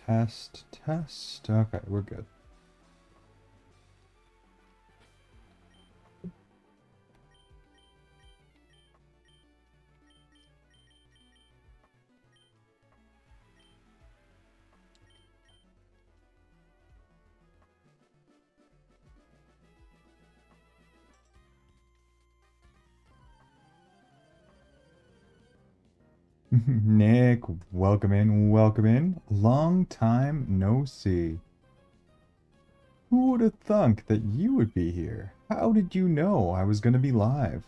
Test, test. Okay, we're good. Nick, welcome in, welcome in. Long time no see. Who would have thunk that you would be here? How did you know I was gonna be live?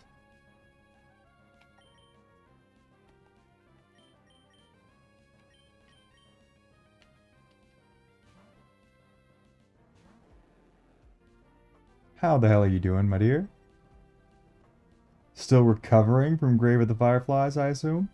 How the hell are you doing, my dear? Still recovering from Grave of the Fireflies, I assume?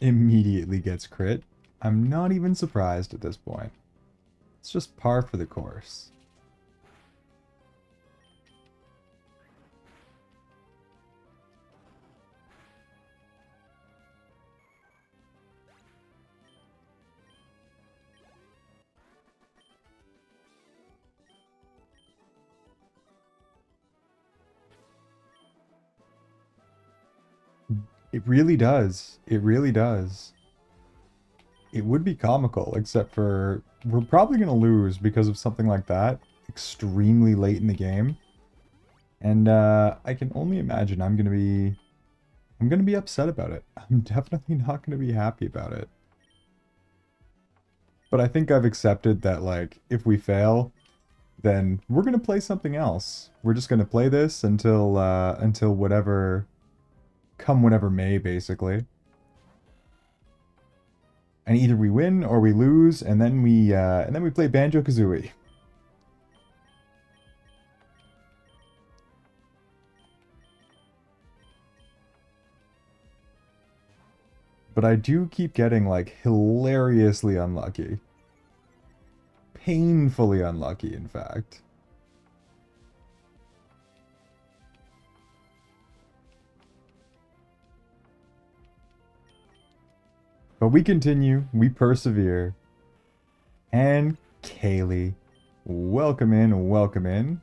Immediately gets crit. I'm not even surprised at this point. It's just par for the course. It really does. It really does. It would be comical, except for we're probably going to lose because of something like that extremely late in the game. And I can only imagine I'm going to be upset about it. I'm definitely not going to be happy about it. But I think I've accepted that, like, if we fail, then we're going to play something else. We're just going to play this until whatever, come whatever may, basically. And either we win or we lose, and then we play Banjo-Kazooie. But I do keep getting, like, hilariously unlucky. Painfully unlucky, in fact. But we continue, we persevere. And Kaylee, welcome in, welcome in.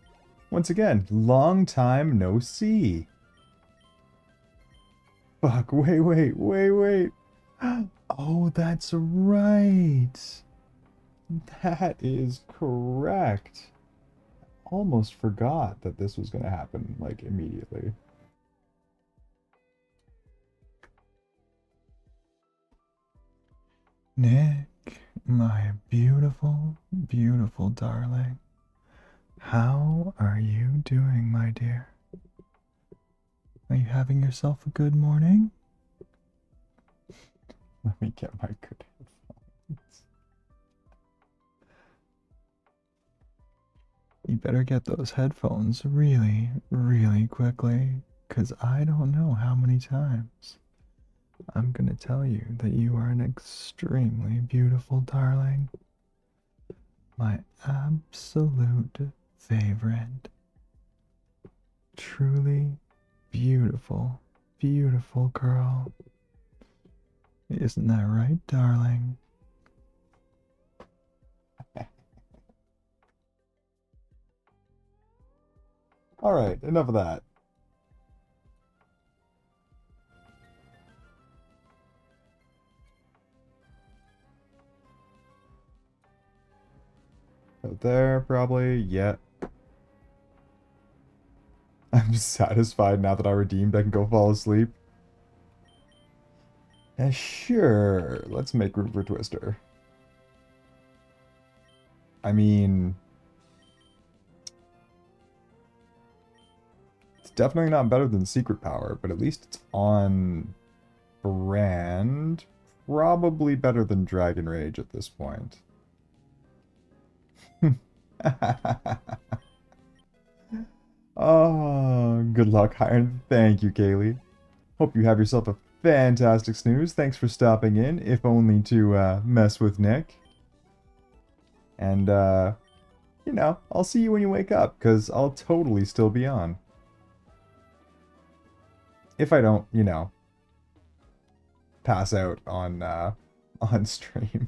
Once again, long time no see. Fuck, wait. Oh, that's right. That is correct. Almost forgot that this was going to happen, like, immediately. Nick, my beautiful, beautiful darling. How are you doing, my dear? Are you having yourself a good morning? Let me get my good headphones. You better get those headphones really, really quickly, because I don't know how many times I'm gonna tell you that you are an extremely beautiful darling. My absolute favorite. Truly beautiful, beautiful girl. Isn't that right, darling? Alright, enough of that. Out there, probably. Yeah. I'm satisfied now that I redeemed. I can go fall asleep. Sure, let's make room for Twister. I mean, it's definitely not better than Secret Power, but at least it's on brand. Probably better than Dragon Rage at this point. Oh, good luck, Iron. Thank you, Kaylee. Hope you have yourself a fantastic snooze. Thanks for stopping in, if only to mess with Nick. And, you know, I'll see you when you wake up, because I'll totally still be on. If I don't, you know, pass out on stream.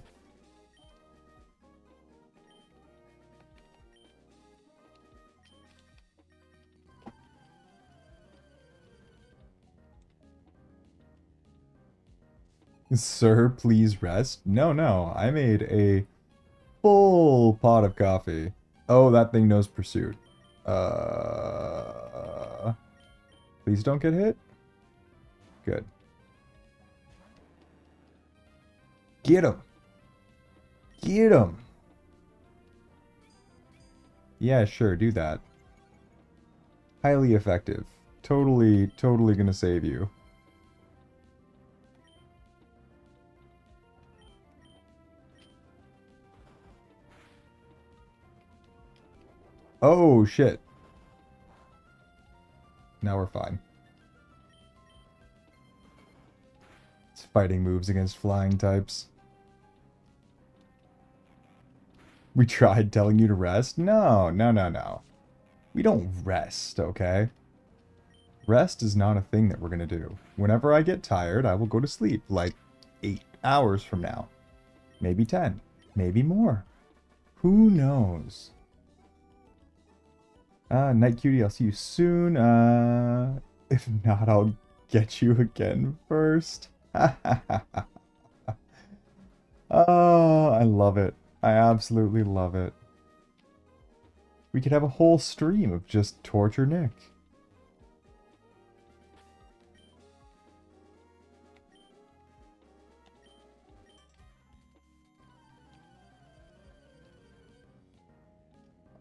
Sir, please rest. No, no, I made a full pot of coffee. Oh, that thing knows pursuit. Please don't get hit. Good. Get him. Get him. Yeah, sure, do that. Highly effective. Totally, totally gonna save you. Oh, shit. Now we're fine. It's fighting moves against flying types. We tried telling you to rest? No, no, no, no. We don't rest, okay? Rest is not a thing that we're gonna do. Whenever I get tired, I will go to sleep, like 8 hours from now. Maybe 10. Maybe more. Who knows? Night Cutie, I'll see you soon. If not, I'll get you again first. Oh, I love it. I absolutely love it. We could have a whole stream of just Torture Nick.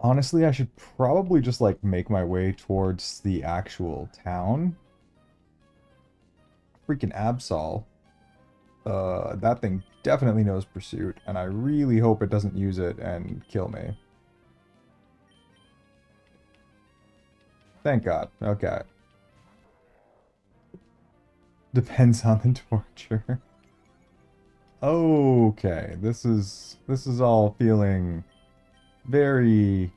Honestly, I should probably just, like, make my way towards the actual town. Freaking Absol. That thing definitely knows Pursuit, and I really hope it doesn't use it and kill me. Thank God. Okay. Depends on the torture. Okay, this is all feeling very,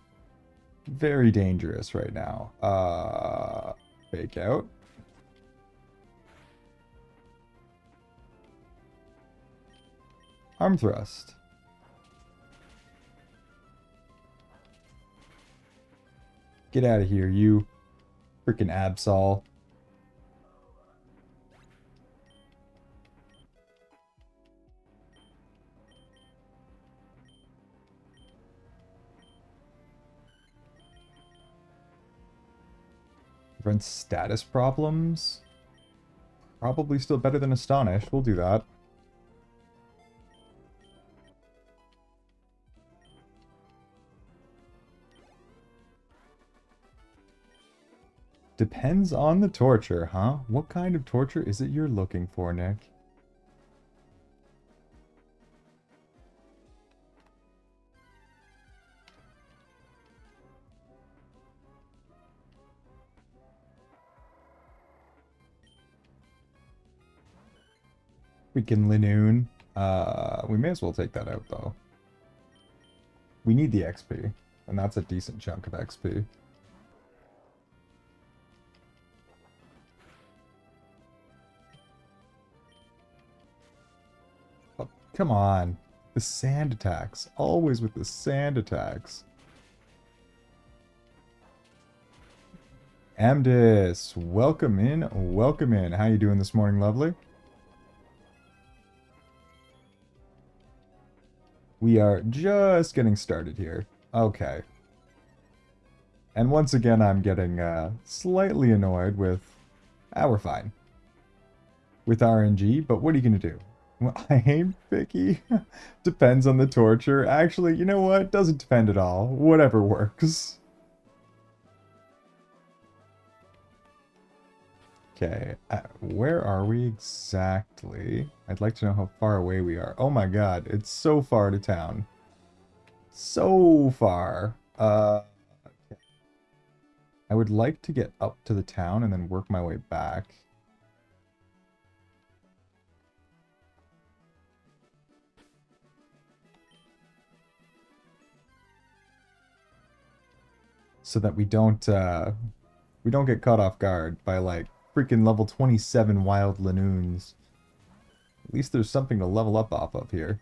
very dangerous right now. Fake out. Arm thrust. Get out of here, you freaking Absol. Prevents status problems. Probably still better than Astonish. We'll do that. Depends on the torture, huh? What kind of torture is it you're looking for, Nick? Freaking Linoon. We may as well take that out, though. We need the XP, and that's a decent chunk of XP. Oh, come on. The sand attacks. Always with the sand attacks. Amdis, welcome in, welcome in. How you doing this morning, lovely? We are just getting started here. Okay. And once again, I'm getting slightly annoyed with... Ah, we're fine. with RNG, but what are you going to do? Well, I ain't picky. Depends on the torture. Actually, you know what? Doesn't depend at all. Whatever works. Okay, where are we exactly? I'd like to know how far away we are. Oh my god, it's so far to town. So far. I would like to get up to the town and then work my way back. So that we don't get caught off guard by like freaking level 27 wild Lanoons. At least there's something to level up off of here.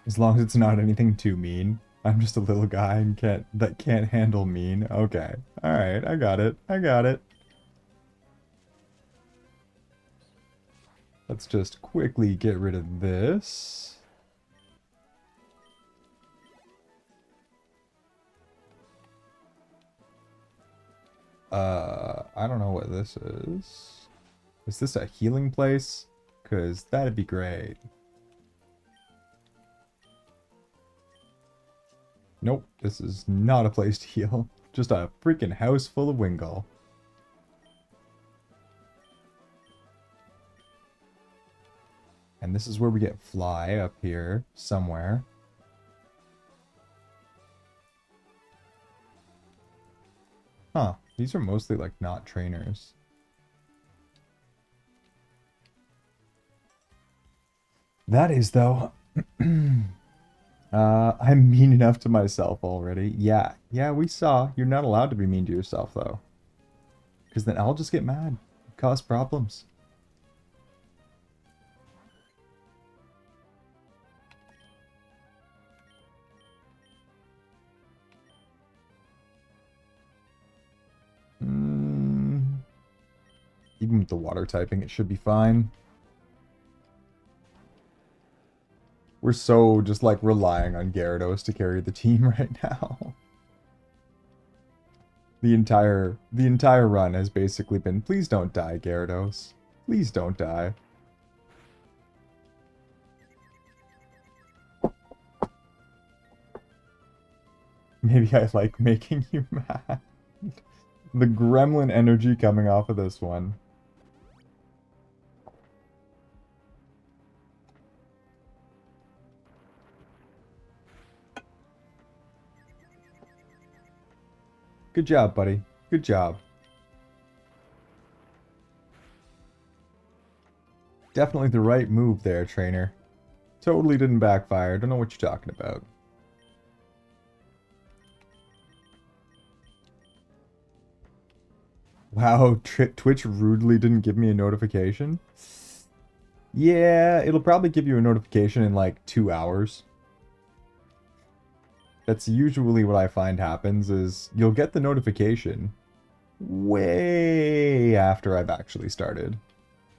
As long as it's not anything too mean. I'm just a little guy and can't handle mean. Okay. Alright, I got it. I got it. Let's just quickly get rid of this. I don't know what this is. Is this a healing place? Because that'd be great. Nope, this is not a place to heal. Just a freaking house full of Wingull. And this is where we get Fly up here, somewhere. Huh, these are mostly like not trainers. That is though. I'm mean enough to myself already. Yeah, we saw. You're not allowed to be mean to yourself, though. Because then I'll just get mad. Cause problems. Even with the water typing, it should be fine. We're so just like relying on Gyarados to carry the team right now. The entire run has basically been, please don't die, Gyarados. Please don't die. Maybe I like making you mad. The gremlin energy coming off of this one. Good job, buddy. Good job. Definitely the right move there, trainer. Totally didn't backfire. Don't know what you're talking about. Wow, Twitch rudely didn't give me a notification? Yeah, it'll probably give you a notification in like 2 hours. That's usually what I find happens, is you'll get the notification way after I've actually started.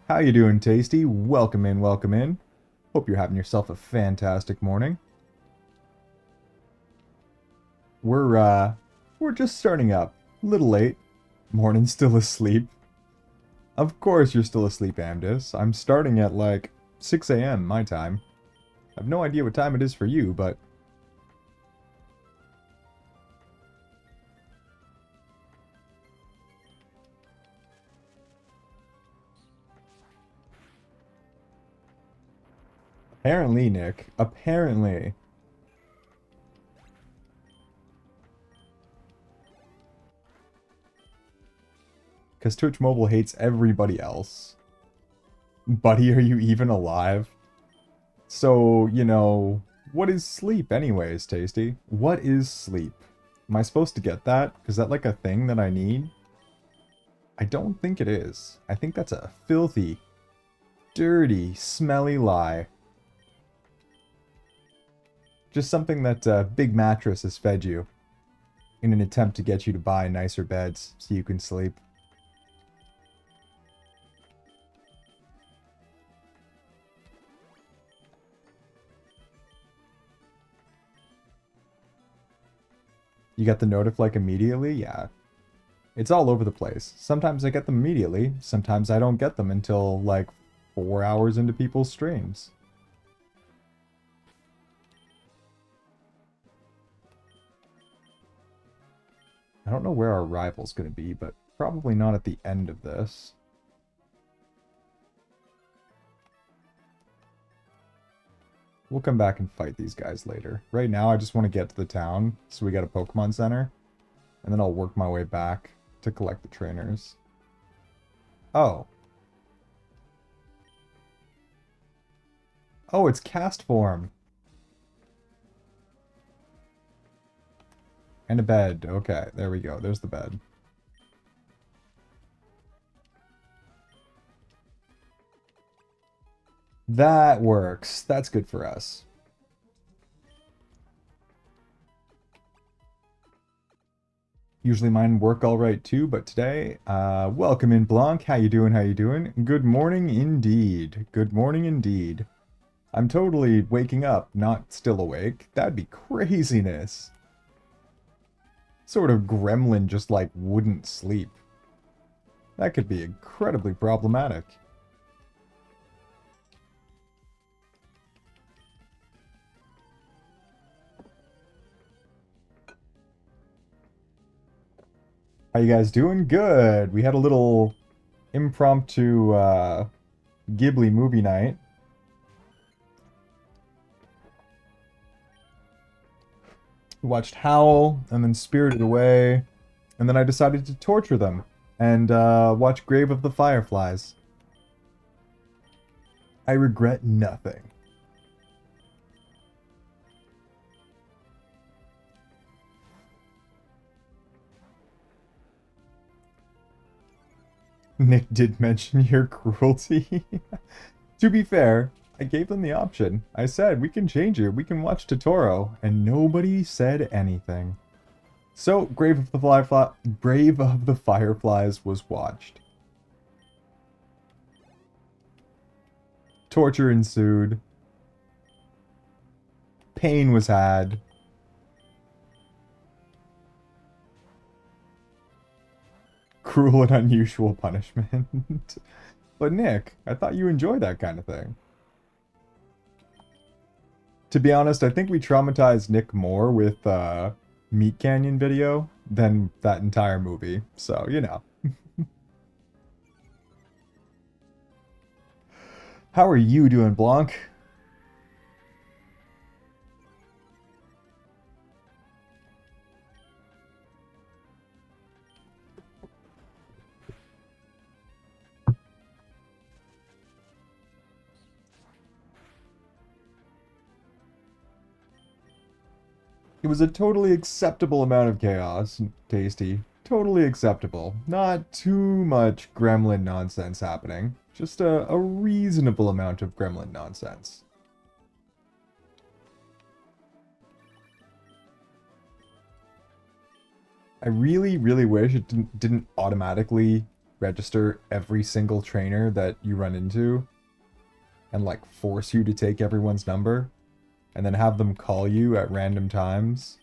How you doing, Tasty? Welcome in, welcome in. Hope you're having yourself a fantastic morning. We're just starting up. A little late. Morning still asleep. Of course you're still asleep, Amdis. I'm starting at like 6 a.m. my time. I have no idea what time it is for you, but... Apparently, Nick. Apparently. Because Twitch Mobile hates everybody else. Buddy, are you even alive? So, you know, what is sleep anyways, Tasty? What is sleep? Am I supposed to get that? Is that like a thing that I need? I don't think it is. I think that's a filthy, dirty, smelly lie. Just something that Big Mattress has fed you in an attempt to get you to buy nicer beds so you can sleep. You got the notif like immediately? Yeah. It's all over the place. Sometimes I get them immediately. Sometimes I don't get them until like 4 hours into people's streams. I don't know where our rival's going to be, but probably not at the end of this. We'll come back and fight these guys later. Right now, I just want to get to the town, so we got a Pokemon Center. And then I'll work my way back to collect the trainers. Oh. Oh, it's cast form. And a bed. Okay, there we go. There's the bed. That works. That's good for us. Usually mine work all right too, but today, welcome in Blanc. How you doing? How you doing? Good morning indeed. Good morning indeed. I'm totally waking up, not still awake. That'd be craziness. Sort of gremlin just like wouldn't sleep. That could be incredibly problematic. How you guys doing? Good. We had a little impromptu Ghibli movie night. We watched Howl and then Spirited Away, and then I decided to torture them and watch Grave of the Fireflies. I regret nothing. Nick did mention your cruelty. To be fair, I gave them the option. I said, we can change it. We can watch Totoro. And nobody said anything. So, Grave of the Fireflies was watched. Torture ensued. Pain was had. Cruel and unusual punishment. But Nick, I thought you enjoyed that kind of thing. To be honest, I think we traumatized Nick more with Meat Canyon video than that entire movie. So, you know. How are you doing, Blanc? It was a totally acceptable amount of chaos, Tasty. Totally acceptable. Not too much gremlin nonsense happening. Just a reasonable amount of gremlin nonsense. I really, really wish it didn't automatically register every single trainer that you run into and like force you to take everyone's number and then have them call you at random times.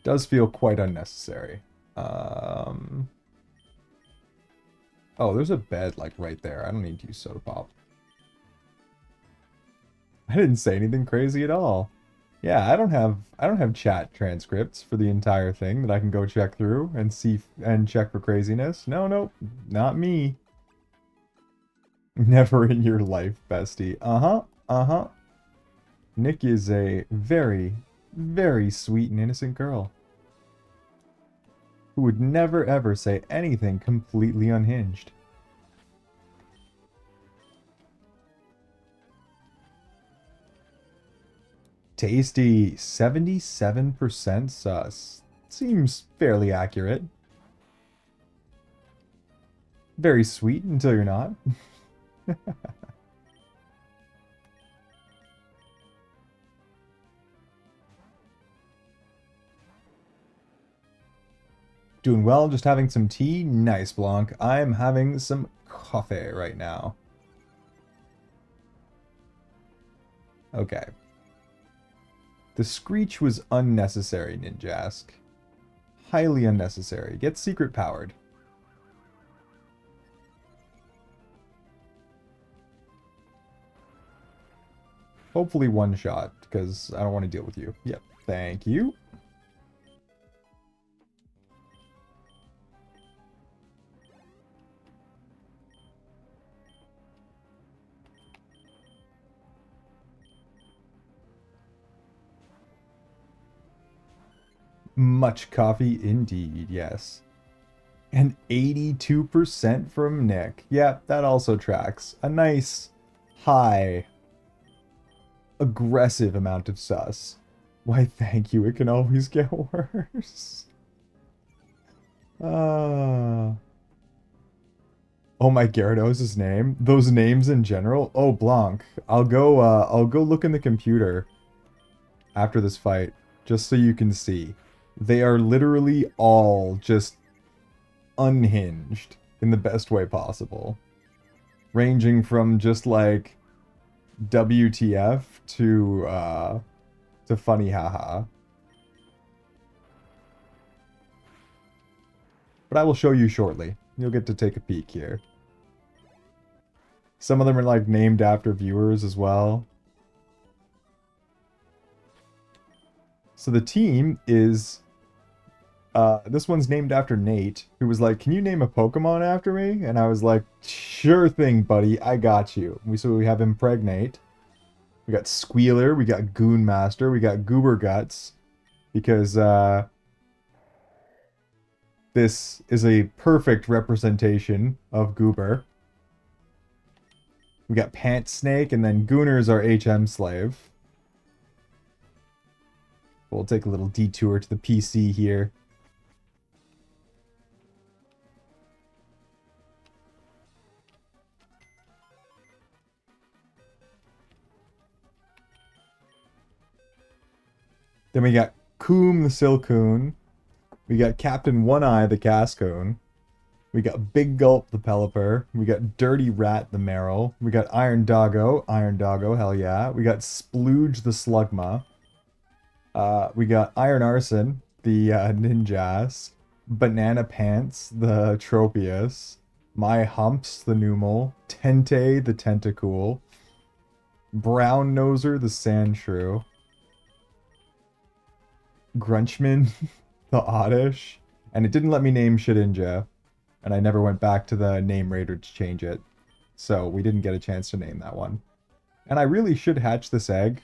Does feel quite unnecessary. Oh, there's a bed like right there. I don't need to use soda pop. I didn't say anything crazy at all. Yeah, I don't have chat transcripts for the entire thing that I can go check through and see and check for craziness. No, not me. Never in your life, bestie. Uh-huh. Nick is a very, very sweet and innocent girl who would never ever say anything completely unhinged. Tasty, 77% sus. Seems fairly accurate. Very sweet until you're not. Doing well, just having some tea. Nice, Blanc. I'm having some coffee right now. Okay. The screech was unnecessary, Ninjask. Highly unnecessary. Get secret powered. Hopefully one shot, because I don't want to deal with you. Yep. Thank you. Much coffee indeed, yes. And 82% from Nick. Yep, that also tracks. A nice, high, aggressive amount of sus. Why, thank you. It can always get worse. Oh my Gyarados' name. Those names in general. Oh, Blanc. I'll go look in the computer after this fight, just so you can see. They are literally all just unhinged in the best way possible. Ranging from just like WTF to funny haha. But I will show you shortly. You'll get to take a peek here. Some of them are like named after viewers as well. So the team is this one's named after Nate, who was like, "Can you name a Pokemon after me?" And I was like, "Sure thing, buddy. I got you." So we have Impregnate. We got Squealer, we got Goon Master, we got Goober Guts, because this is a perfect representation of Goober. We got Pant Snake, and then Gooner's our HM slave. We'll take a little detour to the PC here. Then we got Coom the Silcoon. We got Captain One Eye the Cascoon. We got Big Gulp the Pelipper. We got Dirty Rat the Meryl. We got Iron Doggo, hell yeah. We got Splooge the Slugma. We got Iron Arson, the Ninjas. Banana Pants, the Tropius. My Humps, the Numal. Tente, the Tentacool. Brown Noser, the Sandshrew. Grunchman, the Oddish. And it didn't let me name Shedinja. And I never went back to the name rater to change it. So we didn't get a chance to name that one. And I really should hatch this egg.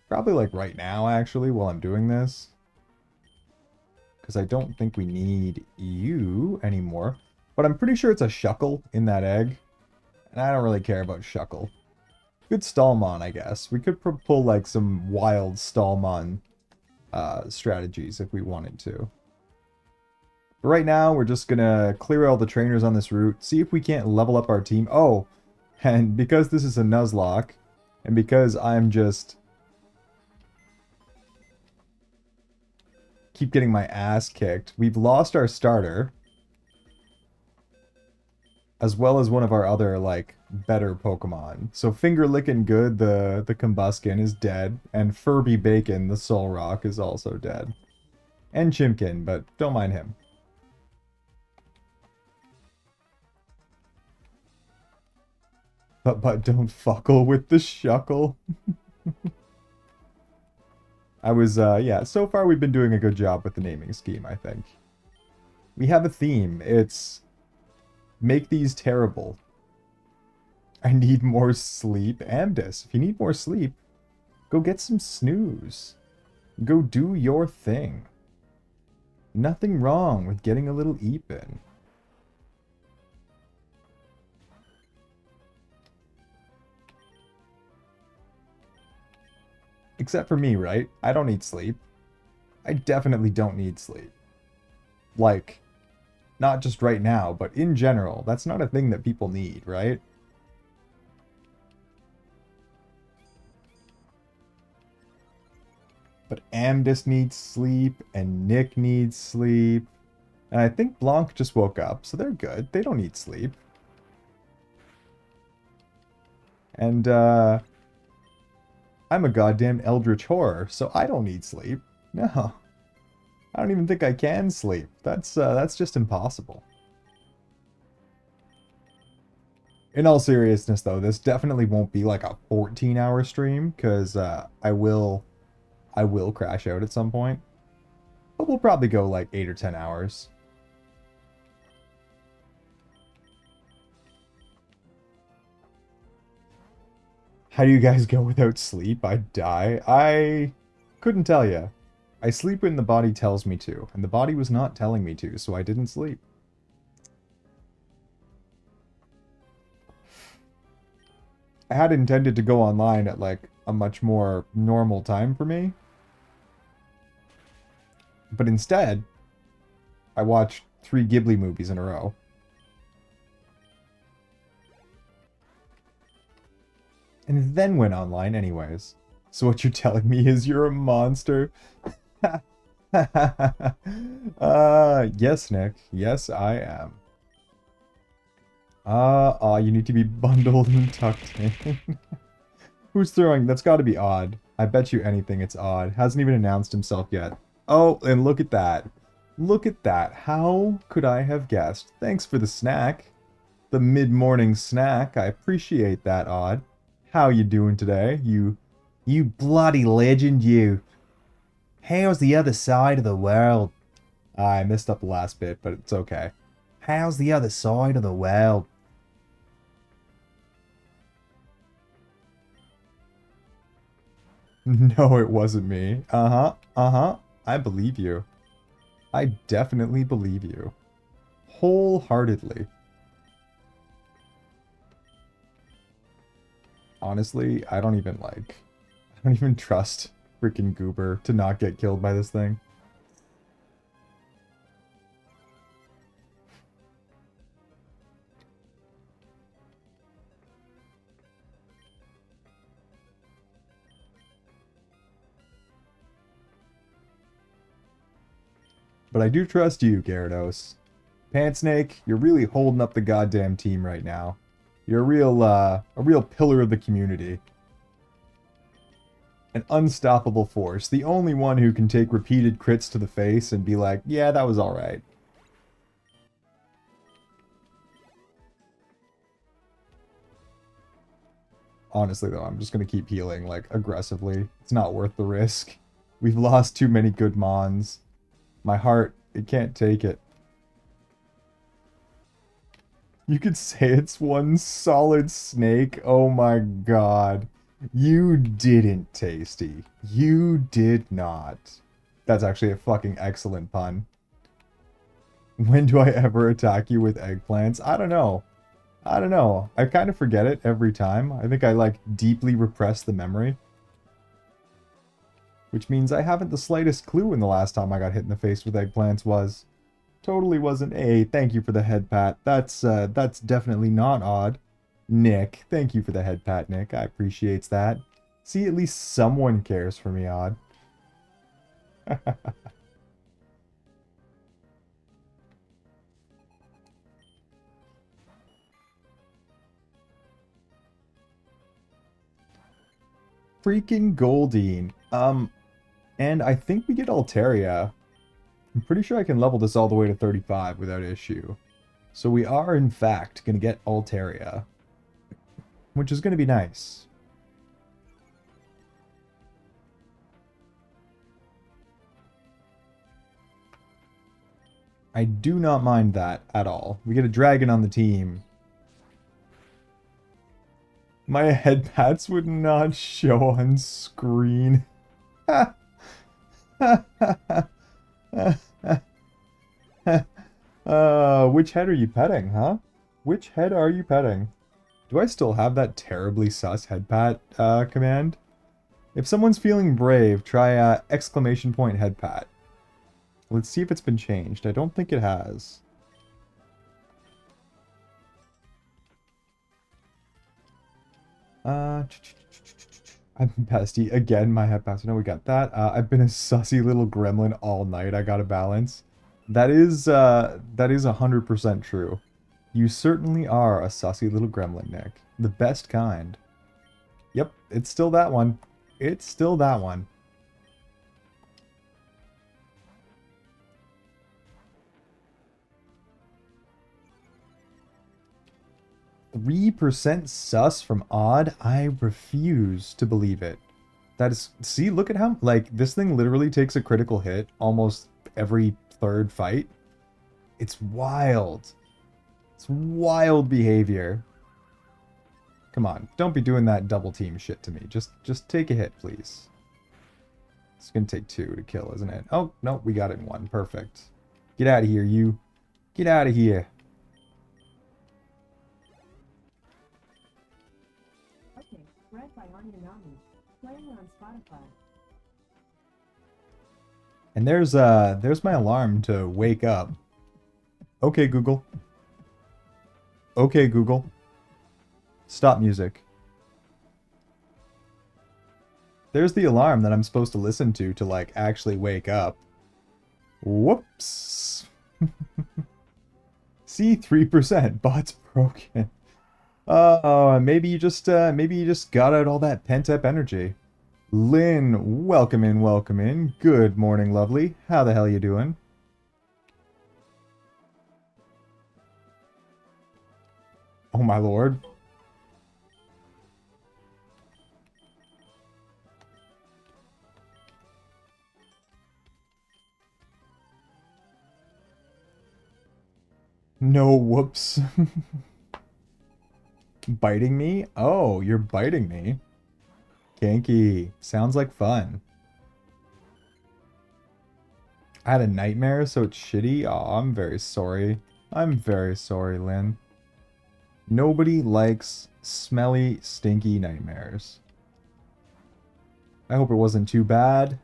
Probably like right now, actually, while I'm doing this. Because I don't think we need you anymore. But I'm pretty sure it's a Shuckle in that egg. And I don't really care about Shuckle. Good Stallmon, I guess. We could pull like some wild Stallmon strategies if we wanted to. But right now, we're just gonna clear all the trainers on this route, see if we can't level up our team. Oh, and because this is a Nuzlocke, and because I'm just keep getting my ass kicked, we've lost our starter, as well as one of our other, like, better Pokemon. So Finger Lickin' Good, the Combuskin, is dead, and Furby Bacon, the Solrock, is also dead. And Chimkin, but don't mind him. But don't fuckle with the Shuckle. Yeah, so far we've been doing a good job with the naming scheme, I think. We have a theme. It's make these terrible. I need more sleep. Amdis, if you need more sleep, go get some snooze. Go do your thing. Nothing wrong with getting a little eep in. Except for me, right? I don't need sleep. I definitely don't need sleep. Like, not just right now, but in general. That's not a thing that people need, right? But Amdis needs sleep, and Nick needs sleep. And I think Blanc just woke up, so they're good. They don't need sleep. And, I'm a goddamn eldritch horror, so I don't need sleep. No. I don't even think I can sleep. That's just impossible. In all seriousness, though, this definitely won't be like a 14-hour stream, because I will crash out at some point. But we'll probably go like 8 or 10 hours. How do you guys go without sleep? I die. I couldn't tell you. I sleep when the body tells me to, and the body was not telling me to, so I didn't sleep. I had intended to go online at like a much more normal time for me. But instead, I watched 3 Ghibli movies in a row. And then went online anyways. So what you're telling me is you're a monster? Yes, Nick. Yes, I am. You need to be bundled and tucked in. Who's throwing? That's got to be Odd. I bet you anything it's Odd. Hasn't even announced himself yet. Oh, and look at that. Look at that. How could I have guessed? Thanks for the snack. The mid-morning snack. I appreciate that, Odd. How you doing today? You bloody legend, you. How's the other side of the world? I messed up the last bit, but it's okay. How's the other side of the world? No, it wasn't me. Uh-huh, uh-huh. I believe you. I definitely believe you. Wholeheartedly. Honestly, I don't even trust freaking Goober to not get killed by this thing. But I do trust you, Gyarados. Pantsnake, you're really holding up the goddamn team right now. You're a real pillar of the community. An unstoppable force. The only one who can take repeated crits to the face and be like, yeah, that was alright. Honestly, though, I'm just gonna keep healing, like, aggressively. It's not worth the risk. We've lost too many good mons. My heart, it can't take it. You could say it's one solid snake? Oh my god. You didn't, Tasty. You did not. That's actually a fucking excellent pun. When do I ever attack you with eggplants? I don't know. I don't know. I kind of forget it every time. I think I, like, deeply repress the memory. Which means I haven't the slightest clue when the last time I got hit in the face with eggplants was. Totally wasn't. Hey, thank you for the head pat. That's definitely not odd. Nick, thank you for the head pat, Nick. I appreciates that. See, at least someone cares for me, Odd. Freaking Goldeen. And I think we get Altaria. I'm pretty sure I can level this all the way to 35 without issue. So we are, in fact, going to get Altaria. Which is going to be nice. I do not mind that at all. We get a dragon on the team. My head pats would not show on screen. Which head are you petting, huh? Which head are you petting? Do I still have that terribly sus head pat command? If someone's feeling brave, try exclamation point head pat. Let's see if it's been changed. I don't think it has. I'm pesty. Again, my head pass. I know we got that. I've been a sussy little gremlin all night. I gotta balance. That is 100% true. You certainly are a sussy little gremlin, Nick. The best kind. Yep, it's still that one. It's still that one. %3 sus from odd? I refuse to believe it. That is... See, look at how... Like, this thing literally takes a critical hit almost every third fight. It's wild. It's wild behavior. Come on, don't be doing that double team shit to me. Just take a hit, please. It's gonna take 2 to kill, isn't it? Oh, no, we got it in 1. Perfect. Get out of here, you. Get out of here. Okay, read by Anya Nami. Playing on Spotify. And there's my alarm to wake up. Okay, Google. Okay, Google. Stop music. There's the alarm that I'm supposed to listen to like, actually wake up. Whoops. See, 3%. Bot's broken. Maybe you just got out all that pent-up energy. Lynn, welcome in, welcome in. Good morning, lovely. How the hell you doing? Oh my lord. No, whoops. Biting me? Oh, you're biting me. Kinky. Sounds like fun. I had a nightmare, so it's shitty. Oh, I'm very sorry. I'm very sorry, Lynn. Nobody likes smelly, stinky nightmares. I hope it wasn't too bad.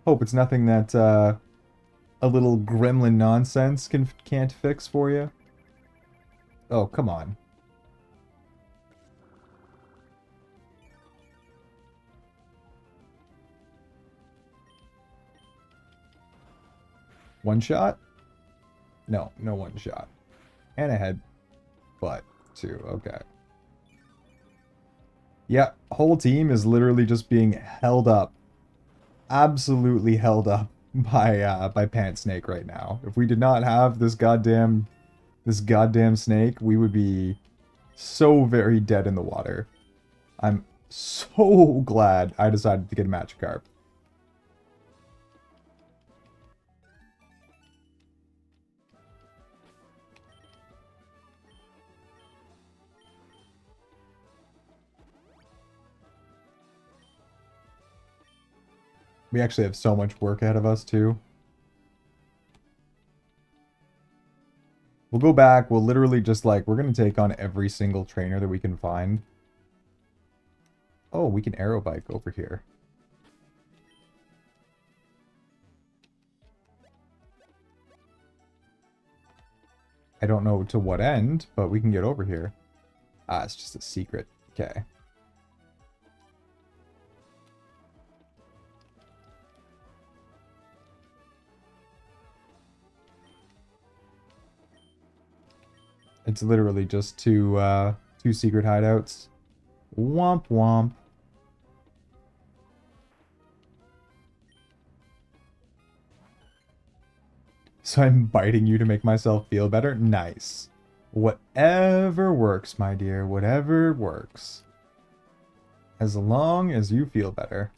Hope it's nothing that a little gremlin nonsense can't fix for you. Oh, come on. One shot? No, no one shot. And a head butt, too. Okay. Yeah, whole team is literally just being held up. Absolutely held up by Pant Snake right now. If we did not have this goddamn snake, we would be so very dead in the water. I'm so glad I decided to get a Magikarp. We actually have so much work ahead of us, too. We'll go back. We'll literally just, like, we're going to take on every single trainer that we can find. Oh, we can arrow bike over here. I don't know to what end, but we can get over here. Ah, it's just a secret. Okay. It's literally just two secret hideouts. Womp womp. So I'm biting you to make myself feel better? Nice. Whatever works, my dear. Whatever works. As long as you feel better.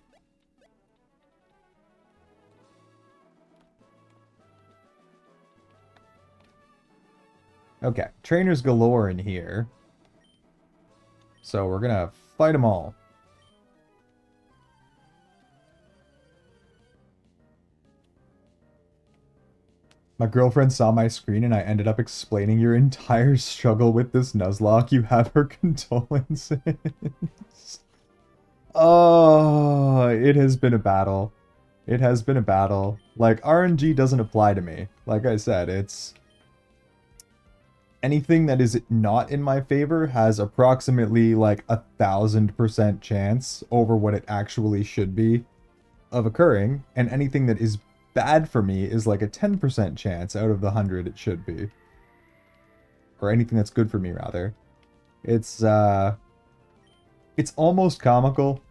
Okay, trainers galore in here. So we're gonna fight them all. My girlfriend saw my screen and I ended up explaining your entire struggle with this Nuzlocke. You have her condolences. Oh, it has been a battle. It has been a battle. Like, RNG doesn't apply to me. Like I said, it's... anything that is not in my favor has approximately, like, 1,000% chance over what it actually should be of occurring. And anything that is bad for me is like a 10% chance out of the 100 it should be. Or anything that's good for me, rather. It's almost comical.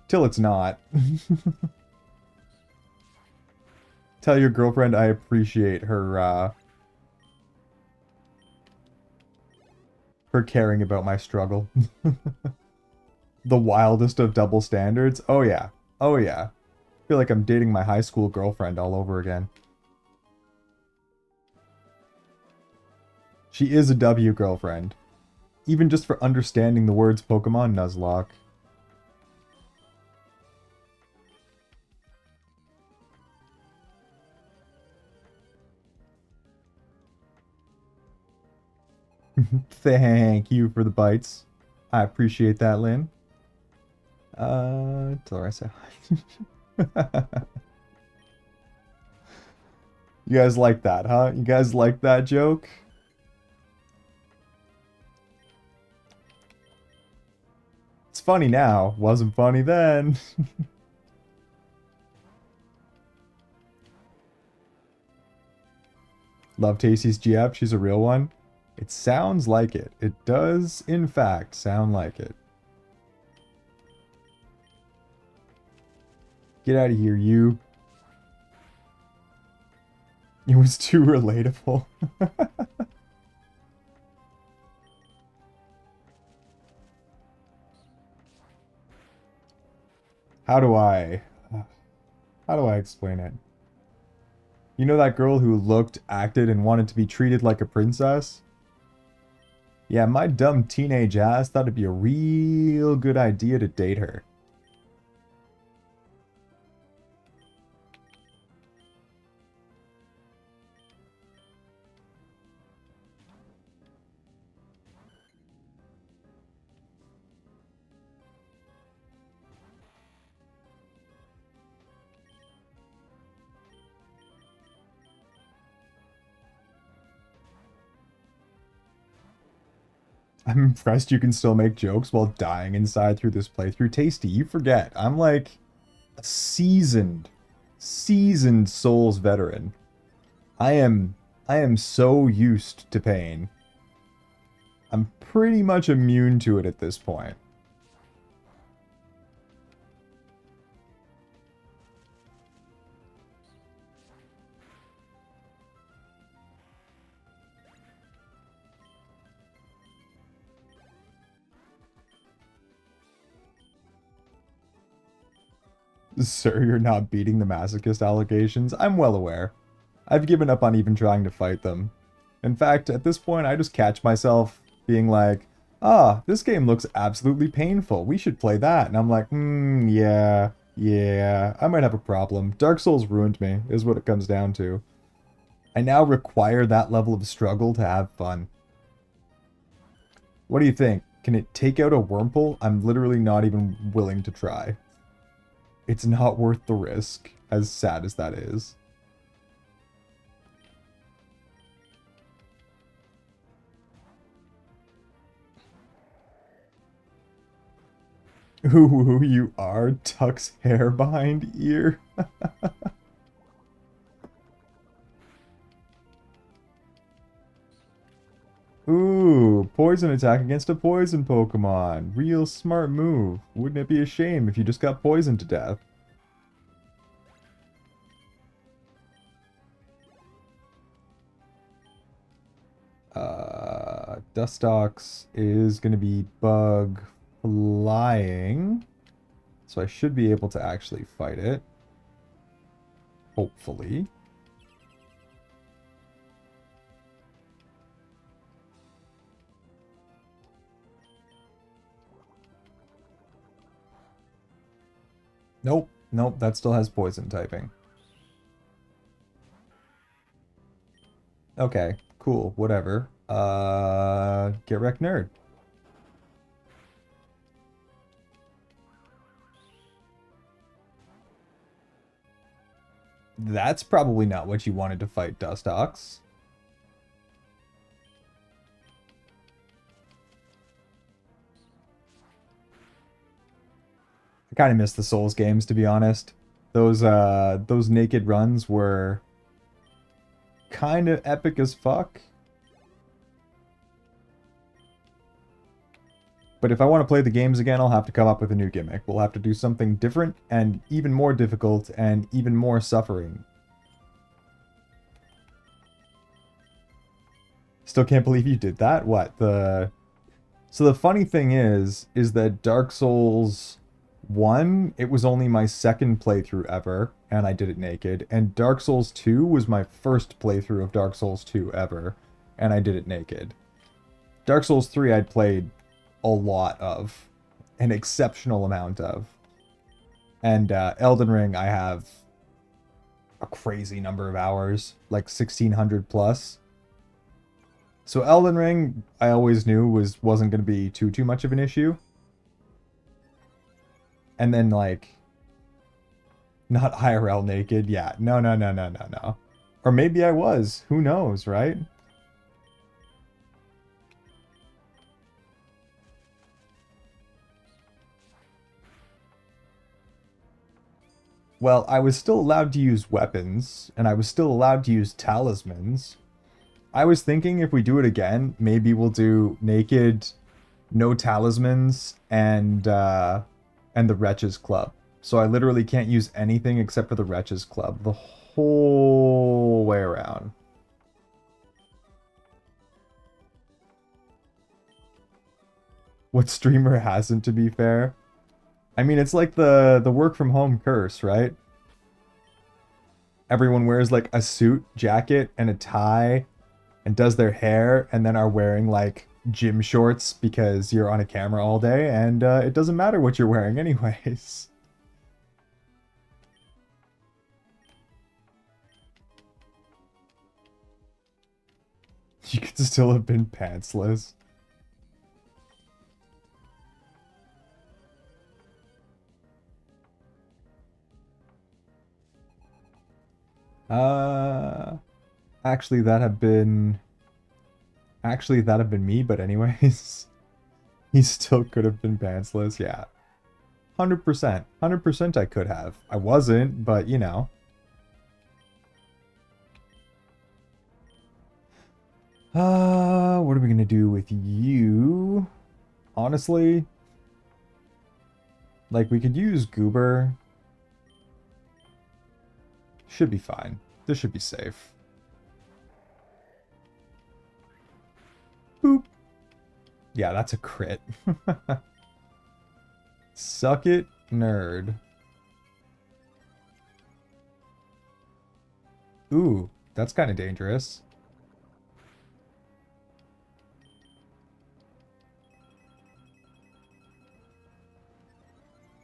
Till it's not. Tell your girlfriend I appreciate her caring about my struggle. The wildest of double standards? Oh yeah. Oh yeah. I feel like I'm dating my high school girlfriend all over again. She is a W girlfriend. Even just for understanding the words Pokemon Nuzlocke. Thank you for the bites. I appreciate that, Lynn. Tell her I say hi. You guys like that, huh? You guys like that joke? It's funny now. Wasn't funny then. Love Tasty's GF. She's a real one. It sounds like it. It does, in fact, sound like it. Get out of here, you. It was too relatable. How do I explain it? You know that girl who looked, acted, and wanted to be treated like a princess? Yeah, my dumb teenage ass thought it'd be a real good idea to date her. I'm impressed you can still make jokes while dying inside through this playthrough. Tasty, you forget. I'm like a seasoned Souls veteran. I am so used to pain. I'm pretty much immune to it at this point. Sir, you're not beating the masochist allegations. I'm well aware. I've given up on even trying to fight them. In fact, at this point, I just catch myself being like, ah, this game looks absolutely painful. We should play that. And I'm like, yeah, I might have a problem. Dark Souls ruined me, is what it comes down to. I now require that level of struggle to have fun. What do you think? Can it take out a Wurmple? I'm literally not even willing to try. It's not worth the risk, as sad as that is. Ooh, you are? Tucks hair behind ear? Ooh, poison attack against a poison Pokemon. Real smart move. Wouldn't it be a shame if you just got poisoned to death? Dustox is going to be bug flying. So I should be able to actually fight it. Hopefully. Nope, that still has poison typing. Okay, cool, whatever. Get wrecked, nerd. That's probably not what you wanted to fight, Dustox. I kind of miss the Souls games, to be honest. Those naked runs were kind of epic as fuck. But if I want to play the games again, I'll have to come up with a new gimmick. We'll have to do something different and even more difficult and even more suffering. Still can't believe you did that? What? So the funny thing is that Dark Souls 1, it was only my second playthrough ever, and I did it naked. And Dark Souls 2 was my first playthrough of Dark Souls 2 ever, and I did it naked. Dark Souls 3 I'd played a lot of, an exceptional amount of. And Elden Ring I have a crazy number of hours, like 1600 plus. So Elden Ring, I always knew wasn't going to be too much of an issue. And then, like, not IRL naked. Yeah, no. Or maybe I was. Who knows, right? Well, I was still allowed to use weapons, and I was still allowed to use talismans. I was thinking if we do it again, maybe we'll do naked, no talismans, and the Wretches Club. So I literally can't use anything except for the Wretches Club the whole way around. What streamer hasn't, to be fair? I mean, it's like the work from home curse, right? Everyone wears like a suit, jacket, and a tie, and does their hair, and then are wearing like gym shorts because you're on a camera all day, and it doesn't matter what you're wearing anyways. You could still have been pantsless. Uh, actually, that'd have been me, but anyways, he still could have been pantsless. Yeah, 100%, 100% I could have. I wasn't, but you know. What are we gonna do with you? Honestly, like we could use Goober. Should be fine. This should be safe. Boop. Yeah, that's a crit. Suck it, nerd. Ooh, that's kind of dangerous.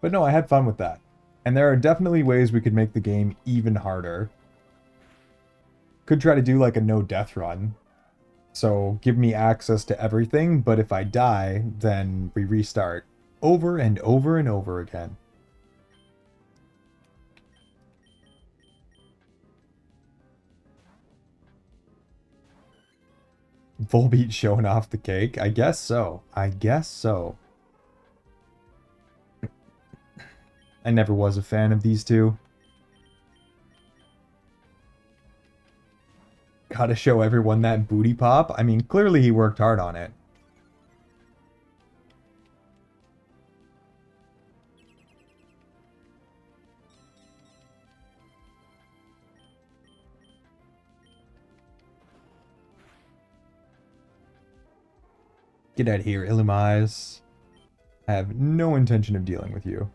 But no, I had fun with that. And there are definitely ways we could make the game even harder. Could try to do like a no death run. So give me access to everything, but if I die, then we restart over and over and over again. Volbeat showing off the cake? I guess so. I guess so. I never was a fan of these two. Gotta show everyone that booty pop. I mean, clearly he worked hard on it. Get out of here, Illumeyes. I have no intention of dealing with you.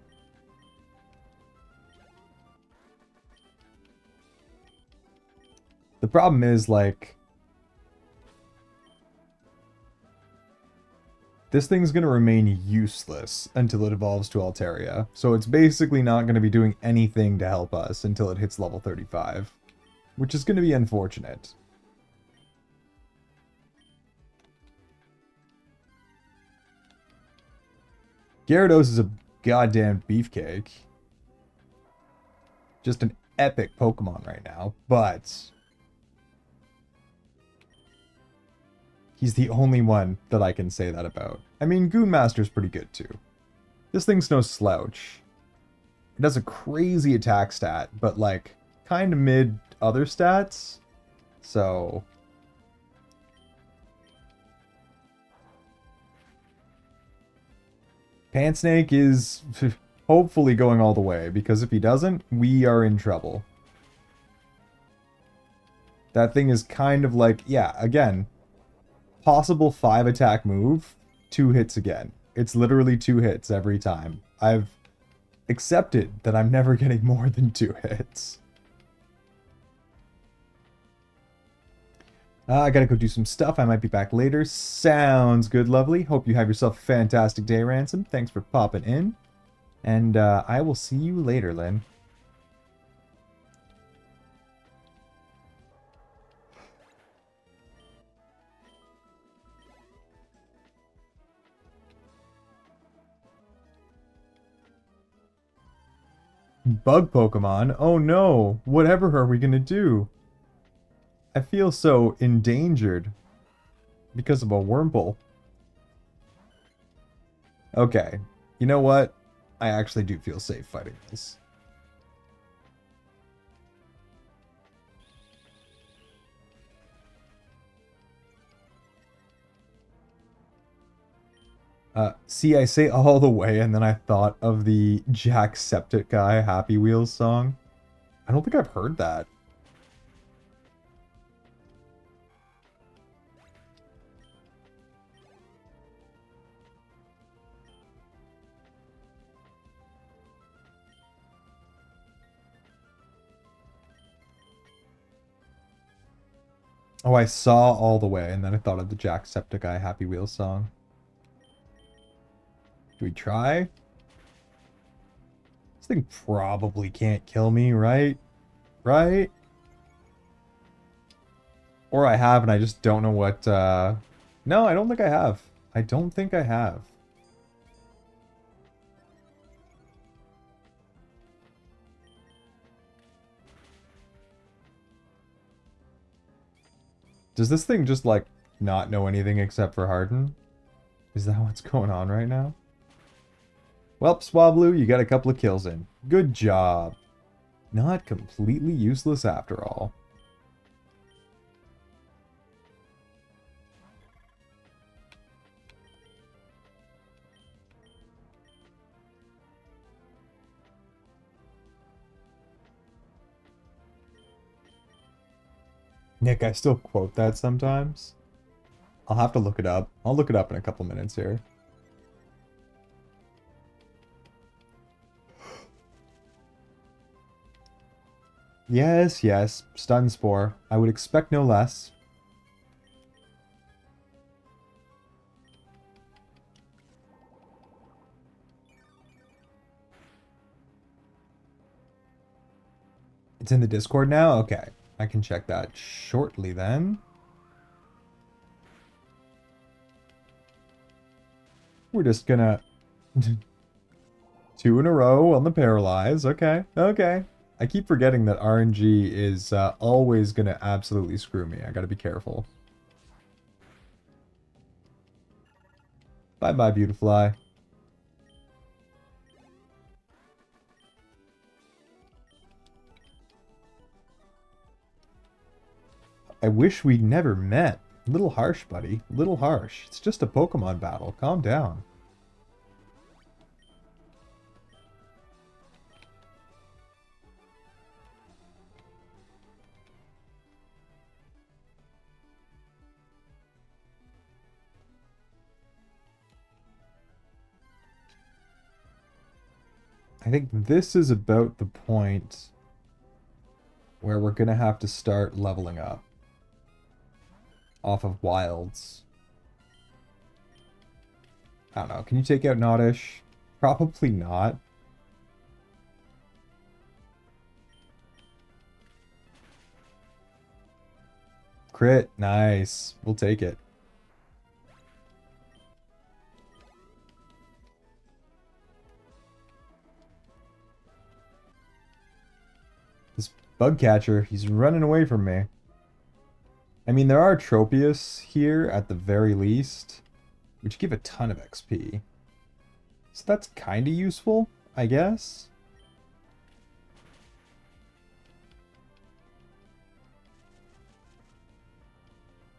The problem is, like, this thing's going to remain useless until it evolves to Altaria. So it's basically not going to be doing anything to help us until it hits level 35. Which is going to be unfortunate. Gyarados is a goddamn beefcake. Just an epic Pokemon right now, but he's the only one that I can say that about. I mean, Goonmaster's pretty good too. This thing's no slouch. It does a crazy attack stat, but like kind of mid other stats. So Pantsnake is hopefully going all the way, because if he doesn't, we are in trouble. That thing is kind of like, yeah, again, possible 5 attack move, 2 hits again. It's literally 2 hits every time. I've accepted that I'm never getting more than 2 hits. I gotta go do some stuff. I might be back later. Sounds good, lovely. Hope you have yourself a fantastic day, Ransom. Thanks for popping in. And I will see you later, Lynn. Bug Pokemon? Oh no! Whatever are we gonna do? I feel so endangered because of a Wurmple. Okay, you know what? I actually do feel safe fighting this. See, I say all the way, and then I thought of the Jacksepticeye Happy Wheels song. I don't think I've heard that. Oh, I saw all the way, and then I thought of the Jacksepticeye Happy Wheels song. Do we try? This thing probably can't kill me, right? Right? Or I have, and I just don't know what, No, I don't think I have. I don't think I have. Does this thing just, like, not know anything except for Harden? Is that what's going on right now? Well, Swablu, you got a couple of kills in. Good job. Not completely useless after all. Nick, I still quote that sometimes. I'll have to look it up. I'll look it up in a couple minutes here. Yes, yes. Stun Spore. I would expect no less. It's in the Discord now? Okay. I can check that shortly then. We're just gonna... 2 in a row on the Paralyze. Okay, okay. I keep forgetting that RNG is always gonna absolutely screw me. I gotta be careful. Bye-bye, Beautifly. I wish we'd never met. A little harsh, buddy. A little harsh. It's just a Pokemon battle. Calm down. I think this is about the point where we're gonna have to start leveling up. Off of wilds. I don't know. Can you take out Noddish? Probably not. Crit. Nice. We'll take it. This bug catcher, he's running away from me. I mean, there are Tropius here at the very least, which give a ton of XP. So that's kind of useful, I guess.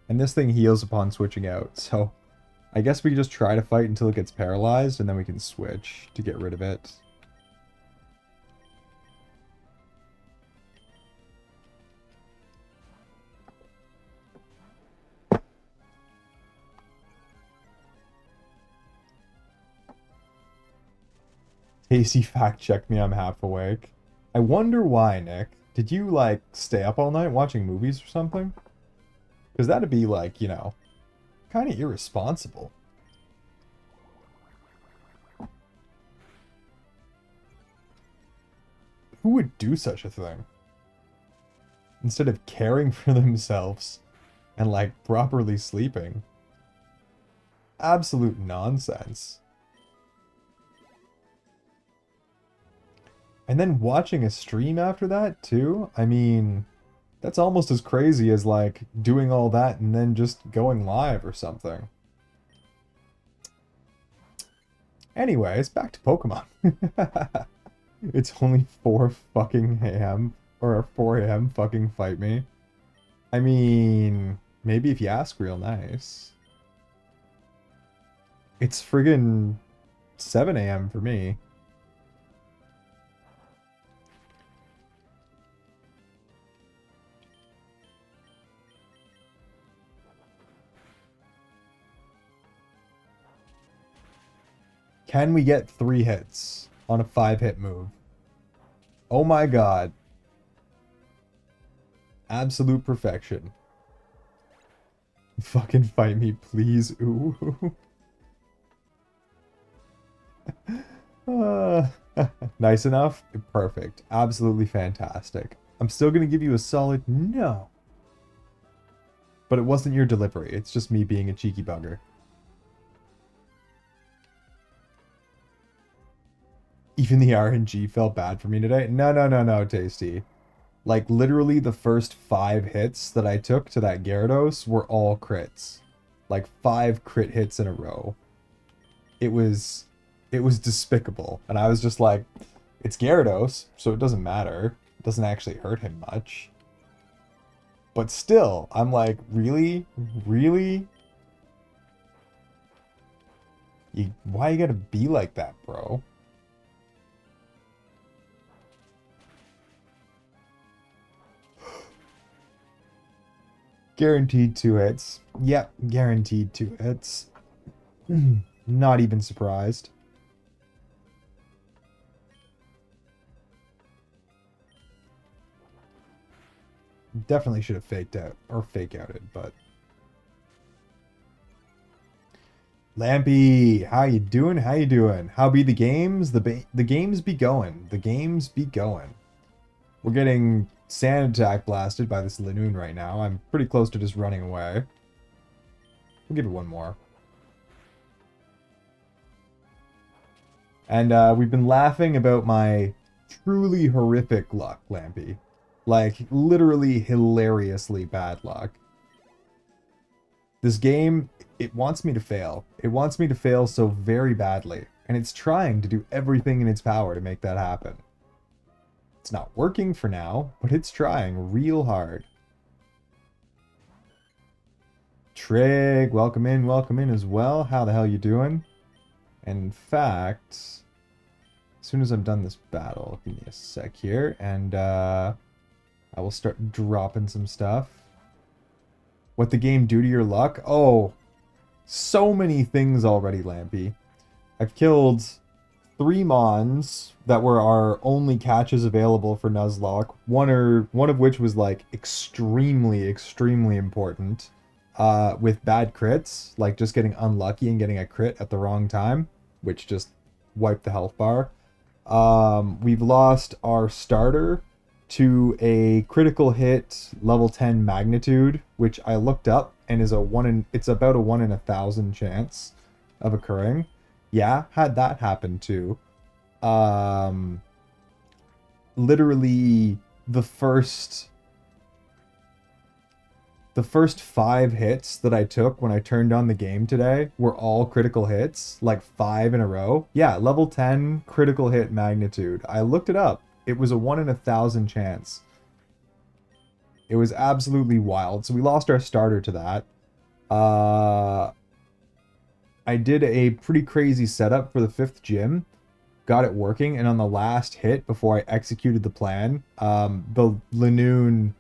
And this thing heals upon switching out, so I guess we can just try to fight until it gets paralyzed, and then we can switch to get rid of it. Casey fact checked me, I'm half awake. I wonder why, Nick. Did you, like, stay up all night watching movies or something? Because that'd be, like, you know, kind of irresponsible. Who would do such a thing? Instead of caring for themselves and, like, properly sleeping. Absolute nonsense. And then watching a stream after that, too? I mean, that's almost as crazy as, like, doing all that and then just going live or something. Anyways, back to Pokemon. It's only 4 fucking a.m. or 4 a.m. fucking fight me. I mean, maybe if you ask real nice. It's friggin' 7 a.m. for me. Can we get 3 hits on a 5-hit move? Oh my god. Absolute perfection. Fucking fight me, please. Ooh. Nice enough? Perfect. Absolutely fantastic. I'm still gonna give you a solid no. But it wasn't your delivery. It's just me being a cheeky bugger. Even the RNG felt bad for me today. No, Tasty. Like, literally the first 5 hits that I took to that Gyarados were all crits. Like, 5 crit hits in a row. It was despicable. And I was just like, it's Gyarados, so it doesn't matter. It doesn't actually hurt him much. But still, I'm like, really? Really? Why you gotta be like that, bro? Guaranteed 2 hits. Yep, guaranteed 2 hits. Not even surprised. Definitely should have faked out, or fake outed, but... Lampy, how you doing? How you doing? How be the games? The games be going. The games be going. We're getting sand attack blasted by this Linoon right now. I'm pretty close to just running away. We'll give it one more. And we've been laughing about my truly horrific luck, Lampy. Like, literally hilariously bad luck. This game, it wants me to fail. It wants me to fail so very badly. And it's trying to do everything in its power to make that happen. It's not working for now, but it's trying real hard. Trig, welcome in as well. How the hell you doing? And in fact, as soon as I'm done this battle, give me a sec here, and I will start dropping some stuff. What the game do to your luck? Oh, so many things already, Lampy. I've killed 3 Mons that were our only catches available for Nuzlocke. One of which was like extremely important. With bad crits, like just getting unlucky and getting a crit at the wrong time, which just wiped the health bar. We've lost our starter to a critical hit level 10 magnitude, which I looked up and is it's about a 1 in 1,000 chance of occurring. Yeah, had that happen too. Literally the first 5 hits that I took when I turned on the game today were all critical hits, like 5 in a row. Yeah, level 10 critical hit magnitude. I looked it up. It was a 1 in 1,000 chance. It was absolutely wild. So we lost our starter to that. Uh, I did a pretty crazy setup for the 5th gym, got it working, and on the last hit before I executed the plan, the Lanoon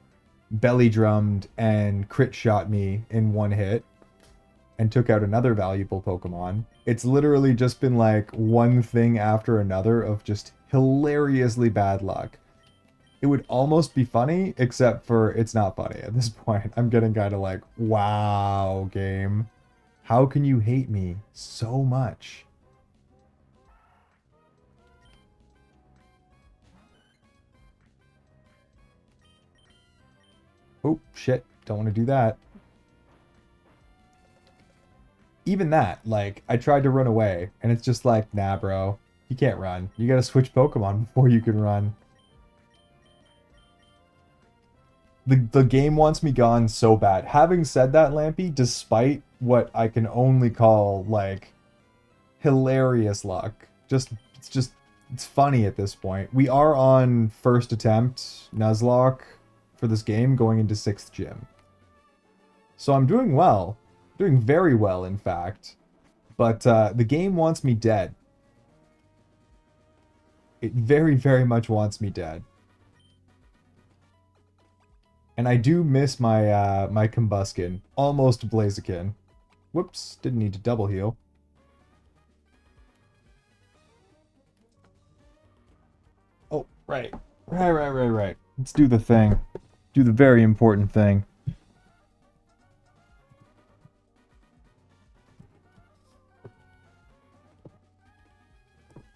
belly drummed and crit shot me in one hit and took out another valuable Pokemon. It's literally just been like one thing after another of just hilariously bad luck. It would almost be funny, except for it's not funny at this point. I'm getting kind of like, wow, game. How can you hate me so much? Oh, shit. Don't want to do that. Even that, like, I tried to run away, and it's just like, nah, bro. You can't run. You gotta switch Pokemon before you can run. The game wants me gone so bad. Having said that, Lampy, despite what I can only call, like, hilarious luck, it's funny at this point. We are on first attempt Nuzlocke for this game, going into 6th gym. So I'm doing well. Doing very well, in fact. But the game wants me dead. It very, very much wants me dead. And I do miss my my Combuskin. Almost Blaziken. Whoops, didn't need to double heal. Oh, right. Right. Let's do the thing. Do the very important thing.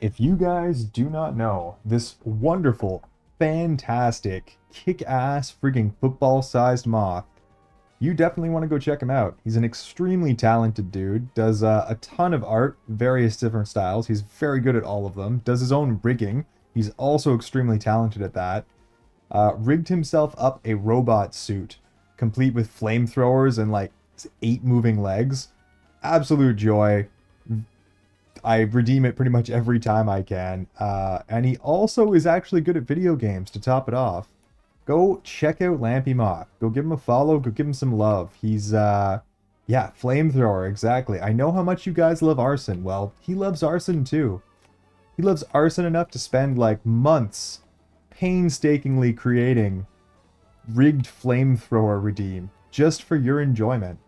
If you guys do not know this wonderful, fantastic, kick-ass freaking football-sized moth, you definitely want to go check him out. He's an extremely talented dude, does a ton of art, various different styles. He's very good at all of them, does his own rigging. He's also extremely talented at that. Rigged himself up a robot suit, complete with flamethrowers and like 8 moving legs. Absolute joy. I redeem it pretty much every time I can. And he also is actually good at video games to top it off. Go check out Lampy Moth. Go give him a follow. Go give him some love. He's, yeah, flamethrower, exactly. I know how much you guys love Arson. Well, he loves Arson too. He loves Arson enough to spend, like, months painstakingly creating rigged flamethrower redeem just for your enjoyment.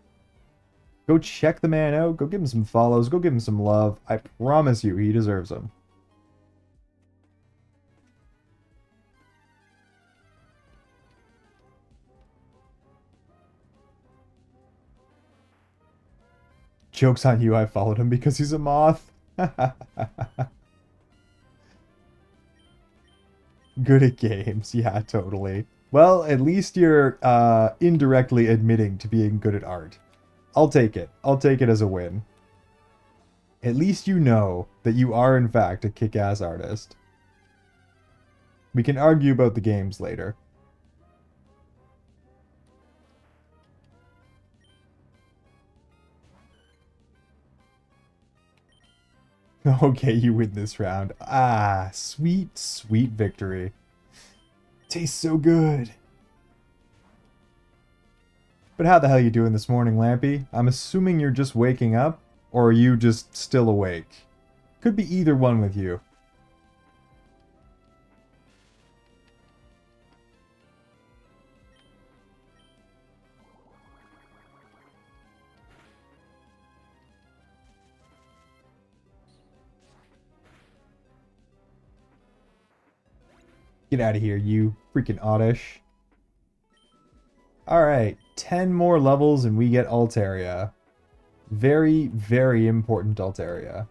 Go check the man out. Go give him some follows. Go give him some love. I promise you, he deserves them. Joke's on you, I followed him because he's a moth. Good at games. Yeah, totally. Well, at least you're indirectly admitting to being good at art. I'll take it. I'll take it as a win. At least you know that you are, in fact, a kick-ass artist. We can argue about the games later. Okay, you win this round. Ah, sweet, sweet victory. Tastes so good. But how the hell you doing this morning, Lampy? I'm assuming you're just waking up, or are you just still awake? Could be either one with you. Get out of here, you freaking oddish. Alright, 10 more levels and we get Altaria. Very, very important Altaria.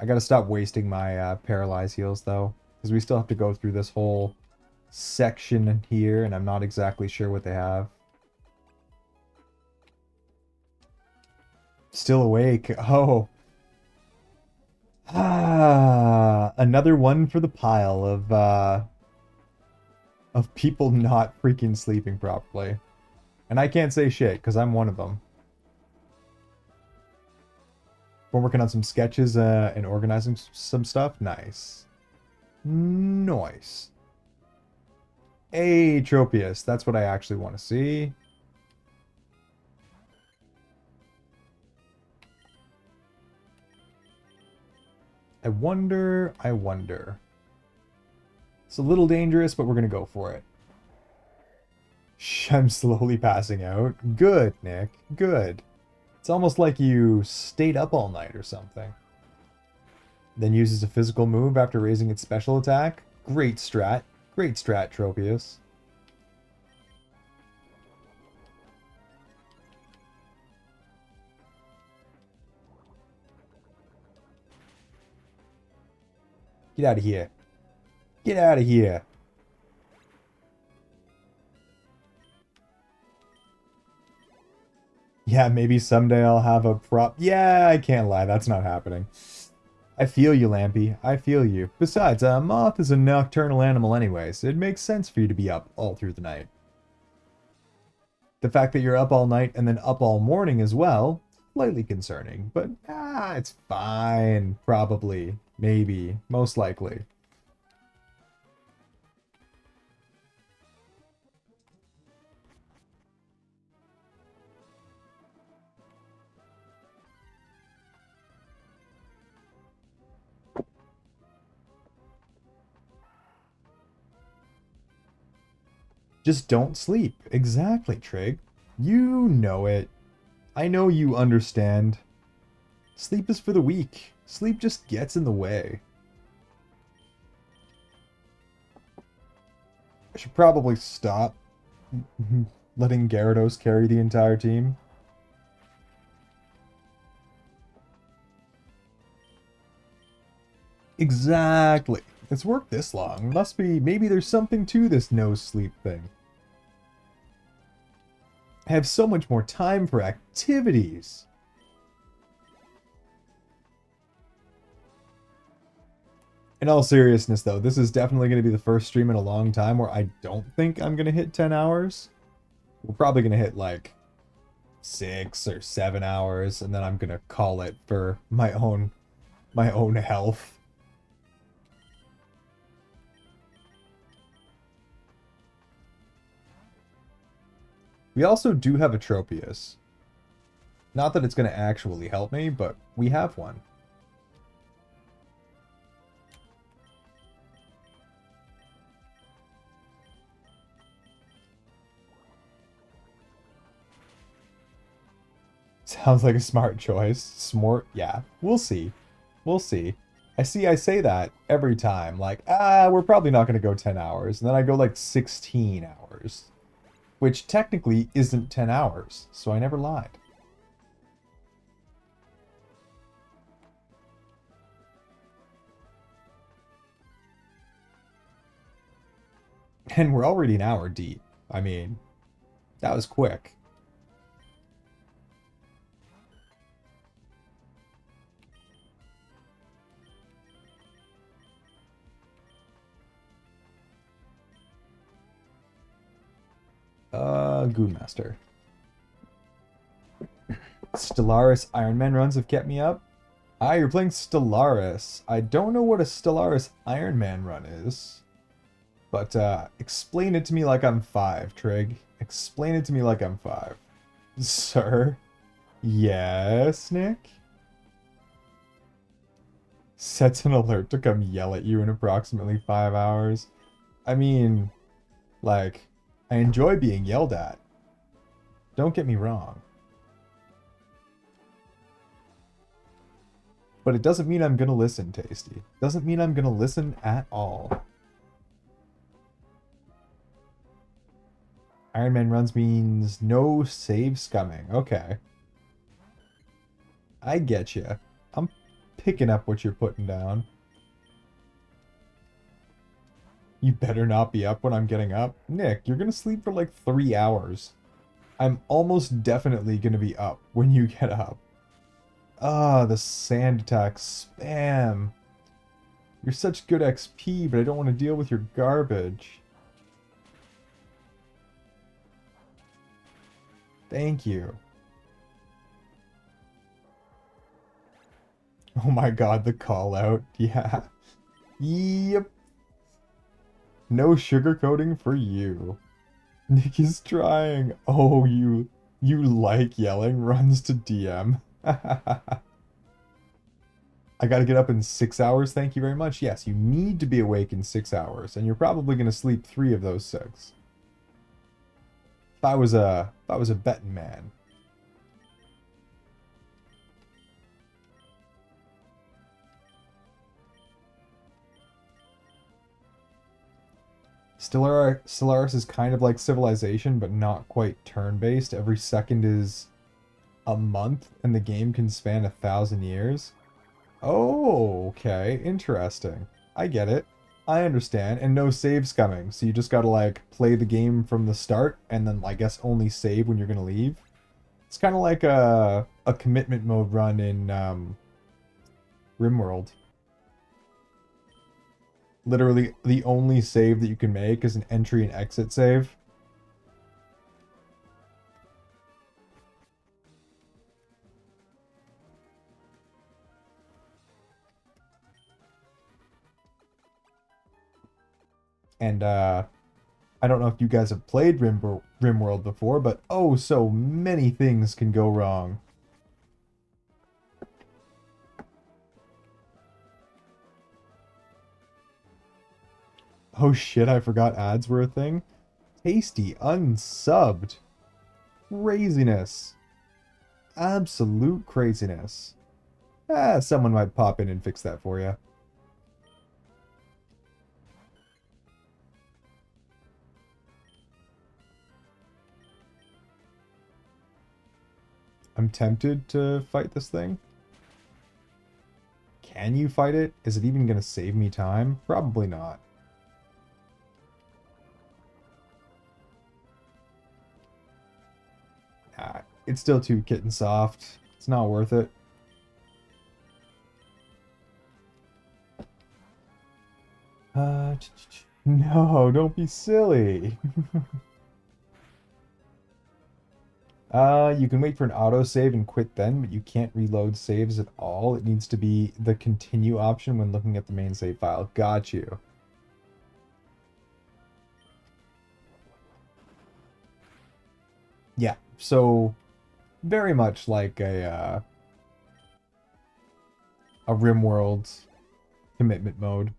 I gotta stop wasting my Paralyze heals, though. Because we still have to go through this whole section here, and I'm not exactly sure what they have. Still awake. Oh. Ah, another one for the pile of people not freaking sleeping properly. And I can't say shit, because I'm one of them. We're working on some sketches and organizing some stuff. Nice. Nice. Hey, Tropius. That's what I actually want to see. I wonder, I wonder. It's a little dangerous, but we're going to go for it. Shh, I'm slowly passing out. Good, Nick. Good. It's almost like you stayed up all night or something. Then uses a physical move after raising its special attack. Great strat. Great strat, Tropius. Get out of here. Get out of here. Yeah, maybe someday I'll have a prop. Yeah, I can't lie. That's not happening. I feel you, Lampy. I feel you. Besides, a moth is a nocturnal animal anyway, so it makes sense for you to be up all through the night. The fact that you're up all night and then up all morning as well, slightly concerning, but it's fine. Probably. Maybe. Most likely. Just don't sleep. Exactly, Trig. You know it. I know you understand. Sleep is for the weak. Sleep just gets in the way. I should probably stop letting Gyarados carry the entire team. Exactly. It's worked this long. Must be, maybe there's something to this no sleep thing. I have so much more time for activities. In all seriousness, though, this is definitely going to be the first stream in a long time where I don't think I'm going to hit 10 hours. We're probably going to hit like 6 or 7 hours, and then I'm going to call it for my own health. We also do have a Tropius. Not that it's going to actually help me, but we have one. Sounds like a smart choice. Smart, yeah. We'll see. We'll see. I say that every time. Like, we're probably not going to go 10 hours. And then I go like 16 hours. Which technically isn't 10 hours. So I never lied. And we're already an hour deep. I mean, that was quick. Goonmaster. Stellaris Iron Man runs have kept me up. Ah, you're playing Stellaris. I don't know what a Stellaris Iron Man run is. But, explain it to me like I'm 5, Trig. Explain it to me like I'm 5. Sir? Yes, Nick? Sets an alert to come yell at you in approximately 5 hours. I mean, like, I enjoy being yelled at. Don't get me wrong. But it doesn't mean I'm gonna listen, Tasty. Doesn't mean I'm gonna listen at all. Iron Man runs means no save scumming. Okay. I get you. I'm picking up what you're putting down. You better not be up when I'm getting up. Nick, you're gonna sleep for like 3 hours. I'm almost definitely gonna be up when you get up. Ah, the sand attack spam. You're such good XP, but I don't want to deal with your garbage. Thank you. Oh my god, the call out. Yeah. Yep. No sugarcoating for you. Nick is trying. Oh, you like yelling, runs to DM. I gotta get up in 6 hours, thank you very much. Yes, you need to be awake in 6 hours, and you're probably gonna sleep 3 of those 6. If I was a betting man. Stellaris is kind of like Civilization, but not quite turn-based. Every second is a month, and the game can span 1,000 years. Oh, okay, interesting. I get it. I understand, and no saves coming, so you just gotta like play the game from the start, and then I guess only save when you're gonna leave. It's kind of like a commitment mode run in RimWorld. Literally, the only save that you can make is an entry and exit save. And I don't know if you guys have played RimWorld before, but oh, so many things can go wrong. Oh shit, I forgot ads were a thing. Tasty, unsubbed. Craziness. Absolute craziness. Someone might pop in and fix that for you. I'm tempted to fight this thing. Can you fight it? Is it even going to save me time? Probably not. Nah, it's still too kitten soft. It's not worth it. No, don't be silly. You can wait for an autosave and quit then, but you can't reload saves at all. It needs to be the continue option when looking at the main save file. Got you. Yeah, so very much like a RimWorld commitment mode.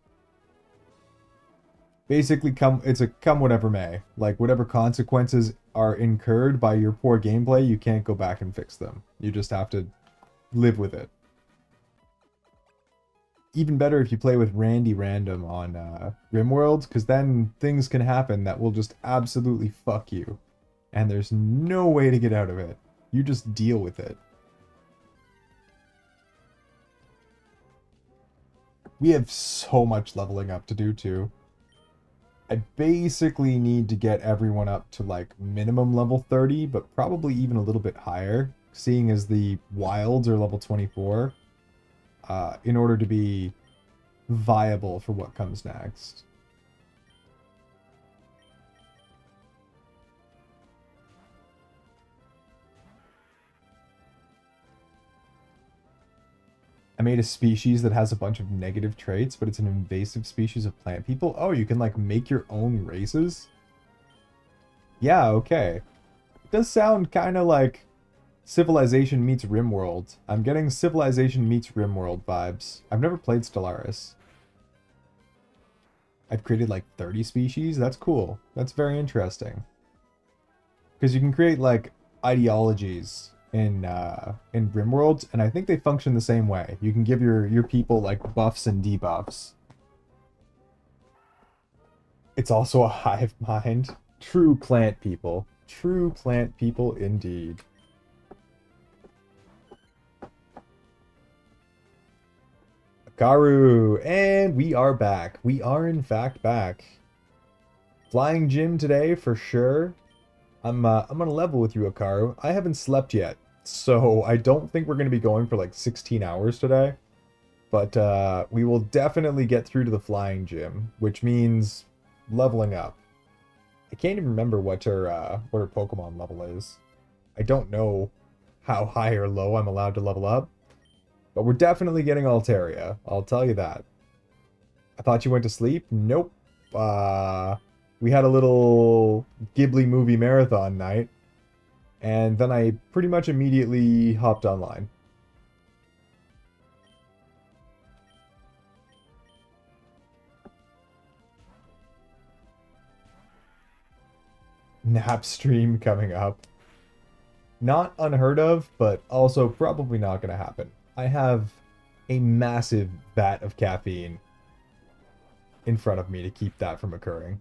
Basically, it's a come whatever may. Like, whatever consequences are incurred by your poor gameplay, you can't go back and fix them. You just have to live with it. Even better if you play with Randy Random on RimWorld, because then things can happen that will just absolutely fuck you. And there's no way to get out of it. You just deal with it. We have so much leveling up to do, too. I basically need to get everyone up to like minimum level 30, but probably even a little bit higher, seeing as the wilds are level 24, in order to be viable for what comes next. I made a species that has a bunch of negative traits, but it's an invasive species of plant people. Oh, you can like make your own races? Yeah, okay. It does sound kind of like Civilization meets RimWorld. I'm getting Civilization meets RimWorld vibes. I've never played Stellaris. I've created like 30 species. That's cool. That's very interesting. Because you can create like ideologies in RimWorld, and I think they function the same way. You can give your people like buffs and debuffs. It's also a hive mind. True plant people. True plant people indeed. Karu, and we are back. We are in fact back. Flying gym today for sure. I'm gonna level with you, Akaru. I haven't slept yet, so I don't think we're gonna be going for like 16 hours today. But we will definitely get through to the flying gym, which means leveling up. I can't even remember what her Pokemon level is. I don't know how high or low I'm allowed to level up. But we're definitely getting Altaria, I'll tell you that. I thought you went to sleep? Nope. uh, we had a little Ghibli movie marathon night, and then I pretty much immediately hopped online. Nap stream coming up. Not unheard of, but also probably not going to happen. I have a massive vat of caffeine in front of me to keep that from occurring.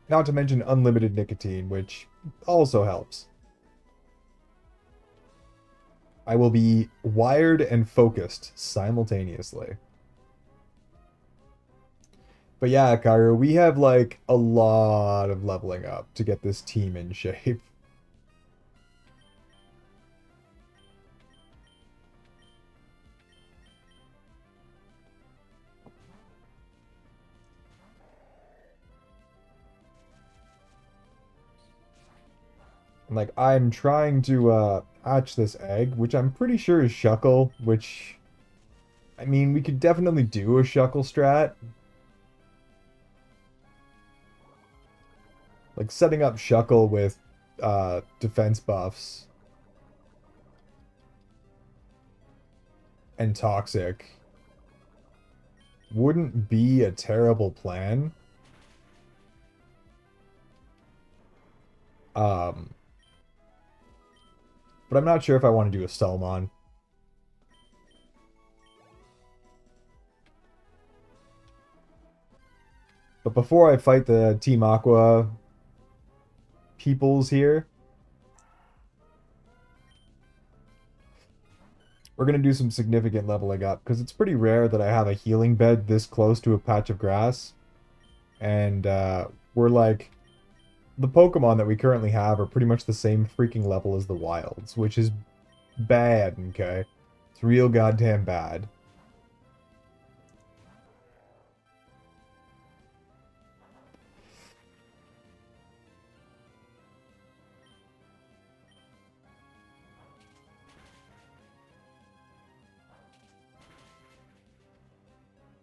Not to mention unlimited nicotine, which also helps. I will be wired and focused simultaneously. But yeah, Karu, we have like a lot of leveling up to get this team in shape. Like, I'm trying to hatch this egg, which I'm pretty sure is Shuckle, which, I mean, we could definitely do a Shuckle strat. Like, setting up Shuckle with defense buffs and Toxic wouldn't be a terrible plan. Um, but I'm not sure if I want to do a Stelmon. But before I fight the Team Aqua peoples here, we're going to do some significant leveling up, because it's pretty rare that I have a healing bed this close to a patch of grass. And we're like, the Pokemon that we currently have are pretty much the same freaking level as the wilds, which is bad, okay? It's real goddamn bad.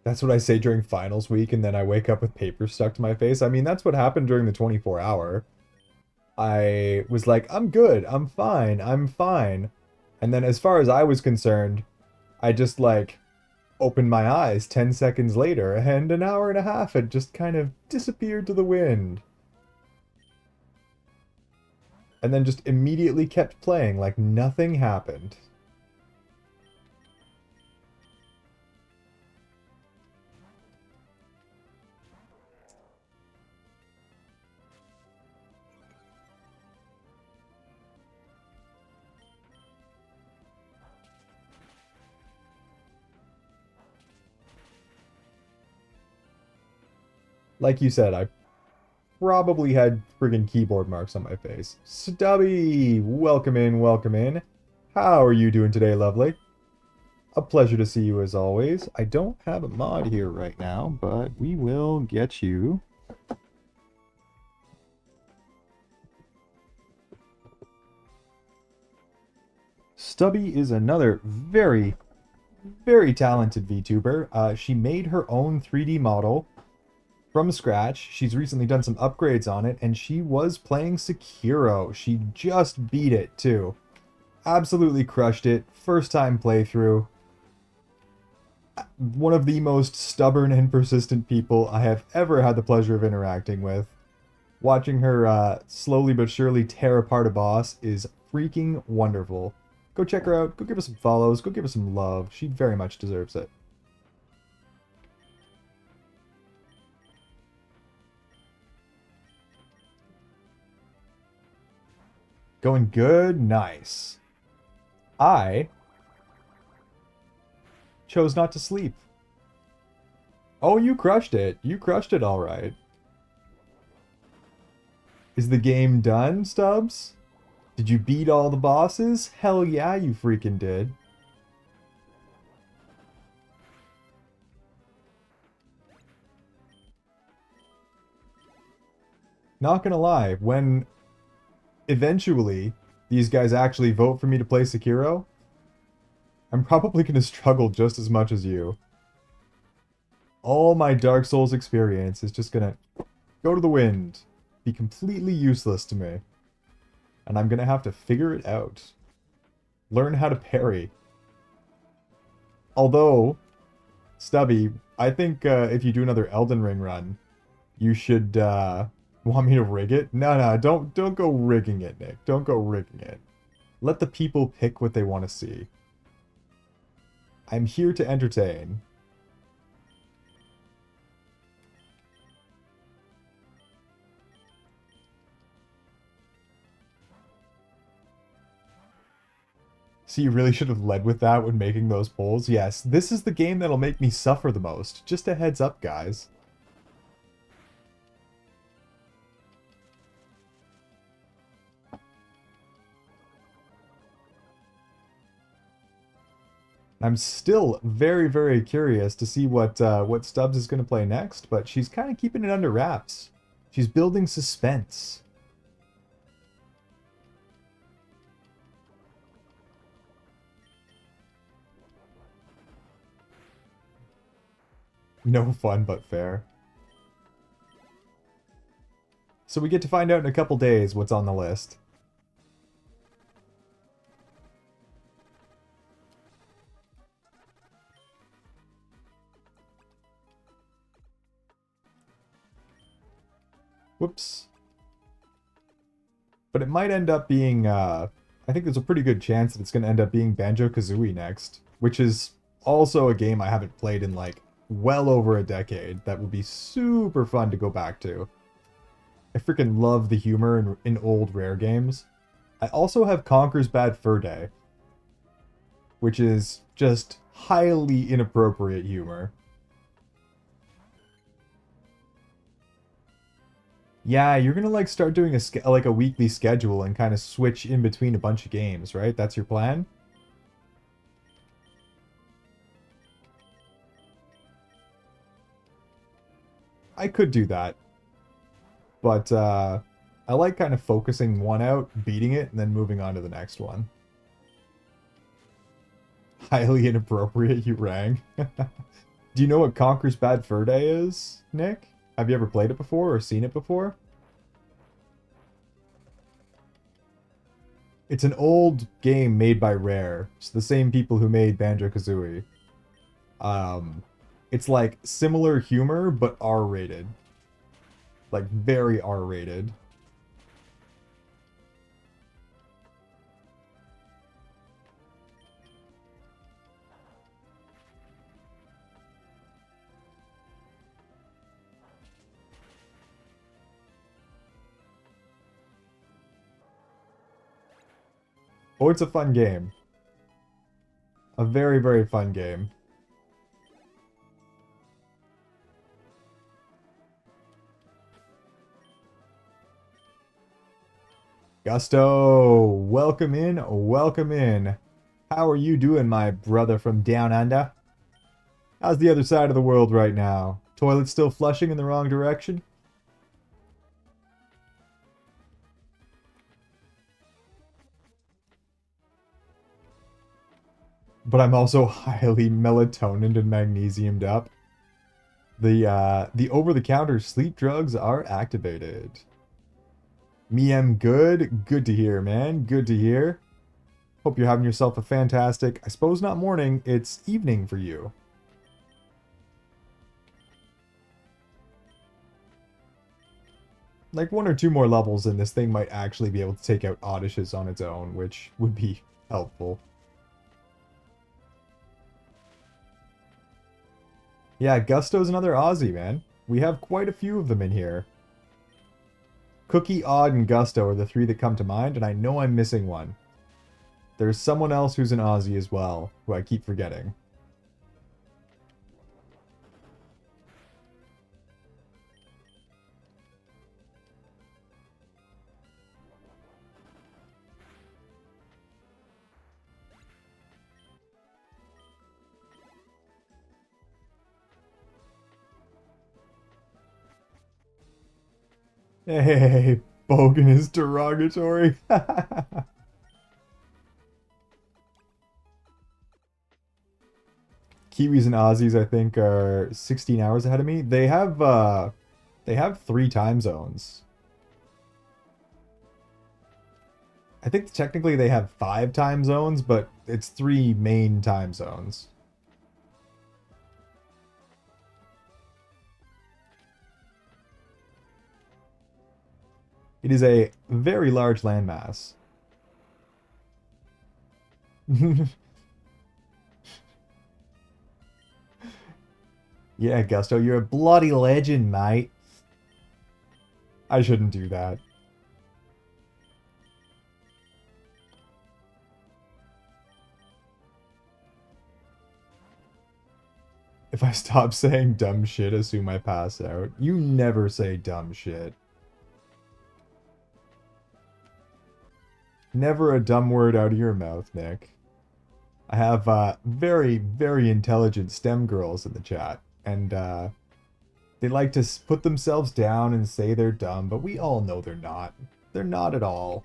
That's what I say during finals week, and then I wake up with paper stuck to my face. I mean, that's what happened during the 24-hour. I was like, I'm good, I'm fine, I'm fine. And then as far as I was concerned, I just like opened my eyes 10 seconds later, and an hour and a half had just kind of disappeared to the wind. And then just immediately kept playing like nothing happened. Like you said, I probably had friggin' keyboard marks on my face. Stubby! Welcome in, welcome in. How are you doing today, lovely? A pleasure to see you as always. I don't have a mod here right now, but we will get you. Stubby is another very, very talented VTuber. She made her own 3D model from scratch. She's recently done some upgrades on it, and she was playing Sekiro. She just beat it, too. Absolutely crushed it. First time playthrough. One of the most stubborn and persistent people I have ever had the pleasure of interacting with. Watching her slowly but surely tear apart a boss is freaking wonderful. Go check her out. Go give her some follows. Go give her some love. She very much deserves it. Going good? Nice. I chose not to sleep. Oh, you crushed it. You crushed it all right. Is the game done, Stubbs? Did you beat all the bosses? Hell yeah, you freaking did. Not gonna lie, when eventually these guys actually vote for me to play Sekiro, I'm probably going to struggle just as much as you. All my Dark Souls experience is just going to go to the wind, be completely useless to me. And I'm going to have to figure it out. Learn how to parry. Although, Stubby, I think if you do another Elden Ring run, you should want me to rig it. No, don't go rigging it, Nick. Don't go rigging it. Let the people pick what they want to see. I'm here to entertain. So you really should have led with that when making those polls. Yes, this is the game that'll make me suffer the most. Just a heads up, guys. I'm still very, very curious to see what Stubbs is going to play next, but she's kind of keeping it under wraps. She's building suspense. No fun, but fair. So we get to find out in a couple days what's on the list. Whoops. But it might end up being, I think there's a pretty good chance that it's going to end up being Banjo-Kazooie next, which is also a game I haven't played in, like, well over a decade. That would be super fun to go back to. I freaking love the humor in old Rare games. I also have Conker's Bad Fur Day, which is just highly inappropriate humor. Yeah, you're gonna like start doing a weekly schedule and kind of switch in between a bunch of games, right? That's your plan? I could do that. But I like kind of focusing one out, beating it, and then moving on to the next one. Highly inappropriate, you rang. Do you know what Conker's Bad Fur Day is, Nick? Have you ever played it before or seen it before? It's an old game made by Rare. It's the same people who made Banjo-Kazooie. Um, it's like similar humor, but R-rated. Like, very R-rated. Oh, it's a fun game. A very, very fun game. Gusto, welcome in, welcome in. How are you doing, my brother from down under? How's the other side of the world right now? Toilet still flushing in the wrong direction? But I'm also highly melatonin and magnesiumed up. The over-the-counter sleep drugs are activated. Me am good. Good to hear, man. Good to hear. Hope you're having yourself a fantastic, I suppose not morning, it's evening for you. Like 1 or 2 more levels and this thing might actually be able to take out Oddishes on its own, which would be helpful. Yeah, Gusto's another Aussie, man. We have quite a few of them in here. Cookie, Odd, and Gusto are the 3 that come to mind, and I know I'm missing one. There's someone else who's an Aussie as well, who I keep forgetting. Hey, Bogan is derogatory. Kiwis and Aussies, I think, are 16 hours ahead of me. They have 3 time zones. I think technically they have 5 time zones, but it's 3 main time zones. It is a very large landmass. Yeah, Gusto, you're a bloody legend, mate. I shouldn't do that. If I stop saying dumb shit, assume I pass out. You never say dumb shit. Never a dumb word out of your mouth, Nick. I have very, very intelligent STEM girls in the chat, and they like to put themselves down and say they're dumb, but we all know they're not. They're not at all.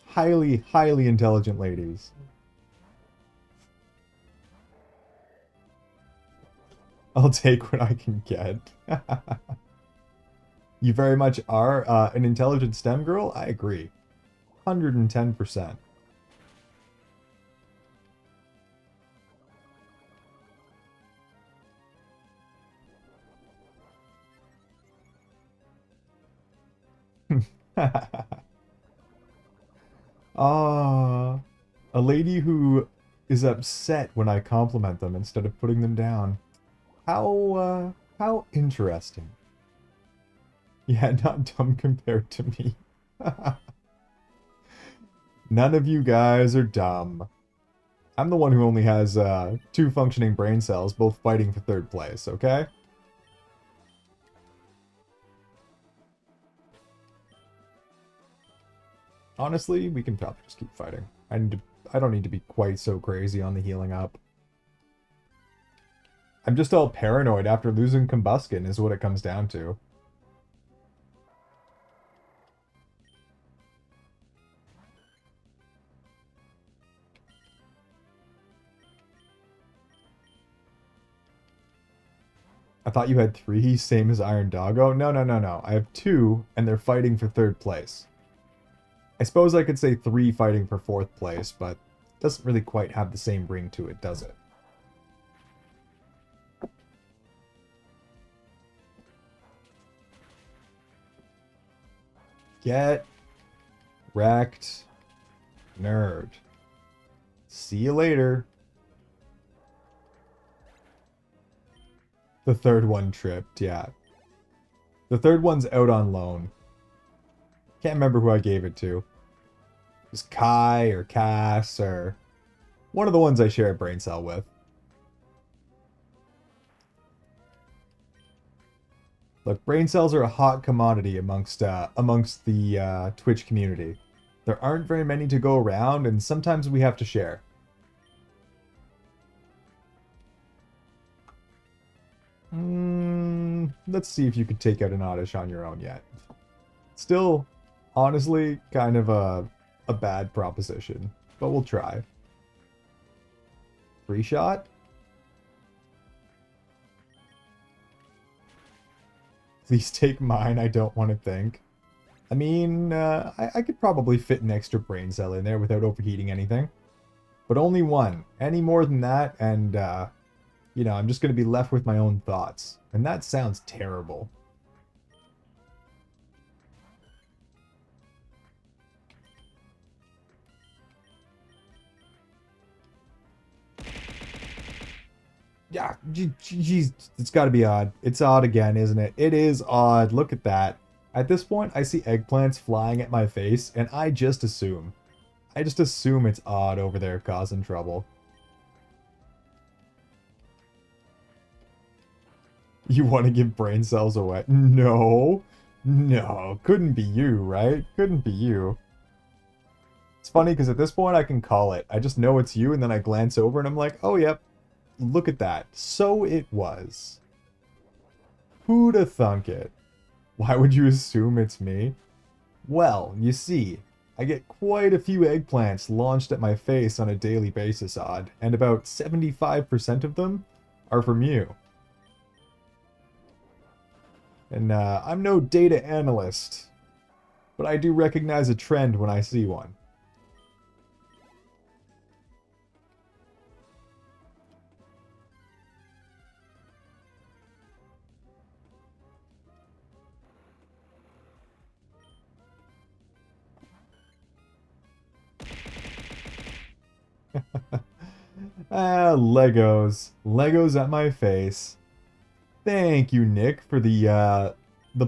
Highly, highly intelligent ladies. I'll take what I can get. You very much are an intelligent STEM girl? I agree. 110%. Ah, a lady who is upset when I compliment them instead of putting them down. How interesting. Yeah, not dumb compared to me. None of you guys are dumb. I'm the one who only has 2 functioning brain cells, both fighting for 3rd place, okay? Honestly, we can probably just keep fighting. I don't need to be quite so crazy on the healing up. I'm just all paranoid after losing Combuskin is what it comes down to. I thought you had 3, same as Iron Doggo. No, no, no, no. I have 2, and they're fighting for 3rd place. I suppose I could say 3 fighting for 4th place, but it doesn't really quite have the same ring to it, does it? Get wrecked, nerd. See you later. The 3rd one tripped, yeah. The 3rd one's out on loan. Can't remember who I gave it to. It was Kai or Cass or one of the ones I share a brain cell with. Look, brain cells are a hot commodity amongst the Twitch community. There aren't very many to go around, and sometimes we have to share. Let's see if you could take out an Oddish on your own yet. Still, honestly, kind of a bad proposition, but we'll try. Free shot? Please take mine, I don't want to think. I mean, I could probably fit an extra brain cell in there without overheating anything. But only one. Any more than that, and, you know, I'm just going to be left with my own thoughts. And that sounds terrible. Yeah, geez, it's got to be odd. It's odd again, isn't it? It is odd. Look at that. At this point, I see eggplants flying at my face, and I just assume. I just assume it's odd over there causing trouble. You want to give brain cells away? No. No. Couldn't be you, right? Couldn't be you. It's funny because at this point I can call it. I just know it's you, and then I glance over and I'm like, oh, yep. Look at that. So it was. Who'da thunk it? Why would you assume it's me? Well, you see, I get quite a few eggplants launched at my face on a daily basis, Odd, and about 75% of them are from you. And I'm no data analyst, but I do recognize a trend when I see one. Legos. Legos at my face. Thank you, Nick, for the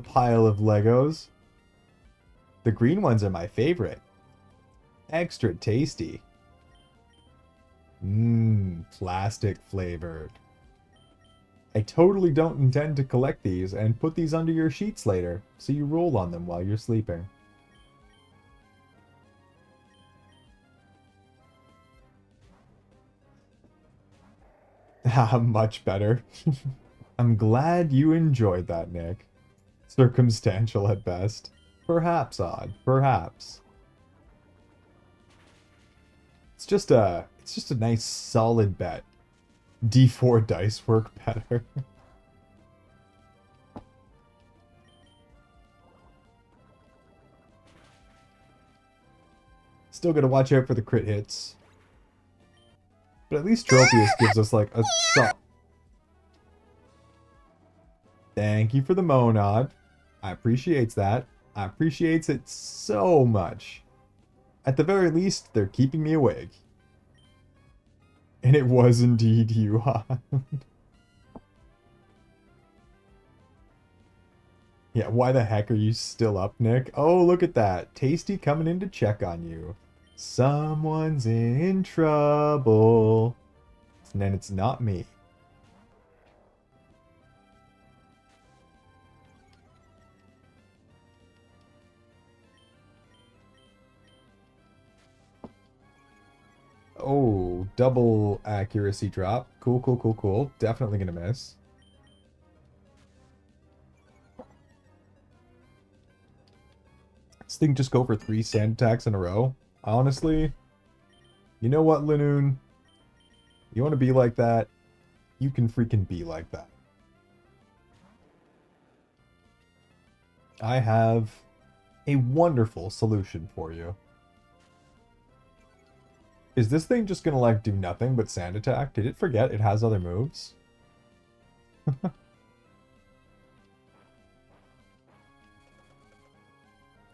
pile of Legos. The green ones are my favorite. Extra tasty. Mmm, plastic flavored. I totally don't intend to collect these and put these under your sheets later, so you roll on them while you're sleeping. Ah, much better. I'm glad you enjoyed that, Nick. Circumstantial at best. Perhaps odd. Perhaps. It's just a nice solid bet. D4 dice work better. Still gotta watch out for the crit hits. But at least Tropius gives us like a Thank you for the monad. I appreciates that. I appreciates it so much. At the very least, they're keeping me awake. And it was indeed you, huh? Yeah, why the heck are you still up, Nick? Oh, look at that. Tasty coming in to check on you. Someone's in trouble. And then it's not me. Oh, double accuracy drop. Cool, cool, cool, cool. Definitely gonna miss. This thing just go for 3 sand attacks in a row. Honestly, you know what, Linoon? You want to be like that? You can freaking be like that. I have a wonderful solution for you. Is this thing just gonna, like, do nothing but sand attack? Did it forget it has other moves? I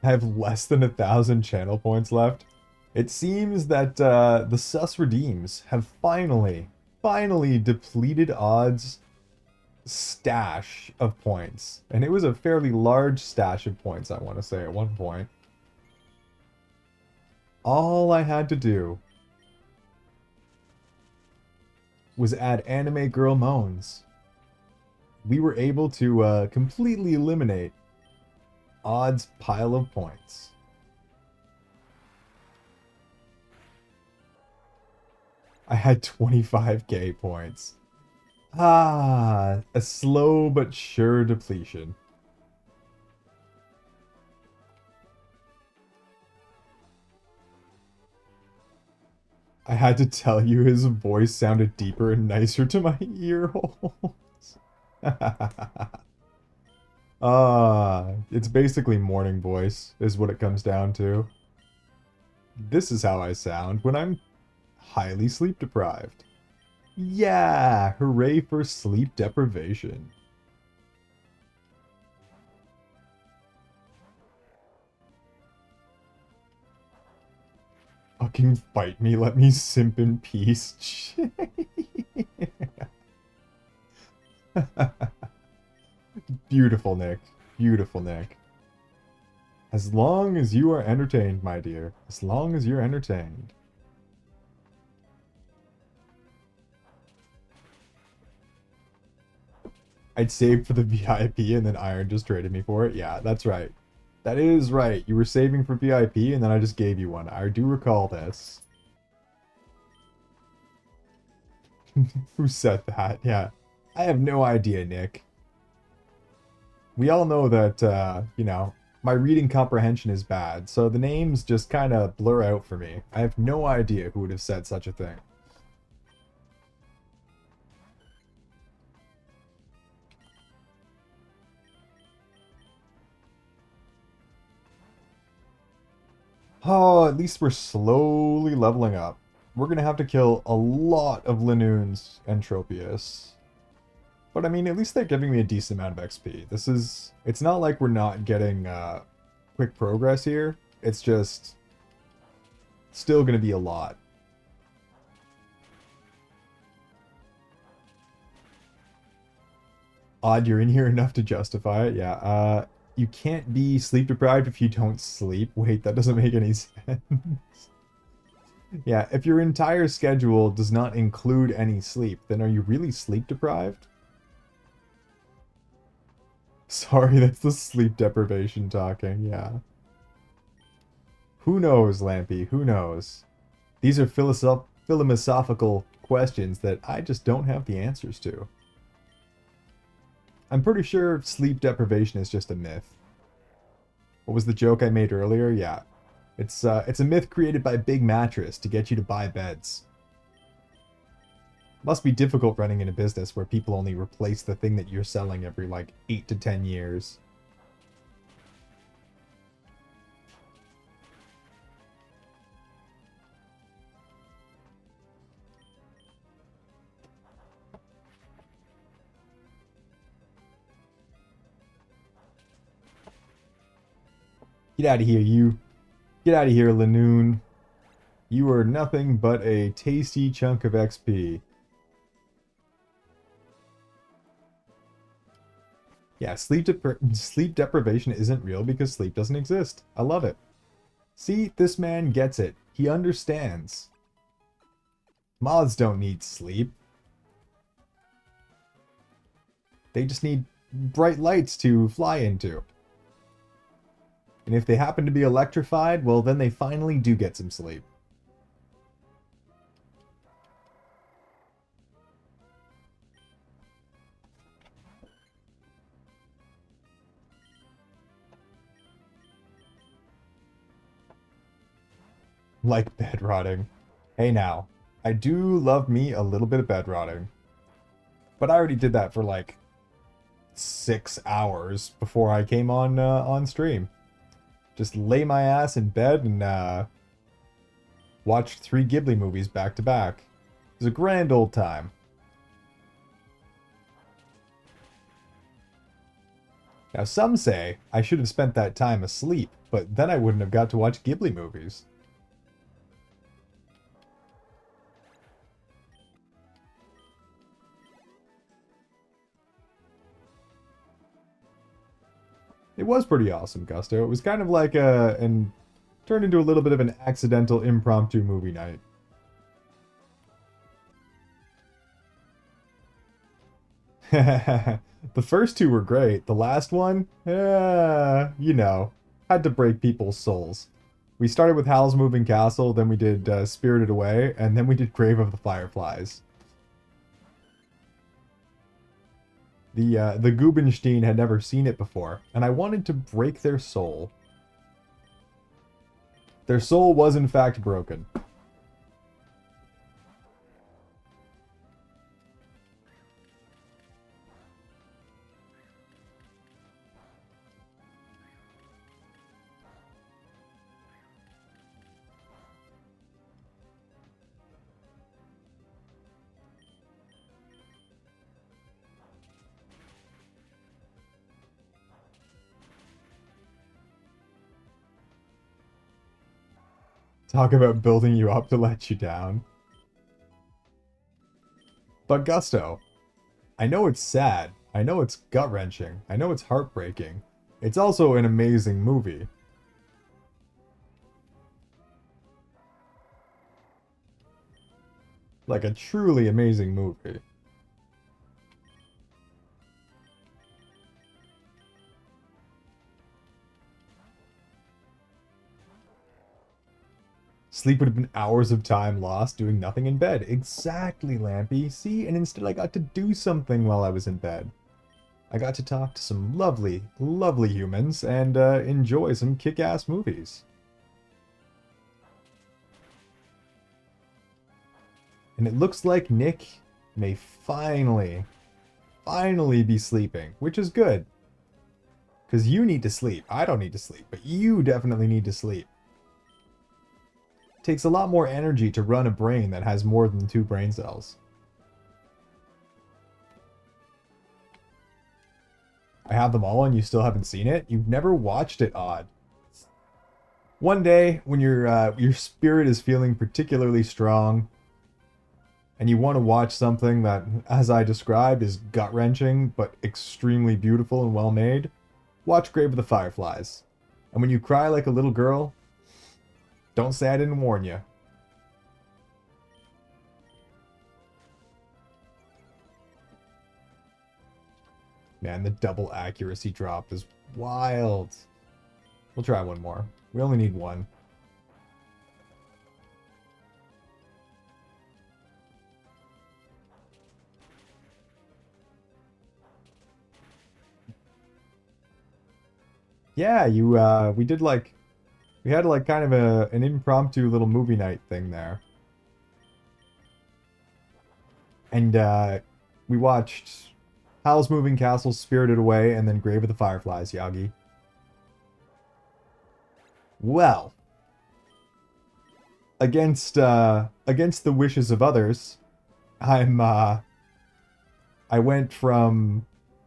have less than 1,000 channel points left. It seems that the sus redeems have finally depleted Odd's stash of points. And it was a fairly large stash of points, I want to say, at one point. All I had to do was add anime girl moans. We were able to completely eliminate Odd's pile of points. I had 25k points. Ah, a slow but sure depletion. I had to tell you his voice sounded deeper and nicer to my ear holes. It's basically morning voice, is what it comes down to. This is how I sound when I'm highly sleep deprived. Yeah, hooray for sleep deprivation. Fucking fight me, let me simp in peace. Beautiful, Nick. Beautiful, Nick. As long as you are entertained, my dear. As long as you're entertained. I'd saved for the VIP and then Iron just traded me for it. Yeah, that's right. That is right. You were saving for VIP and then I just gave you one. I do recall this. Who said that? Yeah. I have no idea, Nick. We all know that, you know, my reading comprehension is bad, so the names just kind of blur out for me. I have no idea who would have said such a thing. Oh, at least we're slowly leveling up. We're gonna have to kill a lot of Linoons and Tropius. But I mean, at least they're giving me a decent amount of XP. This is... It's not like we're not getting quick progress here. It's just... still gonna be a lot. Odd, you're in here enough to justify it. Yeah, you can't be sleep deprived if you don't sleep. Wait, that doesn't make any sense. Yeah, if your entire schedule does not include any sleep, then are you really sleep deprived? Sorry, that's the sleep deprivation talking, yeah. Who knows, Lampy? Who knows? These are philosophical questions that I just don't have the answers to. I'm pretty sure sleep deprivation is just a myth. What was the joke I made earlier? Yeah. It's a myth created by Big Mattress to get you to buy beds. Must be difficult running in a business where people only replace the thing that you're selling every, like, 8 to 10 years. Get out of here, you. Get out of here, Lanoon. You are nothing but a tasty chunk of XP. Yeah, sleep deprivation isn't real because sleep doesn't exist. I love it. See, this man gets it. He understands. Moths don't need sleep. They just need bright lights to fly into. And if they happen to be electrified, well, then they finally do get some sleep. Like bed rotting. Hey now, I do love me a little bit of bed rotting. But I already did that for like 6 hours before I came on stream. Just lay my ass in bed and watched 3 Ghibli movies back to back. It was a grand old time. Now some say I should have spent that time asleep, but then I wouldn't have got to watch Ghibli movies. It was pretty awesome, Gusto. It was kind of like turned into a little bit of an accidental impromptu movie night. The first 2 were great. The last one, you know, had to break people's souls. We started with Howl's Moving Castle, then we did Spirited Away, and then we did Grave of the Fireflies. The Gubenstein had never seen it before, and I wanted to break their soul. Their soul was in fact broken. Talk about building you up to let you down. But Gusto, I know it's sad. I know it's gut-wrenching. I know it's heartbreaking. It's also an amazing movie. Like a truly amazing movie. Sleep would have been hours of time lost doing nothing in bed. Exactly, Lampy. See? And instead I got to do something while I was in bed. I got to talk to some lovely, lovely humans and enjoy some kick-ass movies. And it looks like Nick may finally be sleeping, which is good. Because you need to sleep. I don't need to sleep, but you definitely need to sleep. It takes a lot more energy to run a brain that has more than 2 brain cells. I have them all and you still haven't seen it? You've never watched it, Odd. One day, when your spirit is feeling particularly strong, and you want to watch something that, as I described, is gut-wrenching, but extremely beautiful and well-made, watch Grave of the Fireflies. And when you cry like a little girl, don't say I didn't warn you. Man, the double accuracy drop is wild. We'll try one more. We only need one. Yeah, we did like, we had like kind of an impromptu little movie night thing there. And we watched Howl's Moving Castle, Spirited Away, and then Grave of the Fireflies, Yagi. Well, against the wishes of others, I went from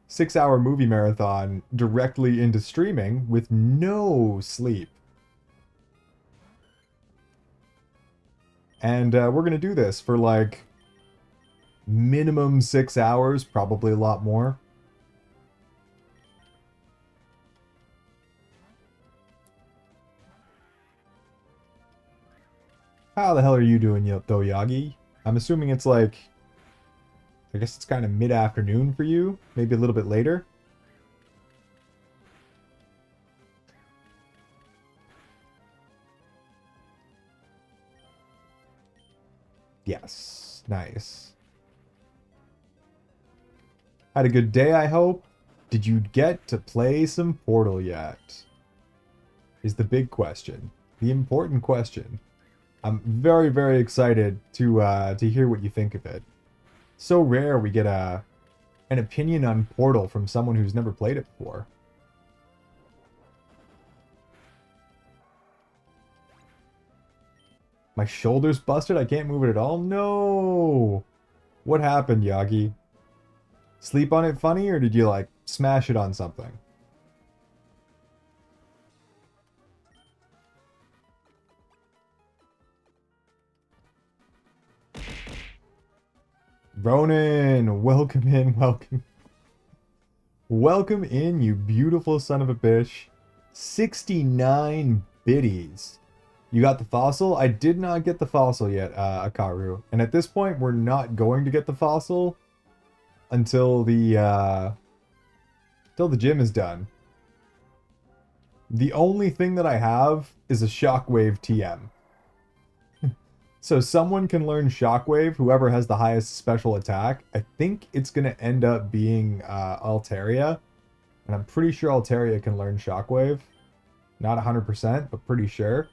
6-hour movie marathon directly into streaming with no sleep. And we're gonna do this for like minimum 6 hours, probably a lot more. How the hell are you doing, though, Yagi? I'm assuming it's like, I guess it's kind of mid-afternoon for you, maybe a little bit later. Yes, nice. Had a good day, I hope. Did you get to play some Portal yet? Is the big question. The important question. I'm very, very excited to hear what you think of it. So rare we get an opinion on Portal from someone who's never played it before. My shoulder's busted? I can't move it at all? No! What happened, Yagi? Sleep on it funny, or did you, like, smash it on something? Ronan, welcome in, welcome. Welcome in, you beautiful son of a bitch. 69 biddies. You got the fossil? I did not get the fossil yet, Akaru. And at this point, we're not going to get the fossil until the gym is done. The only thing that I have is a Shockwave TM. So someone can learn Shockwave, whoever has the highest special attack. I think it's going to end up being Altaria. And I'm pretty sure Altaria can learn Shockwave. Not 100%, but pretty sure.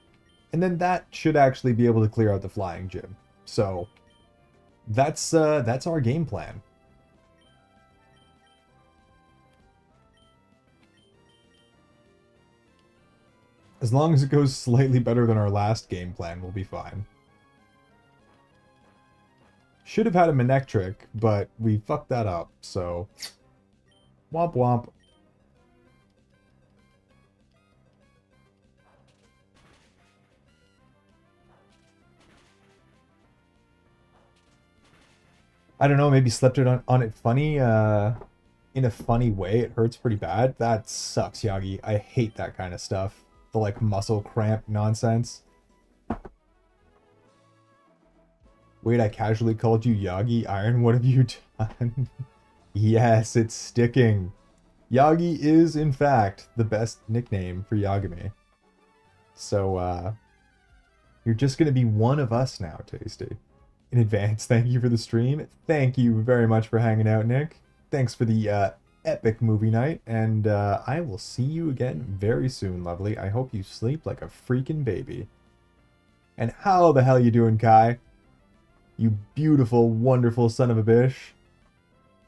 And then that should actually be able to clear out the flying gym. So that's our game plan. As long as it goes slightly better than our last game plan, we'll be fine. Should have had a Manectric, but we fucked that up, so... Womp womp. I don't know, maybe slept it on it funny, in a funny way. It hurts pretty bad. That sucks, Yagi. I hate that kind of stuff. The, like, muscle cramp nonsense. Wait, I casually called you Yagi Iron. What have you done? Yes, it's sticking. Yagi is, in fact, the best nickname for Yagami. So, you're just going to be one of us now, Tasty. In advance, thank you for the stream. Thank you very much for hanging out, Nick. Thanks for the epic movie night, and I will see you again very soon, lovely. I hope you sleep like a freaking baby. And how the hell you doing, Kai? You beautiful, wonderful son of a bitch.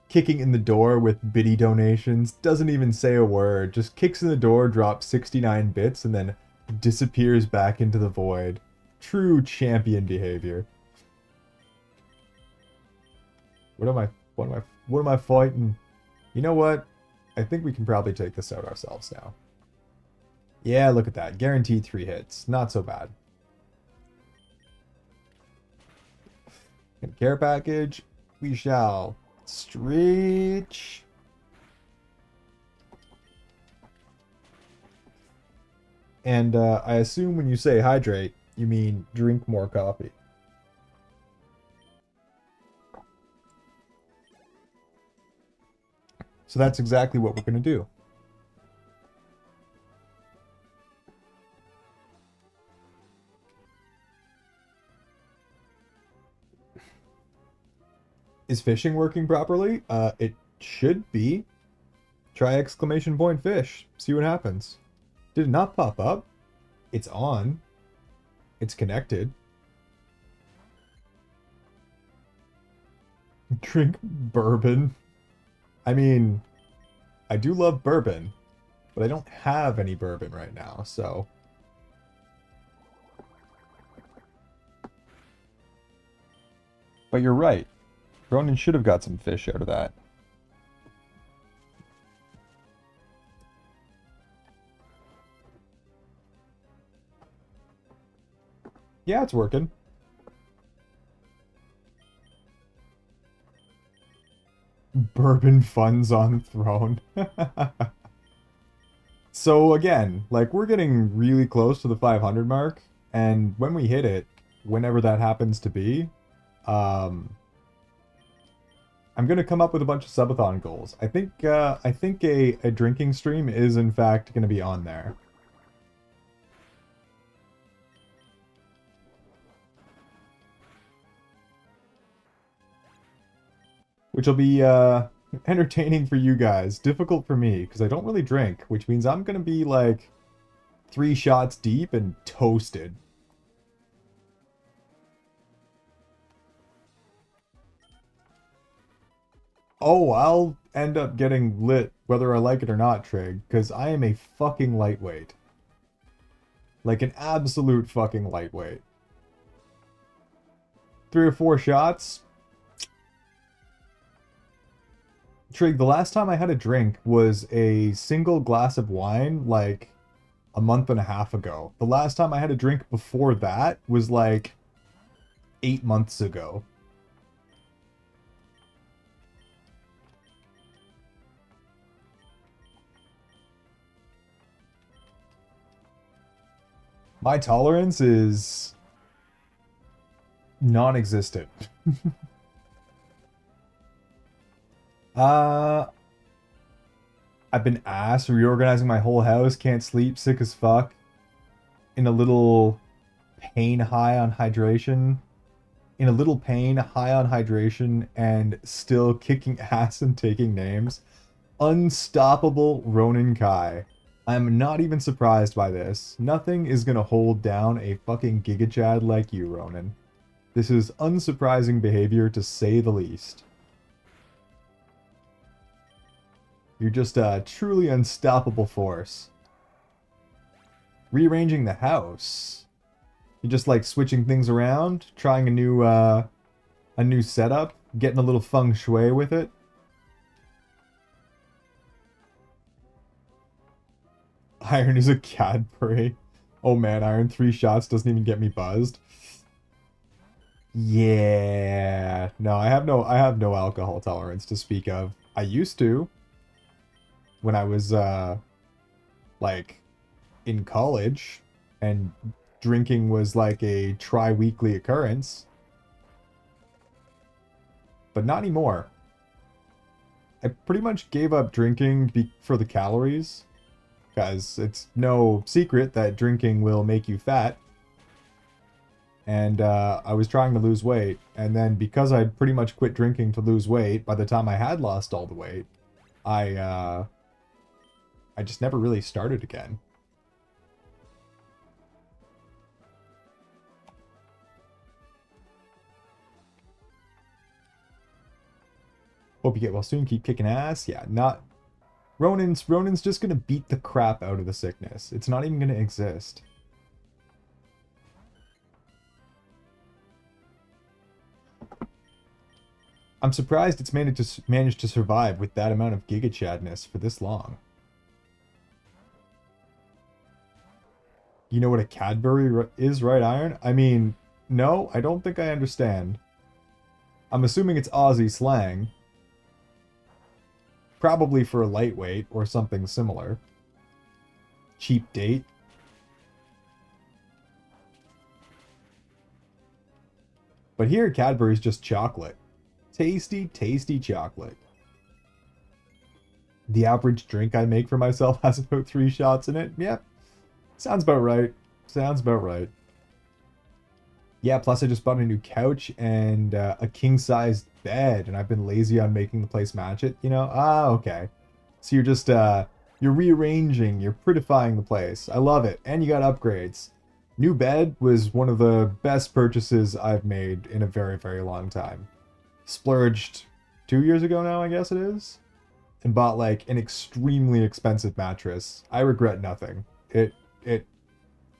Kicking in the door with biddy donations, doesn't even say a word, just kicks in the door, drops 69 bits, and then disappears back into the void. True champion behavior. What am I fighting? You know what? I think we can probably take this out ourselves now. Yeah, look at that. Guaranteed 3 hits. Not so bad. And care package, we shall stretch. And I assume when you say hydrate, you mean drink more coffee. So that's exactly what we're going to do. Is fishing working properly? It should be. Try exclamation point fish. See what happens. Did it not pop up? It's on. It's connected. Drink bourbon. I mean, I do love bourbon, but I don't have any bourbon right now, so... But you're right. Ronan should have got some fish out of that. Yeah, it's working. Bourbon funds on throne. So again, like we're getting really close to the 500 mark, and when we hit it, whenever that happens to be, I'm gonna come up with a bunch of subathon goals. I think a drinking stream is in fact gonna be on there. Which will be entertaining for you guys, difficult for me, because I don't really drink, which means I'm gonna be like 3 shots deep and toasted. Oh, I'll end up getting lit whether I like it or not, Trig, because I am a fucking lightweight. Like an absolute fucking lightweight. 3 or 4 shots? Trig, the last time I had a drink was a single glass of wine, like, a month and a half ago. The last time I had a drink before that was, like, 8 months ago. My tolerance is non-existent. I've been ass reorganizing my whole house, can't sleep, sick as fuck. In a little pain high on hydration. In a little pain, high on hydration, and still kicking ass and taking names. Unstoppable Ronin Kai. I'm not even surprised by this. Nothing is gonna hold down a fucking Giga Chad like you, Ronin. This is unsurprising behavior to say the least. You're just a truly unstoppable force. Rearranging the house. You're just like switching things around, trying a new setup, getting a little feng shui with it. Iron is a Cadbury. Oh man, Iron 3 shots doesn't even get me buzzed. Yeah. No, I have no alcohol tolerance to speak of. I used to when I was like in college and drinking was like a tri-weekly occurrence. But not anymore. I pretty much gave up drinking for the calories. Because it's no secret that drinking will make you fat. And I was trying to lose weight. And then because I'd pretty much quit drinking to lose weight, by the time I had lost all the weight, I I just never really started again. Hope you get well soon. Keep kicking ass. Yeah, not Ronin's just gonna beat the crap out of the sickness. It's not even gonna exist. I'm surprised it's managed to survive with that amount of Giga Chadness for this long. You know what a Cadbury is, right, Iron? I mean, no, I don't think I understand. I'm assuming it's Aussie slang. Probably for a lightweight or something similar. Cheap date. But here, Cadbury's just chocolate. Tasty, tasty chocolate. The average drink I make for myself has about 3 shots in it. Yep. Sounds about right. Sounds about right. Yeah, plus I just bought a new couch and a king-sized bed, and I've been lazy on making the place match it, you know? Ah, okay. So you're just, you're rearranging, you're prettifying the place. I love it. And you got upgrades. New bed was one of the best purchases I've made in a very, very long time. Splurged 2 years ago now, I guess it is, and bought like an extremely expensive mattress. I regret nothing. It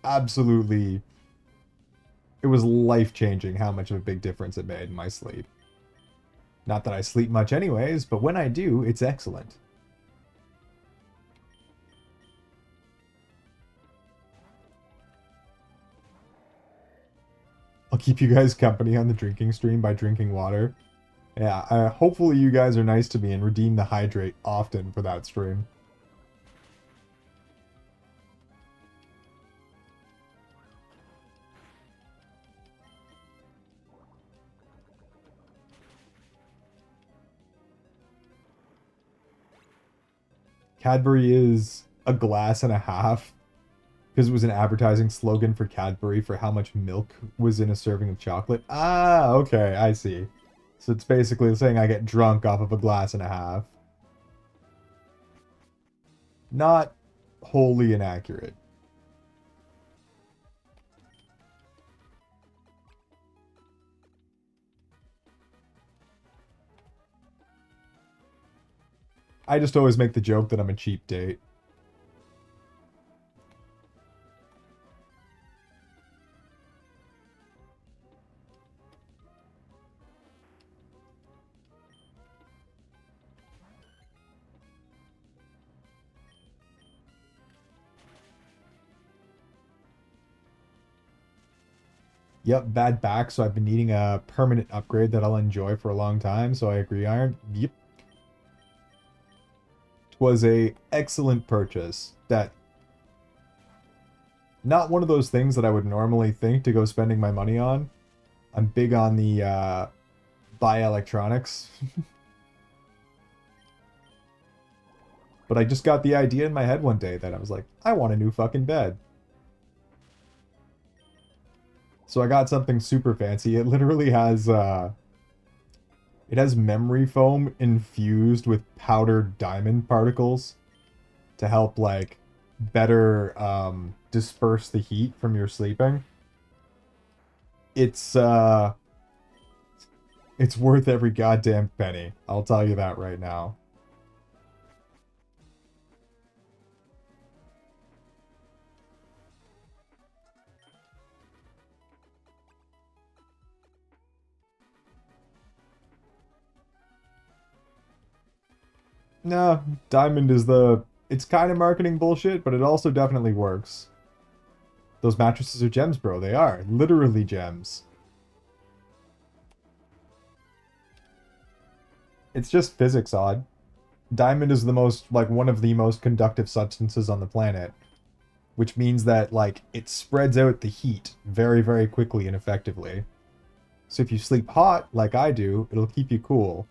absolutely, it was life-changing how much of a big difference it made in my sleep. Not that I sleep much anyways, but when I do, it's excellent. I'll keep you guys company on the drinking stream by drinking water. Yeah, hopefully you guys are nice to me and redeem the hydrate often for that stream. Cadbury is a glass and a half because it was an advertising slogan for Cadbury for how much milk was in a serving of chocolate. Ah, okay, I see. So it's basically saying I get drunk off of a glass and a half. Not wholly inaccurate. I just always make the joke that I'm a cheap date. Yep, bad back, so I've been needing a permanent upgrade that I'll enjoy for a long time, so I agree, Iron. Yep. It was a excellent purchase that not one of those things that I would normally think to go spending my money on. I'm big on the buy electronics. But I just got the idea in my head one day that I was like, I want a new fucking bed. So I got something super fancy. It literally has it has memory foam infused with powdered diamond particles to help like better disperse the heat from your sleeping. It's worth every goddamn penny. I'll tell you that right now. No, diamond is it's kind of marketing bullshit, but it also definitely works. Those mattresses are gems, bro. They are. Literally gems. It's just physics odd. Diamond is the most, like, one of the most conductive substances on the planet. Which means that, like, it spreads out the heat very, very quickly and effectively. So if you sleep hot, like I do, it'll keep you cool.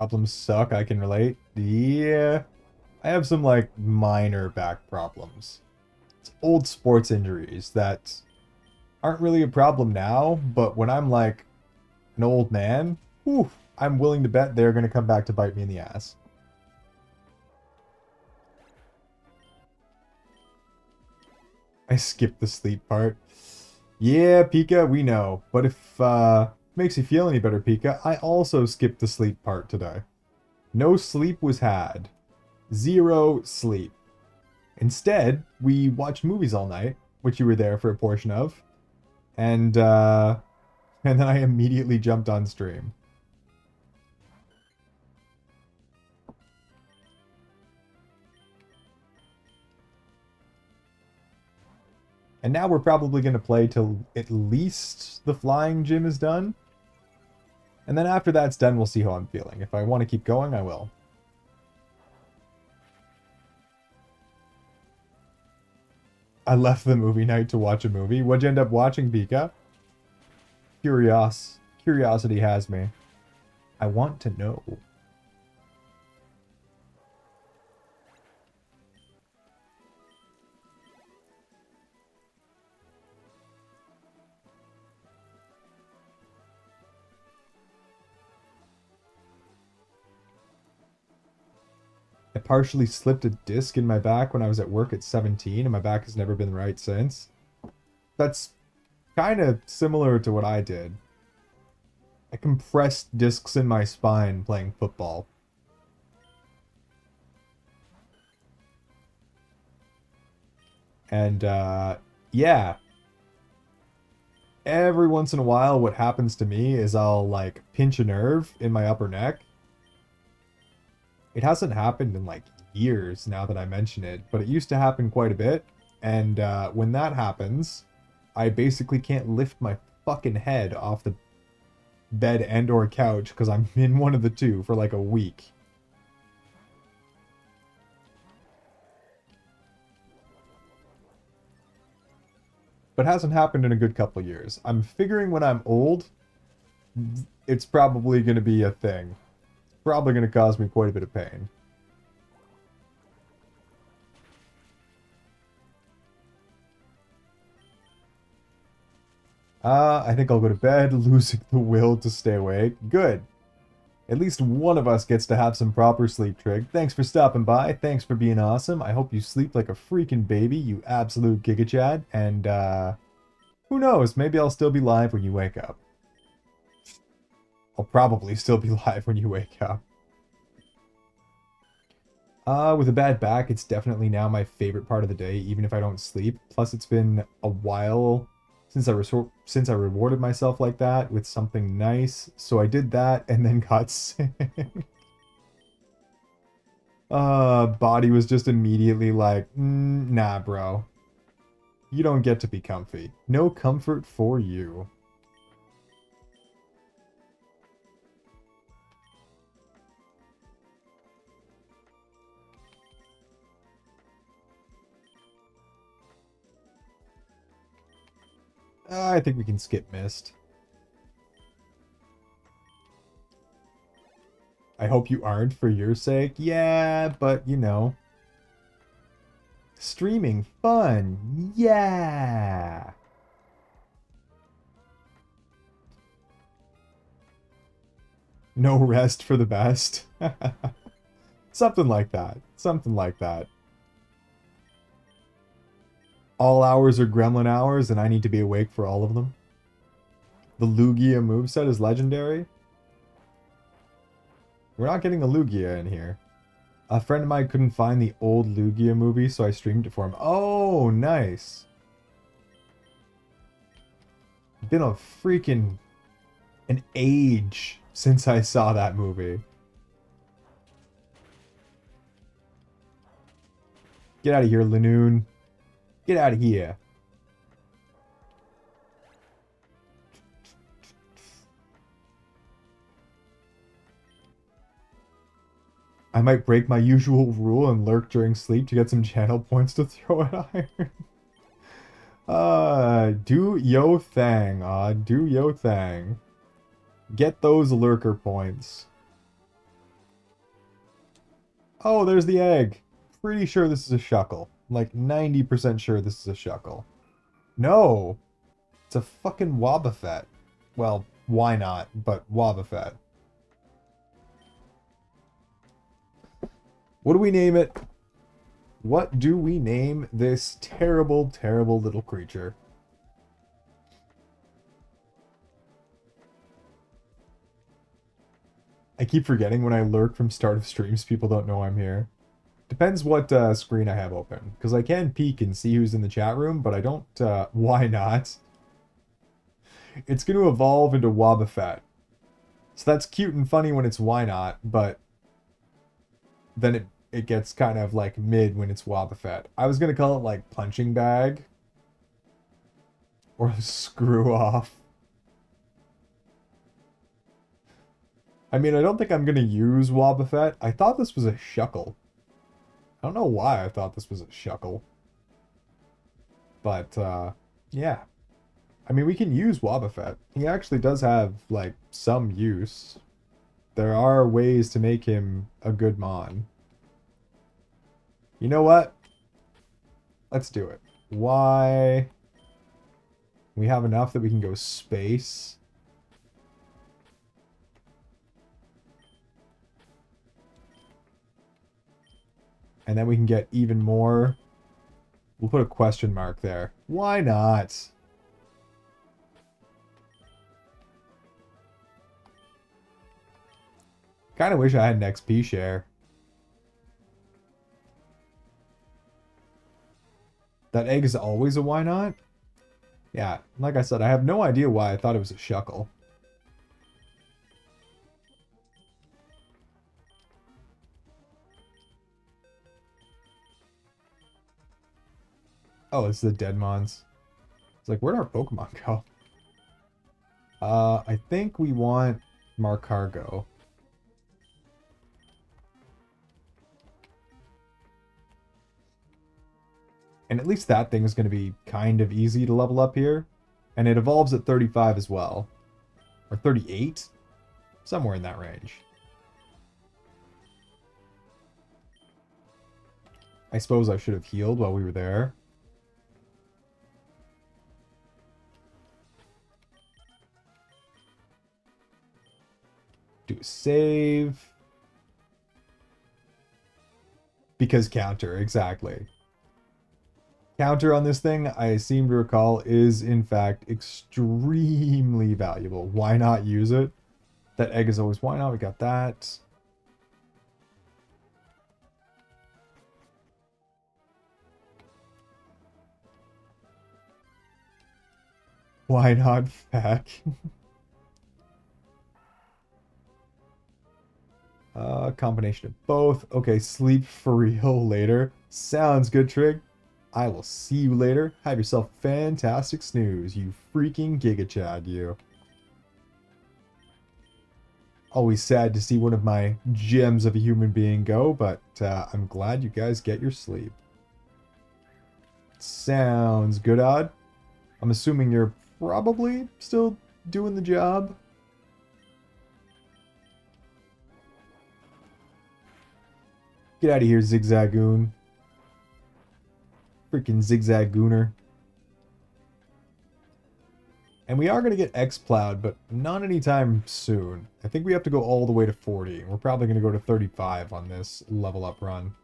Problems suck, I can relate. Yeah. I have some, like, minor back problems. It's old sports injuries that aren't really a problem now, but when I'm, like, an old man, whew, I'm willing to bet they're going to come back to bite me in the ass. I skipped the sleep part. Yeah, Pika, we know. But if makes you feel any better, Pika, I also skipped the sleep part today. No sleep was had. Zero sleep. Instead, we watched movies all night, which you were there for a portion of, and and then I immediately jumped on stream. And now we're probably going to play till at least the flying gym is done. And then after that's done, we'll see how I'm feeling. If I want to keep going, I will. I left the movie night to watch a movie. What'd you end up watching, Pika? Curiosity has me. I want to know. I partially slipped a disc in my back when I was at work at 17, and my back has never been right since. That's kind of similar to what I did. I compressed discs in my spine playing football. And, yeah. Every once in a while, what happens to me is I'll, like, pinch a nerve in my upper neck. It hasn't happened in, like, years now that I mention it, but it used to happen quite a bit. And, when that happens, I basically can't lift my fucking head off the bed and or couch because I'm in one of the two for, like, a week. But hasn't happened in a good couple years. I'm figuring when I'm old, it's probably going to be a thing. It's probably going to cause me quite a bit of pain. I think I'll go to bed, losing the will to stay awake. Good. At least one of us gets to have some proper sleep, Trig. Thanks for stopping by. Thanks for being awesome. I hope you sleep like a freaking baby, you absolute Giga Chad. And, who knows? Maybe I'll still be live when you wake up. I'll probably still be live when you wake up. With a bad back, it's definitely now my favorite part of the day, even if I don't sleep. Plus, it's been a while since I rewarded myself like that with something nice. So I did that and then got sick. Body was just immediately like, nah, bro. You don't get to be comfy. No comfort for you. I think we can skip Mist. I hope you aren't for your sake. Yeah, but you know. Streaming fun. Yeah. No rest for the best. Something like that. Something like that. All hours are gremlin hours, and I need to be awake for all of them. The Lugia moveset is legendary. We're not getting the Lugia in here. A friend of mine couldn't find the old Lugia movie, so I streamed it for him. Oh, nice. Been a freaking... an age since I saw that movie. Get out of here, Lanoon. Get out of here. I might break my usual rule and lurk during sleep to get some channel points to throw at Iron. Do yo thing, do yo thing. Get those lurker points. Oh, there's the egg. Pretty sure this is a shuckle. Like 90% sure this is a shuckle. No! It's a fucking Wobbuffet. Well, why not? But Wobbuffet. What do we name it? What do we name this terrible, terrible little creature? I keep forgetting when I lurk from start of streams, people don't know I'm here. Depends what screen I have open. Because I can peek and see who's in the chat room, but I don't... why not? It's going to evolve into Wobbuffet. So that's cute and funny when it's why not, but then it gets kind of like mid when it's Wobbuffet. I was going to call it like punching bag. Or screw off. I mean, I don't think I'm going to use Wobbuffet. I thought this was a shuckle. I don't know why I thought this was a shuckle. But, yeah. I mean, we can use Wobbuffet. He actually does have, like, some use. There are ways to make him a good mon. You know what? Let's do it. Why? We have enough that we can go space. And then we can get even more. We'll put a question mark there. Why not? Kind of wish I had an XP share. That egg is always a why not? Yeah, like I said, I have no idea why I thought it was a shuckle. Oh, it's the Deadmons. It's like, where'd our Pokemon go? I think we want Marcargo. And at least that thing is going to be kind of easy to level up here. And it evolves at 35 as well. Or 38? Somewhere in that range. I suppose I should have healed while we were there. Do a save. Because counter, exactly. Counter on this thing, I seem to recall, is in fact extremely valuable. Why not use it? That egg is always why not? We got that. Why not back? Combination of both. Okay, sleep for real later. Sounds good, Trig. I will see you later. Have yourself a fantastic snooze, you freaking Giga Chad, you. Always sad to see one of my gems of a human being go, but I'm glad you guys get your sleep. Sounds good, Odd. I'm assuming you're probably still doing the job. Get out of here, Zigzagoon. Freaking Zigzagooner. And we are going to get X-Plowed, but not anytime soon. I think we have to go all the way to 40. We're probably going to go to 35 on this level up run.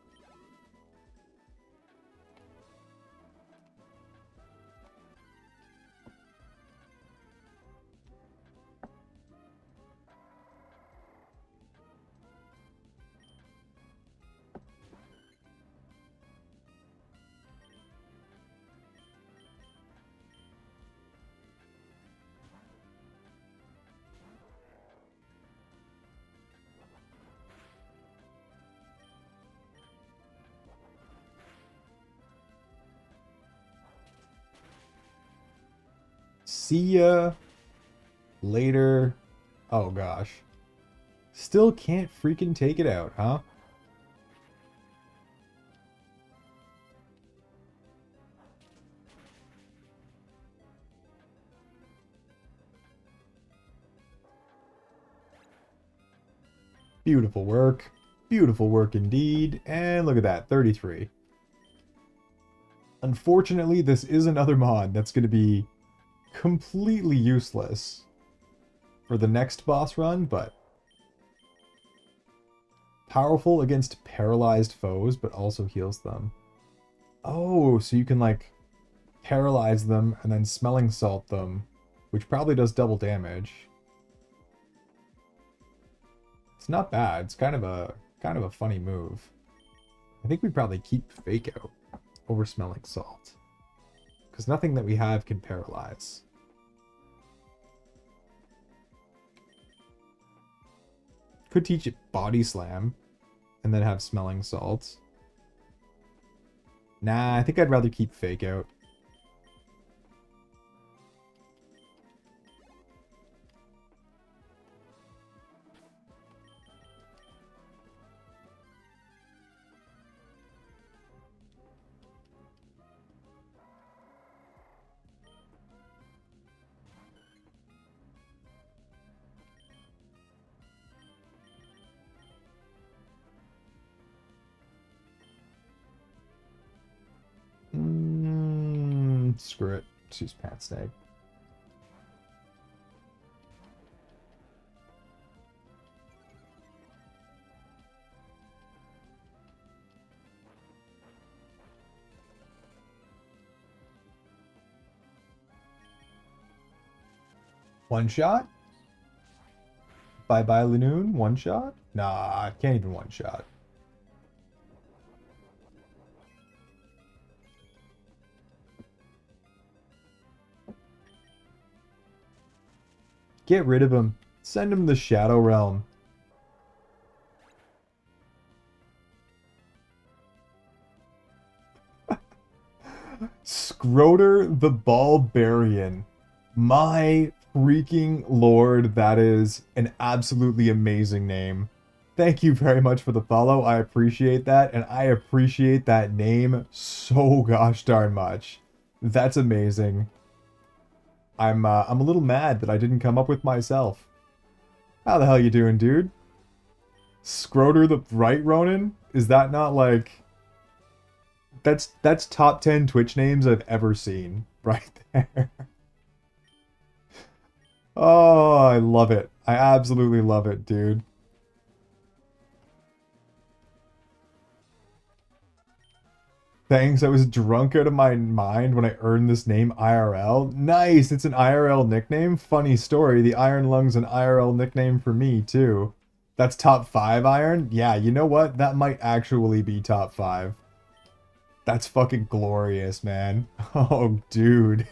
See ya later. Oh gosh. Still can't freaking take it out, huh? Beautiful work. Beautiful work indeed. And look at that, 33. Unfortunately, this is another mod that's going to be completely useless for the next boss run, but powerful against paralyzed foes, but also heals them. Oh, so you can like paralyze them and then smelling salt them, which probably does double damage. It's not bad. It's kind of a funny move. I think we'd probably keep Fake Out over smelling salt, because nothing that we have can paralyze. Could teach it Body Slam and then have smelling salt. Nah, I think I'd rather keep Fake Out. Screw it. Let's use Pat Snag. One shot? Bye bye Lanoon? One shot? Nah, I can't even one shot. Get rid of him. Send him to the Shadow Realm. Scroter the Barbarian. My freaking lord, that is an absolutely amazing name. Thank you very much for the follow. I appreciate that, and I appreciate that name so gosh darn much. That's amazing. I'm a little mad that I didn't come up with myself. How the hell you doing, dude? Scroter the Bright Ronin? Is that not like... That's top 10 Twitch names I've ever seen. Right there. Oh, I love it. I absolutely love it, dude. Thanks, I was drunk out of my mind when I earned this name IRL. Nice, it's an IRL nickname. Funny story, the Iron Lung's an IRL nickname for me, too. That's top 5 Iron? Yeah, you know what? That might actually be top 5. That's fucking glorious, man. Oh, dude.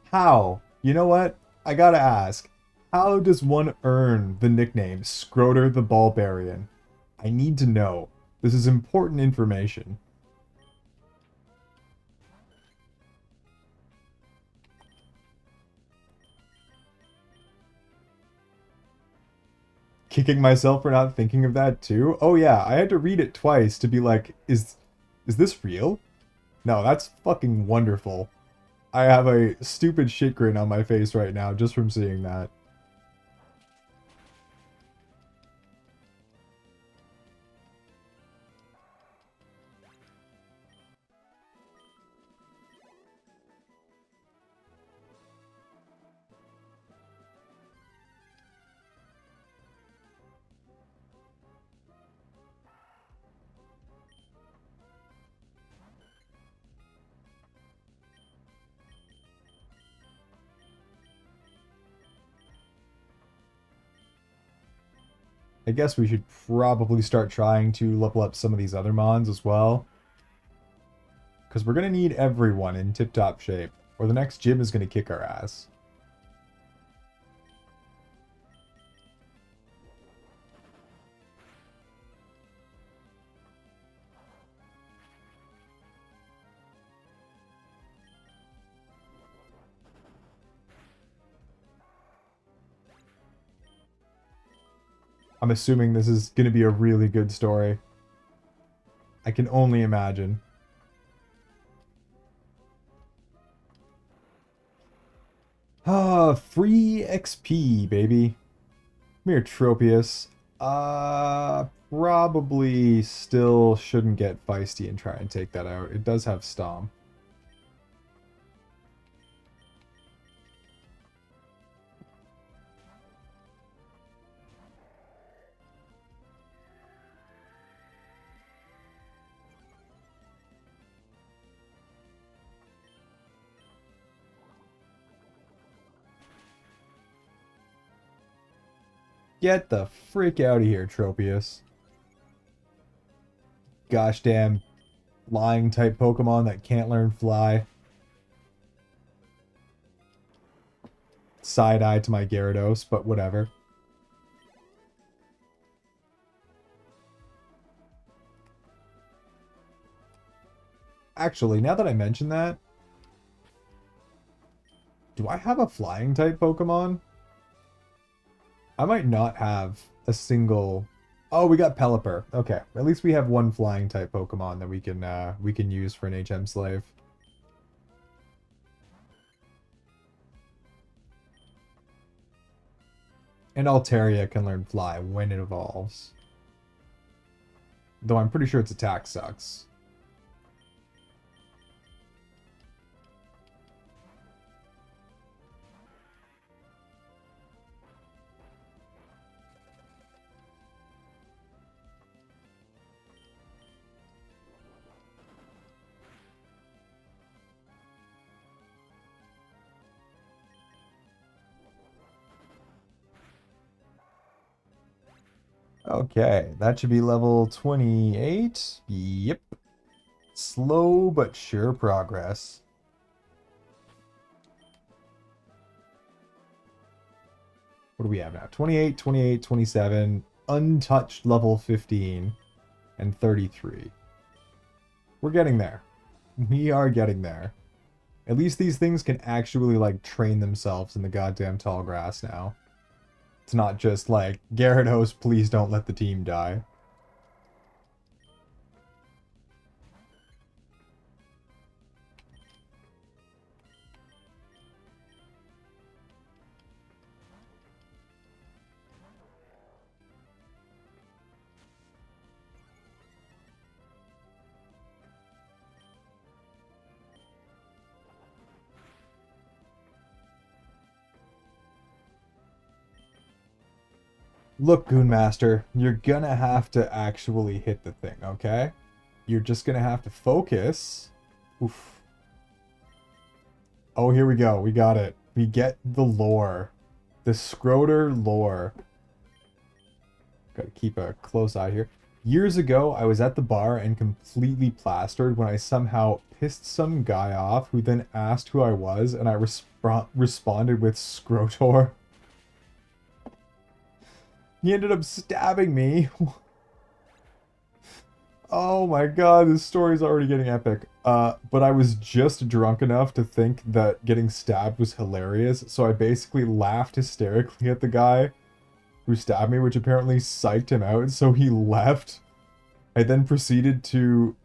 How? You know what? I gotta ask. How does one earn the nickname Scroter the Barbarian? I need to know. This is important information. Kicking myself for not thinking of that too? Oh yeah, I had to read it twice to be like, is this real? No, that's fucking wonderful. I have a stupid shit grin on my face right now just from seeing that. I guess we should probably start trying to level up some of these other mons as well. Because we're going to need everyone in tip-top shape, or the next gym is going to kick our ass. I'm assuming this is going to be a really good story. I can only imagine. Ah, free XP, baby. Come here, Tropius. Probably still shouldn't get feisty and try and take that out. It does have Stomp. Get the freak out of here, Tropius. Gosh damn flying type Pokemon that can't learn fly. Side eye to my Gyarados, but whatever. Actually, now that I mention that, do I have a flying type Pokemon? I might not have a single. Oh, we got Pelipper. Okay, at least we have one flying type Pokemon that we can use for an HM slave. And Altaria can learn fly when it evolves. Though I'm pretty sure its attack sucks. Okay, that should be level 28. Yep. Slow but sure progress. What do we have now? 28, 28, 27, untouched level 15, and 33. We're getting there. We are getting there. At least these things can actually, like, train themselves in the goddamn tall grass now. It's not just like, Gyarados, please don't let the team die. Look, Goonmaster, you're gonna have to actually hit the thing, okay? You're just gonna have to focus. Oof. Oh, here we go. We got it. We get the lore. The Scroder lore. Gotta keep a close eye here. Years ago, I was at the bar and completely plastered when I somehow pissed some guy off who then asked who I was, and I responded with Scrotor. He ended up stabbing me. Oh my god, this story's already getting epic. But I was just drunk enough to think that getting stabbed was hilarious, so I basically laughed hysterically at the guy who stabbed me, which apparently psyched him out, so he left. I then proceeded to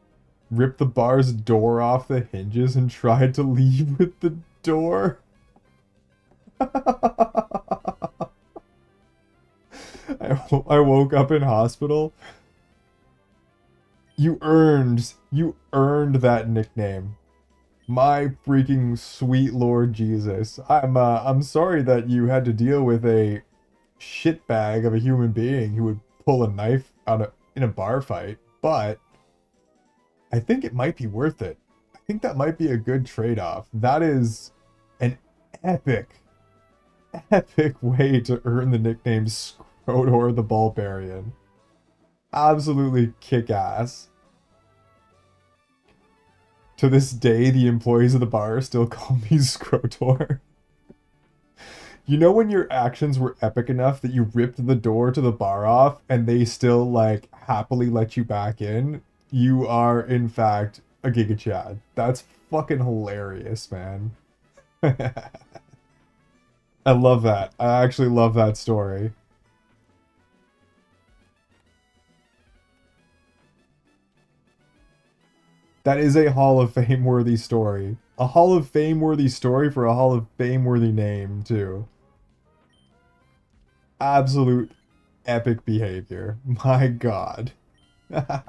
rip the bar's door off the hinges and tried to leave with the door. I woke up in hospital. You earned that nickname. My freaking sweet Lord Jesus. I'm sorry that you had to deal with a shitbag of a human being who would pull a knife out in a bar fight, but I think it might be worth it. I think that might be a good trade-off. That is an epic, epic way to earn the nickname Scrotor the Bulbarian. Absolutely kick-ass. To this day, the employees of the bar still call me Scrotor. You know when your actions were epic enough that you ripped the door to the bar off and they still, like, happily let you back in? You are, in fact, a Giga Chad. That's fucking hilarious, man. I love that. I actually love that story. That is a Hall of Fame worthy story. A Hall of Fame worthy story for a Hall of Fame worthy name, too. Absolute epic behavior. My god. I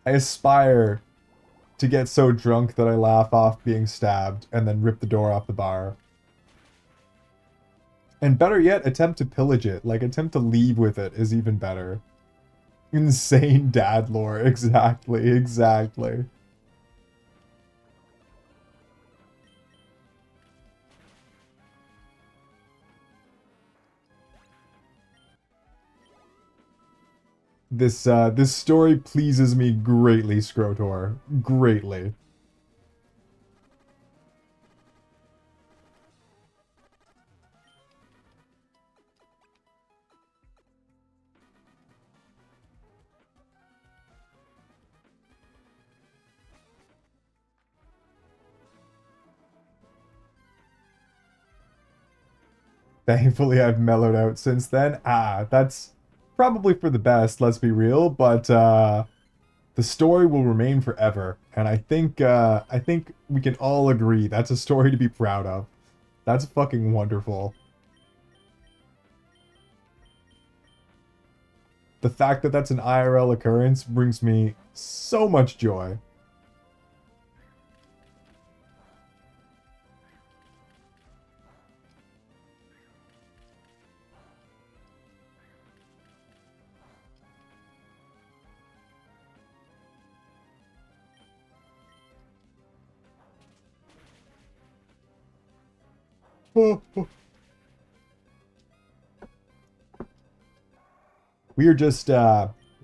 aspire to get so drunk that I laugh off being stabbed and then rip the door off the bar. And better yet, attempt to pillage it. Like, attempt to leave with it is even better. Insane dad lore. Exactly, exactly. This story pleases me greatly, Scrotor. Greatly. Thankfully, I've mellowed out since then. That's probably for the best, let's be real, but the story will remain forever. And I think we can all agree that's a story to be proud of. That's fucking wonderful. The fact that that's an IRL occurrence brings me so much joy. We are just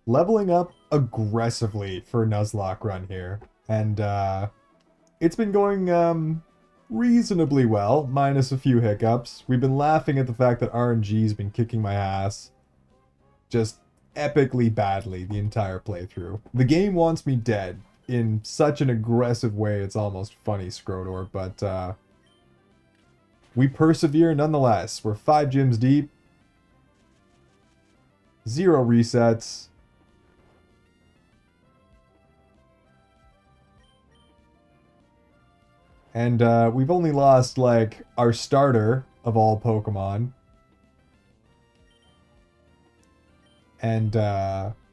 leveling up aggressively for Nuzlocke run here. And it's been going reasonably well, minus a few hiccups. We've been laughing at the fact that RNG's been kicking my ass just epically badly the entire playthrough. The game wants me dead in such an aggressive way, it's almost funny, Scrotor, but we persevere nonetheless. We're 5 gyms deep. 0 resets. And we've only lost, like, our starter of all Pokemon. And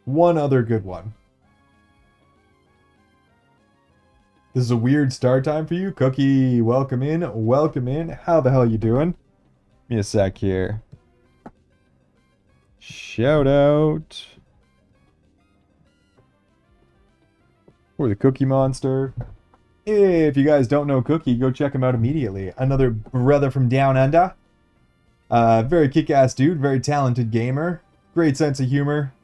one other good one. This is a weird start time for you. Cookie, welcome in. Welcome in. How the hell you doing? Give me a sec here. Shout out for the Cookie Monster. If you guys don't know Cookie, go check him out immediately. Another brother from down under. Very kick-ass dude, very talented gamer, great sense of humor,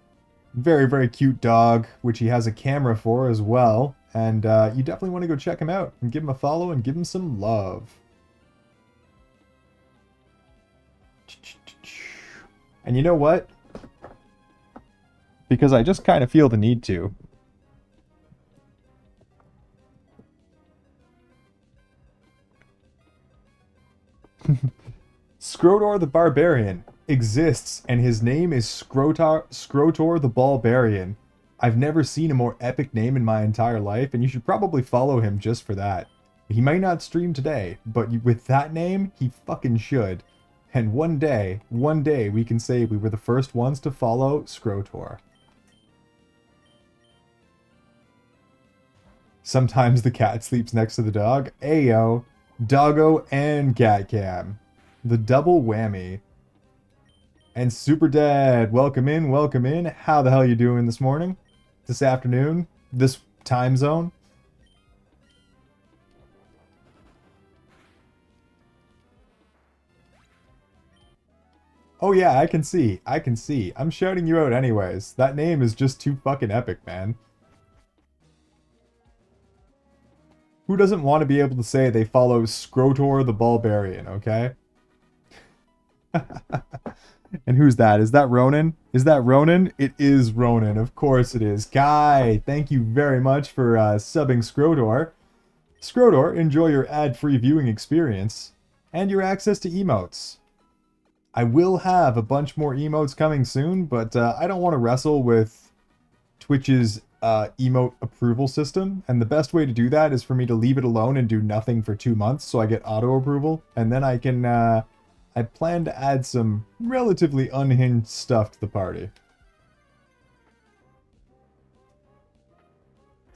very, very cute dog, which he has a camera for as well. And you definitely want to go check him out and give him a follow and give him some love. And you know what? Because I just kind of feel the need to. Scrotor the Barbarian exists, and his name is Scrotor the Barbarian. I've never seen a more epic name in my entire life, and you should probably follow him just for that. He might not stream today, but with that name, he fucking should. And one day we can say we were the first ones to follow Scrotor. Sometimes the cat sleeps next to the dog. Ayo, doggo and cat cam. The double whammy. And Super Dad, welcome in, welcome in. How the hell you doing this morning? This afternoon? This time zone? Oh yeah, I can see. I can see. I'm shouting you out anyways. That name is just too fucking epic, man. Who doesn't want to be able to say they follow Scrotor the Barbarian, okay? And who's that? Is that Ronan? Is that Ronan? It is Ronan. Of course it is. Kai, thank you very much for subbing Scrotor. Scrotor, enjoy your ad-free viewing experience and your access to emotes. I will have a bunch more emotes coming soon, but I don't want to wrestle with Twitch's emote approval system, and the best way to do that is for me to leave it alone and do nothing for 2 months so I get auto approval, and then I can I plan to add some relatively unhinged stuff to the party.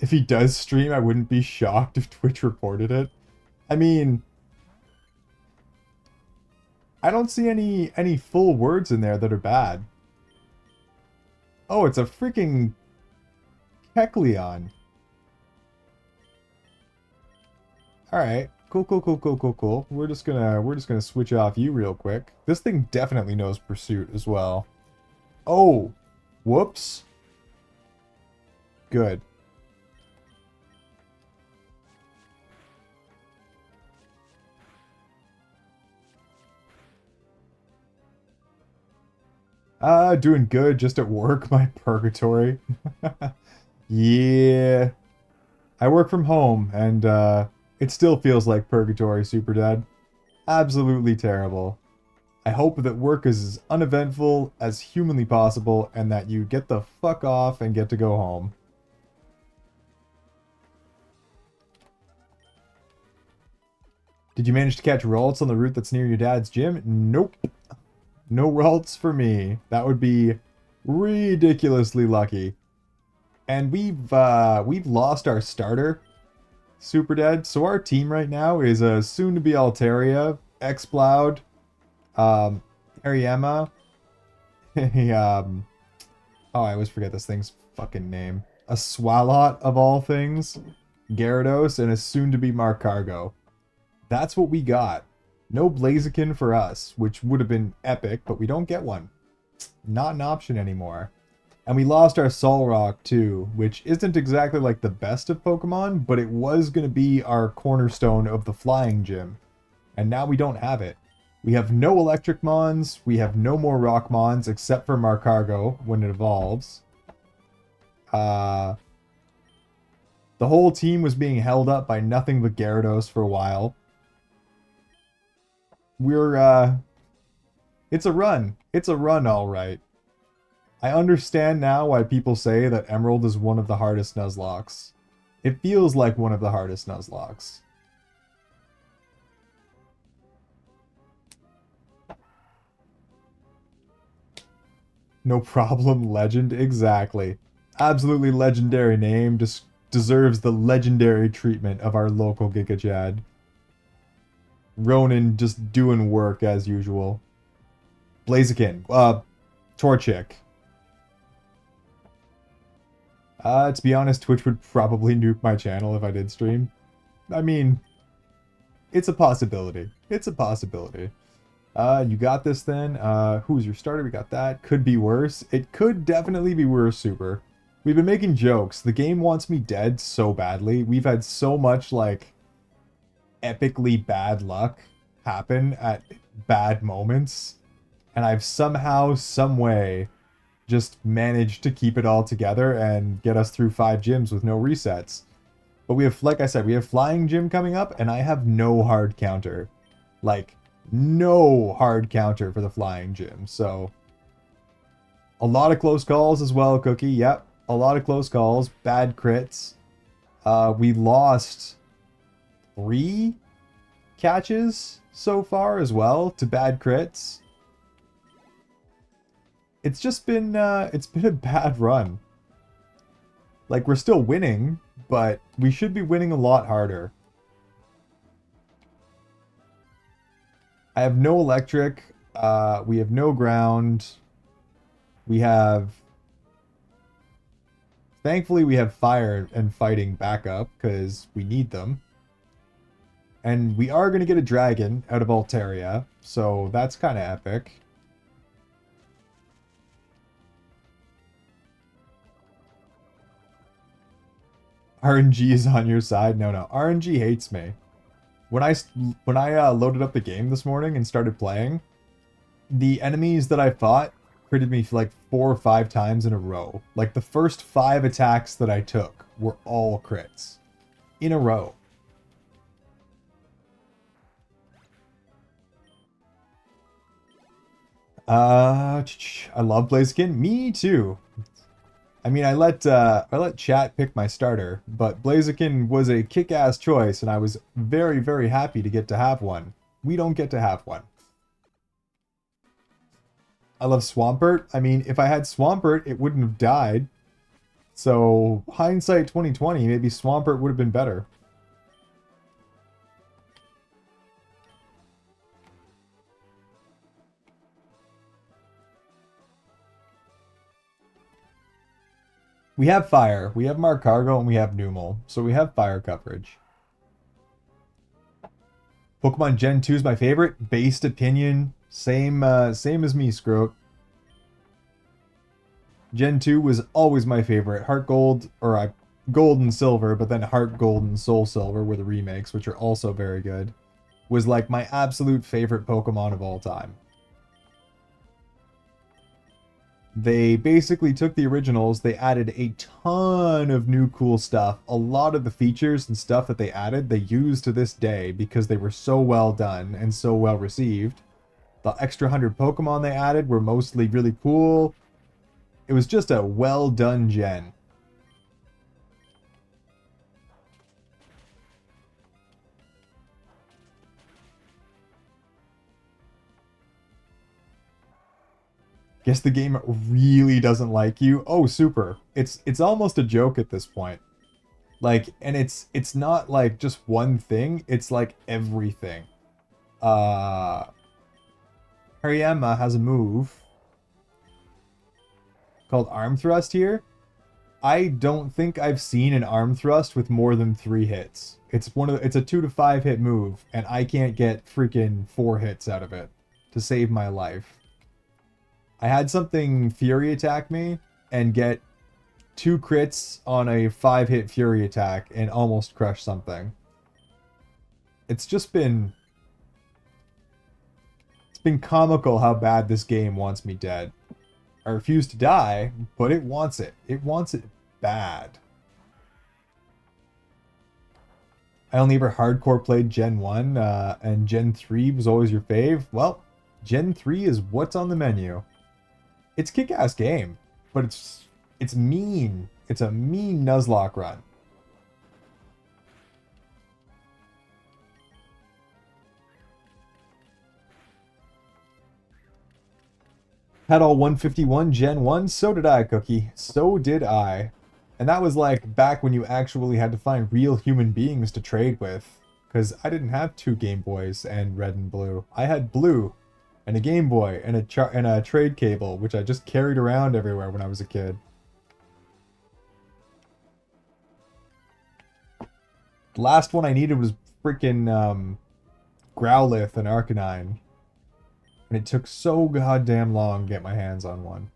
If he does stream, I wouldn't be shocked if Twitch reported it. I mean, I don't see any full words in there that are bad. Oh, it's a freaking Kecleon. Alright. Cool. We're just gonna switch off you real quick. This thing definitely knows Pursuit as well. Oh! Whoops. Good. Doing good, just at work, my purgatory. Yeah. I work from home, and, it still feels like purgatory, Super Dad. Absolutely terrible. I hope that work is as uneventful as humanly possible, and that you get the fuck off and get to go home. Did you manage to catch Ralts on the route that's near your dad's gym? Nope. No Ralts for me. That would be ridiculously lucky. And we've lost our starter, Super Dead. So our team right now is a soon-to-be Altaria, Exploud, Hariyama, oh, I always forget this thing's fucking name. A Swalot of all things, Gyarados, and a soon-to-be Markargo. That's what we got. No Blaziken for us, which would have been epic, but we don't get one. Not an option anymore. And we lost our Solrock too, which isn't exactly like the best of Pokemon, but it was going to be our cornerstone of the flying gym. And now we don't have it. We have no electric Mons, we have no more rock Mons except for Markargo when it evolves. The whole team was being held up by nothing but Gyarados for a while. It's a run. It's a run, alright. I understand now why people say that Emerald is one of the hardest Nuzlockes. It feels like one of the hardest Nuzlockes. No problem, legend. Exactly. Absolutely legendary name. Just deserves the legendary treatment of our local Giga Chad. Ronan just doing work as usual. Blaziken. Torchic. To be honest, Twitch would probably nuke my channel if I did stream. I mean, it's a possibility. It's a possibility. You got this then. Who's your starter? We got that. Could be worse. It could definitely be worse, Super. We've been making jokes. The game wants me dead so badly. We've had so much, like, epically bad luck happen at bad moments. And I've somehow, some way, just managed to keep it all together and get us through 5 gyms with no resets. But we have, like I said, we have Flying Gym coming up, and I have no hard counter. Like, no hard counter for the Flying Gym. So, a lot of close calls as well, Cookie. Yep, a lot of close calls. Bad crits. We lost 3 catches so far as well to bad crits. It's just been, it's been a bad run. Like, we're still winning, but we should be winning a lot harder. I have no electric. We have no ground. We have... Thankfully, we have fire and fighting backup, because we need them. And we are going to get a dragon out of Altaria, so that's kind of epic. RNG is on your side? No. RNG hates me. When I loaded up the game this morning and started playing, the enemies that I fought critted me like 4 or 5 times in a row. Like, the first 5 attacks that I took were all crits. In a row. I love Blaziken. Me too. I mean, I let chat pick my starter, but Blaziken was a kick-ass choice, and I was very, very happy to get to have one. We don't get to have one. I love Swampert. I mean, if I had Swampert, it wouldn't have died. So, hindsight 2020, maybe Swampert would have been better. We have fire. We have Markargo and we have Numel. So we have fire coverage. Pokemon Gen 2 is my favorite. Based opinion. Same as me, Scroat. Gen 2 was always my favorite. Heart Gold, or Gold and Silver, but then Heart Gold and Soul Silver were the remakes, which are also very good. Was like my absolute favorite Pokemon of all time. They basically took the originals, they added a ton of new cool stuff. A lot of the features and stuff that they added, they use to this day because they were so well done and so well received. The extra 100 Pokemon they added were mostly really cool. It was just a well done gen. Guess the game really doesn't like you. Oh, super. It's almost a joke at this point. Like, and it's not like just one thing, it's like everything. Hariyama has a move called Arm Thrust here. I don't think I've seen an Arm Thrust with more than 3 hits. It's a 2 to 5 hit move, and I can't get freaking 4 hits out of it to save my life. I had something Fury attack me and get 2 crits on a 5-hit Fury attack and almost crush something. It's been comical how bad this game wants me dead. I refuse to die, but it wants it. It wants it bad. I only ever hardcore played Gen 1, and Gen 3 was always your fave. Well, Gen 3 is what's on the menu. It's a kick-ass game, but it's mean. It's a mean Nuzlocke run. Had all 151 Gen 1, so did I, Cookie. So did I. And that was like back when you actually had to find real human beings to trade with. Because I didn't have 2 Game Boys and Red and Blue. I had Blue and a Game Boy and a trade cable, which I just carried around everywhere when I was a kid. The last one I needed was freaking Growlithe and Arcanine. And it took so goddamn long to get my hands on one.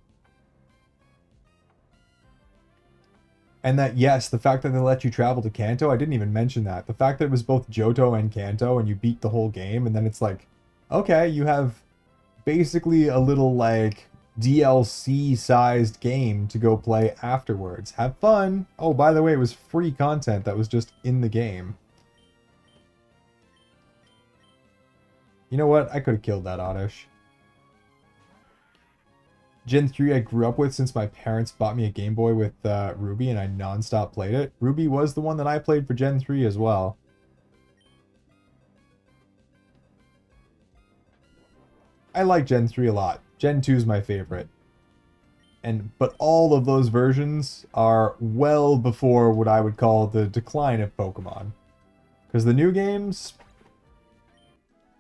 And that, yes, the fact that they let you travel to Kanto, I didn't even mention that. The fact that it was both Johto and Kanto and you beat the whole game, and then it's like, okay, you have basically a little, like, DLC-sized game to go play afterwards. Have fun! Oh, by the way, it was free content that was just in the game. You know what? I could have killed that Oddish. Gen 3 I grew up with since my parents bought me a Game Boy with Ruby and I non-stop played it. Ruby was the one that I played for Gen 3 as well. I like Gen 3 a lot. Gen 2 is my favorite. But all of those versions are well before what I would call the decline of Pokemon. Because the new games,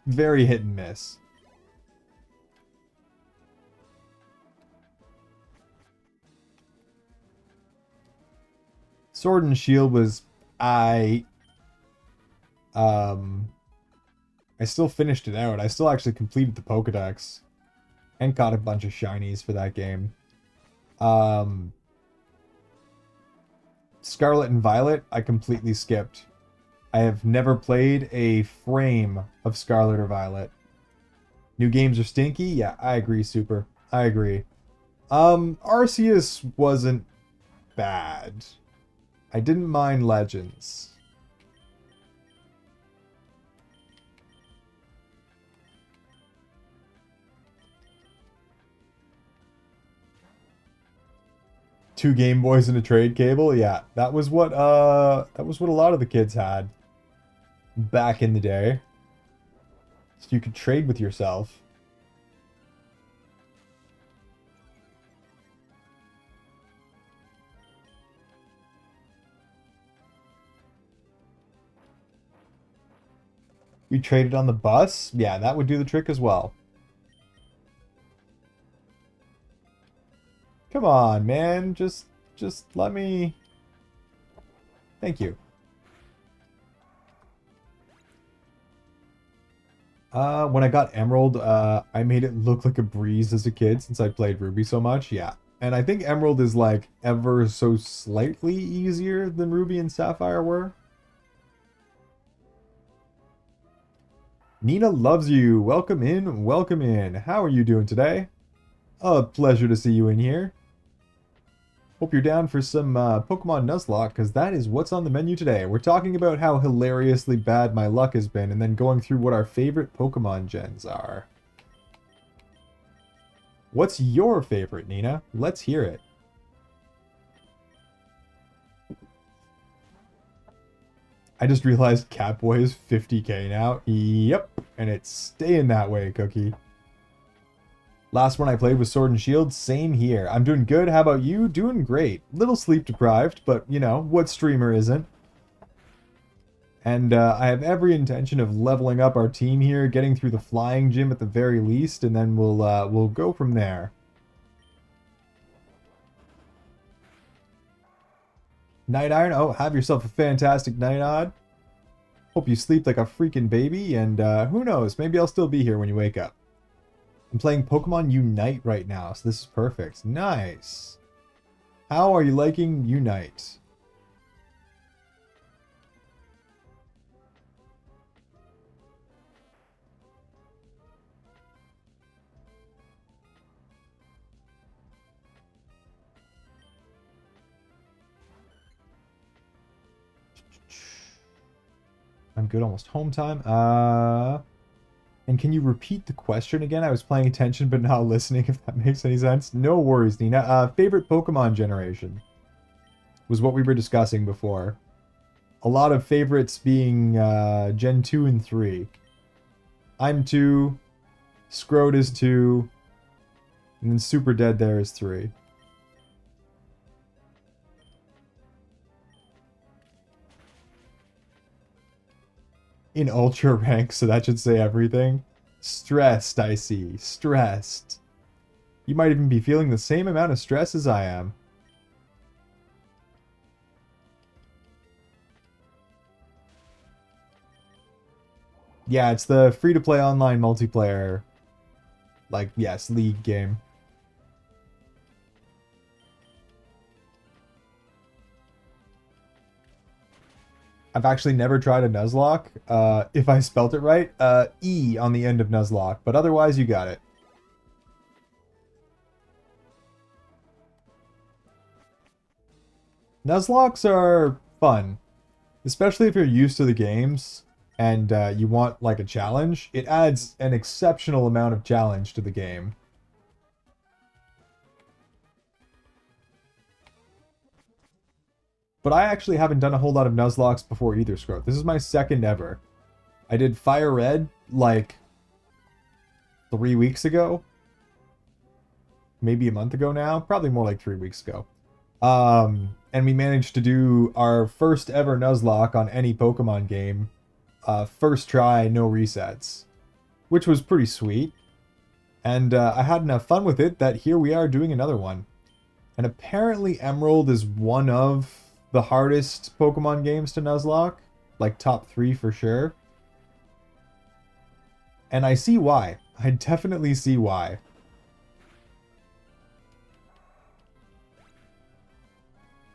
very hit and miss. Sword and Shield was I still finished it out. I still actually completed the Pokédex and got a bunch of shinies for that game. Scarlet and Violet, I completely skipped. I have never played a frame of Scarlet or Violet. New games are stinky? Yeah, I agree, Super. I agree. Arceus wasn't bad. I didn't mind Legends. Two Game Boys and a trade cable? Yeah, that was what a lot of the kids had back in the day. So you could trade with yourself. We traded on the bus? Yeah, that would do the trick as well. Come on, man. Just let me... Thank you. When I got Emerald, I made it look like a breeze as a kid since I played Ruby so much. Yeah. And I think Emerald is like ever so slightly easier than Ruby and Sapphire were. Nina loves you. Welcome in. Welcome in. How are you doing today? A pleasure to see you in here. Hope you're down for some Pokemon Nuzlocke, because that is what's on the menu today. We're talking about how hilariously bad my luck has been, and then going through what our favorite Pokemon gens are. What's your favorite, Nina? Let's hear it. I just realized Catboy is 50k now. Yep, and it's staying that way, Cookie. Last one I played was Sword and Shield. Same here. I'm doing good. How about you? Doing great. Little sleep deprived, but you know, what streamer isn't? And I have every intention of leveling up our team here, getting through the flying gym at the very least, and then we'll go from there. Night Iron, oh, have yourself a fantastic night, Odd. Hope you sleep like a freaking baby, and who knows, maybe I'll still be here when you wake up. I'm playing Pokemon Unite right now, so this is perfect. Nice. How are you liking Unite? I'm good, almost home time. And can you repeat the question again? I was paying attention but not listening, if that makes any sense. No worries, Nina. Favorite Pokemon generation was what we were discussing before. A lot of favorites being Gen 2 and 3. I'm 2, Scrode is 2, and then Super Dead there is 3. In Ultra rank, so that should say everything. Stressed, I see. Stressed. You might even be feeling the same amount of stress as I am. Yeah, it's the free-to-play online multiplayer, like, yes, League game. I've actually never tried a Nuzlocke. If I spelt it right, E on the end of Nuzlocke, but otherwise you got it. Nuzlocks are fun, especially if you're used to the games and you want like a challenge. It adds an exceptional amount of challenge to the game. But I actually haven't done a whole lot of Nuzlocks before either, Scroat. This is my second ever. I did Fire Red like 3 weeks ago. Maybe a month ago now. Probably more like 3 weeks ago. And we managed to do our first ever Nuzlocke on any Pokemon game. First try, no resets. Which was pretty sweet. And I had enough fun with it that here we are doing another one. And apparently Emerald is one of the hardest Pokemon games to Nuzlocke. Like top 3 for sure. And I see why. I definitely see why.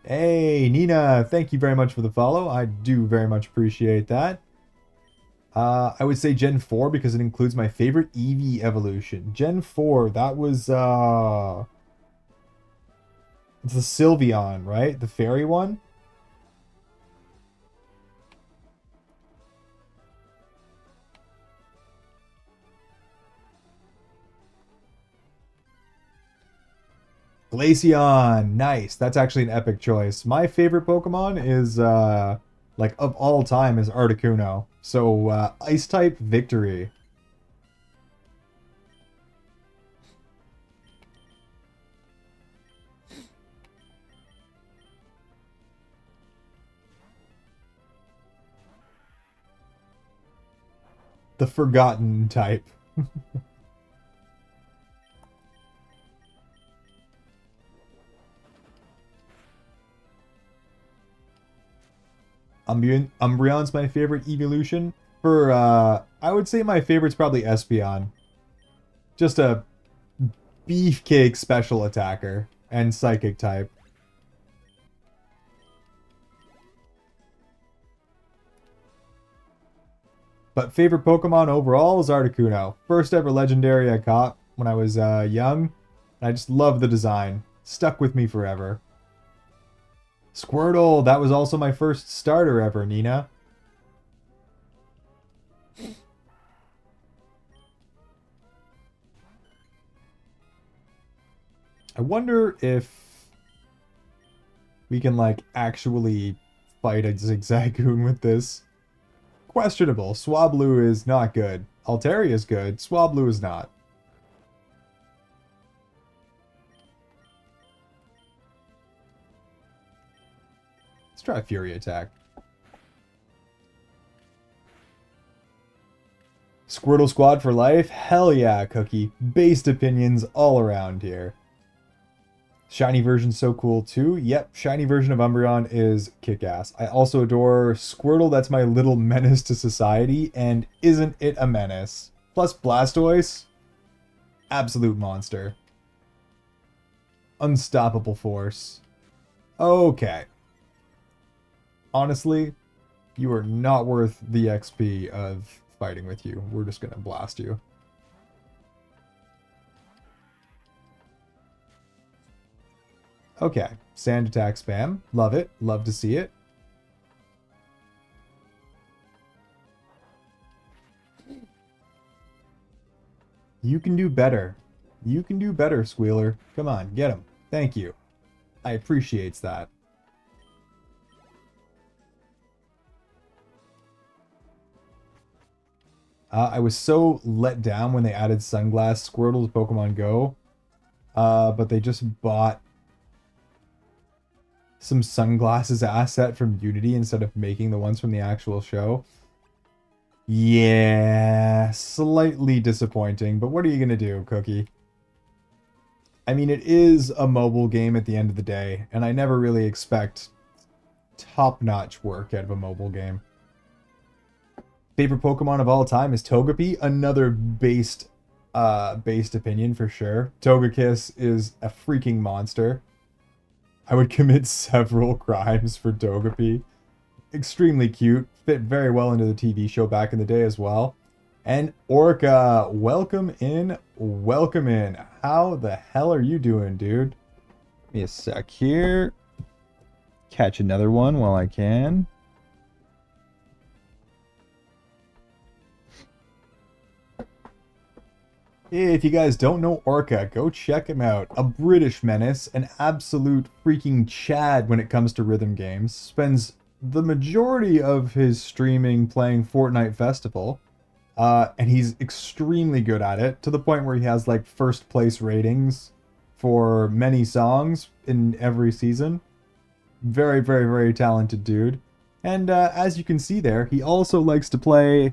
Hey, Nina, thank you very much for the follow. I do very much appreciate that. I would say Gen 4 because it includes my favorite Eevee evolution. Gen 4, that was, it's the Sylveon, right? The fairy one? Glaceon, nice. That's actually an epic choice. My favorite Pokemon is, like, of all time is Articuno. So, Ice-type victory. The forgotten type. Umbreon's my favorite evolution. For, I would say my favorite's probably Espeon. Just a beefcake special attacker and psychic type. But favorite Pokemon overall is Articuno. First ever legendary I caught when I was young. I just love the design. Stuck with me forever. Squirtle, that was also my first starter ever, Nina. I wonder if we can, like, actually fight a Zigzagoon with this. Questionable. Swablu is not good. Altaria is good. Swablu is not. Let's try Fury Attack. Squirtle Squad for life? Hell yeah, Cookie. Based opinions all around here. Shiny version's so cool too. Yep, shiny version of Umbreon is kick-ass. I also adore Squirtle. That's my little menace to society. And isn't it a menace? Plus Blastoise. Absolute monster. Unstoppable force. Okay. Honestly, you are not worth the XP of fighting with you. We're just gonna blast you. Okay, sand attack spam. Love it. Love to see it. You can do better. You can do better, Squealer. Come on, get him. Thank you. I appreciates that. I was so let down when they added Sunglass Squirtle to Pokemon Go. But they just bought some sunglasses asset from Unity instead of making the ones from the actual show. Yeah, slightly disappointing, but what are you gonna do, Cookie? I mean, it is a mobile game at the end of the day, and I never really expect top-notch work out of a mobile game. Favorite Pokemon of all time is Togepi, another based opinion for sure. Togekiss is a freaking monster. I would commit several crimes for Togepi. Extremely cute. Fit very well into the TV show back in the day as well. And Orca, welcome in. Welcome in. How the hell are you doing, dude? Give me a sec here. Catch another one while I can. If you guys don't know Orca, go check him out. A British menace, an absolute freaking Chad when it comes to rhythm games. Spends the majority of his streaming playing Fortnite Festival. And he's extremely good at it, to the point where he has like first place ratings for many songs in every season. Very, very, very talented dude. And as you can see there, he also likes to play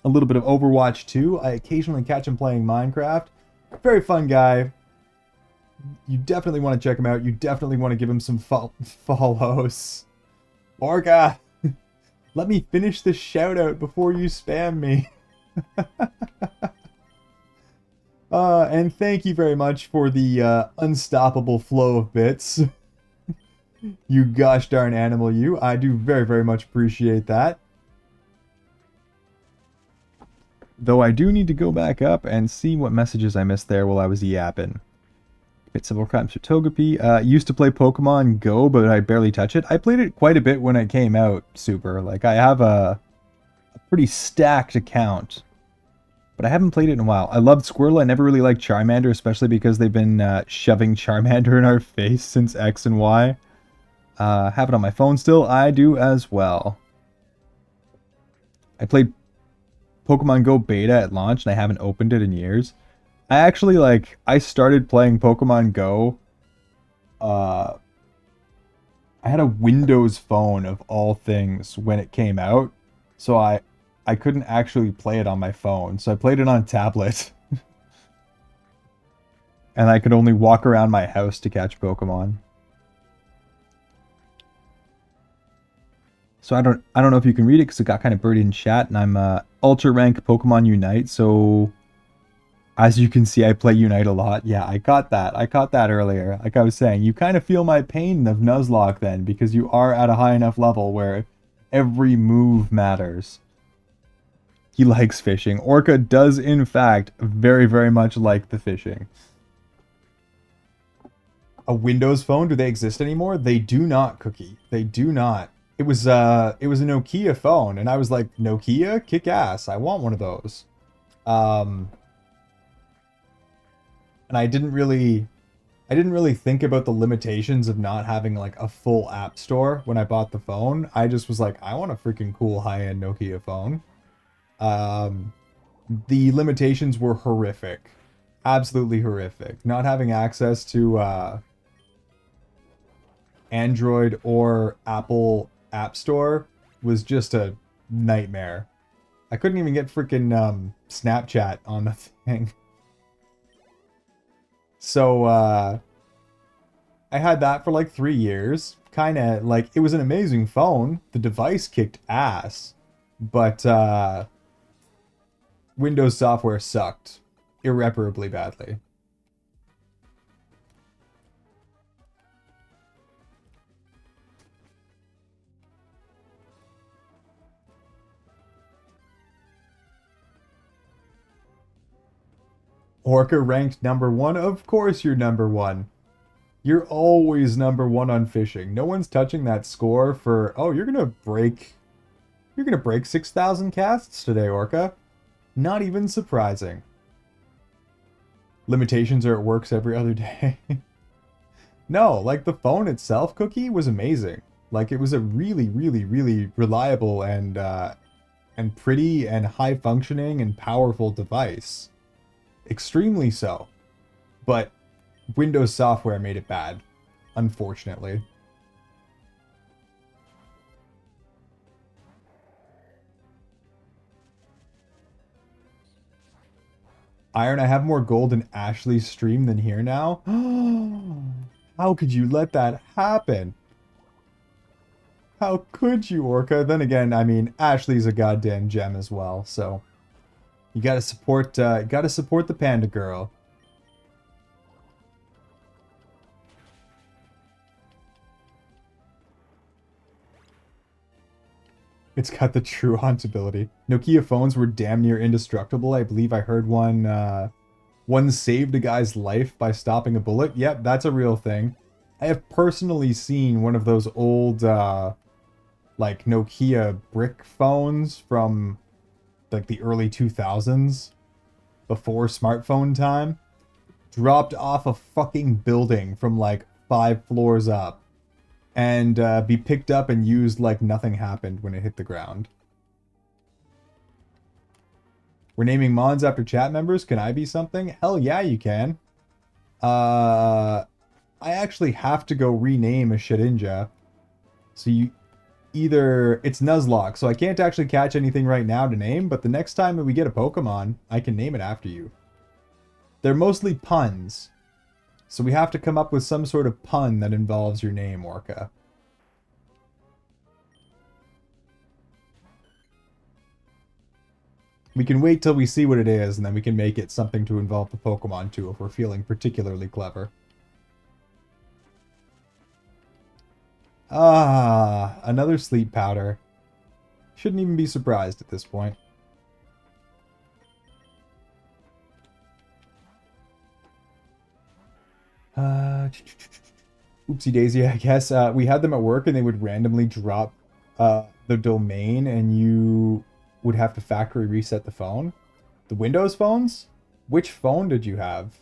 a little bit of Overwatch 2. I occasionally catch him playing Minecraft. Very fun guy. You definitely want to check him out. You definitely want to give him some follows. Orca, let me finish this shout out before you spam me. And thank you very much for the unstoppable flow of bits. You gosh darn animal, you. I do very, very much appreciate that. Though I do need to go back up and see what messages I missed there while I was yapping. Commit several crimes for Togepi. Used to play Pokemon Go, but I barely touch it. I played it quite a bit when it came out, Super. Like, I have a pretty stacked account. But I haven't played it in a while. I loved Squirtle. I never really liked Charmander, especially because they've been shoving Charmander in our face since X and Y. Have it on my phone still. I do as well. I played Pokemon Go beta at launch, and I haven't opened it in years. I actually, like, I started playing Pokemon Go. I had a Windows phone of all things when it came out. So I I couldn't actually play it on my phone, so I played it on a tablet. And I could only walk around my house to catch Pokemon. So I don't know if you can read it because it got kind of buried in chat, and I'm ultra rank Pokemon Unite. So as you can see, I play Unite a lot. Yeah, I got that. I caught that earlier. Like I was saying, you kind of feel my pain of Nuzlocke then because you are at a high enough level where every move matters. He likes fishing. Orca does, in fact, very, very much like the fishing. A Windows phone? Do they exist anymore? They do not, Cookie. They do not. It was a Nokia phone, and I was like, Nokia? Kick ass. I want one of those. Um and I didn't really think about the limitations of not having like a full app store when I bought the phone. I just was like, I want a freaking cool high-end Nokia phone. Um the limitations were horrific. Absolutely horrific. Not having access to Android or Apple App Store was just a nightmare. I couldn't even get freaking Snapchat on the thing. So I had that for like 3 years. Kind of like it was an amazing phone. The device kicked ass, but Windows software sucked irreparably badly. Orca ranked #1. Of course you're #1. You're always #1 on fishing. No one's touching that score for, oh, you're gonna break 6,000 casts today, Orca. Not even surprising. Limitations are it works every other day. No, like the phone itself, Cookie, was amazing. Like it was a really, really, really reliable and pretty and high functioning and powerful device. Extremely so. But Windows software made it bad, unfortunately. Iron, I have more gold in Ashley's stream than here now. How could you let that happen? How could you, Orca? Then again, I mean, Ashley's a goddamn gem as well, so you gotta support the panda girl. It's got the true hauntability. Nokia phones were damn near indestructible. I believe I heard one saved a guy's life by stopping a bullet. Yep, that's a real thing. I have personally seen one of those old like Nokia brick phones from like the early 2000s before smartphone time dropped off a fucking building from like 5 floors up and be picked up and used like nothing happened when it hit the ground. We're naming Mons after chat members. Can I be something? Hell yeah, you can. I actually have to go rename a Shedinja. So it's Nuzlocke, so I can't actually catch anything right now to name, but the next time that we get a Pokemon, I can name it after you. They're mostly puns. So we have to come up with some sort of pun that involves your name, Orca. We can wait till we see what it is, and then we can make it something to involve the Pokemon too, if we're feeling particularly clever. Ah, another sleep powder. Shouldn't even be surprised at this point. Oopsie daisy, I guess. We had them at work and they would randomly drop the domain and you would have to factory reset the phone. The Windows phones? Which phone did you have?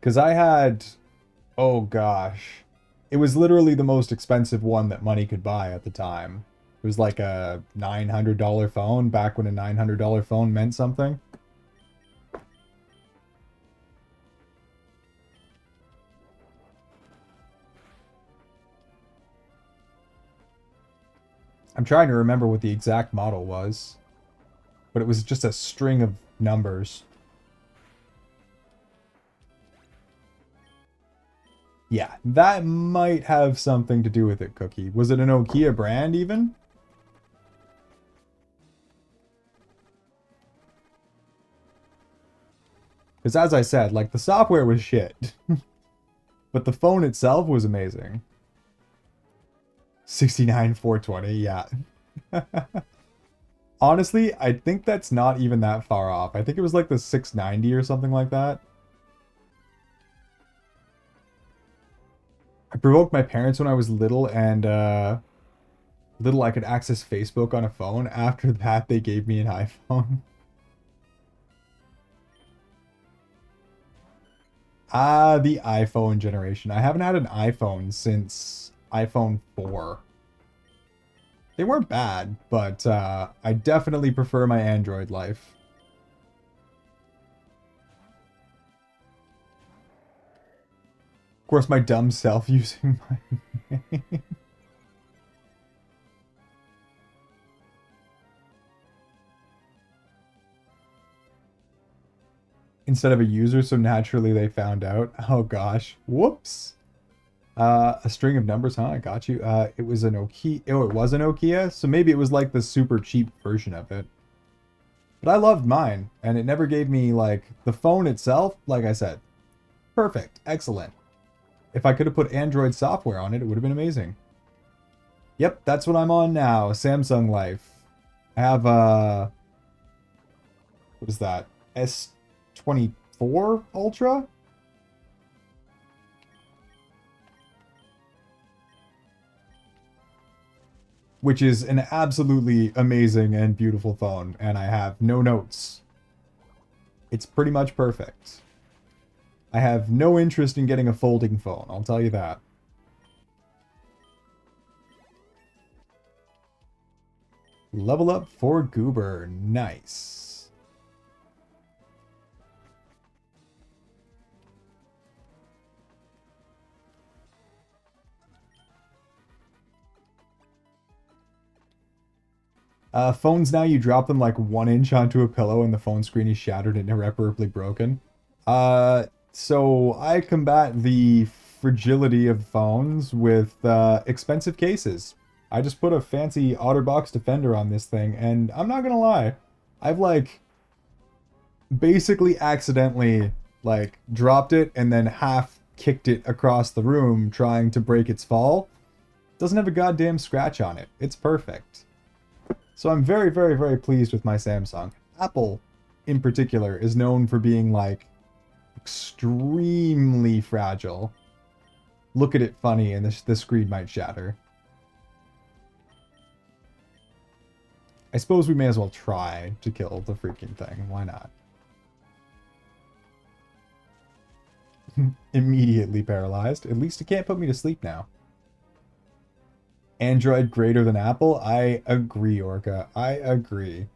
Because I had, oh gosh. It was literally the most expensive one that money could buy at the time. It was like a $900 phone back when a $900 phone meant something. I'm trying to remember what the exact model was. but it was just a string of numbers. Yeah, that might have something to do with it, Cookie. Was it a Nokia brand even? Because as I said, like, the software was shit. But the phone itself was amazing. 69,420, yeah. Honestly, I think that's not even that far off. I think it was like the 690 or something like that. I provoked my parents when I was little, and little I could access Facebook on a phone. After that, they gave me an iPhone. Ah, the iPhone generation. I haven't had an iPhone since iPhone 4. They weren't bad, but I definitely prefer my Android life. Of course, my dumb self using my name. Instead of a user, so naturally they found out. Oh gosh. Whoops. A string of numbers, huh? I got you. It was a Nokia. Oh, it was a Nokia? So maybe it was like the super cheap version of it. But I loved mine, and it never gave me, like, the phone itself, like I said. Perfect. Excellent. If I could have put Android software on it, it would have been amazing. Yep, that's what I'm on now. Samsung Life. I have, what is that? S24 Ultra? Which is an absolutely amazing and beautiful phone, and I have no notes. It's pretty much perfect. I have no interest in getting a folding phone, I'll tell you that. Level up for Goober. Nice. Phones now, you drop them like 1 inch onto a pillow and the phone screen is shattered and irreparably broken. So I combat the fragility of phones with expensive cases. I just put a fancy OtterBox Defender on this thing, and I'm not gonna lie, I've like basically accidentally like dropped it and then half kicked it across the room trying to break its fall. Doesn't have a goddamn scratch on it. It's perfect. So I'm very, very, very pleased with my Samsung. Apple, in particular, is known for being, like, extremely fragile. Look at it funny and the screen might shatter. I suppose we may as well try to kill the freaking thing. Why not? Immediately paralyzed. At least it can't put me to sleep now. Android greater than Apple? I agree, Orca. I agree.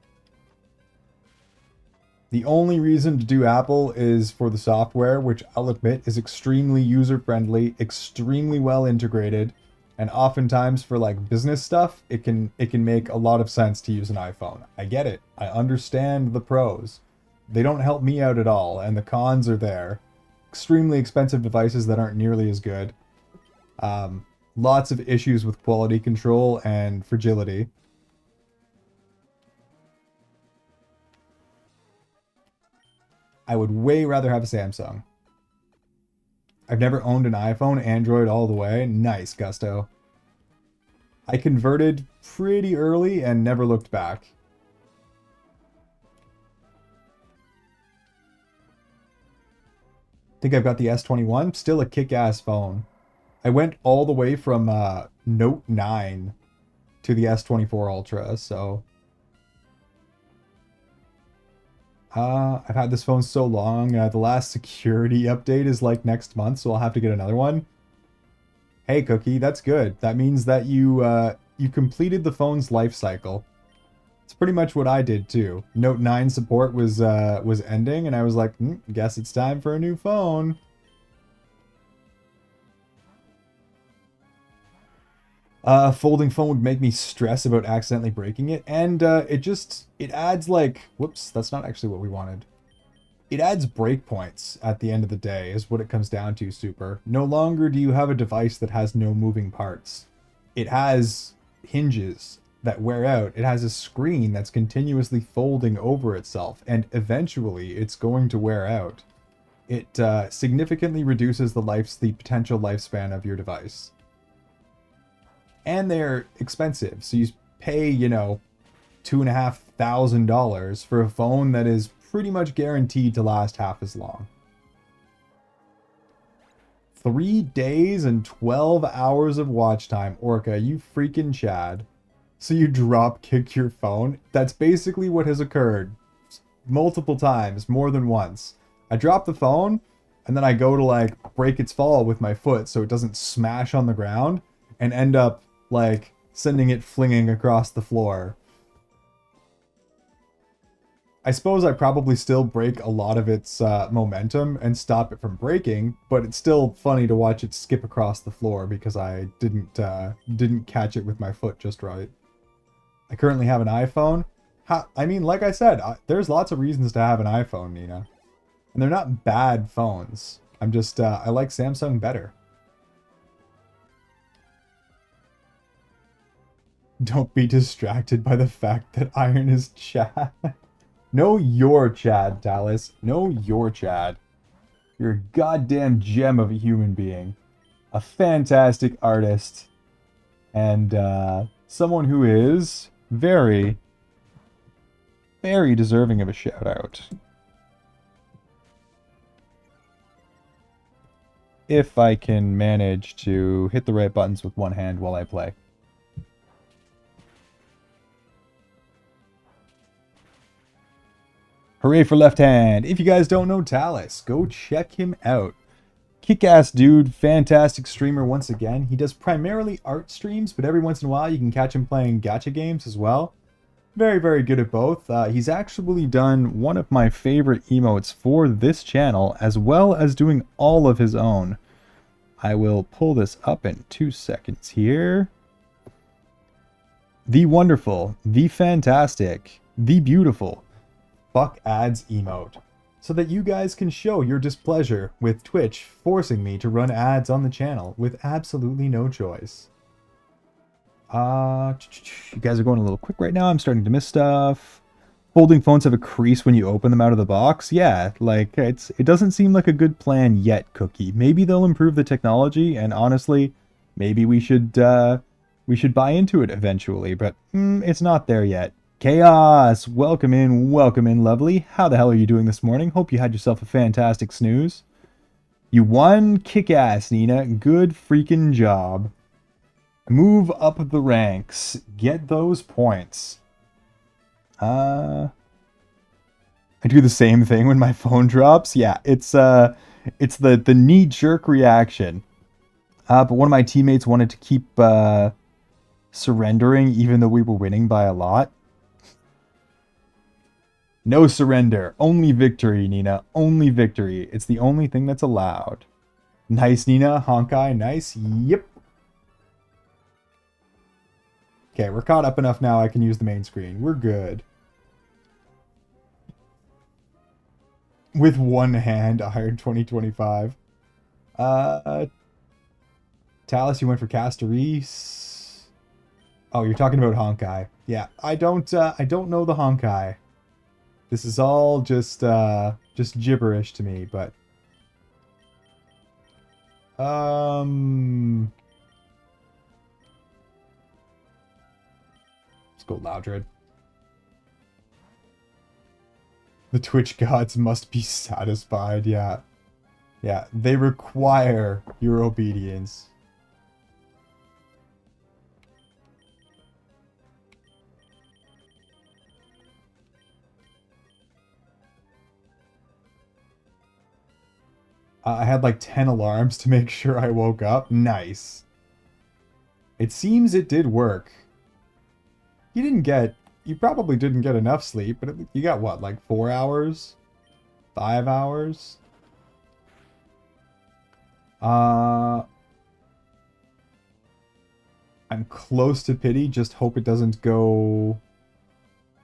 The only reason to do Apple is for the software, which I'll admit is extremely user-friendly, extremely well integrated, and oftentimes for like business stuff, it can make a lot of sense to use an iPhone. I get it. I understand the pros. They don't help me out at all, and the cons are there. Extremely expensive devices that aren't nearly as good. Lots of issues with quality control and fragility. I would way rather have a Samsung. I've never owned an iPhone, Android all the way. Nice, Gusto. I converted pretty early and never looked back. Think I've got the S21. Still a kick-ass phone. I went all the way from Note 9 to the S24 Ultra, so... I've had this phone so long. The last security update is like next month, so I'll have to get another one. Hey, Cookie, that's good. That means that you completed the phone's life cycle. It's pretty much what I did too. Note 9 support was ending, and I was like, guess it's time for a new phone. Folding phone would make me stress about accidentally breaking it, and it adds like, whoops, that's not actually what we wanted. It adds breakpoints at the end of the day, is what it comes down to, Super. No longer do you have a device that has no moving parts. It has hinges that wear out. It has a screen that's continuously folding over itself, and eventually it's going to wear out. It significantly reduces the potential lifespan of your device. And they're expensive, so you pay, $2,500 for a phone that is pretty much guaranteed to last half as long. 3 days and 12 hours of watch time, Orca, you freaking Chad. So you drop kick your phone? That's basically what has occurred multiple times, more than once. I drop the phone, and then I go to like break its fall with my foot so it doesn't smash on the ground, and end up like sending it flinging across the floor. I suppose I probably still break a lot of its momentum and stop it from breaking, but it's still funny to watch it skip across the floor because I didn't catch it with my foot just right. I currently have an iPhone. I mean, like I said, there's lots of reasons to have an iPhone, Nina. And they're not bad phones. I'm just, I like Samsung better. Don't be distracted by the fact that iron is Chad. Know your Chad, Dallas. Know your Chad. You're a goddamn gem of a human being. A fantastic artist. And someone who is very, very deserving of a shout out. If I can manage to hit the right buttons with one hand while I play. Hooray for left hand. If you guys don't know Talus, go check him out. Kick-ass dude, fantastic streamer once again. He does primarily art streams, but every once in a while you can catch him playing gacha games as well. Very, very good at both. He's actually done one of my favorite emotes for this channel, as well as doing all of his own. I will pull this up in 2 seconds here. The wonderful, the fantastic, the beautiful fuck ads emote, so that you guys can show your displeasure with Twitch forcing me to run ads on the channel with absolutely no choice. You guys are going a little quick right now. I'm starting to miss stuff. Folding phones have a crease when you open them out of the box. Yeah, like it doesn't seem like a good plan yet, Cookie. Maybe they'll improve the technology, and honestly, maybe we should buy into it eventually, but it's not there yet. Chaos! Welcome in, lovely. How the hell are you doing this morning? Hope you had yourself a fantastic snooze. You won, kick-ass, Nina. Good freaking job. Move up the ranks. Get those points. I do the same thing when my phone drops. Yeah, it's the knee-jerk reaction. But one of my teammates wanted to keep surrendering even though we were winning by a lot. No surrender. Only victory, Nina. Only victory. It's the only thing that's allowed. Nice, Nina. Honkai. Nice. Yep. Okay, we're caught up enough now I can use the main screen. We're good. With one hand, Iron 2025. Talus, you went for Castorise. Oh, you're talking about Honkai. Yeah, I don't know the Honkai. This is all just gibberish to me, but let's go Loudred. The Twitch gods must be satisfied, yeah. Yeah, they require your obedience. I had like 10 alarms to make sure I woke up. Nice. It seems it did work. You probably didn't get enough sleep, but you got what, like 4 hours? 5 hours? I'm close to pity, just hope it doesn't go...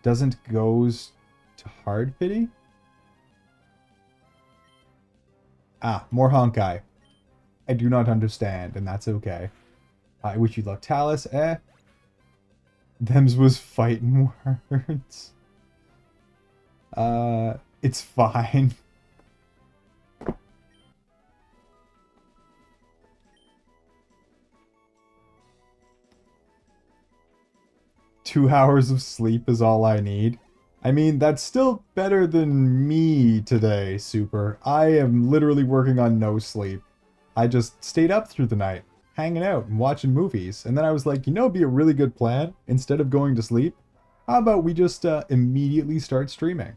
Doesn't goes to hard pity? Ah, more Honkai. I do not understand, and that's okay. I wish you luck, Talus. Eh? Thems was fighting words. It's fine. Two hours of sleep is all I need. I mean, that's still better than me today, Super. I am literally working on no sleep. I just stayed up through the night, hanging out and watching movies. And then I was like, you know, it'd be a really good plan. Instead of going to sleep, how about we just immediately start streaming?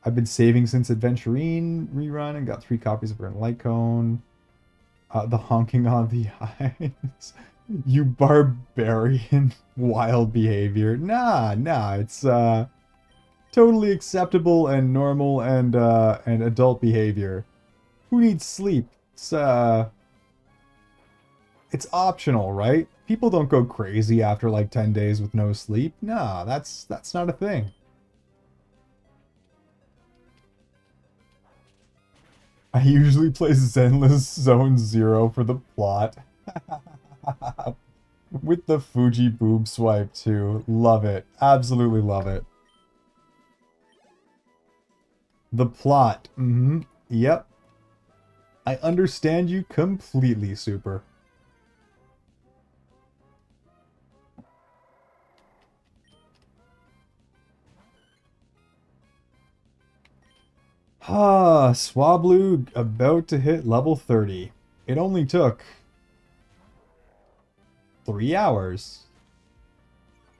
I've been saving since Adventurine rerun and got 3 copies of Burn Light Cone. The honking on the eyes. You barbarian wild behavior. Nah, it's totally acceptable and normal and adult behavior. Who needs sleep? It's optional, right? People don't go crazy after like 10 days with no sleep. Nah, that's not a thing. I usually play Zenless Zone Zero for the plot. With the Fuji boob swipe too. Love it. Absolutely love it. The plot. Yep. I understand you completely, Super. Ah, Swablu about to hit level 30. It only took 3 hours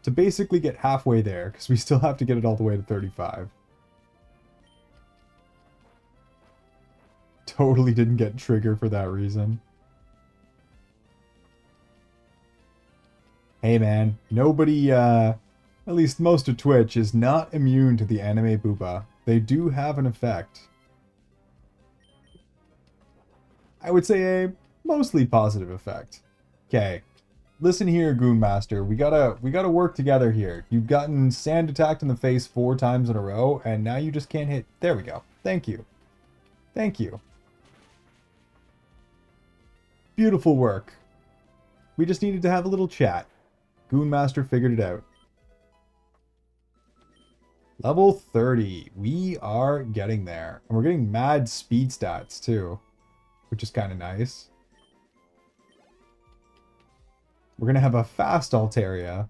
to basically get halfway there, because we still have to get it all the way to 35. Totally didn't get trigger for that reason. Hey man, nobody, at least most of Twitch, is not immune to the anime booba. They do have an effect. I would say a mostly positive effect. Okay. Listen here, Goonmaster. We gotta work together here. You've gotten sand attacked in the face 4 times in a row, and now you just can't hit. There we go. Thank you. Thank you. Beautiful work. We just needed to have a little chat. Goonmaster figured it out. Level 30. We are getting there. And we're getting mad speed stats, too. Which is kind of nice. We're going to have a fast Altaria.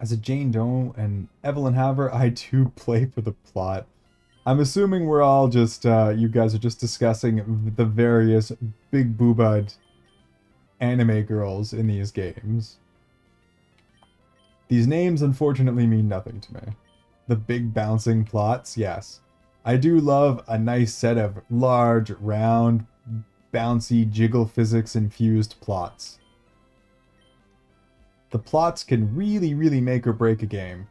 As a Jane Doe and Evelyn Haver, I do play for the plot. I'm assuming we're all just, you guys are just discussing the various big boobad anime girls in these games. These names unfortunately mean nothing to me. The big bouncing plots, yes. I do love a nice set of large, round, bouncy, jiggle physics infused plots. The plots can really, really make or break a game.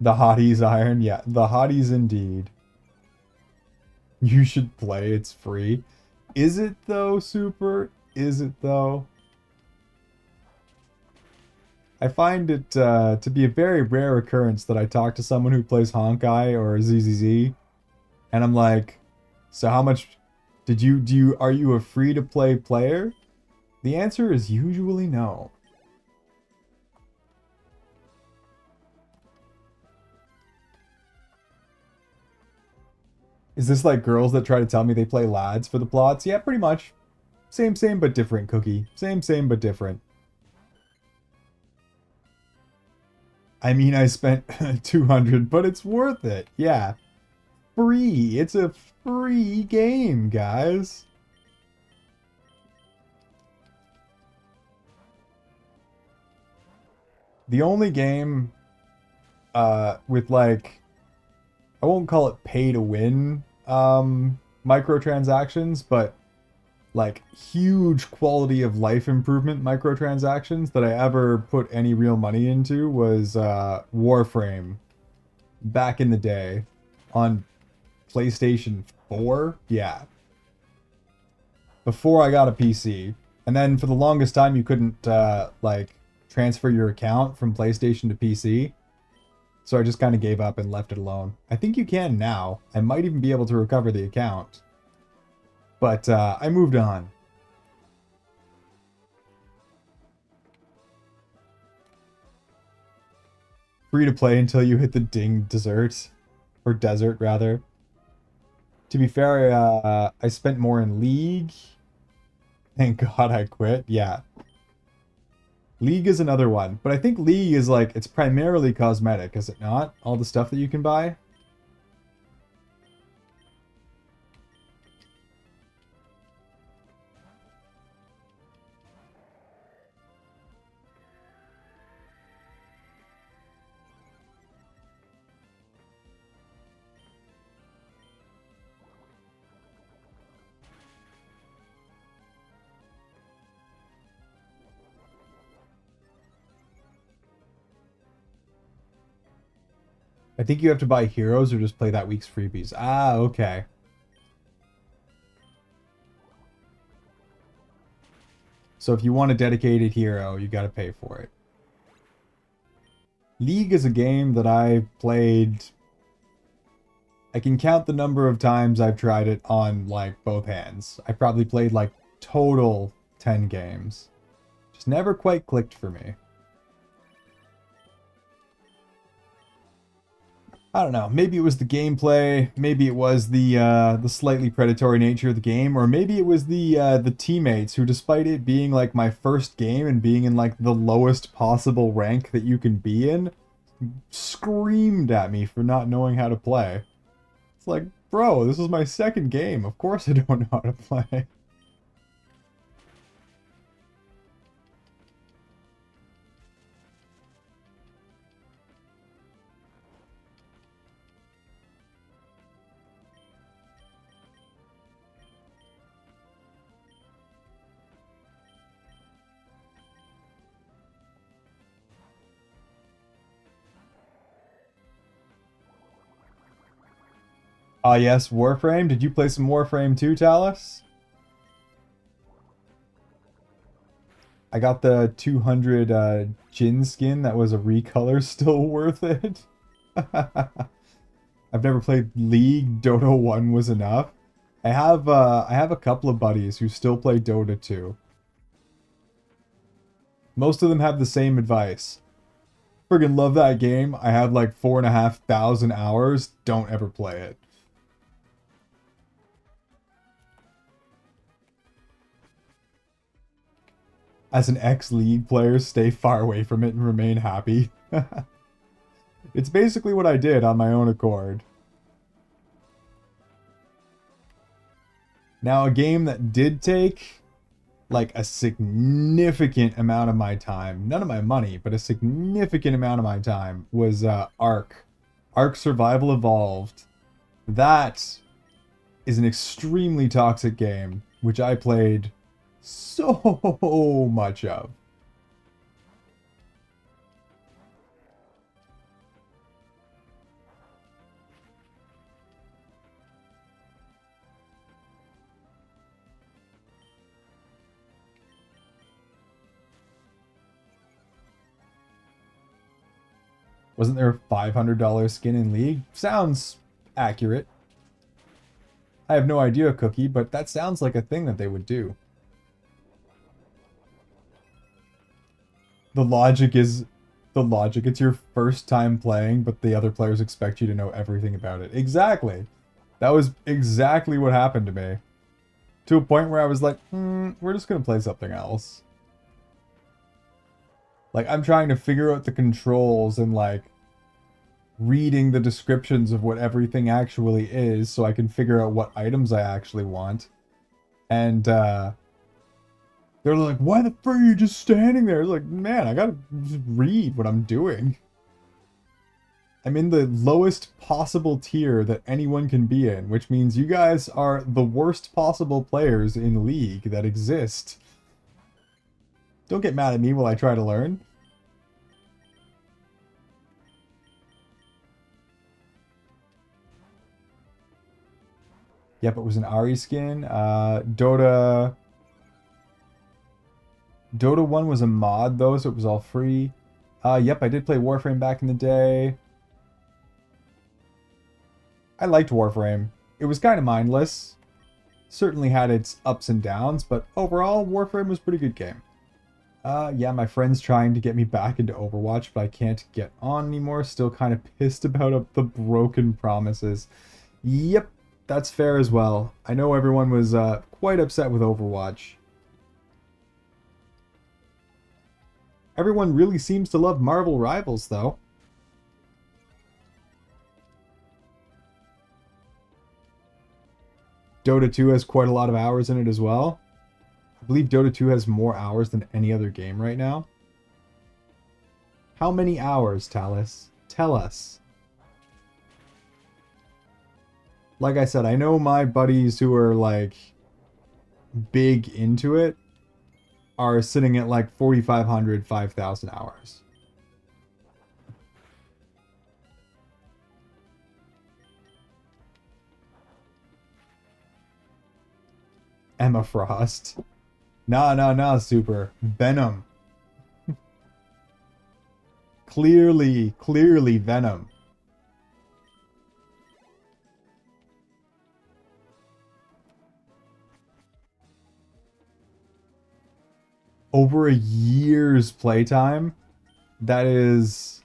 The hotties iron, yeah, the hotties indeed. You should play, it's free. Is it though, Super? Is it though? I find it to be a very rare occurrence that I talk to someone who plays Honkai or ZZZ, and I'm like, so how much are you a free-to-play player? The answer is usually no. Is this like girls that try to tell me they play lads for the plots? Yeah, pretty much. Same, but different, Cookie. Same, but different. I mean, I spent 200, but it's worth it. Yeah. Free. It's a free game, guys. The only game with like, I won't call it pay to win microtransactions, but like huge quality of life improvement microtransactions that I ever put any real money into was Warframe back in the day on PlayStation 4. Yeah, before I got a PC. And then for the longest time you couldn't like transfer your account from PlayStation to PC. So I just kind of gave up and left it alone. I think you can now. I might even be able to recover the account. But I moved on. Free to play until you hit the ding dessert. Or desert, rather. To be fair, I spent more in League. Thank God I quit. Yeah. League is another one. But I think League is like, it's primarily cosmetic, is it not? All the stuff that you can buy? I think you have to buy heroes or just play that week's freebies. Ah, okay. So if you want a dedicated hero, you got to pay for it. League is a game that I played. I can count the number of times I've tried it on like both hands. I probably played like total 10 games. Just never quite clicked for me. I don't know. Maybe it was the gameplay. Maybe it was the slightly predatory nature of the game, or maybe it was the teammates who, despite it being like my first game and being in like the lowest possible rank that you can be in, screamed at me for not knowing how to play. It's like, bro, this is my second game. Of course I don't know how to play. Ah, yes, Warframe. Did you play some Warframe too, Talus? I got the 200 Jin skin that was a recolor, still worth it. I've never played League. Dota 1 was enough. I have a couple of buddies who still play Dota 2. Most of them have the same advice. Friggin' love that game. I have like 4,500 hours. Don't ever play it. As an ex-League player, stay far away from it and remain happy. It's basically what I did on my own accord. Now, a game that did take like a significant amount of my time, none of my money, but a significant amount of my time was Ark. Ark Survival Evolved. That is an extremely toxic game, which I played so much of. Wasn't there a $500 skin in League? Sounds accurate. I have no idea, Cookie, but that sounds like a thing that they would do. The logic is it's your first time playing, but the other players expect you to know everything about it. Exactly. That was exactly what happened to me. To a point where I was like, we're just gonna play something else. Like, I'm trying to figure out the controls and like reading the descriptions of what everything actually is so I can figure out what items I actually want. And they're like, why the frick are you just standing there? It's like, man, I gotta just read what I'm doing. I'm in the lowest possible tier that anyone can be in, which means you guys are the worst possible players in League that exist. Don't get mad at me while I try to learn. Yep, it was an Ari skin. Dota 1 was a mod though, so it was all free. Yep, I did play Warframe back in the day. I liked Warframe. It was kind of mindless. Certainly had its ups and downs, but overall, Warframe was a pretty good game. Yeah, my friend's trying to get me back into Overwatch, but I can't get on anymore. Still kind of pissed about the broken promises. Yep, that's fair as well. I know everyone was quite upset with Overwatch. Everyone really seems to love Marvel Rivals, though. Dota 2 has quite a lot of hours in it as well. I believe Dota 2 has more hours than any other game right now. How many hours, Talus? Tell us. Like I said, I know my buddies who are like big into it are sitting at like 4,500, 5,000 hours. Emma Frost. Nah, Super. Venom. Clearly Venom. Over a year's playtime? That is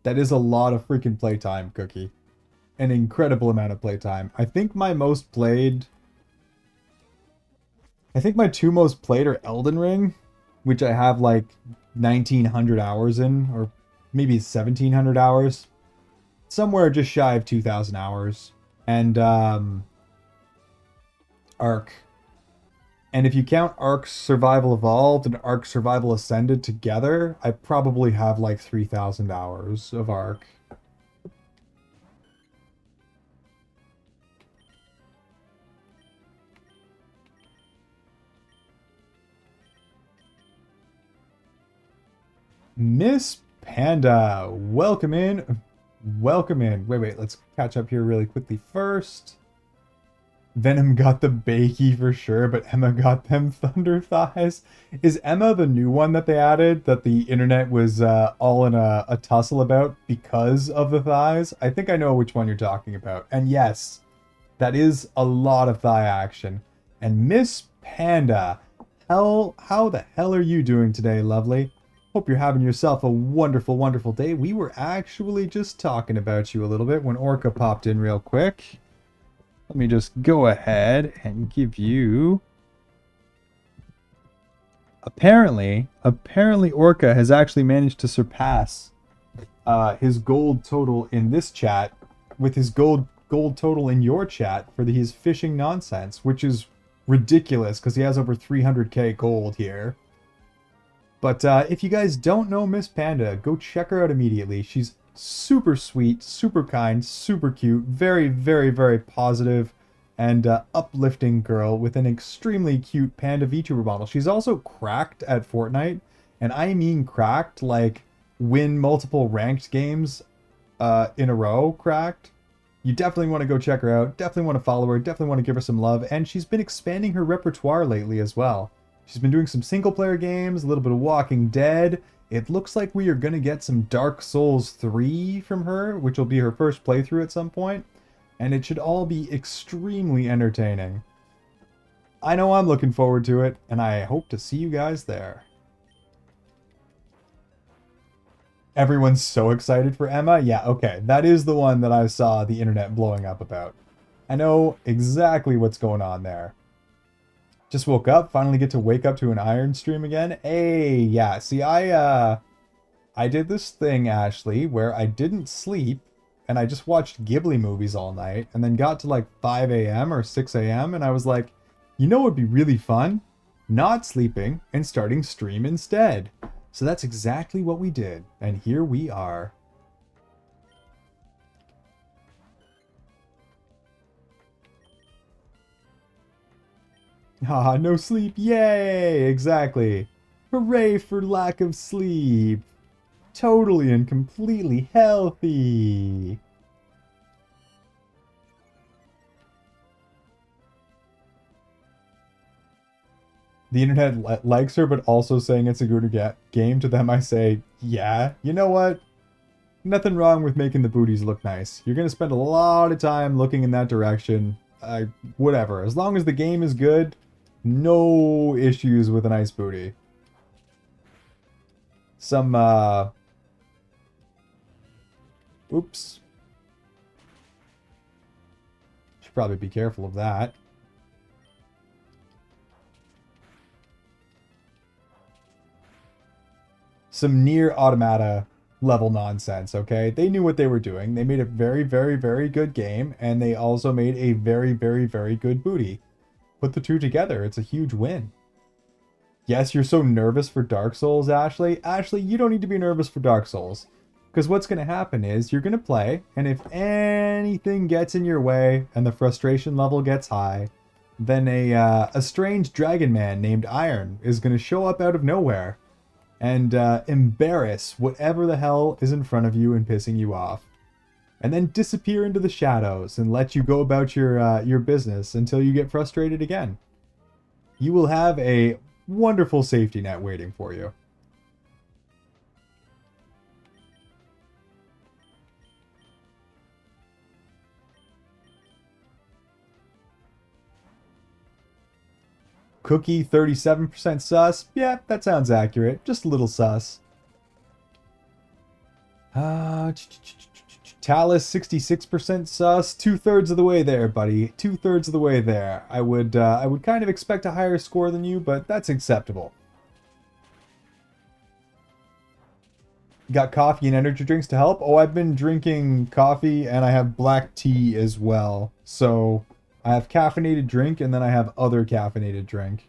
a lot of freaking playtime, Cookie. An incredible amount of playtime. I think my two most played are Elden Ring, which I have like 1,900 hours in, or maybe 1,700 hours. Somewhere just shy of 2,000 hours. And Ark. And if you count Ark Survival Evolved and Ark Survival Ascended together, I probably have like 3,000 hours of Ark. Miss Panda, welcome in. Welcome in. Wait, let's catch up here really quickly first. Venom got the bakey for sure, but Emma got them thunder thighs. Is Emma the new one that they added that the internet was all in a tussle about because of the thighs? I think I know which one you're talking about. And yes, that is a lot of thigh action. And Miss Panda, how the hell are you doing today, lovely? Hope you're having yourself a wonderful, wonderful day. We were actually just talking about you a little bit when Orca popped in real quick. Let me just go ahead and give you... Apparently Orca has actually managed to surpass his gold total in this chat with his gold total in your chat for his fishing nonsense, which is ridiculous because he has over 300k gold here. But if you guys don't know Miss Panda, go check her out immediately. She's super sweet, super kind, super cute, very, very, very positive and uplifting girl with an extremely cute Panda VTuber model. She's also cracked at Fortnite, and I mean cracked, like win multiple ranked games in a row cracked. You definitely want to go check her out, definitely want to follow her, definitely want to give her some love, and she's been expanding her repertoire lately as well. She's been doing some single-player games, a little bit of Walking Dead. It looks like we are going to get some Dark Souls 3 from her, which will be her first playthrough at some point. And it should all be extremely entertaining. I know I'm looking forward to it, and I hope to see you guys there. Everyone's so excited for Emma? Yeah, okay. That is the one that I saw the internet blowing up about. I know exactly what's going on there. Just woke up, finally get to wake up to an Iron stream again. Hey, yeah, see, I did this thing, Ashley, where I didn't sleep, and I just watched Ghibli movies all night, and then got to like 5 a.m. or 6 a.m., and I was like, you know what would be really fun? Not sleeping and starting stream instead. So that's exactly what we did, and here we are. Haha, no sleep. Yay! Exactly. Hooray for lack of sleep. Totally and completely healthy. The internet likes her, but also saying it's a good game. To them, I say, yeah, you know what? Nothing wrong with making the booties look nice. You're going to spend a lot of time looking in that direction. Whatever. As long as the game is good, no issues with a nice booty. Some, oops. Should probably be careful of that. Some near automata level nonsense, okay? They knew what they were doing. They made a very, very, very good game, and they also made a very, very, very good booty. Put the two together, it's a huge win. Yes, you're so nervous for Dark Souls, Ashley. Ashley, you don't need to be nervous for Dark Souls. Because what's going to happen is you're going to play, and if anything gets in your way and the frustration level gets high, then a strange dragon man named Iron is going to show up out of nowhere and embarrass whatever the hell is in front of you and pissing you off. And then disappear into the shadows and let you go about your business until you get frustrated again. You will have a wonderful safety net waiting for you. Cookie 37% sus. Yeah, that sounds accurate. Just a little sus. Talus 66% sus. 2/3 of the way there, buddy. 2/3 of the way there. I would kind of expect a higher score than you, but that's acceptable. Got coffee and energy drinks to help? Oh, I've been drinking coffee and I have black tea as well. So I have caffeinated drink and then I have other caffeinated drink.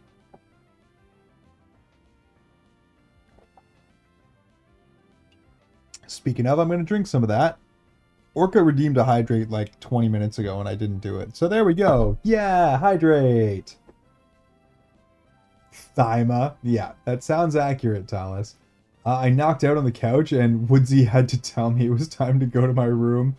Speaking of, I'm going to drink some of that. Orca redeemed a hydrate like 20 minutes ago and I didn't do it. So there we go. Yeah, hydrate. Thyma. Yeah, that sounds accurate, Talus. I knocked out on the couch and Woodsy had to tell me it was time to go to my room.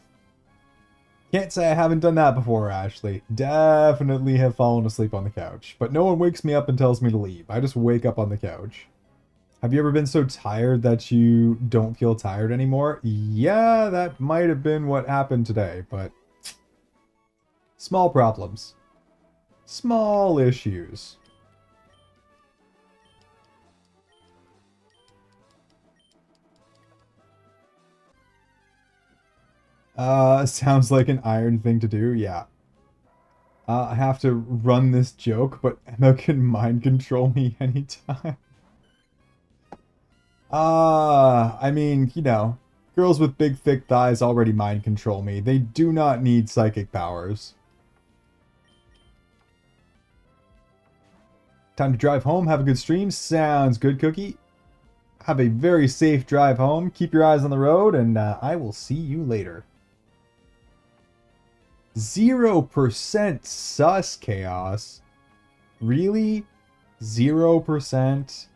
Can't say I haven't done that before, Ashley. Definitely have fallen asleep on the couch. But no one wakes me up and tells me to leave. I just wake up on the couch. Have you ever been so tired that you don't feel tired anymore? Yeah, that might have been what happened today, but small problems. Small issues. Sounds like an Iron thing to do, yeah. I have to run this joke, but Emma can mind control me anytime. I mean, you know, girls with big thick thighs already mind control me. They do not need psychic powers. Time to drive home, have a good stream. Sounds good, Cookie. Have a very safe drive home. Keep your eyes on the road, and I will see you later. 0% sus, Chaos. Really? 0%?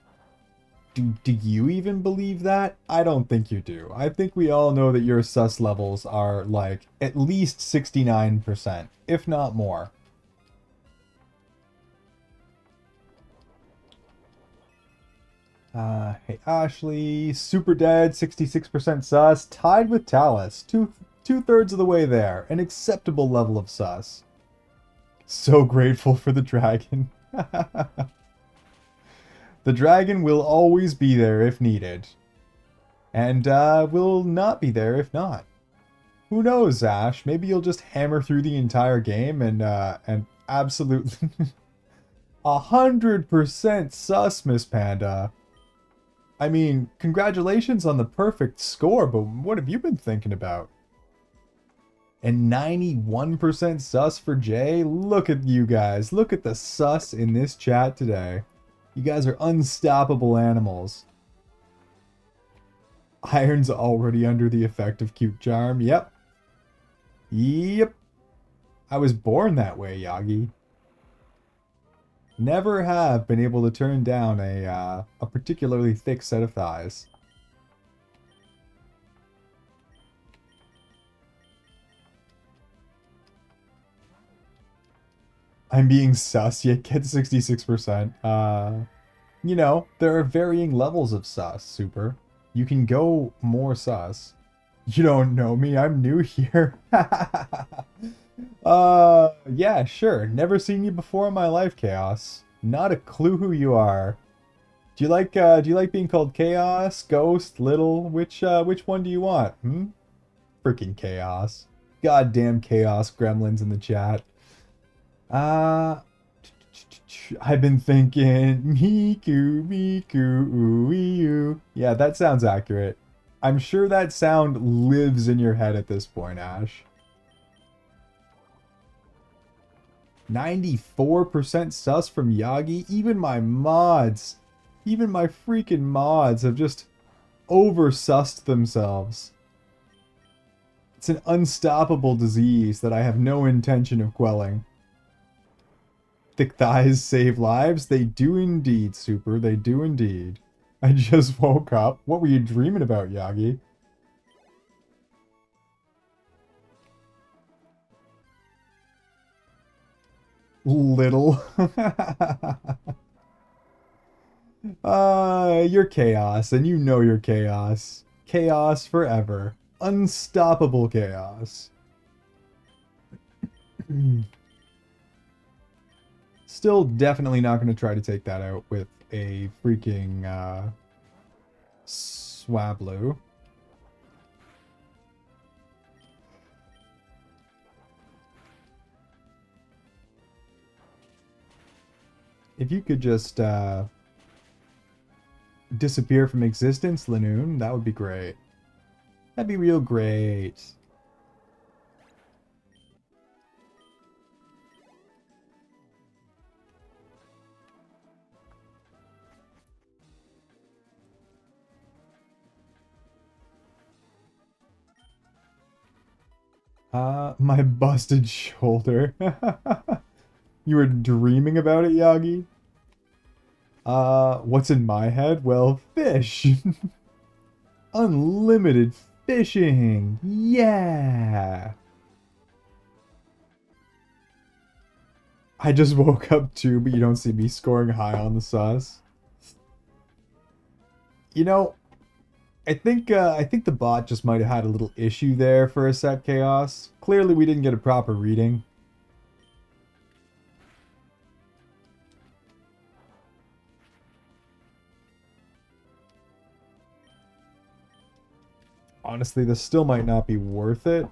Do you even believe that? I don't think you do. I think we all know that your sus levels are like at least 69%, if not more. Hey Ashley, super dead, 66% sus, tied with Talus, two-thirds of the way there, an acceptable level of sus. So grateful for the dragon. The dragon will always be there if needed. And will not be there if not. Who knows, Ash? Maybe you'll just hammer through the entire game and absolutely 100% sus, Miss Panda. I mean, congratulations on the perfect score, but what have you been thinking about? And 91% sus for Jay? Look at you guys. Look at the sus in this chat today. You guys are unstoppable animals. Iron's already under the effect of cute charm. Yep. Yep. I was born that way, Yagi. Never have been able to turn down a particularly thick set of thighs. I'm being sus, yet get 66%. You know, there are varying levels of sus, Super. You can go more sus. You don't know me, I'm new here. Yeah, sure. Never seen you before in my life, Chaos. Not a clue who you are. Do you like being called Chaos, Ghost, Little? Which one do you want? Hmm? Freaking Chaos. Goddamn Chaos gremlins in the chat. Uh, I've been thinking, Miku, Miku, ooh, oo. Yeah, that sounds accurate. I'm sure that sound lives in your head at this point, Ash. 94% sus from Yagi. Even my freaking mods have just over-sussed themselves. It's an unstoppable disease that I have no intention of quelling. Thick thighs save lives? They do indeed, Super. They do indeed. I just woke up. What were you dreaming about, Yagi? Little. You're chaos, and you know you're chaos. Chaos forever. Unstoppable chaos. Still definitely not going to try to take that out with a freaking, Swablu. If you could just, disappear from existence, Lanoon, that would be great. That'd be real great. My busted shoulder. You were dreaming about it, Yagi? What's in my head? Well, fish. Unlimited fishing. Yeah. I just woke up too, but you don't see me scoring high on the sauce. You know, I think the bot just might have had a little issue there for a sec, Chaos. Clearly we didn't get a proper reading. Honestly, this still might not be worth it.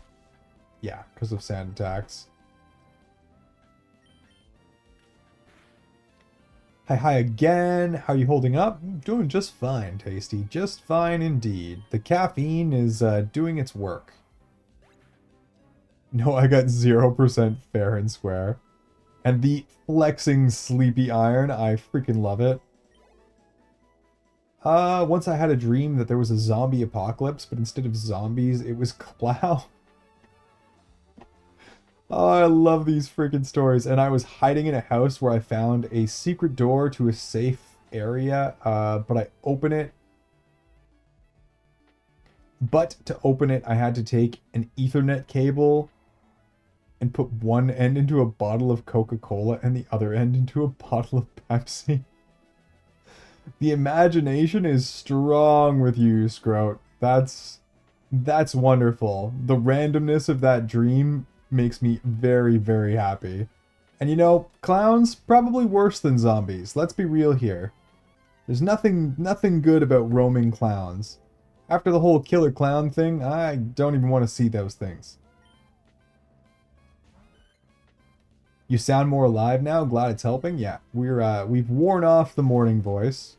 Yeah, because of sand attacks. Hi again. How are you holding up? Doing just fine, Tasty. Just fine indeed. The caffeine is doing its work. No, I got 0% fair and square. And the flexing sleepy iron, I freaking love it. Once I had a dream that there was a zombie apocalypse, but instead of zombies, it was Clow. Oh, I love these freaking stories. And I was hiding in a house where I found a secret door to a safe area, but I open it. But to open it, I had to take an Ethernet cable and put one end into a bottle of Coca-Cola and the other end into a bottle of Pepsi. The imagination is strong with you, Scroat. That's wonderful. The randomness of that dream makes me very, very happy. And you know, clowns, probably worse than zombies. Let's be real here. There's nothing good about roaming clowns. After the whole killer clown thing, I don't even want to see those things. You sound more alive now. Glad it's helping. Yeah, we've worn off the morning voice.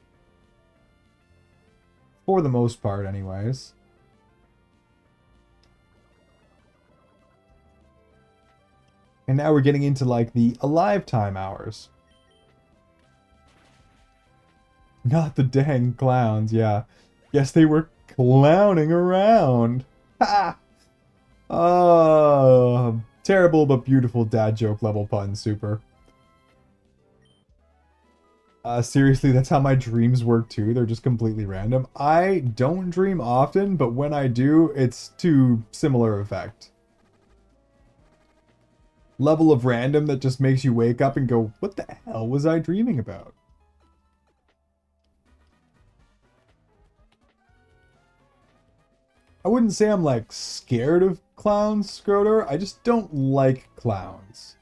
For the most part, anyways. And now we're getting into, like, the alive time hours. Not the dang clowns, yeah. Yes, they were clowning around. Ha! Oh, terrible but beautiful dad joke level pun, Super. Seriously, that's how my dreams work too. They're just completely random. I don't dream often, but when I do, it's to similar effect. Level of random that just makes you wake up and go, what the hell was I dreaming about? I wouldn't say I'm like scared of clowns, Scroder. I just don't like clowns.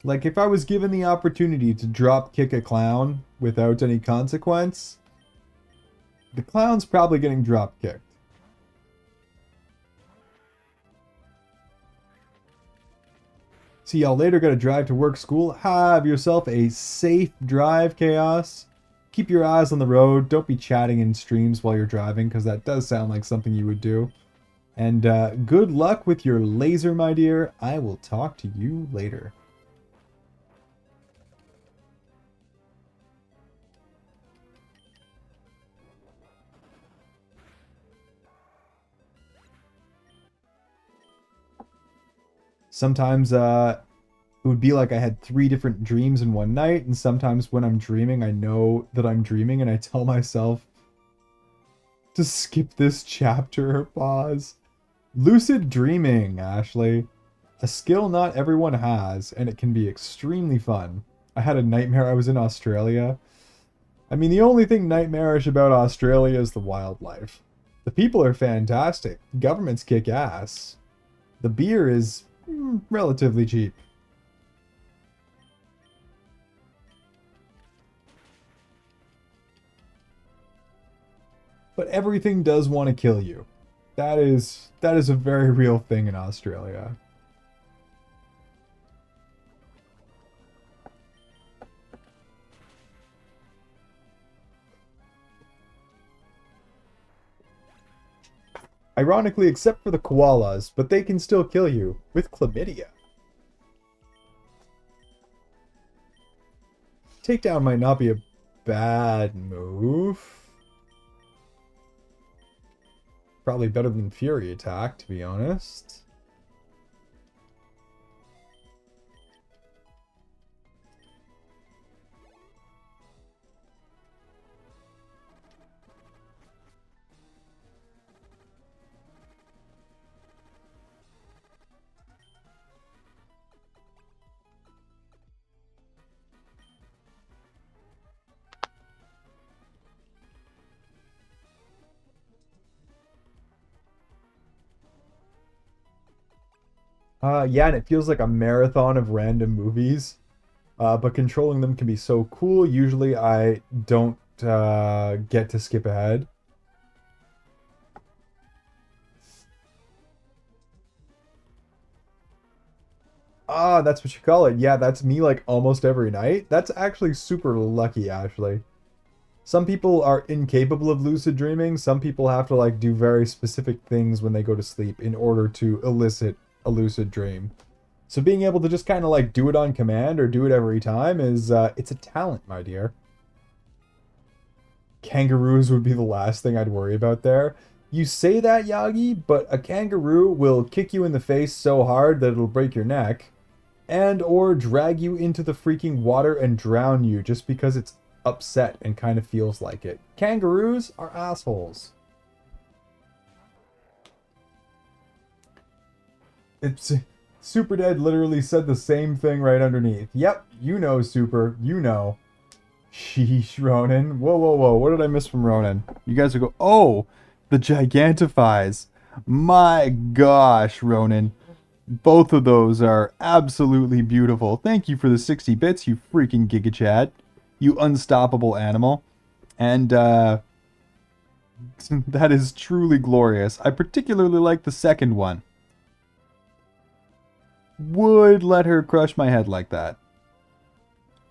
Like, if I was given the opportunity to drop kick a clown without any consequence, the clown's probably getting drop kicked. See y'all later, gotta drive to work, school. Have yourself a safe drive, Chaos. Keep your eyes on the road. Don't be chatting in streams while you're driving, because that does sound like something you would do. And good luck with your laser, my dear. I will talk to you later. Sometimes it would be like I had 3 different dreams in one night, and sometimes when I'm dreaming, I know that I'm dreaming, and I tell myself to skip this chapter or pause. Lucid dreaming, Ashley. A skill not everyone has, and it can be extremely fun. I had a nightmare I was in Australia. I mean, the only thing nightmarish about Australia is the wildlife. The people are fantastic. Governments kick ass. The beer is relatively cheap. But everything does want to kill you. That is a very real thing in Australia. Ironically, except for the koalas, but they can still kill you with chlamydia. Takedown might not be a bad move. Probably better than Fury Attack, to be honest. Yeah, and it feels like a marathon of random movies. But controlling them can be so cool. Usually I don't get to skip ahead. Ah, that's what you call it. Yeah, that's me like almost every night. That's actually super lucky, Ashley. Some people are incapable of lucid dreaming. Some people have to like do very specific things when they go to sleep in order to elicit a lucid dream. So being able to just kind of like do it on command or do it every time is it's a talent, my dear. Kangaroos would be the last thing I'd worry about there. You say that, Yagi, but a kangaroo will kick you in the face so hard that it'll break your neck and or drag you into the freaking water and drown you just because it's upset and kind of feels like it. Kangaroos are assholes. It's Super Dead literally said the same thing right underneath. Yep, you know, Super, you know. Sheesh, Ronan. Whoa, whoa, whoa. What did I miss from Ronan? You guys would go, oh, the Gigantifies. My gosh, Ronan. Both of those are absolutely beautiful. Thank you for the 60 bits, you freaking Giga Chad. You unstoppable animal. And that is truly glorious. I particularly like the second one. Would let her crush my head like that.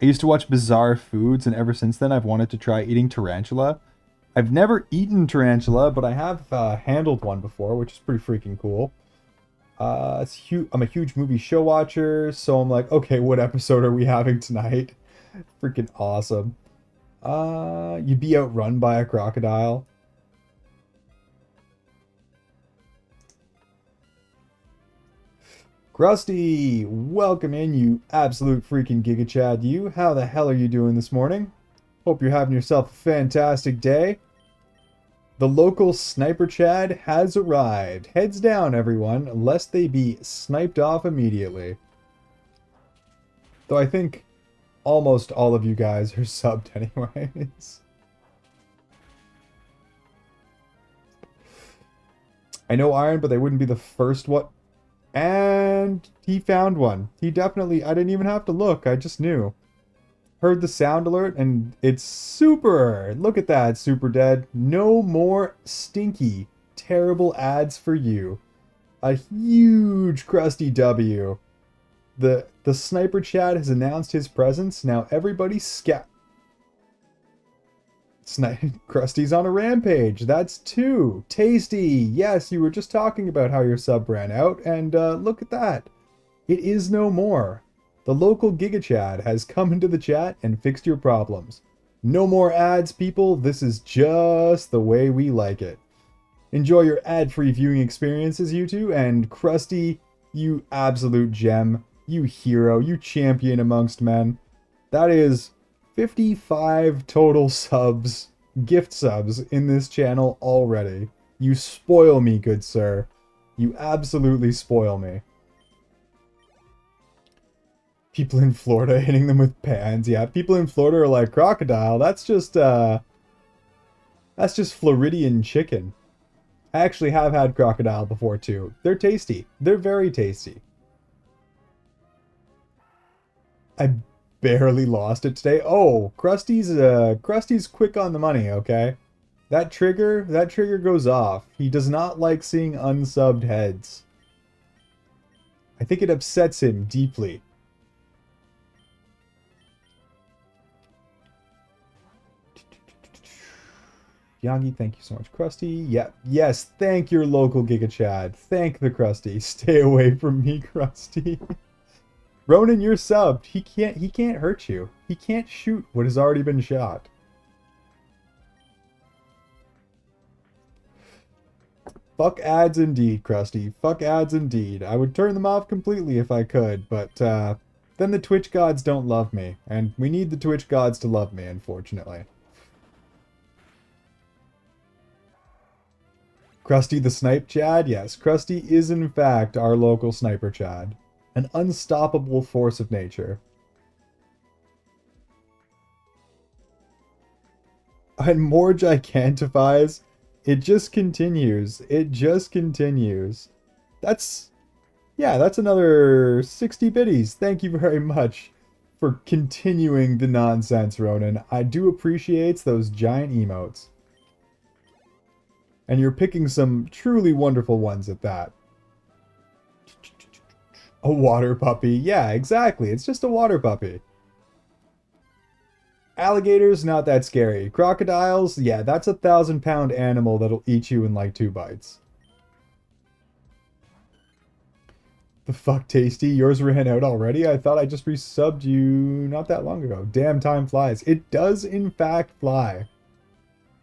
I used to watch Bizarre Foods, and ever since then I've wanted to try eating tarantula. I've never eaten tarantula, but I have handled one before, which is pretty freaking cool. I'm a huge movie show watcher, so I'm like, okay, what episode are we having tonight? Freaking awesome. You'd be outrun by a crocodile. Krusty, welcome in, you absolute freaking Giga Chad. You, how the hell are you doing this morning? Hope you're having yourself a fantastic day. The local Sniper Chad has arrived. Heads down, everyone, lest they be sniped off immediately. Though I think almost all of you guys are subbed anyways. I know Iron, but they wouldn't be the first one. And he found one. He definitely, I didn't even have to look. I just knew. Heard the sound alert and it's super. Look at that, Super Dead. No more stinky, terrible ads for you. A huge Krusty W. The Sniper Chad has announced his presence. Now everybody Krusty's on a rampage. That's 2. Tasty. Yes, you were just talking about how your sub ran out, and look at that. It is no more. The local Giga Chad has come into the chat and fixed your problems. No more ads, people. This is just the way we like it. Enjoy your ad-free viewing experiences, you two, and Krusty, you absolute gem, you hero, you champion amongst men. That is 55 total subs, gift subs, in this channel already. You spoil me, good sir. You absolutely spoil me. People in Florida hitting them with pans. Yeah, people in Florida are like, crocodile, that's just Floridian chicken. I actually have had crocodile before too. They're tasty. They're very tasty. I barely lost it today. Oh, Krusty's quick on the money, okay? That trigger goes off. He does not like seeing unsubbed heads. I think it upsets him deeply. Yagi, thank you so much. Krusty, yep. Yes, thank your local Giga Chad. Thank the Krusty. Stay away from me, Krusty. Ronan, you're subbed. He can't hurt you. He can't shoot what has already been shot. Fuck ads indeed, Krusty. Fuck ads indeed. I would turn them off completely if I could, but then the Twitch gods don't love me, and we need the Twitch gods to love me, unfortunately. Krusty the Snipe Chad? Yes, Krusty is in fact our local Sniper Chad. An unstoppable force of nature. And more gigantifies. It just continues. It just continues. That's another 60 biddies. Thank you very much for continuing the nonsense, Ronan. I do appreciate those giant emotes. And you're picking some truly wonderful ones at that. A water puppy. Yeah, exactly. It's just a water puppy. Alligators, not that scary. Crocodiles, yeah, that's a 1,000-pound animal that'll eat you in like 2 bites. The fuck, Tasty? Yours ran out already? I thought I just resubbed you not that long ago. Damn, time flies. It does, in fact, fly.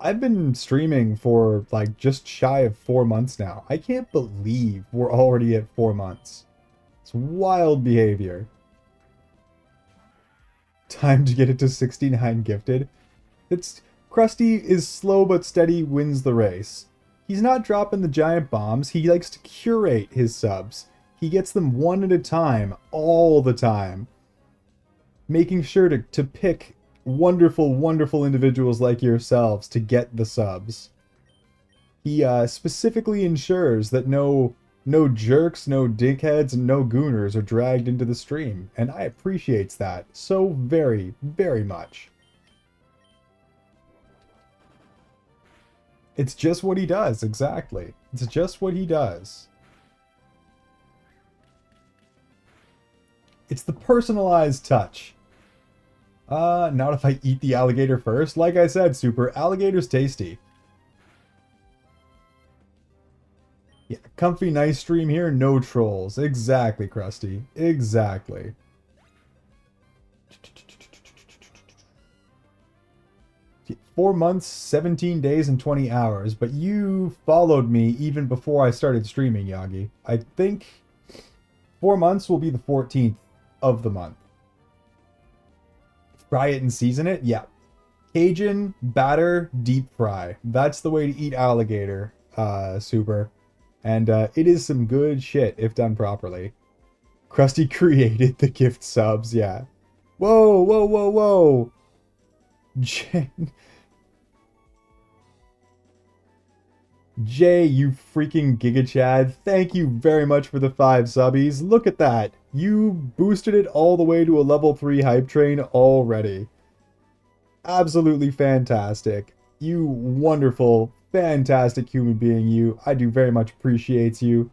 I've been streaming for like just shy of 4 months now. I can't believe we're already at 4 months. It's wild behavior. Time to get it to 69 gifted. Krusty is slow but steady, wins the race. He's not dropping the giant bombs. He likes to curate his subs. He gets them one at a time, all the time. Making sure to pick wonderful, wonderful individuals like yourselves to get the subs. He specifically ensures that no jerks, no dickheads, and no gooners are dragged into the stream, and I appreciate that so very, very much. It's just what he does, exactly. It's just what he does. It's the personalized touch. Not if I eat the alligator first. Like I said, Super, alligator's tasty. Yeah, comfy, nice stream here, no trolls. Exactly, Krusty. Exactly. 4 months, 17 days, and 20 hours, but you followed me even before I started streaming, Yagi. I think 4 months will be the 14th of the month. Fry it and season it? Yeah. Cajun, batter, deep fry. That's the way to eat alligator, Super. And it is some good shit if done properly. Krusty created the gift subs, yeah. Whoa, whoa, whoa, whoa! Jay, you freaking Giga Chad, thank you very much for the 5 subbies. Look at that. You boosted it all the way to a level 3 hype train already. Absolutely fantastic. You wonderful, fantastic human being, you. I do very much appreciate you.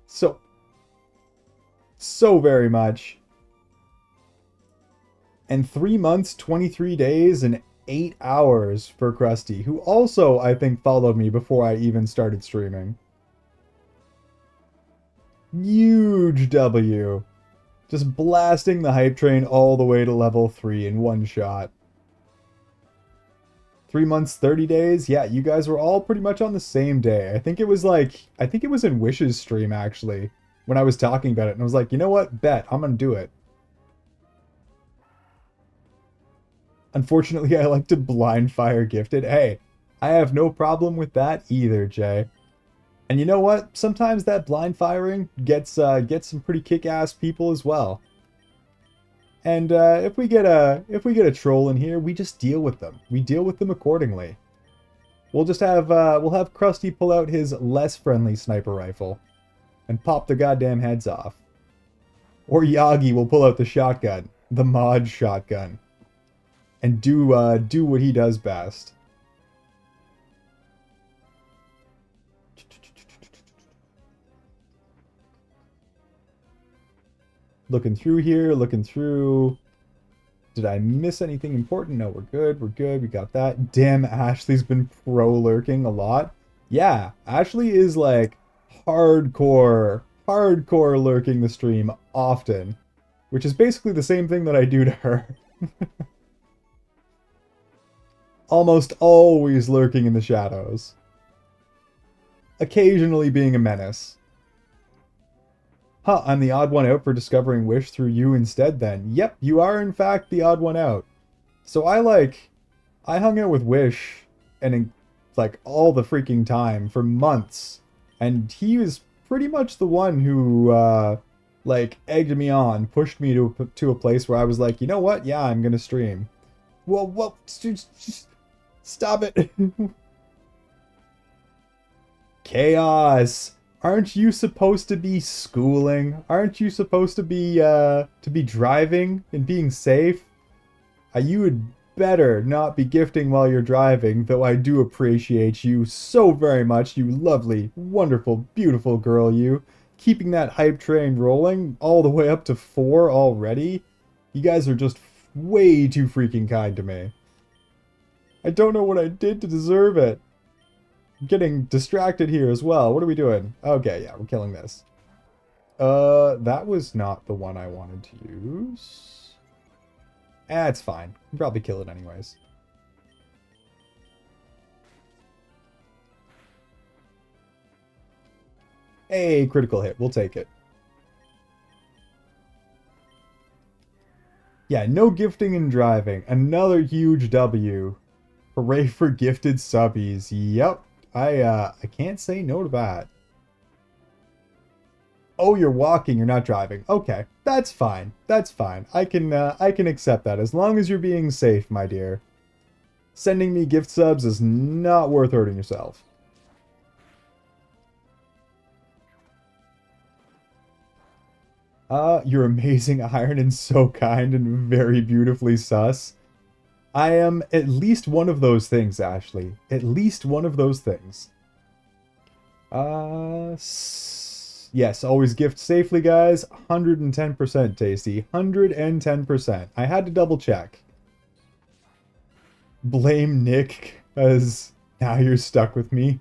So very much. And 3 months, 23 days, and 8 hours for Krusty, who also, I think, followed me before I even started streaming. Huge W. Just blasting the hype train all the way to level 3 in one shot. 3 months, 30 days? Yeah, you guys were all pretty much on the same day. I think it was in Wish's stream, actually, when I was talking about it. And I was like, you know what? Bet, I'm gonna do it. Unfortunately, I like to blind fire gifted. Hey, I have no problem with that either, Jay. And you know what? Sometimes that blind firing gets some pretty kick-ass people as well. And if we get a troll in here, we just deal with them. We deal with them accordingly. We'll just have Krusty pull out his less friendly sniper rifle and pop their goddamn heads off. Or Yagi will pull out the shotgun, the mod shotgun, and do what he does best. Looking through here, looking through. Did I miss anything important? No, we're good. We're good. We got that. Damn, Ashley's been pro lurking a lot. Yeah, Ashley is like hardcore lurking the stream often, which is basically the same thing that I do to her. Almost always lurking in the shadows. Occasionally being a menace. Huh, I'm the odd one out for discovering Wish through you instead then. Yep, you are in fact the odd one out. So I hung out with Wish and like all the freaking time for months. And he was pretty much the one who like egged me on, pushed me to a place where I was like, you know what? Yeah, I'm gonna stream. Whoa, just stop it. Chaos. Aren't you supposed to be schooling? Aren't you supposed to be driving and being safe? You would better not be gifting while you're driving, though I do appreciate you so very much, you lovely, wonderful, beautiful girl, you. Keeping that hype train rolling all the way up to 4 already. You guys are just way too freaking kind to me. I don't know what I did to deserve it. Getting distracted here as well. What are we doing? Okay, yeah, we're killing this. That was not the one I wanted to use. It's fine. We'll probably kill it anyways. Hey, critical hit. We'll take it. Yeah, no gifting and driving. Another huge W. Hooray for gifted subbies. Yep. I can't say no to that. Oh, you're walking, you're not driving. Okay, that's fine. That's fine. I can accept that as long as you're being safe, my dear. Sending me gift subs is not worth hurting yourself. You're amazing, Iron, and so kind and very beautifully sus. I am at least one of those things, Ashley. At least one of those things. Yes, always gift safely, guys. 110% tasty. 110%. I had to double check. Blame Nick, because now you're stuck with me.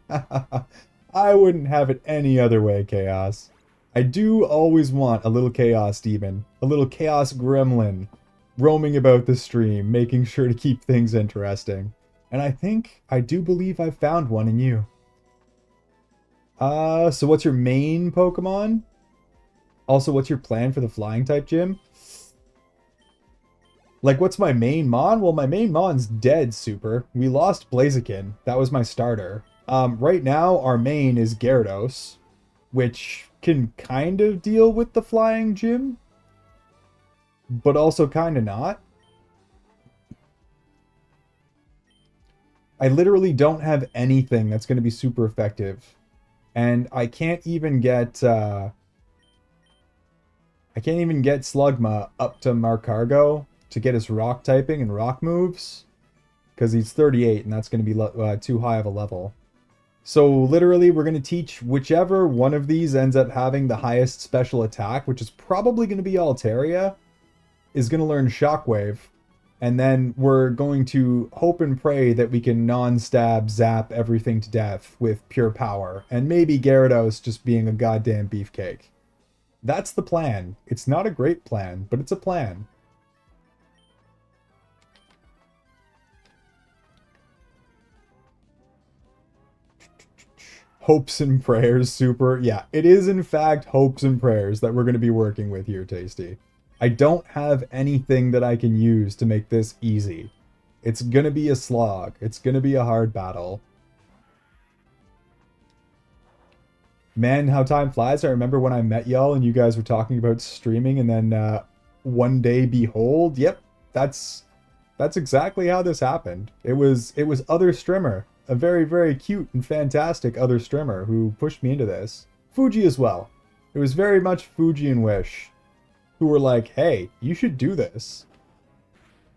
I wouldn't have it any other way, Chaos. I do always want a little Chaos Demon. A little Chaos Gremlin. Roaming about the stream, making sure to keep things interesting. And I do believe I've found one in you. So what's your main Pokemon? Also, what's your plan for the flying type gym? Like, what's my main mon? Well, my main mon's dead, super. We lost Blaziken. That was my starter. Right now, our main is Gyarados, which can kind of deal with the flying gym, but also kind of not. I literally don't have anything that's going to be super effective. And I can't even get Slugma up to Markargo to get his rock typing and rock moves, because he's 38 and that's going to be too high of a level. So literally we're going to teach whichever one of these ends up having the highest special attack, which is probably going to be Altaria, is going to learn Shockwave. And then we're going to hope and pray that we can non-stab zap everything to death with pure power. And maybe Gyarados just being a goddamn beefcake. That's the plan. It's not a great plan, but it's a plan. Hopes and prayers, super. Yeah, it is in fact hopes and prayers that we're going to be working with here, Tasty. I don't have anything that I can use to make this easy. It's going to be a slog. It's going to be a hard battle. Man, how time flies. I remember when I met y'all and you guys were talking about streaming, and then one day behold, yep, that's exactly how this happened. It was other streamer, a very, very cute and fantastic other streamer who pushed me into this. Fuji as well. It was very much Fuji and Wish who were like, hey, you should do this.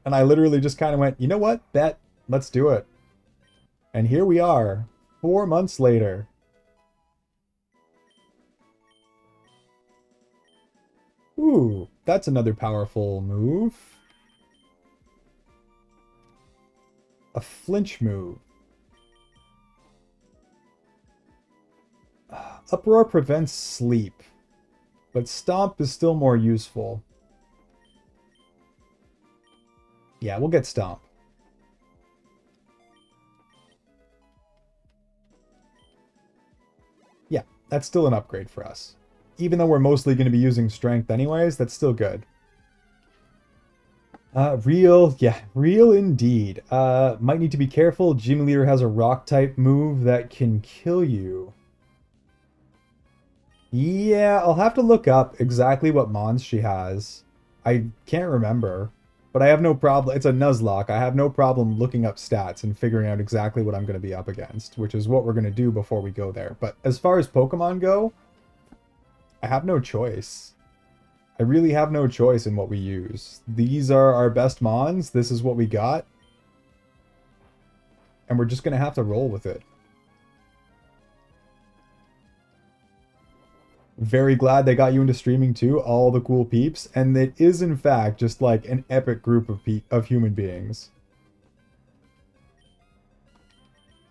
And I literally just kind of went, you know what? Bet. Let's do it. And here we are, 4 months later. Ooh, that's another powerful move. A flinch move. Uproar prevents sleep, but Stomp is still more useful. Yeah, we'll get Stomp. Yeah, that's still an upgrade for us. Even though we're mostly going to be using Strength anyways, that's still good. Real, yeah, real indeed. Might need to be careful. Gym Leader has a rock type move that can kill you. Yeah, I'll have to look up exactly what mons she has. I can't remember, but I have no problem. It's a Nuzlocke. I have no problem looking up stats and figuring out exactly what I'm going to be up against, which is what we're going to do before we go there. But as far as Pokemon go, I have no choice. I really have no choice in what we use. These are our best mons. This is what we got. And we're just going to have to roll with it. Very glad they got you into streaming too, all the cool peeps. And it is in fact just like an epic group of human beings.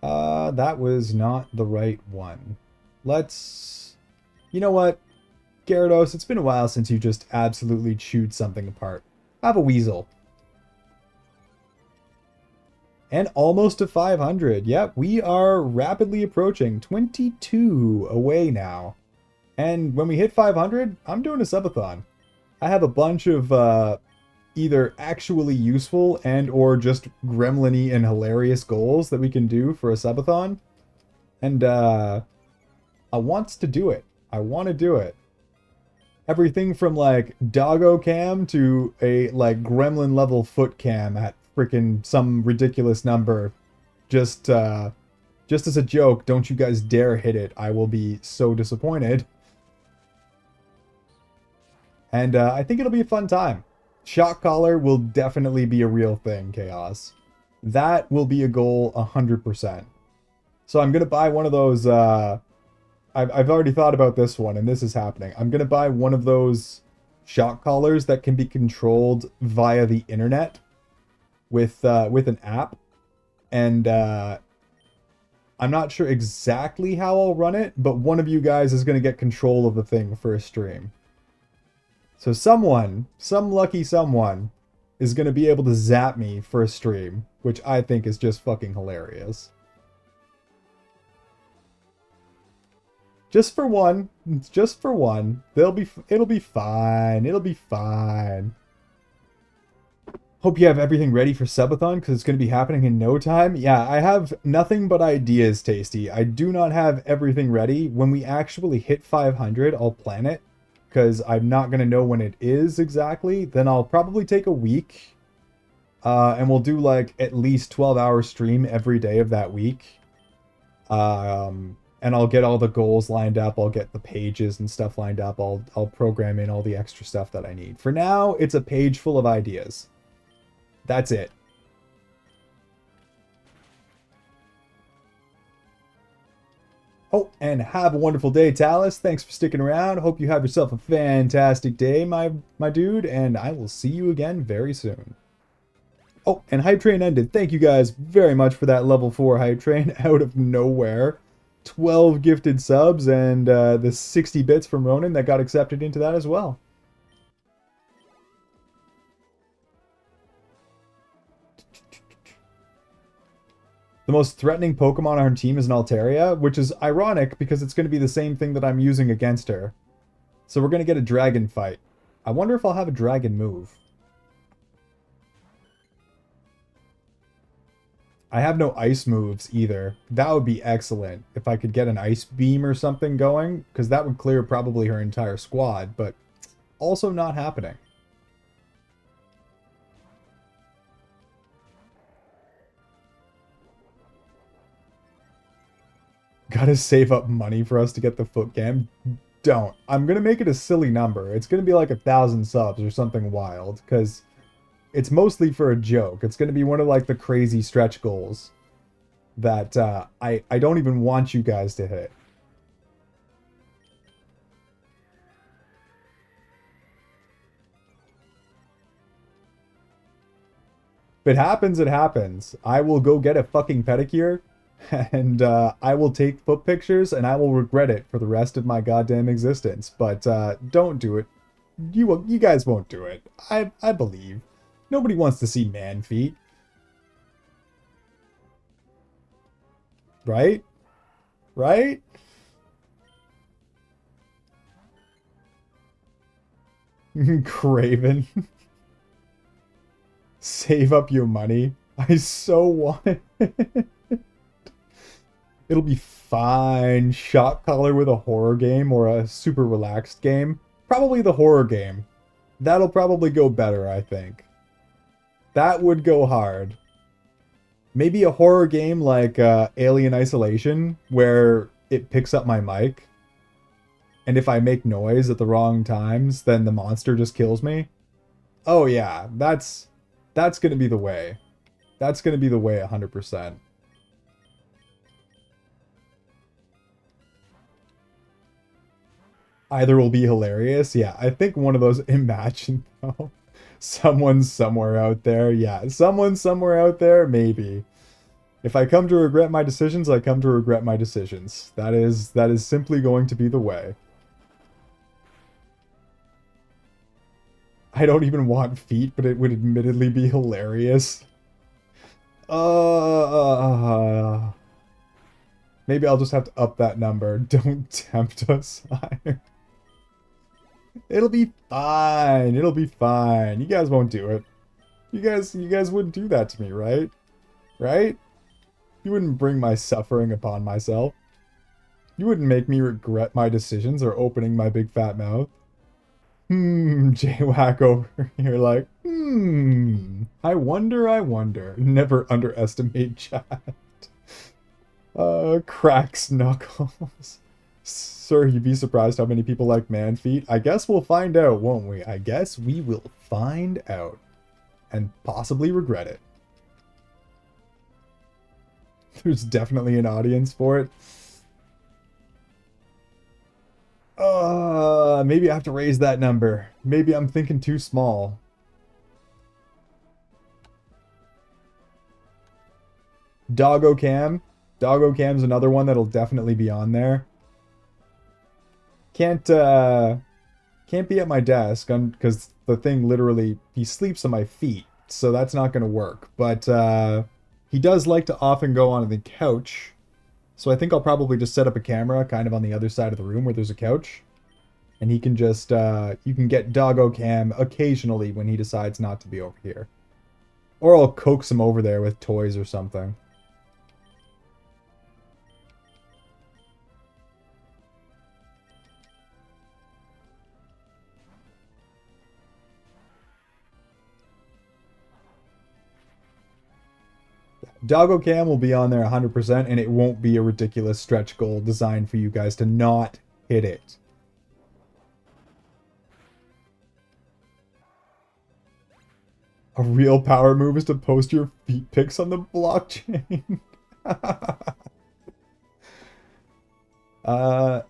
That was not the right one. Let's... You know what? Gyarados, it's been a while since you just absolutely chewed something apart. Have a Weasel. And almost to 500. Yep, we are rapidly approaching 22 away now. And when we hit 500, I'm doing a subathon. I have a bunch of either actually useful and or just gremlin-y and hilarious goals that we can do for a subathon. And I want to do it. I want to do it. Everything from like doggo cam to a like gremlin level foot cam at freaking some ridiculous number. Just as a joke, don't you guys dare hit it. I will be so disappointed. And I think it'll be a fun time. Shock collar will definitely be a real thing, Chaos. That will be a goal 100%. So I'm going to buy one of those... I've already thought about this one, and this is happening. I'm going to buy one of those shock collars that can be controlled via the internet with an app. And I'm not sure exactly how I'll run it, but one of you guys is going to get control of the thing for a stream. So someone, some lucky someone, is going to be able to zap me for a stream, which I think is just fucking hilarious. Just for one. It's just for one. It'll be fine. It'll be fine. Hope you have everything ready for subathon because it's going to be happening in no time. Yeah, I have nothing but ideas, Tasty. I do not have everything ready. When we actually hit 500, I'll plan it because I'm not going to know when it is exactly. Then I'll probably take a week and we'll do like at least 12-hour stream every day of that week. And I'll get all the goals lined up. I'll get the pages and stuff lined up. I'll program in all the extra stuff that I need. For now, it's a page full of ideas. That's it. Oh, and have a wonderful day, Talus. Thanks for sticking around. Hope you have yourself a fantastic day, my dude, and I will see you again very soon. Oh, and Hype Train ended. Thank you guys very much for that level 4 Hype Train out of nowhere. 12 gifted subs and the 60 bits from Ronan that got accepted into that as well. The most threatening Pokemon on her team is an Altaria, which is ironic because it's going to be the same thing that I'm using against her. So we're going to get a dragon fight. I wonder if I'll have a dragon move. I have no ice moves either. That would be excellent if I could get an ice beam or something going, because that would clear probably her entire squad, but also not happening. Gotta save up money for us to get the foot cam. Don't. I'm gonna make it a silly number. It's gonna be like 1,000 subs or something wild, because it's mostly for a joke. It's gonna be one of like the crazy stretch goals that I don't even want you guys to hit. If it happens, it happens. I will go get a fucking pedicure. And I will take foot pictures and I will regret it for the rest of my goddamn existence. But don't do it. You guys won't do it. I believe. Nobody wants to see man feet. Right? Right? Craven. Save up your money. I so want it. It'll be fine. Shot color with a horror game or a super relaxed game. Probably the horror game. That'll probably go better, I think. That would go hard. Maybe a horror game like Alien Isolation, where it picks up my mic. And if I make noise at the wrong times, then the monster just kills me. Oh yeah, that's gonna be the way. That's gonna be the way 100%. Either will be hilarious. Yeah, I think one of those, imagine though. Someone somewhere out there. Yeah, someone somewhere out there, maybe. If I come to regret my decisions, I come to regret my decisions. That is simply going to be the way. I don't even want feet, but it would admittedly be hilarious. Maybe I'll just have to up that number. Don't tempt us higher. It'll be fine. It'll be fine. You guys won't do it. You guys wouldn't do that to me, right? Right? You wouldn't bring my suffering upon myself. You wouldn't make me regret my decisions or opening my big fat mouth. J-Wack over here like, I wonder. Never underestimate chat. Cracks knuckles. Sir, you'd be surprised how many people like man feet. I guess we'll find out, won't we? I guess we will find out. And possibly regret it. There's definitely an audience for it. Maybe I have to raise that number. Maybe I'm thinking too small. Doggo Cam. Doggo Cam's another one that'll definitely be on there. Can't be at my desk because the thing literally, he sleeps on my feet, so that's not gonna work. But he does like to often go on the couch So I think I'll probably just set up a camera kind of on the other side of the room where there's a couch. And he can just, you can get Doggo Cam occasionally when he decides not to be over here. Or I'll coax him over there with toys or something. Doggo Cam will be on there 100%, and it won't be a ridiculous stretch goal designed for you guys to not hit it. A real power move is to post your feet pics on the blockchain.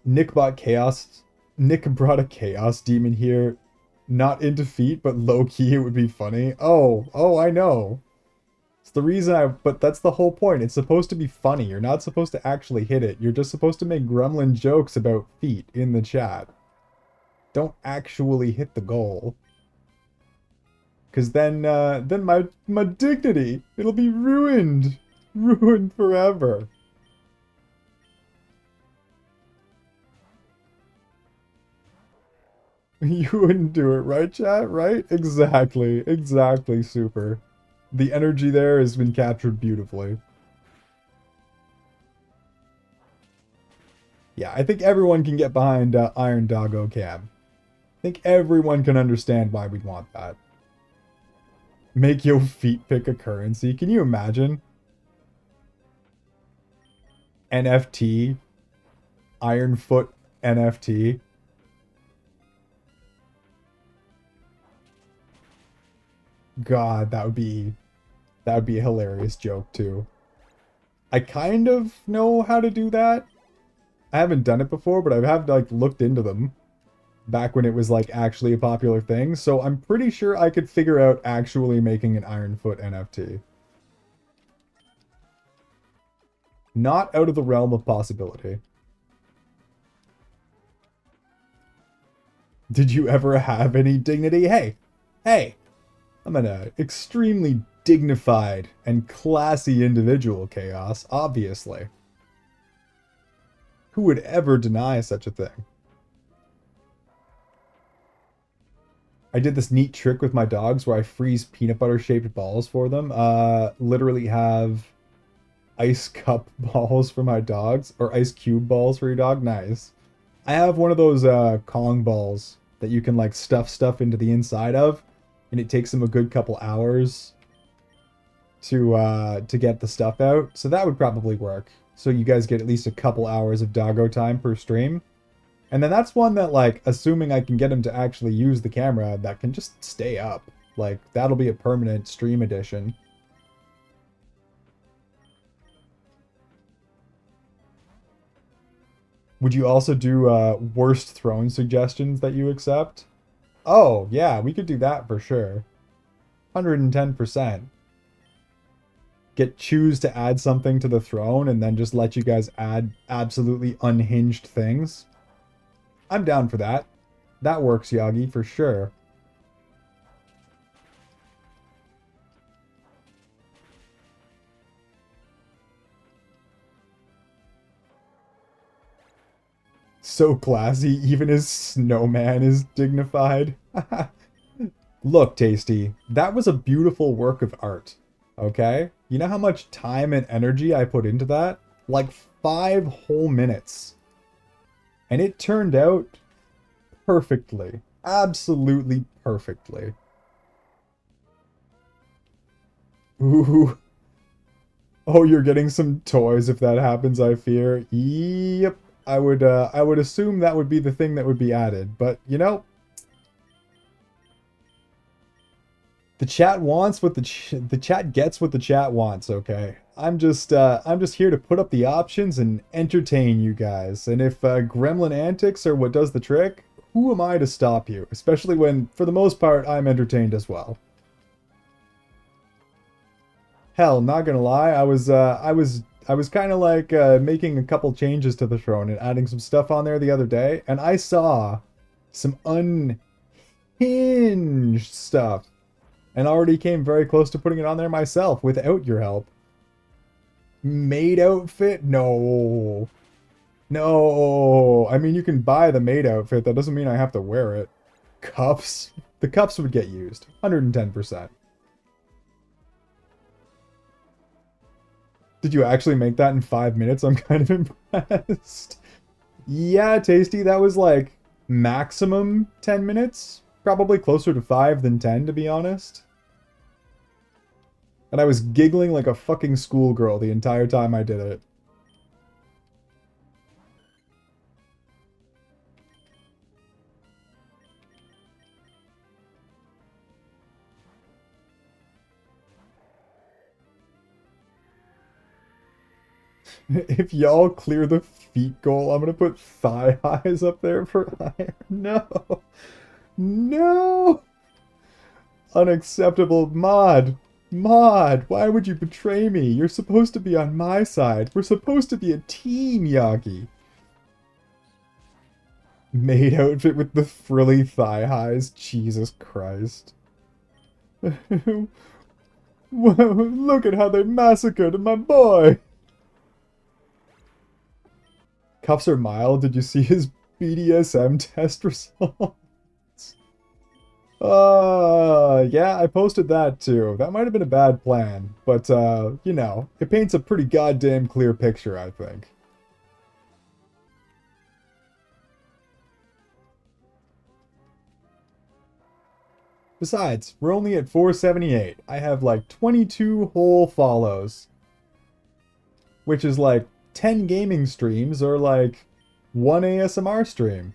Nick bought Chaos. Nick brought a Chaos Demon here. Not into feet, but low-key it would be funny. Oh, I know. It's the reason but that's the whole point. It's supposed to be funny. You're not supposed to actually hit it. You're just supposed to make gremlin jokes about feet in the chat. Don't actually hit the goal. Because then my dignity, it'll be ruined. Ruined forever. You wouldn't do it, right, chat? Right? Exactly. Exactly, super. The energy there has been captured beautifully. Yeah, I think everyone can get behind Iron Doggo Cam. I think everyone can understand why we'd want that. Make your feet pick a currency. Can you imagine? NFT. Ironfoot NFT. God, that would be a hilarious joke too. I kind of know how to do that. I haven't done it before, but I have like looked into them back when it was like actually a popular thing. So I'm pretty sure I could figure out actually making an Ironfoot NFT. Not out of the realm of possibility. Did you ever have any dignity? Hey, I'm an extremely dignified and classy individual, Chaos, obviously. Who would ever deny such a thing? I did this neat trick with my dogs where I freeze peanut butter shaped balls for them. Literally have ice cup balls for my dogs, or ice cube balls for your dog. Nice. I have one of those Kong balls that you can like stuff stuff into the inside of, and it takes them a good couple hours to get the stuff out. So that would probably work. So you guys get at least a couple hours of doggo time per stream. And then that's one that, like, assuming I can get him to actually use the camera, that can just stay up. Like, that'll be a permanent stream edition. Would you also do worst throne suggestions that you accept? Oh, yeah, we could do that for sure. 110%. Choose to add something to the throne and then just let you guys add absolutely unhinged things. I'm down for that. That works, Yagi, for sure. So classy, even his snowman is dignified. Look, Tasty, that was a beautiful work of art, okay? You know how much time and energy I put into that? Like 5 whole minutes. And it turned out perfectly. Absolutely perfectly. Ooh. Oh, you're getting some toys if that happens, I fear. Yep. I would assume that would be the thing that would be added, but you know, the chat wants what the chat gets what the chat wants, okay? I'm just here to put up the options and entertain you guys. And if gremlin antics are what does the trick, who am I to stop you? Especially when, for the most part, I'm entertained as well. Hell, not gonna lie, I was kind of like making a couple changes to the throne and adding some stuff on there the other day, and I saw some unhinged stuff, and already came very close to putting it on there myself without your help. Maid outfit? No. No. I mean, you can buy the maid outfit. That doesn't mean I have to wear it. Cups? The cups would get used. 110%. Did you actually make that in 5 minutes? I'm kind of impressed. Yeah, Tasty, that was like maximum 10 minutes. Probably closer to 5 than 10, to be honest. And I was giggling like a fucking schoolgirl the entire time I did it. If y'all clear the feet goal, I'm gonna put thigh highs up there for iron. No. No. Unacceptable. Mod, why would you betray me? You're supposed to be on my side. We're supposed to be a team, Yagi. Maid outfit with the frilly thigh highs. Jesus Christ. Whoa, look at how they massacred my boy. Cuffs are mild. Did you see his BDSM test results? Yeah, I posted that too. That might have been a bad plan, but, you know, it paints a pretty goddamn clear picture, I think. Besides, we're only at 478. I have like 22 whole follows, which is like 10 gaming streams or like 1 ASMR stream.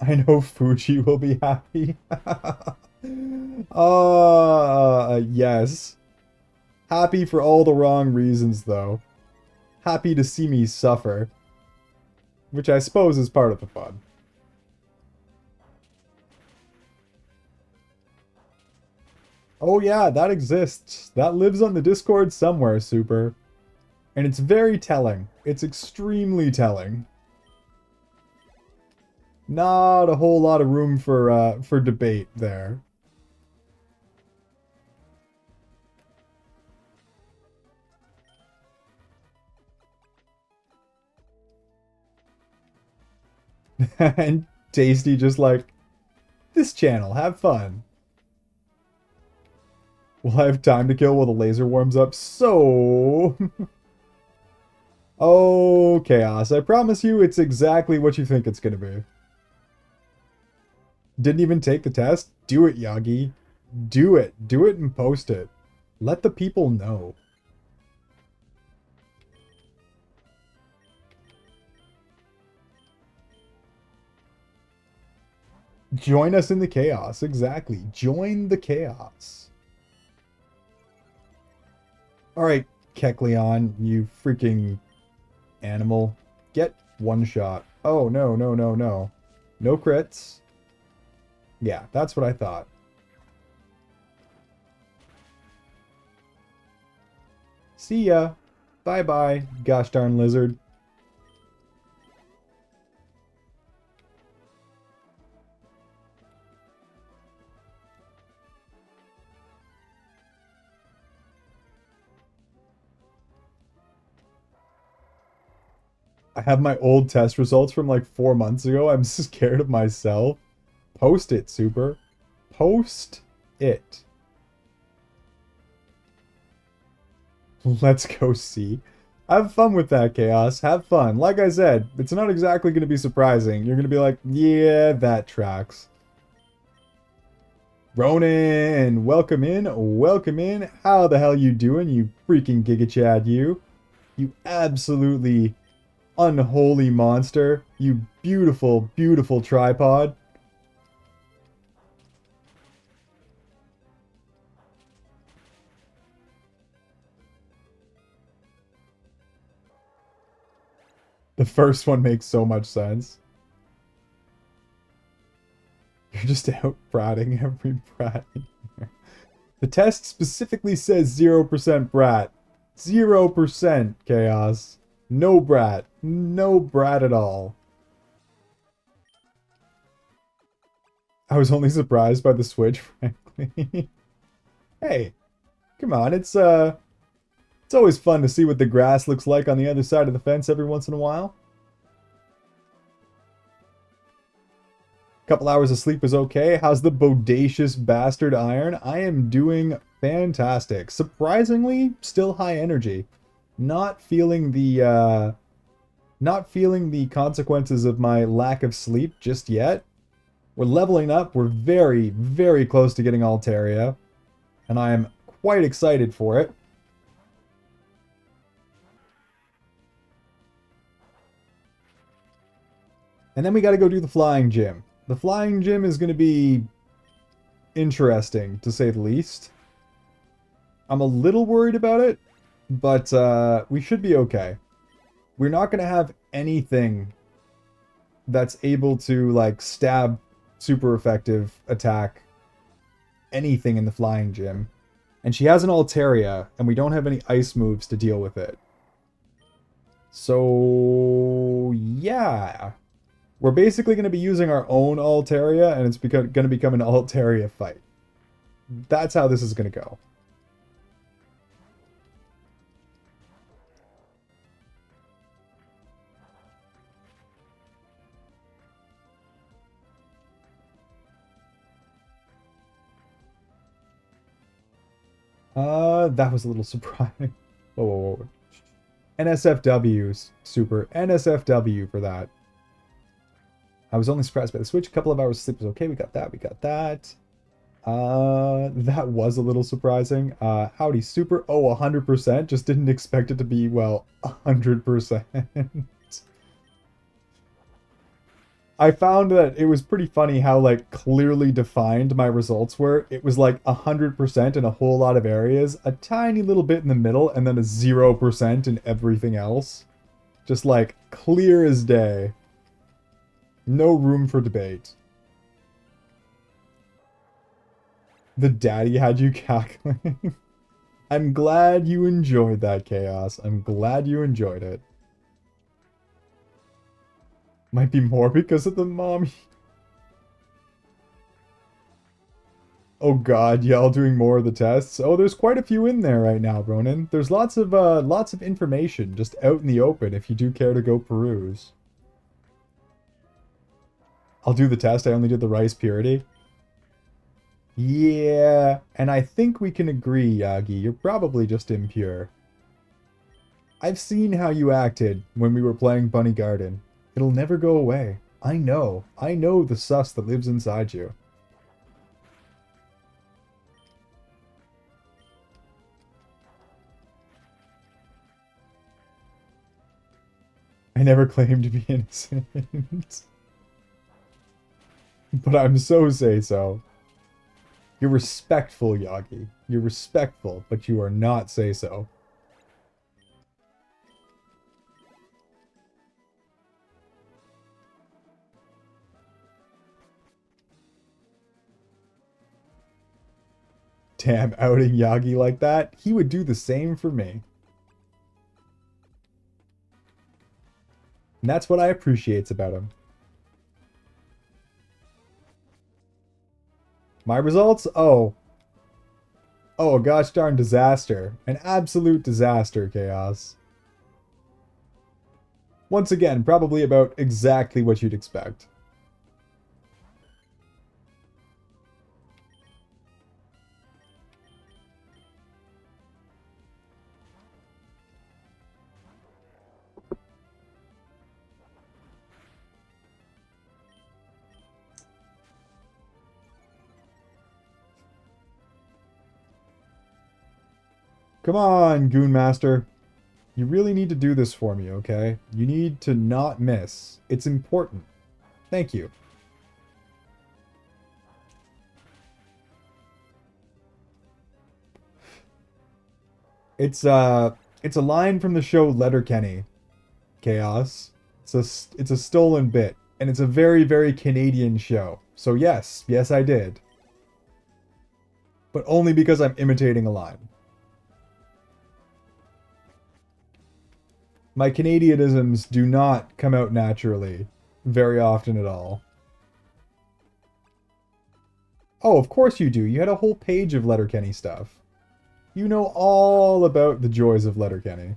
I know Fuji will be happy. Yes. Happy for all the wrong reasons, though. Happy to see me suffer. Which I suppose is part of the fun. Oh yeah, that exists. That lives on the Discord somewhere, Super. And it's very telling. It's extremely telling. Not a whole lot of room for debate there. And Tasty just like, this channel, have fun. We'll have time to kill while the laser warms up, so... Oh, Chaos, I promise you it's exactly what you think it's gonna be. Didn't even take the test? Do it, Yagi. Do it. Do it and post it. Let the people know. Join us in the chaos. Exactly. Join the chaos. Alright, Kecleon, you freaking animal. Get one shot. Oh, no, no, no, no. No crits. Yeah, that's what I thought. See ya. Bye-bye, gosh darn lizard. I have my old test results from like 4 months ago. I'm scared of myself. Post it, Super. Post it. Let's go see. Have fun with that, Chaos. Have fun. Like I said, it's not exactly going to be surprising. You're going to be like, yeah, that tracks. Ronan, welcome in. Welcome in. How the hell you doing, you freaking Giga Chad, you? You absolutely unholy monster. You beautiful, beautiful tripod. The first one makes so much sense. You're just out bratting every brat in here. The test specifically says 0% brat. 0% chaos. No brat. No brat at all. I was only surprised by the switch, frankly. Hey, come on, it's always fun to see what the grass looks like on the other side of the fence every once in a while. Couple hours of sleep was okay. How's the bodacious bastard iron? I am doing fantastic. Surprisingly, still high energy. Not feeling the consequences of my lack of sleep just yet. We're leveling up. We're very, very close to getting Altaria, and I am quite excited for it. And then we got to go do the flying gym. The flying gym is going to be interesting, to say the least. I'm a little worried about it, but we should be okay. We're not going to have anything that's able to, like, stab super effective attack anything in the flying gym. And she has an Altaria, and we don't have any ice moves to deal with it. So, yeah. We're basically going to be using our own Altaria, and it's going to become an Altaria fight. That's how this is going to go. That was a little surprising. Whoa, whoa, whoa. NSFW's super. NSFW for that. I was only surprised by the switch. A couple of hours sleep was okay. We got that. We got that. That was a little surprising. Howdy super. Oh, 100%. Just didn't expect it to be, well, 100%. I found that it was pretty funny how, like, clearly defined my results were. It was like 100% in a whole lot of areas, a tiny little bit in the middle, and then a 0% in everything else. Just, like, clear as day. No room for debate. The daddy had you cackling. I'm glad you enjoyed that, Chaos. I'm glad you enjoyed it. Might be more because of the mommy. Oh god, y'all doing more of the tests? Oh, there's quite a few in there right now, Ronan. There's lots of information just out in the open if you do care to go peruse. I'll do the test. I only did the rice purity. Yeah, and I think we can agree, Yagi. You're probably just impure. I've seen how you acted when we were playing Bunny Garden. It'll never go away. I know. I know the sus that lives inside you. I never claimed to be innocent. But I'm so say-so. You're respectful, Yagi. You're respectful, but you are not say-so. Damn, outing Yagi like that? He would do the same for me. And that's what I appreciates about him. My results? Oh. Oh, a gosh darn disaster. An absolute disaster, Chaos. Once again, probably about exactly what you'd expect. Come on, Goon Master. You really need to do this for me, okay? You need to not miss. It's important. Thank you. It's a line from the show Letterkenny, Chaos. It's a stolen bit, and it's a very, very Canadian show. So yes, yes I did. But only because I'm imitating a line. My Canadianisms do not come out naturally very often at all. Oh, of course you do. You had a whole page of Letterkenny stuff. You know all about the joys of Letterkenny.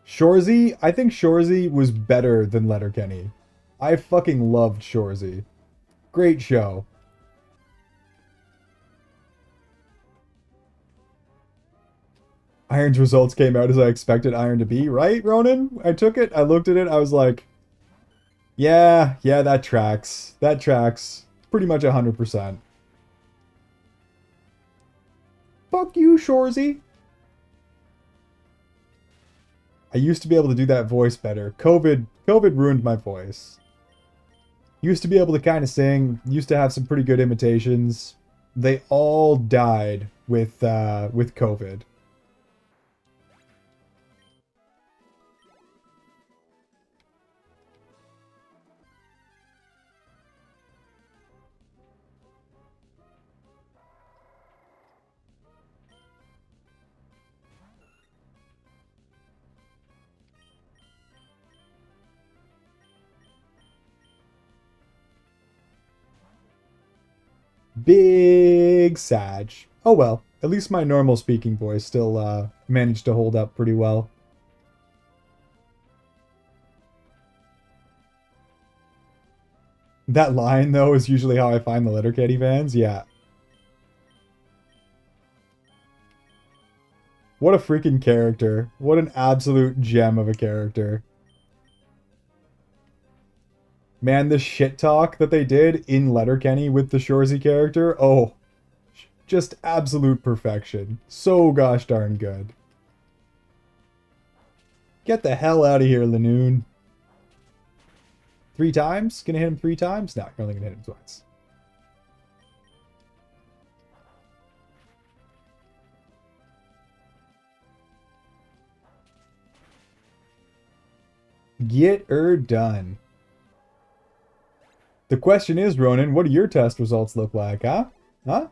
Shoresy? I think Shoresy was better than Letterkenny. I fucking loved Shoresy. Great show. Iron's results came out as I expected Iron to be, right, Ronan? I took it, I looked at it, I was like, yeah, that tracks. That tracks. Pretty much 100%. Fuck you, Shoresy. I used to be able to do that voice better. COVID ruined my voice. Used to be able to kind of sing. Used to have some pretty good imitations. They all died with COVID. Big Sag. Oh well, at least my normal speaking voice still managed to hold up pretty well. That line, though, is usually how I find the Letterkenny fans. Yeah. What a freaking character. What an absolute gem of a character. Man, the shit talk that they did in Letterkenny with the Shoresy character, oh, just absolute perfection. So gosh darn good. Get the hell out of here, Lanoon. 3 times? Gonna hit him 3 times? No, you're only gonna hit him twice. Get her done. The question is, Ronan, what do your test results look like, huh? Huh?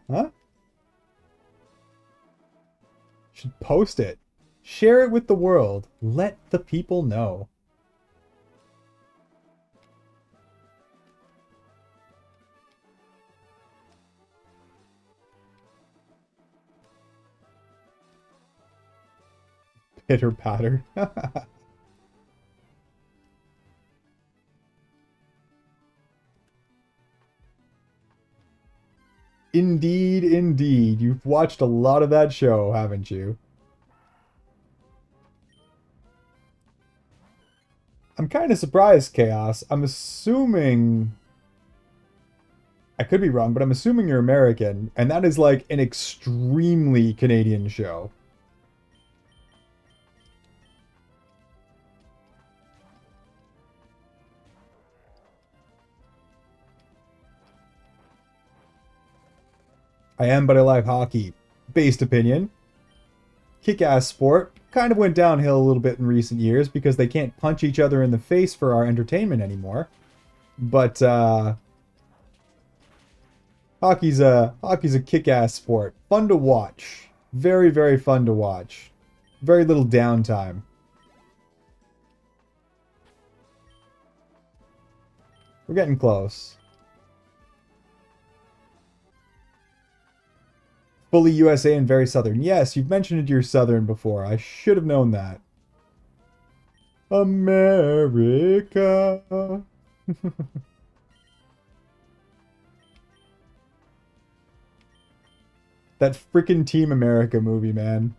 Should post it. Share it with the world. Let the people know. Pitter patter. Indeed, indeed. You've watched a lot of that show, haven't you? I'm kind of surprised, Chaos. I'm assuming... I could be wrong, but I'm assuming you're American, and that is like an extremely Canadian show. I am, but I like hockey. Based opinion. Kick-ass sport. Kind of went downhill a little bit in recent years because they can't punch each other in the face for our entertainment anymore. But, hockey's a kick-ass sport. Fun to watch. Very, very fun to watch. Very little downtime. We're getting close. Fully USA and very Southern. Yes, you've mentioned you're Southern before. I should have known that. America. That freaking Team America movie, man.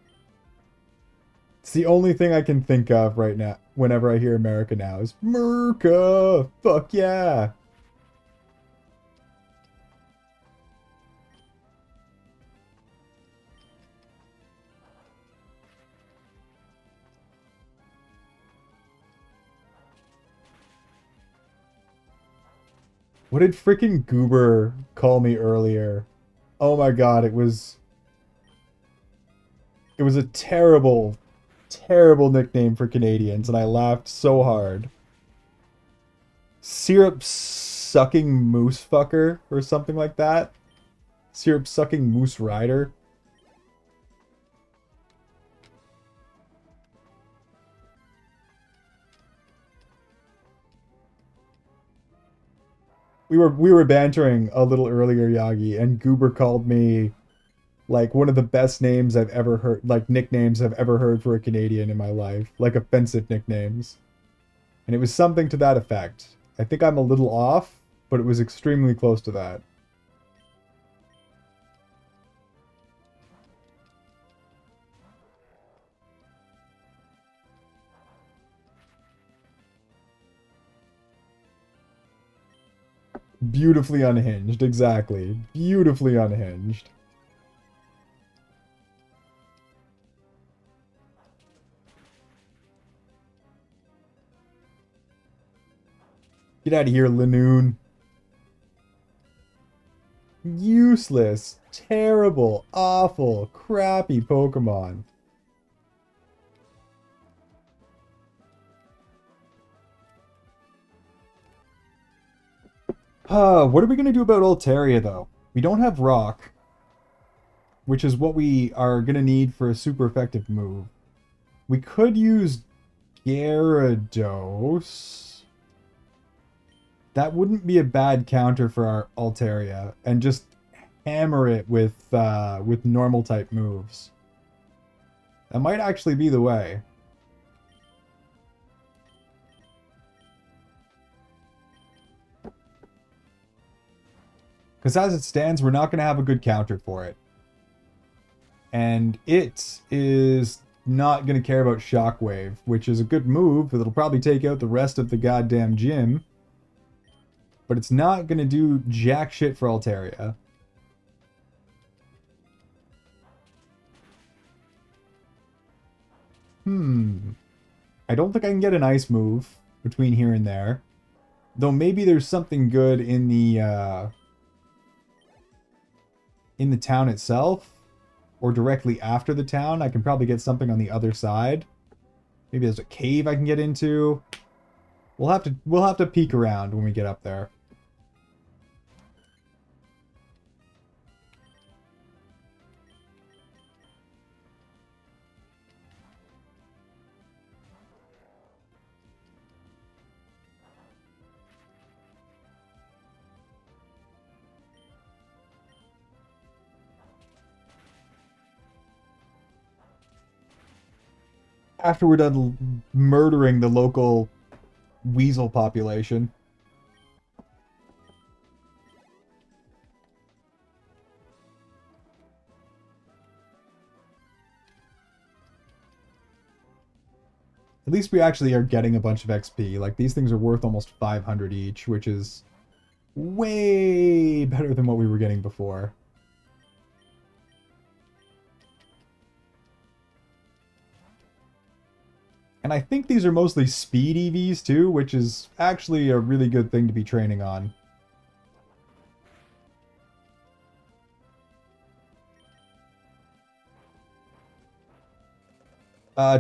It's the only thing I can think of right now whenever I hear America now is Merca. Fuck yeah. What did freaking Goober call me earlier? Oh my god, it was a terrible, terrible nickname for Canadians, and I laughed so hard. Syrup sucking moose fucker or something like that. Syrup sucking moose rider. we were bantering a little earlier, Yagi, and Goober called me like one of the best names I've ever heard, like nicknames I've ever heard for a Canadian in my life, like offensive nicknames. And it was something to that effect. I think I'm a little off, but it was extremely close to that. Beautifully unhinged, exactly. Beautifully unhinged. Get out of here, Lanoon. Useless, terrible, awful, crappy Pokemon. What are we going to do about Altaria, though? We don't have Rock, which is what we are going to need for a super effective move. We could use Gyarados. That wouldn't be a bad counter for our Altaria, and just hammer it with normal type moves. That might actually be the way. Because as it stands, we're not going to have a good counter for it. And it is not going to care about Shockwave, which is a good move. It'll probably take out the rest of the goddamn gym. But it's not going to do jack shit for Altaria. I don't think I can get an ice move between here and there. Though maybe there's something good in the town itself. Or directly after the town. I can probably get something on the other side. Maybe there's a cave I can get into. We'll have to peek around when we get up there. After we're done murdering the local weasel population. At least we actually are getting a bunch of XP. Like, these things are worth almost 500 each, which is way better than what we were getting before. And I think these are mostly speed EVs too, which is actually a really good thing to be training on.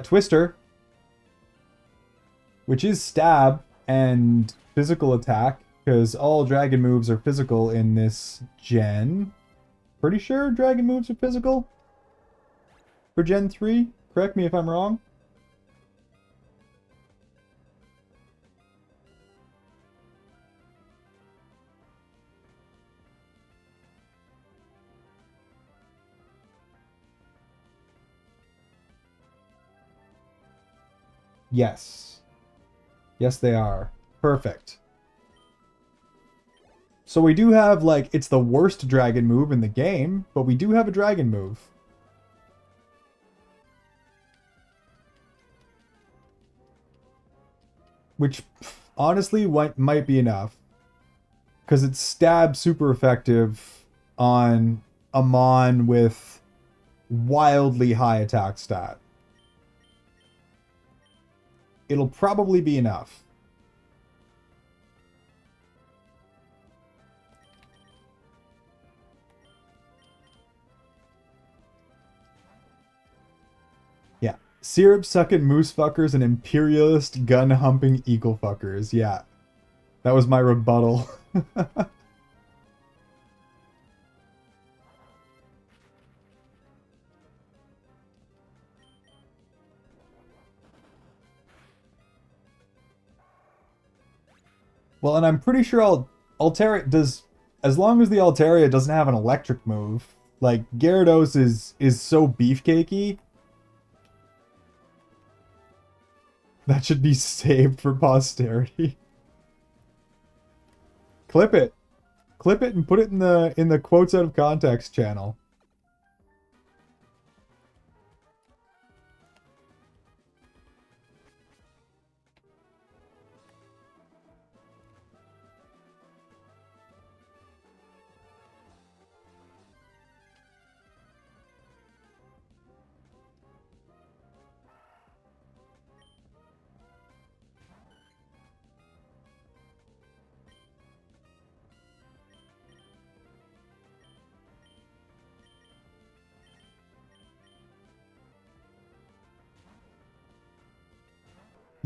Twister, which is stab and physical attack, because all dragon moves are physical in this gen. Pretty sure dragon moves are physical for Gen 3. Correct me if I'm wrong. Yes. Yes, they are. Perfect. So we do have, like, it's the worst dragon move in the game, but we do have a dragon move. Which, honestly, might be enough. Because it's stab super effective on a Mon with wildly high attack stat. It'll probably be enough. Yeah. Syrup sucking moose fuckers and imperialist gun humping eagle fuckers. Yeah. That was my rebuttal. Well, and I'm pretty sure Altaria does, as long as the Altaria doesn't have an electric move. Like Gyarados is so beefcakey that should be saved for posterity. Clip it. Clip it and put it in the quotes out of context channel.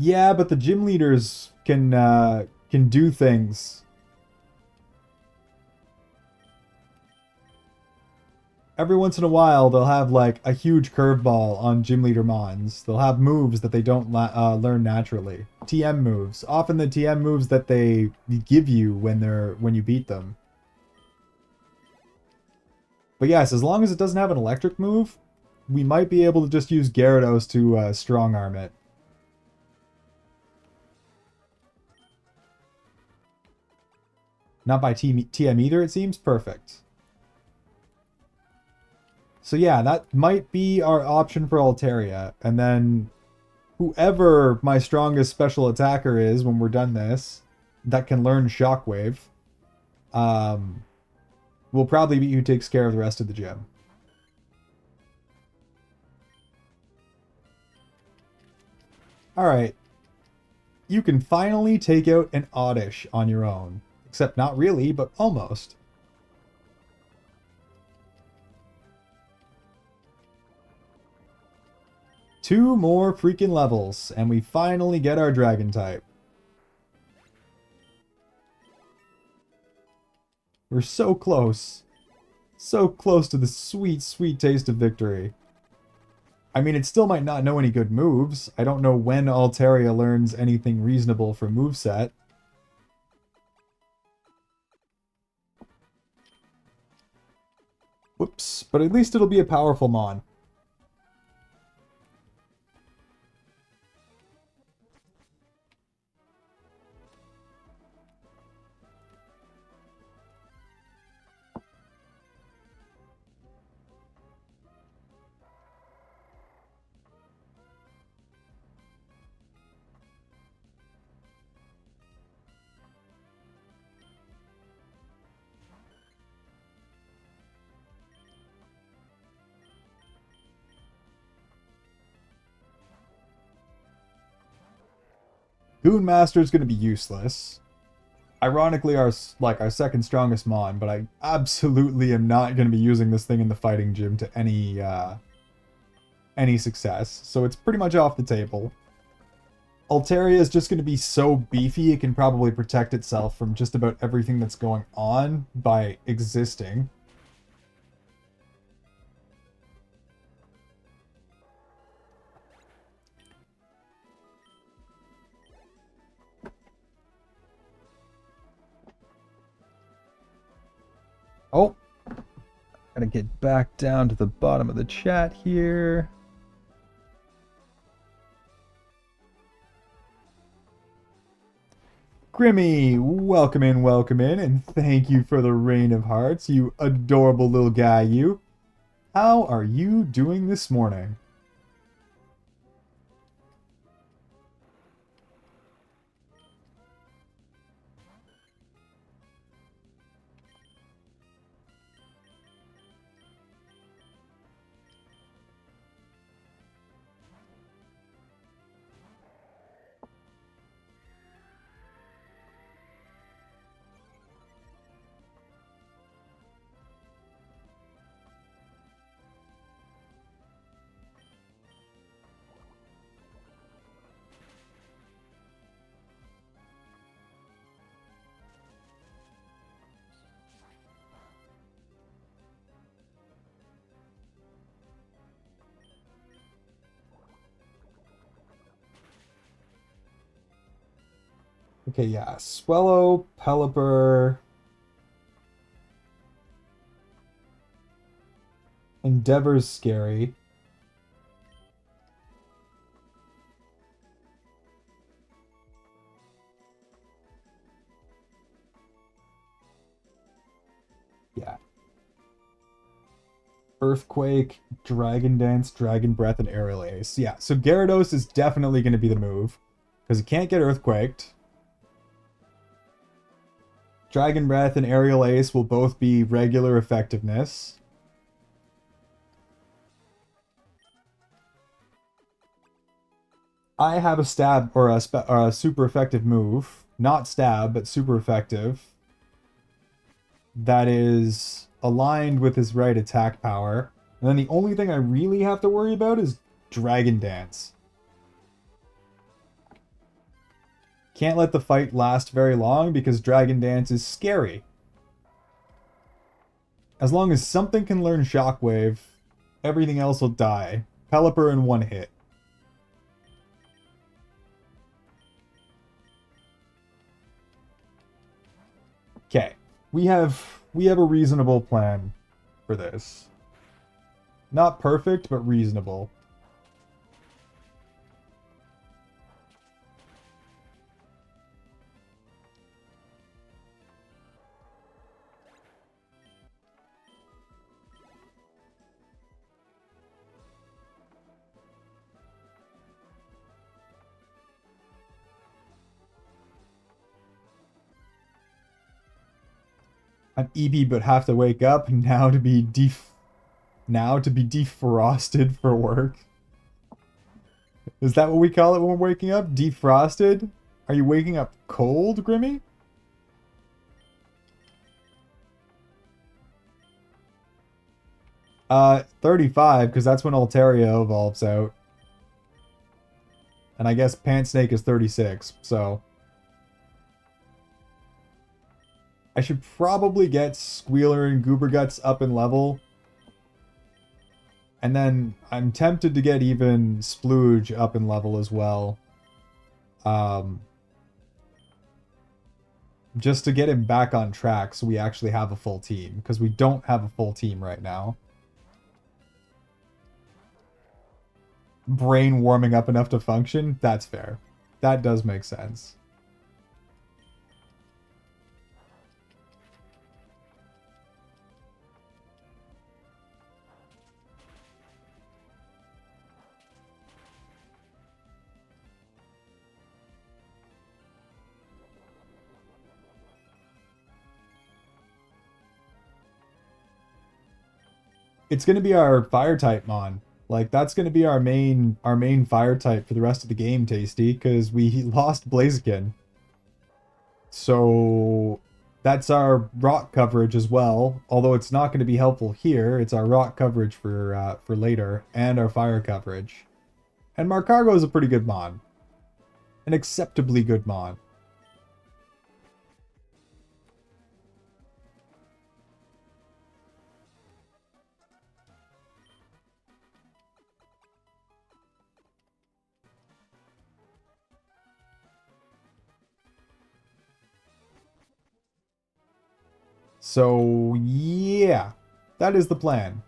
Yeah, but the gym leaders can do things. Every once in a while, they'll have like a huge curveball on gym leader mons. They'll have moves that they don't learn naturally. TM moves, often the TM moves that they give you when you beat them. But yes, as long as it doesn't have an electric move, we might be able to just use Gyarados to strong arm it. Not by TM either, it seems. Perfect. So yeah, that might be our option for Altaria. And then whoever my strongest special attacker is when we're done this, that can learn Shockwave, will probably be who takes care of the rest of the gym. Alright. You can finally take out an Oddish on your own. Except not really, but almost. Two more freaking levels, and we finally get our Dragon type. We're so close. So close to the sweet, sweet taste of victory. I mean, it still might not know any good moves. I don't know when Altaria learns anything reasonable for moveset. Whoops, but at least it'll be a powerful mon. Goonmaster is going to be useless. Ironically, our second strongest mon, but I absolutely am not going to be using this thing in the fighting gym to any success. So it's pretty much off the table. Altaria is just going to be so beefy it can probably protect itself from just about everything that's going on by existing. Oh, gotta get back down to the bottom of the chat here. Grimmy, welcome in, and thank you for the rain of hearts, you adorable little guy, you. How are you doing this morning? Okay, yeah. Swellow, Pelipper, Endeavor's scary. Yeah. Earthquake, Dragon Dance, Dragon Breath, and Aerial Ace. Yeah, so Gyarados is definitely going to be the move. Because he can't get Earthquaked. Dragon Breath and Aerial Ace will both be regular effectiveness. I have a stab or a super effective move. Not stab, but super effective. That is aligned with his right attack power. And then the only thing I really have to worry about is Dragon Dance. Can't let the fight last very long because Dragon Dance is scary. As long as something can learn Shockwave, everything else will die. Pelipper in one hit. Okay. We have a reasonable plan for this. Not perfect, but reasonable. I'm EB but have to wake up now to be defrosted for work. Is that what we call it when we're waking up? Defrosted? Are you waking up cold, Grimmy? Uh, 35, because that's when Altaria evolves out. And I guess Pantsnake is 36, so... I should probably get Squealer and Gooberguts up in level. And then I'm tempted to get even Splooge up in level as well. Just to get him back on track so we actually have a full team. Because we don't have a full team right now. Brain warming up enough to function? That's fair. That does make sense. It's gonna be our fire type Mon. Like that's gonna be our main fire type for the rest of the game, Tasty, because we lost Blaziken. So that's our rock coverage as well. Although it's not going to be helpful here, it's our rock coverage for later and our fire coverage. And Marcargo is a pretty good Mon, an acceptably good Mon. So yeah, that is the plan.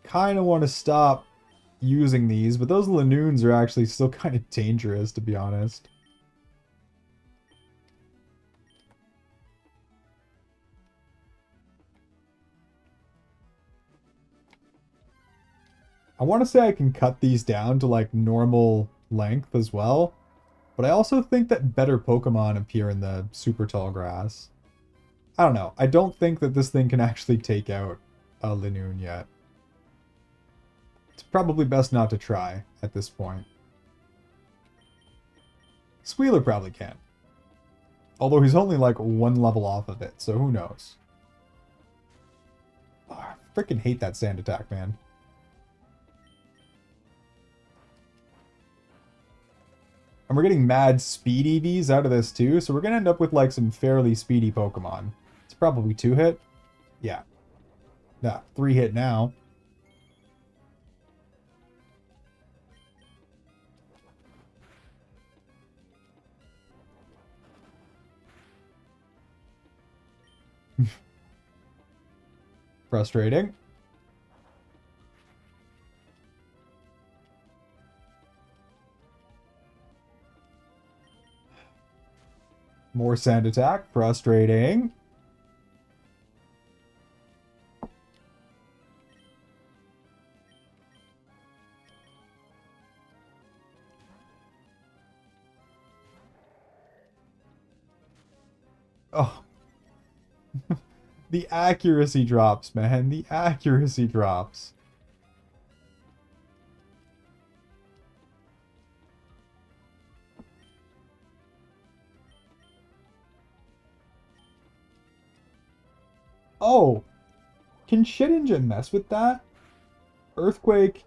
Kind of want to stop using these, but those Lanoons are actually still kind of dangerous, to be honest. I want to say I can cut these down to like normal length as well, but I also think that better Pokemon appear in the super tall grass. I don't know. I don't think that this thing can actually take out a Linoon yet. It's probably best not to try at this point. Squealer probably can. Although he's only like one level off of it, so who knows. Oh, I freaking hate that sand attack, man. And we're getting mad speed EVs out of this too, so we're going to end up with like some fairly speedy Pokemon. It's probably 2-hit. Yeah. Nah, 3-hit now. Frustrating. More sand attack. Frustrating. Oh, the accuracy drops, man. The accuracy drops. Oh, can Shedinja mess with that? Earthquake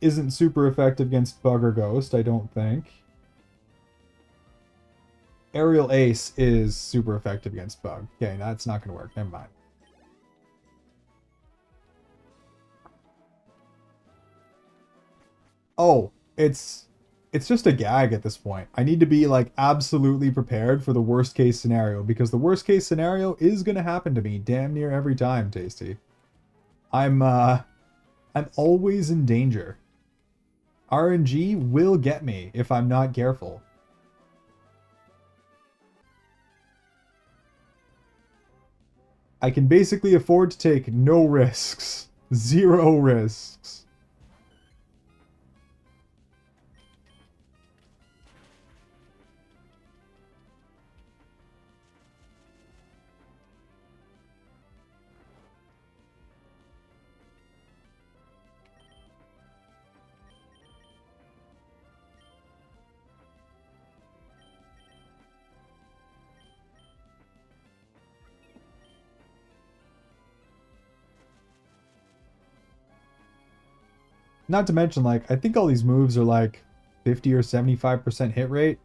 isn't super effective against Bug or Ghost, I don't think. Aerial Ace is super effective against Bug. Okay, that's not going to work. Never mind. Oh, it's just a gag at this point. I need to be like absolutely prepared for the worst case scenario because the worst case scenario is going to happen to me damn near every time, Tasty. I'm always in danger. RNG will get me if I'm not careful. I can basically afford to take no risks. Zero risks. Not to mention, like, I think all these moves are like 50 or 75% hit rate.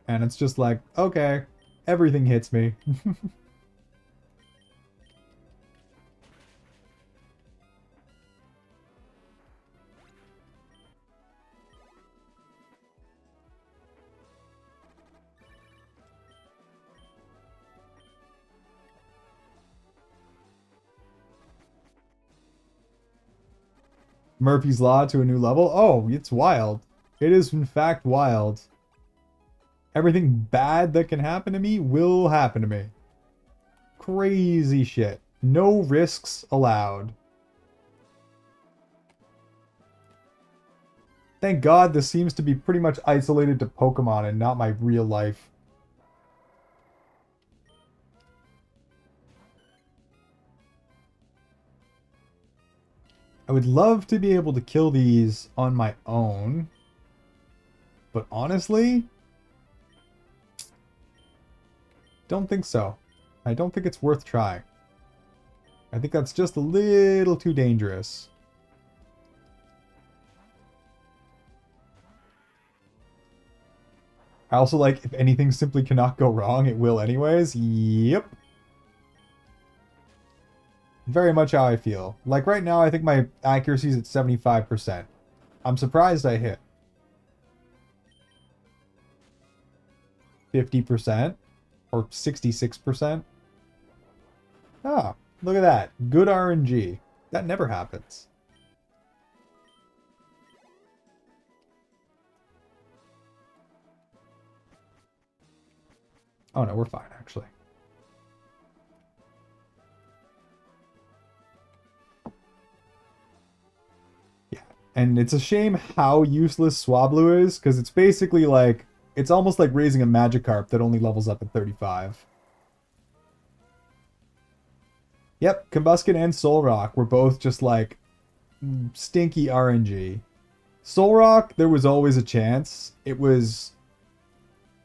And it's just like, okay, everything hits me. Murphy's Law to a new level. Oh, it's wild. It is, in fact, wild. Everything bad that can happen to me will happen to me. Crazy shit. No risks allowed. Thank God this seems to be pretty much isolated to Pokemon and not my real life. I would love to be able to kill these on my own. But honestly, don't think so. I don't think it's worth trying. I think that's just a little too dangerous. I also like, if anything simply cannot go wrong, it will anyways. Yep. Very much how I feel. Like right now, I think my accuracy is at 75%. I'm surprised I hit 50% or 66%. Ah, look at that. Good RNG. That never happens. Oh no, we're fine actually. Yeah. And it's a shame how useless Swablu is, because it's basically like, it's almost like raising a Magikarp that only levels up at 35. Yep, Combuskin and Solrock were both just like stinky RNG. Solrock, there was always a chance. It was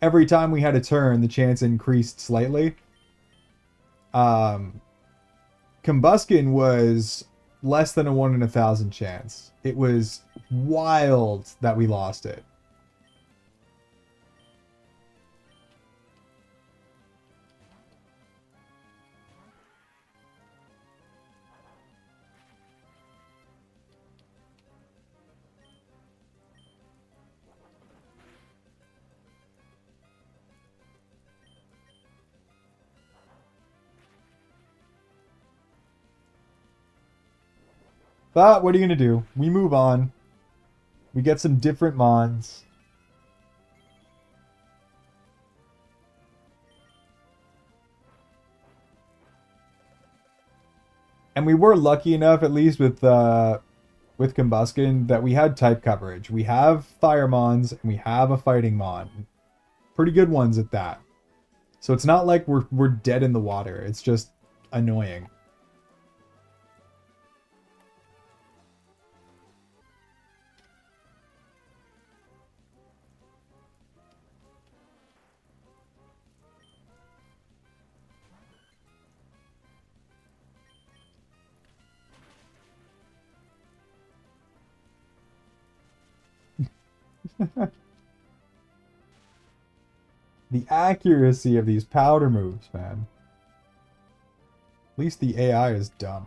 every time we had a turn, the chance increased slightly. Um, Combuskin was less than a 1 in 1,000 chance. It was wild that we lost it. But what are you going to do? We move on. We get some different mons. And we were lucky enough, at least with Combuskin, that we had type coverage. We have Fire Mons and we have a Fighting Mon. Pretty good ones at that. So it's not like we're dead in the water. It's just annoying. The accuracy of these powder moves, man. At least the AI is dumb.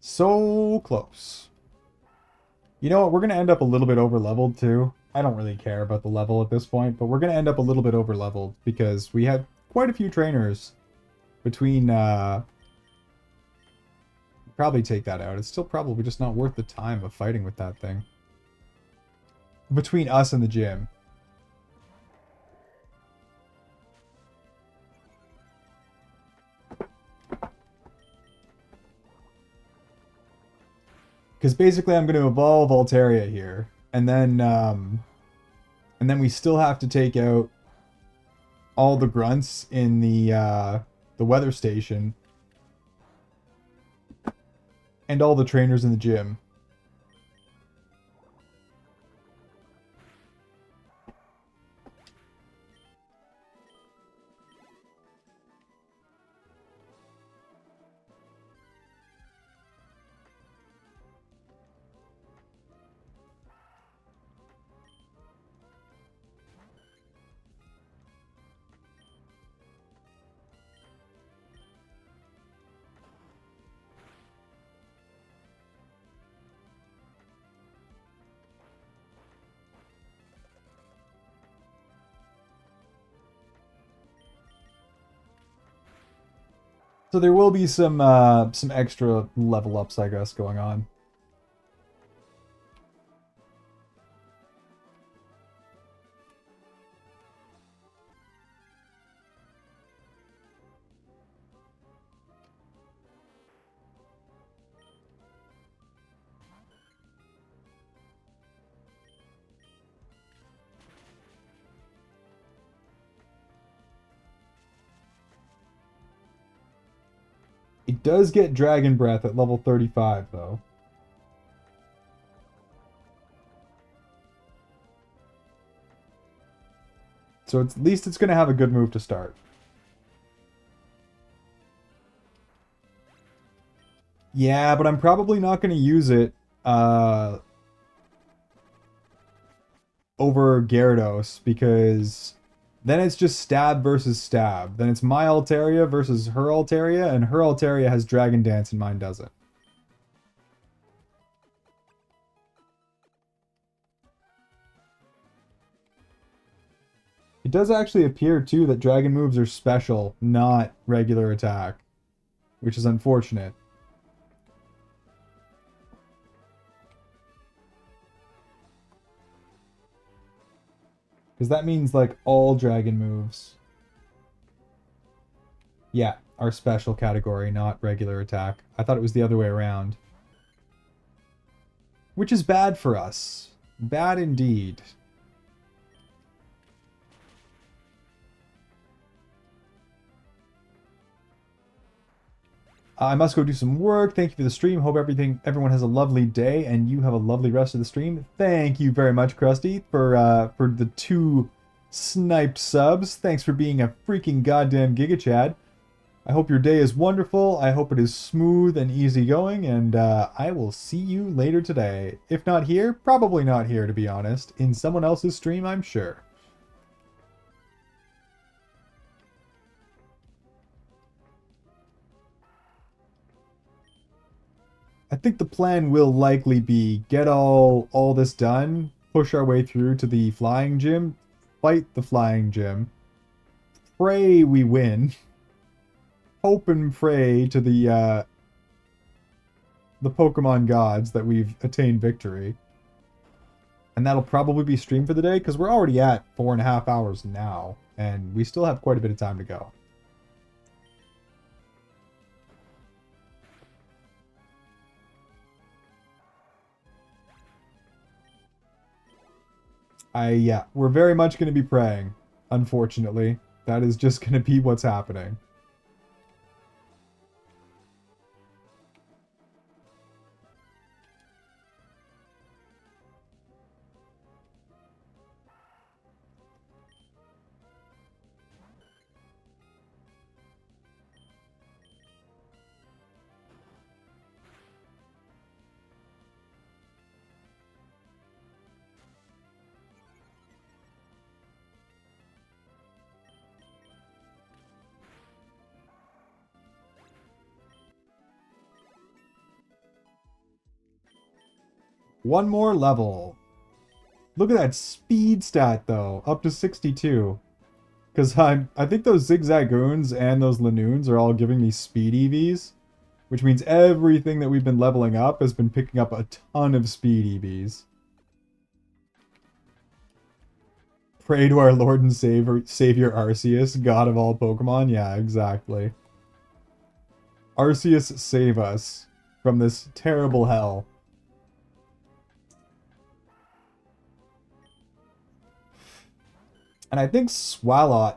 So close. You know what? We're going to end up a little bit over leveled too. I don't really care about the level at this point, but we're going to end up a little bit over leveled because we had quite a few trainers between probably take that out. It's still probably just not worth the time of fighting with that thing. Between us and the gym. Because basically I'm going to evolve Altaria here. And then we still have to take out all the grunts in the weather station. And all the trainers in the gym. So there will be some extra level ups, I guess, going on. It does get Dragon Breath at level 35, though. So at least it's going to have a good move to start. Yeah, but I'm probably not going to use it over Gyarados because then it's just stab versus stab. Then it's my Altaria versus her Altaria, and her Altaria has Dragon Dance and mine doesn't. It does actually appear, too, that dragon moves are special, not regular attack, which is unfortunate. Because that means, like, all dragon moves. Yeah, are special category, not regular attack. I thought it was the other way around. Which is bad for us. Bad indeed. I must go do some work. Thank you for the stream. Hope everyone has a lovely day, and you have a lovely rest of the stream. Thank you very much, Krusty, for the 2 sniped subs. Thanks for being a freaking goddamn Giga Chad. I hope your day is wonderful. I hope it is smooth and easygoing, and I will see you later today. If not here, probably not here, to be honest. In someone else's stream, I'm sure. I think the plan will likely be get all this done, push our way through to the flying gym, fight the flying gym, pray we win, hope and pray to the Pokemon gods that we've attained victory. And that'll probably be streamed for the day, because we're already at 4.5 hours now, and we still have quite a bit of time to go. Yeah, we're very much going to be praying, unfortunately. That is just going to be what's happening. One more level. Look at that speed stat, though. Up to 62. Because I think those Zigzagoons and those Lanoons are all giving me speed EVs. Which means everything that we've been leveling up has been picking up a ton of speed EVs. Pray to our Lord and Savior Arceus, God of all Pokemon. Yeah, exactly. Arceus, save us from this terrible hell. And I think Swalot,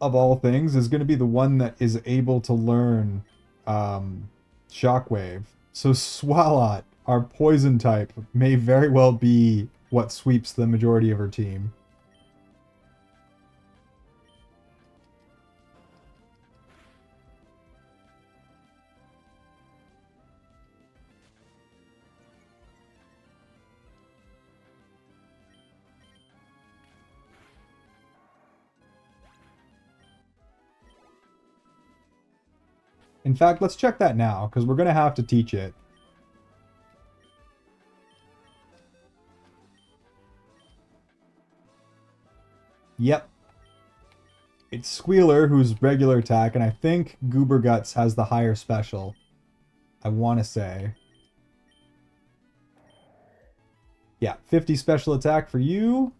of all things, is going to be the one that is able to learn Shockwave. So Swalot, our poison type, may very well be what sweeps the majority of her team. In fact, let's check that now, because we're going to have to teach it. Yep. It's Squealer, who's regular attack, and I think Goober Guts has the higher special. I want to say. Yeah, 50 special attack for you.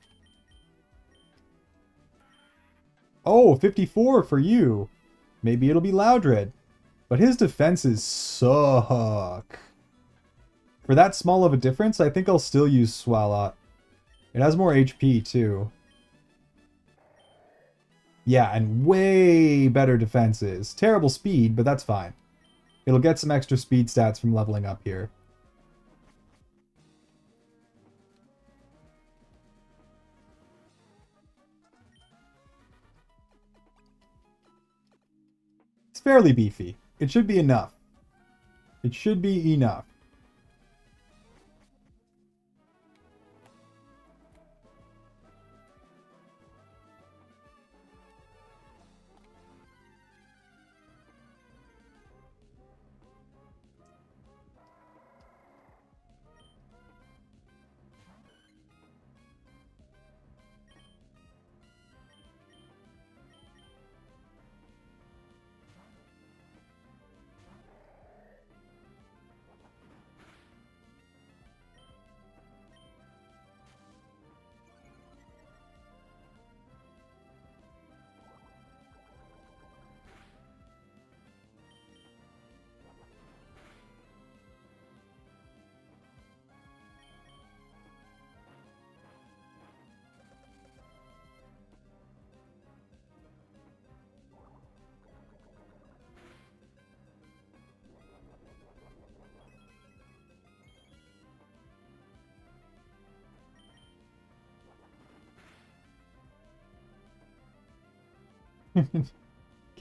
Oh, 54 for you. Maybe it'll be Loudred. But his defenses suck. For that small of a difference, I think I'll still use Swalot. It has more HP, too. Yeah, and way better defenses. Terrible speed, but that's fine. It'll get some extra speed stats from leveling up here. It's fairly beefy. It should be enough. It should be enough.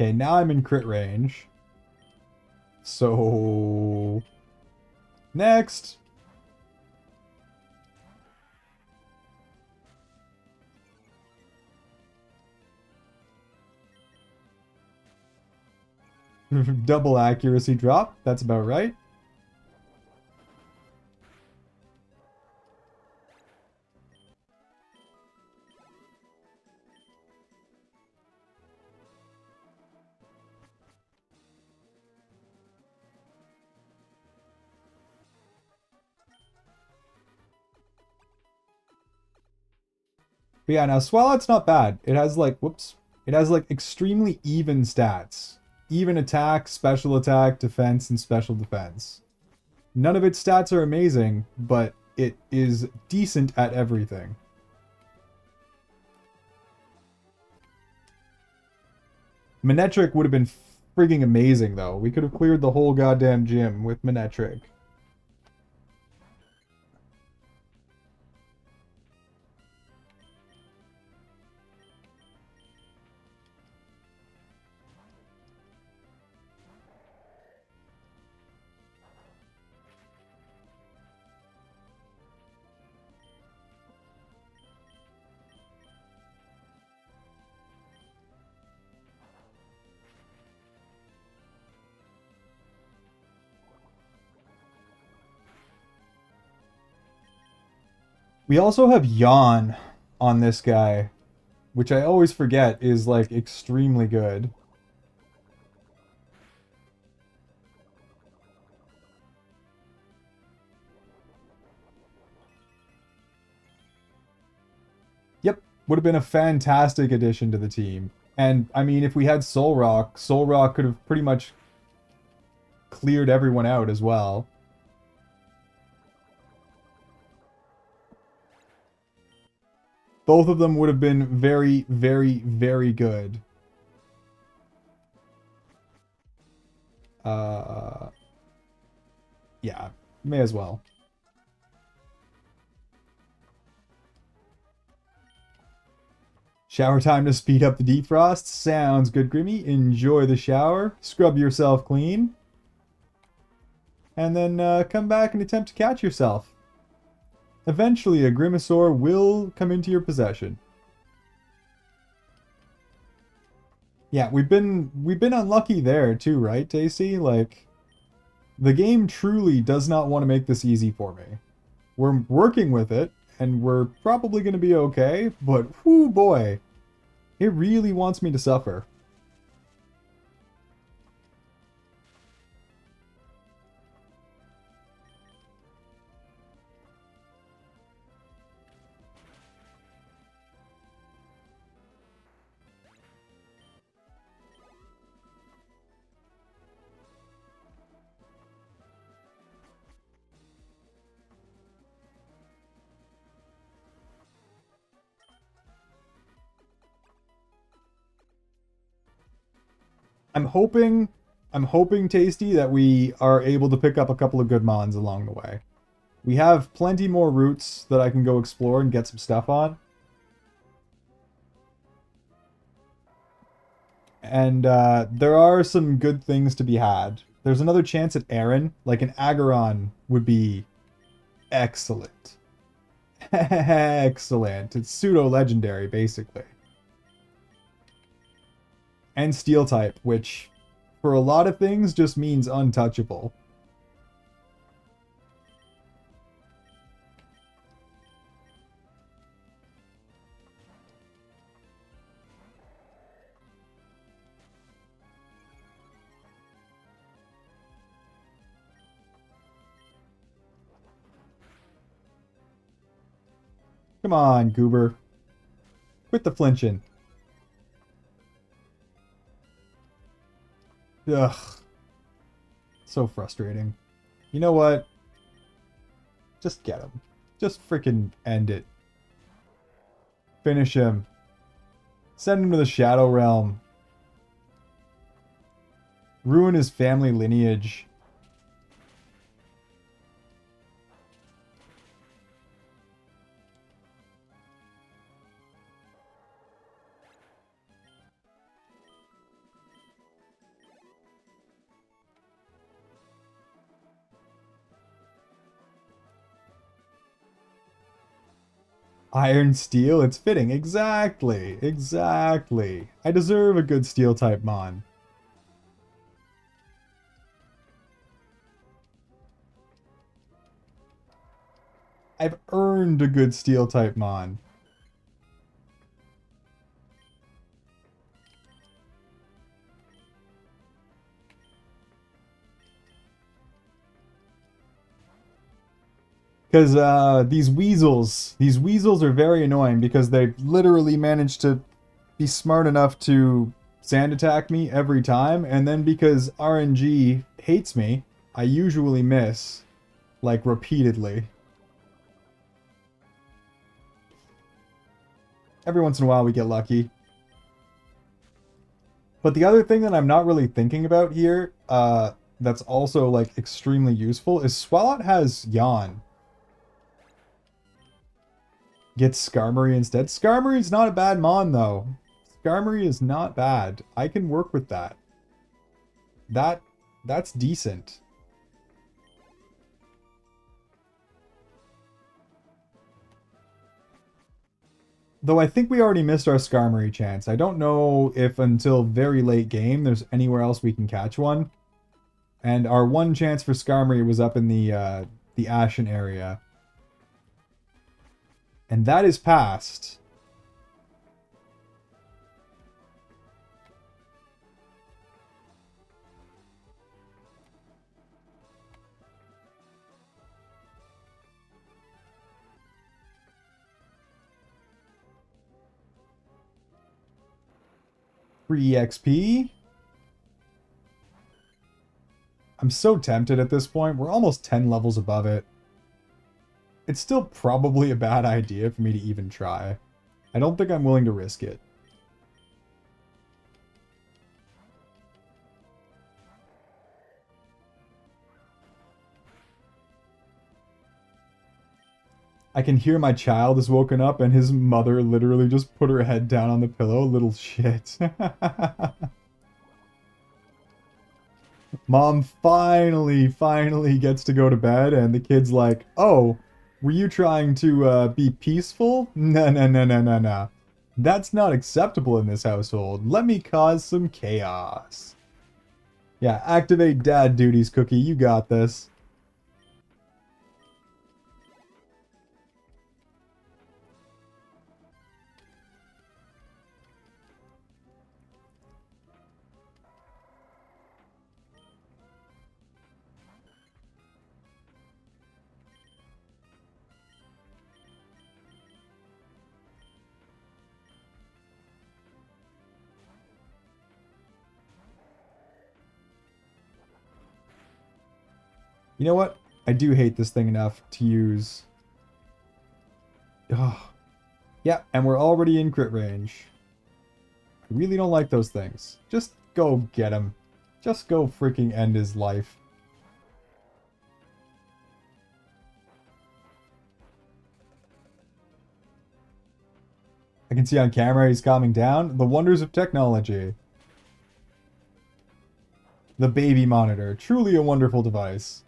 Okay, now I'm in crit range. So... Next! Double accuracy drop. That's about right. But yeah, now Swalot's not bad. It has like, whoops. It has like extremely even stats. Even attack, special attack, defense, and special defense. None of its stats are amazing, but it is decent at everything. Manectric would have been frigging amazing, though. We could have cleared the whole goddamn gym with Manectric. We also have Yawn on this guy, which I always forget is like extremely good. Yep, would have been a fantastic addition to the team. And I mean, if we had Soul Rock could have pretty much cleared everyone out as well. Both of them would have been very, very, very good. Yeah, may as well. Shower time to speed up the defrost. Sounds good, Grimmy. Enjoy the shower. Scrub yourself clean. And then come back and attempt to catch yourself. Eventually, a Grimasaur will come into your possession. Yeah, we've been unlucky there too, right, Tasty? Like, the game truly does not want to make this easy for me. We're working with it, and we're probably going to be okay, but whoo boy, it really wants me to suffer. I'm hoping, Tasty, that we are able to pick up a couple of good mons along the way. We have plenty more routes that I can go explore and get some stuff on. And there are some good things to be had. There's another chance at Aaron. Like an Acheron would be excellent. Excellent. It's pseudo-legendary, basically. And Steel type, which for a lot of things just means untouchable. Come on, Goober. Quit the flinching. Ugh. So frustrating. You know what? Just get him. Just freaking end it. Finish him. Send him to the Shadow Realm. Ruin his family lineage. Iron steel, it's fitting. Exactly. Exactly. I deserve a good steel type mon. I've earned a good steel type mon. Because these weasels are very annoying because they literally manage to be smart enough to sand attack me every time, and then because RNG hates me, I usually miss, like, repeatedly. Every once in a while we get lucky. But the other thing that I'm not really thinking about here, that's also, like, extremely useful, is Swalot has Yawn. Gets Skarmory instead. Skarmory's not a bad mon, though. Skarmory is not bad. I can work with that. That that's decent. Though I think we already missed our Skarmory chance. I don't know if until very late game there's anywhere else we can catch one. And our one chance for Skarmory was up in the Ashen area. And that is past. Free EXP. I'm so tempted at this point. We're almost 10 levels above it. It's still probably a bad idea for me to even try. I don't think I'm willing to risk it. I can hear my child is woken up and his mother literally just put her head down on the pillow. Little shit. Mom finally gets to go to bed and the kid's like, oh, were you trying to be peaceful? No. That's not acceptable in this household. Let me cause some chaos. Yeah, activate dad duties, Cookie. You got this. You know what? I do hate this thing enough to use. Oh. Yeah, and we're already in crit range. I really don't like those things. Just go get him. Just go freaking end his life. I can see on camera he's calming down. The wonders of technology. The baby monitor. Truly a wonderful device.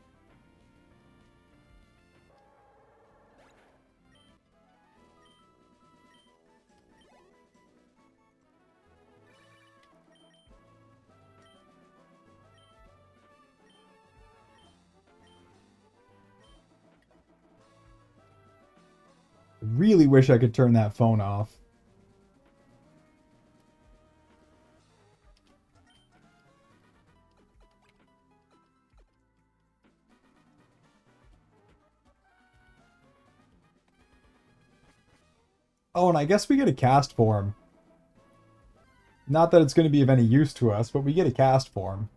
Really wish I could turn that phone off. Oh, and I guess we get a cast form. Not that it's going to be of any use to us, but we get a cast form.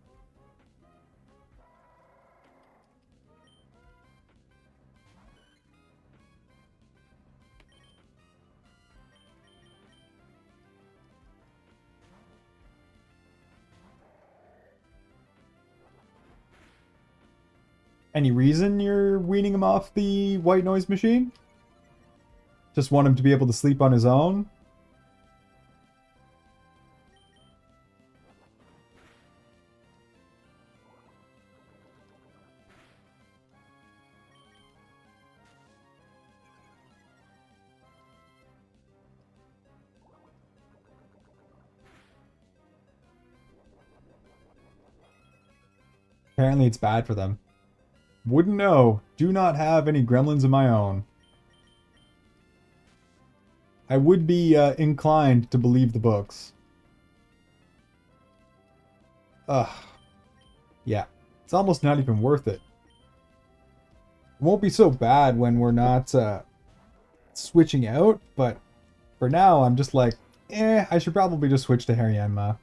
Any reason you're weaning him off the white noise machine? Just want him to be able to sleep on his own? Apparently it's bad for them. Wouldn't know. Do not have any gremlins of my own. I would be inclined to believe the books. Ugh. Yeah. It's almost not even worth it. It won't be so bad when we're not switching out, but for now I'm just like, I should probably just switch to Harry Enma.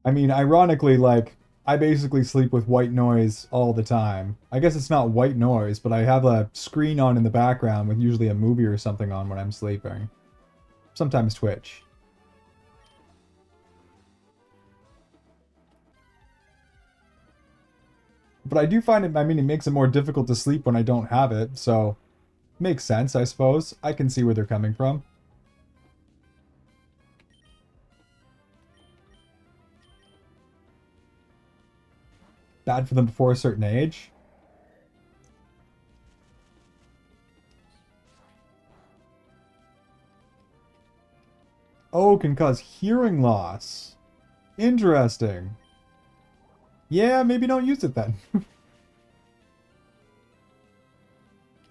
I mean, ironically, like, I basically sleep with white noise all the time. I guess it's not white noise, but I have a screen on in the background with usually a movie or something on when I'm sleeping. Sometimes Twitch. But I do find it, I mean, it makes it more difficult to sleep when I don't have it, so makes sense, I suppose. I can see where they're coming from. Bad for them before a certain age. Oh, can cause hearing loss. Interesting. Yeah, maybe don't use it then.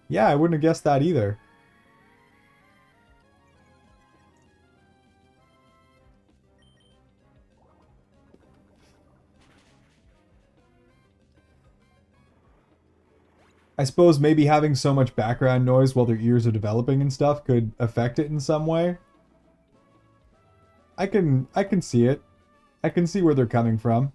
Yeah, I wouldn't have guessed that either. I suppose maybe having so much background noise while their ears are developing and stuff could affect it in some way. I can see it. I can see where they're coming from.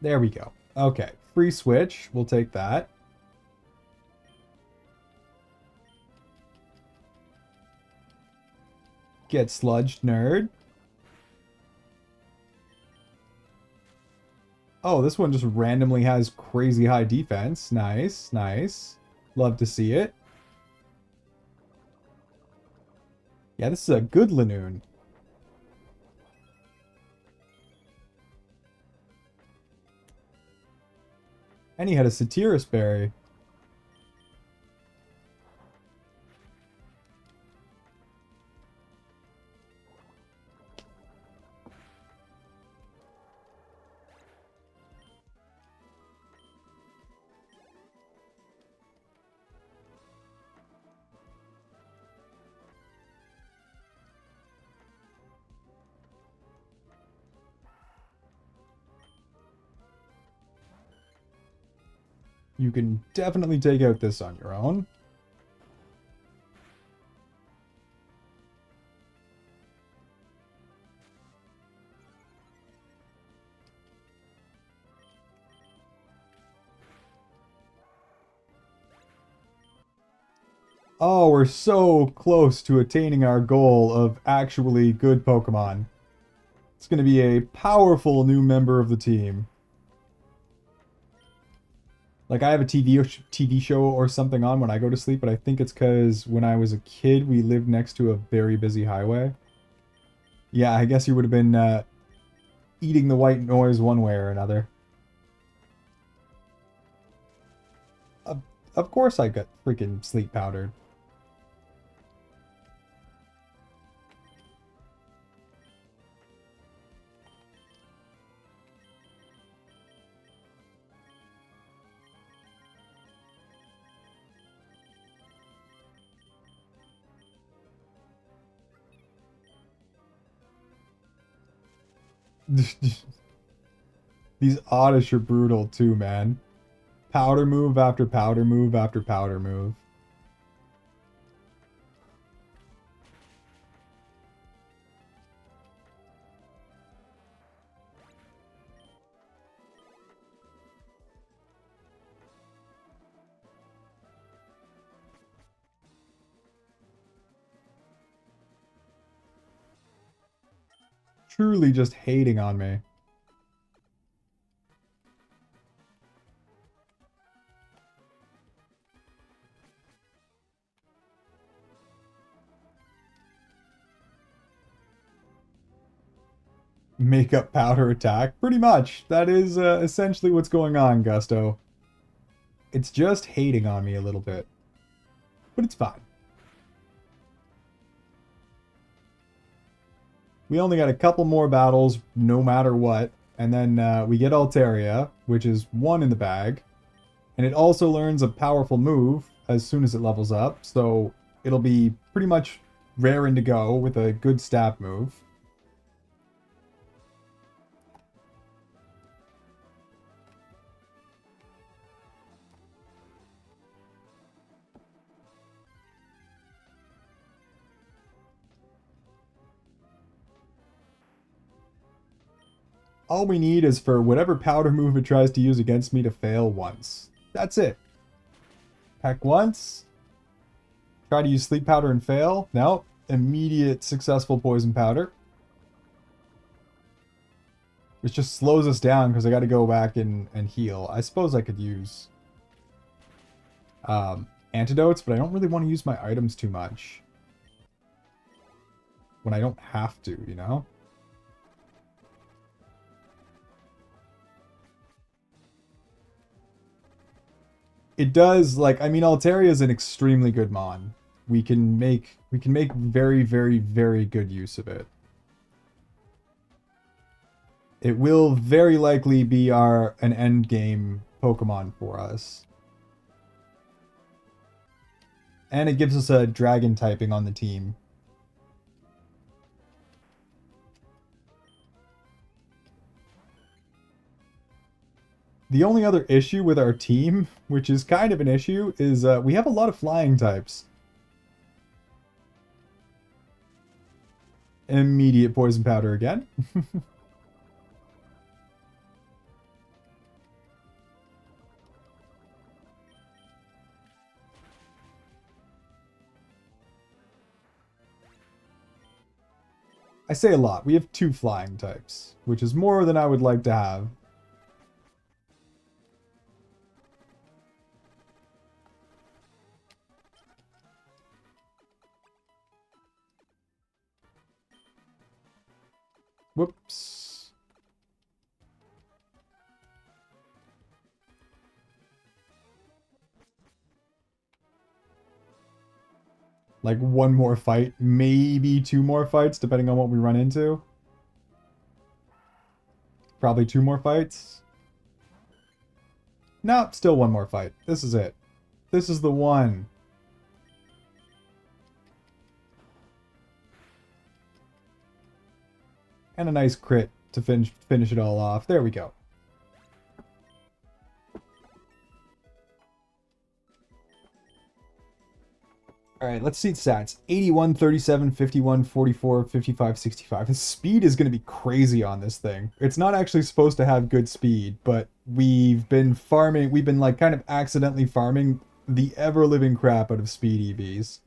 There we go. Okay, free switch. We'll take that. Get sludged, nerd. Oh, this one just randomly has crazy high defense. Nice, nice. Love to see it. Yeah, this is a good Lanoon. And he had a Satirus berry. You can definitely take out this on your own. Oh, we're so close to attaining our goal of actually good Pokemon. It's going to be a powerful new member of the team. Like, I have a TV show or something on when I go to sleep, but I think it's because when I was a kid, we lived next to a very busy highway. Yeah, I guess you would have been eating the white noise one way or another. Of course I got freaking sleep powdered. These Oddish are brutal too, man. Powder move after powder move after powder move. truly just hating on me. Makeup powder attack. Pretty much. That is essentially what's going on, Gusto. It's just hating on me a little bit. But it's fine. We only got a couple more battles, no matter what. And then we get Altaria, which is 1 in the bag. And it also learns a powerful move as soon as it levels up. So it'll be pretty much raring to go with a good stab move. All we need is for whatever powder move it tries to use against me to fail once. That's it. Peck once. Try to use sleep powder and fail. No. Immediate successful poison powder. Which just slows us down because I got to go back and heal. I suppose I could use antidotes, but I don't really want to use my items too much. When I don't have to, you know? It does, like, I mean, Altaria is an extremely good mon. We can make very, very, very good use of it. It will very likely be an end game Pokemon for us. And it gives us a dragon typing on the team. The only other issue with our team, which is kind of an issue, is we have a lot of flying types. Immediate poison powder again. I say a lot. We have 2 flying types, which is more than I would like to have. Whoops. Like 1 more fight, maybe 2 more fights, depending on what we run into. Probably 2 more fights. No, still 1 more fight. This is it. This is the one. And a nice crit to finish it all off. There we go. Alright, let's see its stats. 81, 37, 51, 44, 55, 65. His speed is going to be crazy on this thing. It's not actually supposed to have good speed, but we've been like kind of accidentally farming the ever-living crap out of speed EVs.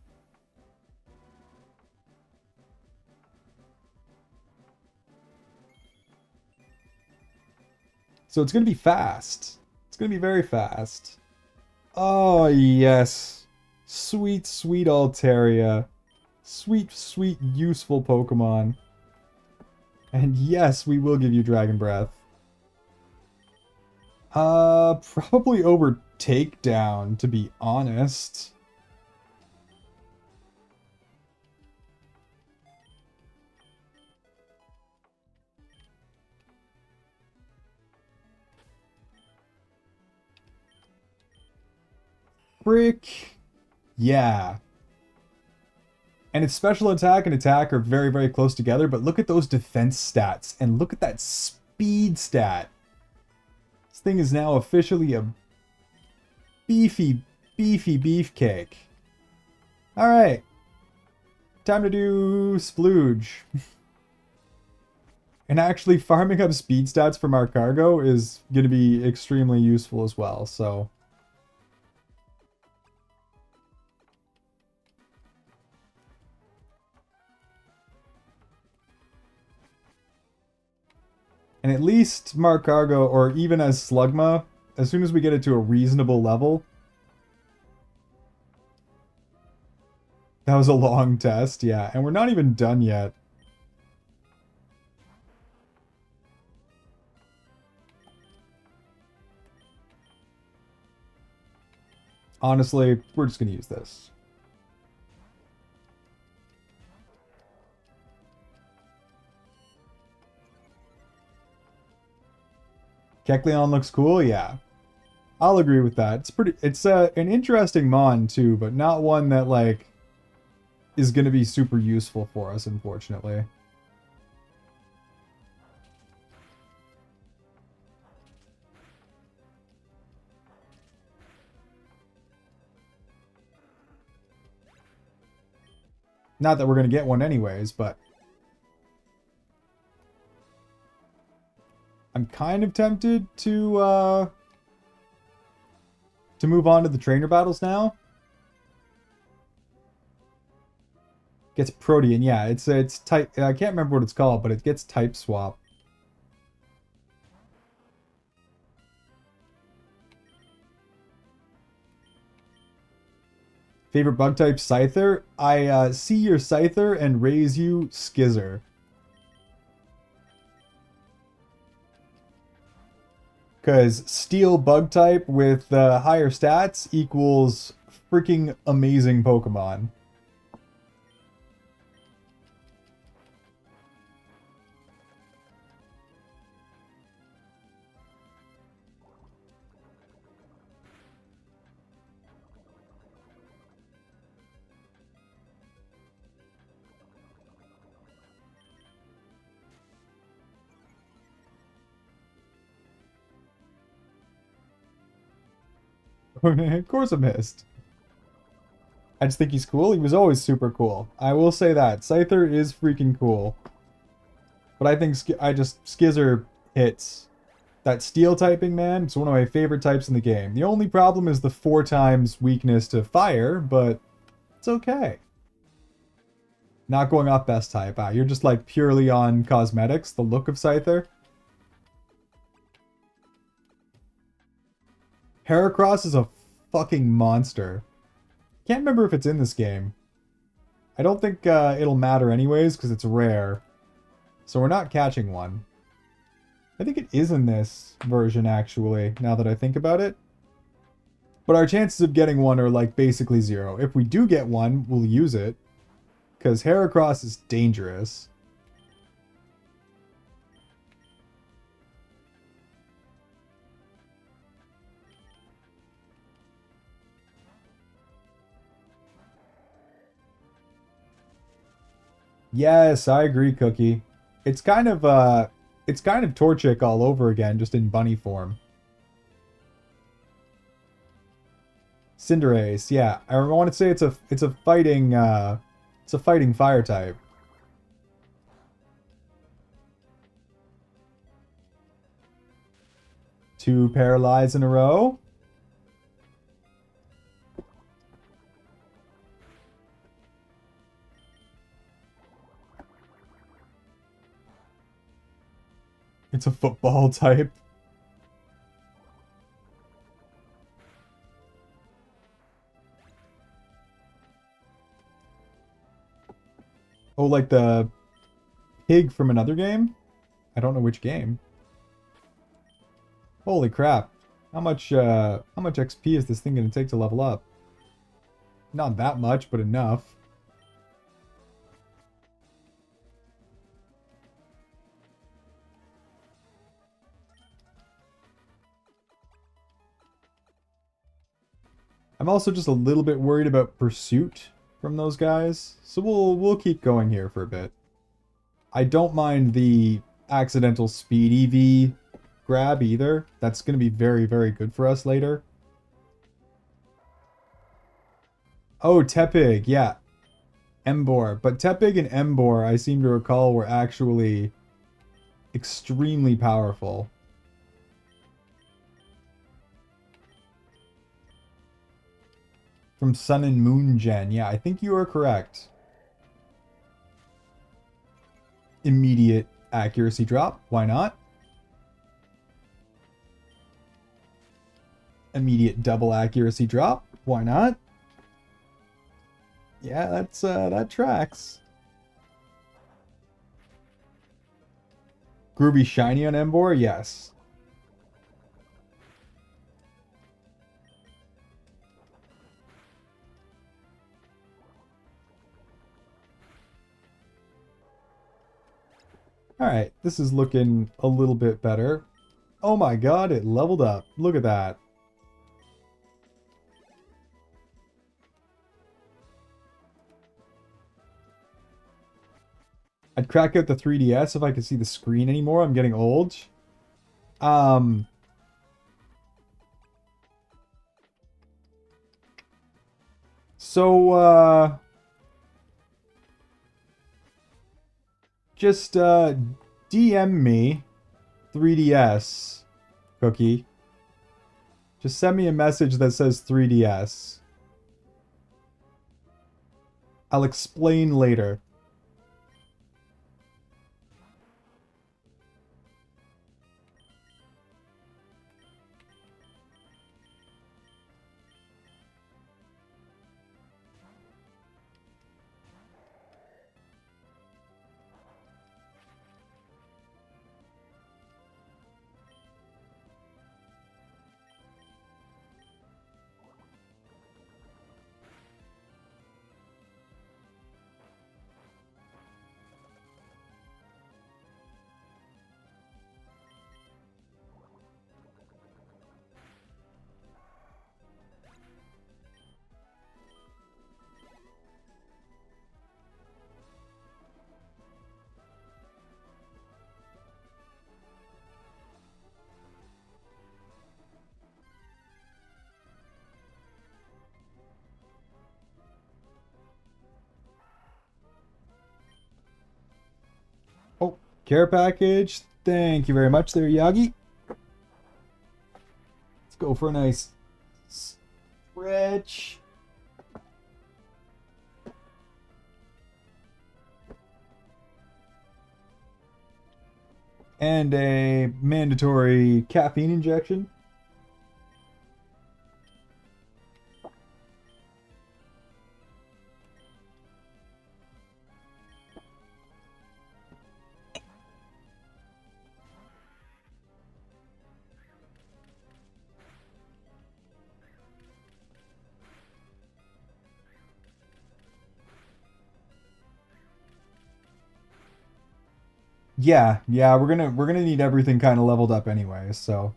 So it's going to be fast. It's going to be very fast. Oh, yes. Sweet, sweet Altaria. Sweet, sweet, useful Pokemon. And yes, we will give you Dragon Breath. Probably over Takedown, to be honest. Frick. Yeah. And its special attack and attack are very, very close together, but look at those defense stats, and look at that speed stat. This thing is now officially a beefy, beefy beefcake. Alright. Time to do Splooge. And actually farming up speed stats from our cargo is going to be extremely useful as well, so... And at least Markargo, or even as Slugma, as soon as we get it to a reasonable level... That was a long test, yeah. And we're not even done yet. Honestly, we're just going to use this. Kecleon looks cool, yeah. I'll agree with that. It's an interesting mon too, but not one that like is going to be super useful for us, unfortunately. Not that we're going to get one anyways, but I'm kind of tempted to move on to the trainer battles now. Gets Protean, yeah. It's type. I can't remember what it's called, but it gets type swap. Favorite bug type, Scyther? I see your Scyther and raise you Skizzer. Because Steel bug type with higher stats equals freaking amazing Pokemon. Of course I missed. I just think he's cool. He was always super cool. I will say that. Scyther is freaking cool. But I think Skizzer hits. That steel typing, man, it's one of my favorite types in the game. The only problem is the 4 times weakness to fire, but it's okay. Not going off best type. You're just like purely on cosmetics, the look of Scyther. Heracross is a fucking monster. Can't remember if it's in this game. I don't think it'll matter anyways, because it's rare. So we're not catching one. I think it is in this version, actually, now that I think about it. But our chances of getting one are, like, basically 0. If we do get one, we'll use it. Because Heracross is dangerous. Yes, I agree, Cookie. It's kind of Torchic all over again, just in bunny form. Cinderace, yeah. I want to say it's a fighting fire type. Two paralyze in a row. It's a football type. Oh, like the pig from another game? I don't know which game. Holy crap. How much XP is this thing going to take to level up? Not that much, but enough. I'm also just a little bit worried about pursuit from those guys, so we'll keep going here for a bit. I don't mind the accidental speed EV grab either. That's going to be very, very good for us later. Oh, Tepig, yeah. Embor. But Tepig and Embor, I seem to recall, were actually extremely powerful. From Sun and Moon Gen. Yeah, I think you are correct. Immediate accuracy drop. Why not? Immediate double accuracy drop. Why not? Yeah, that tracks. Groovy shiny on Embor? Yes. Alright, this is looking a little bit better. Oh my god, it leveled up. Look at that. I'd crack out the 3DS if I could see the screen anymore. I'm getting old. Um... So, just, DM me 3DS, Cookie. Just send me a message that says 3DS. I'll explain later. Oh, care package. Thank you very much there, Yagi. Let's go for a nice stretch. And a mandatory caffeine injection. Yeah, we're gonna need everything kind of leveled up anyway, so.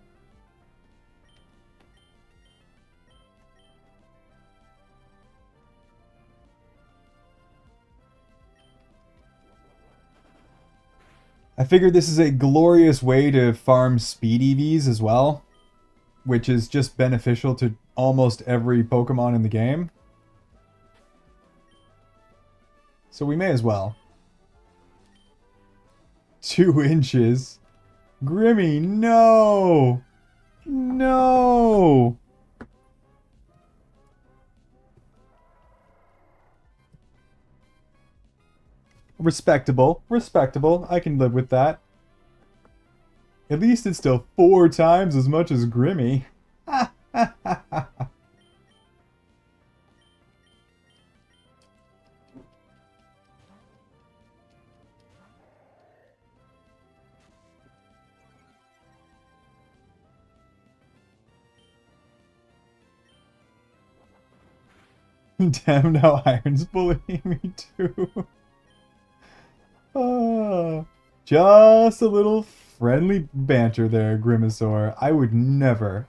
I figured this is a glorious way to farm speed EVs as well, which is just beneficial to almost every Pokemon in the game. So we may as well. 2 inches. Grimmy, no! No! Respectable. Respectable. I can live with that. At least it's still 4 times as much as Grimmy. Damn, now Iron's bullying me too. Just a little friendly banter there, Grimasaur. I would never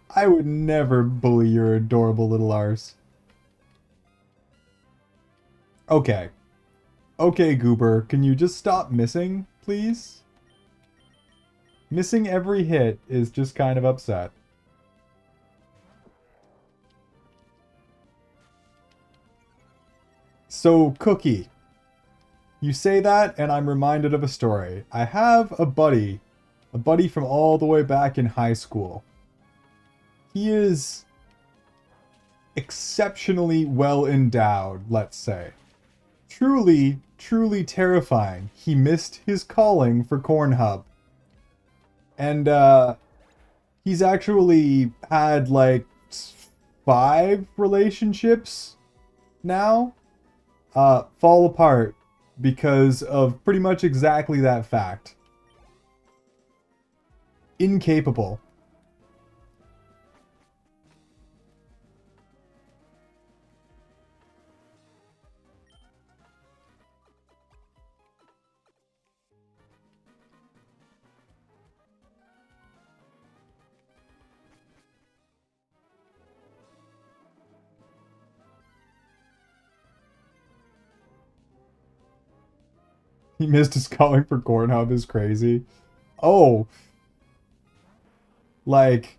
bully your adorable little arse. Okay. Okay, Goober, can you just stop missing, please? Missing every hit is just kind of upset. So, Cookie, you say that, and I'm reminded of a story. I have a buddy from all the way back in high school. He is exceptionally well endowed, let's say. Truly, truly terrifying. He missed his calling for Cornhub. And, he's actually had, like, 5 relationships now fall apart because of pretty much exactly that fact. Incapable. He missed his calling for Cornhub is crazy. Oh, like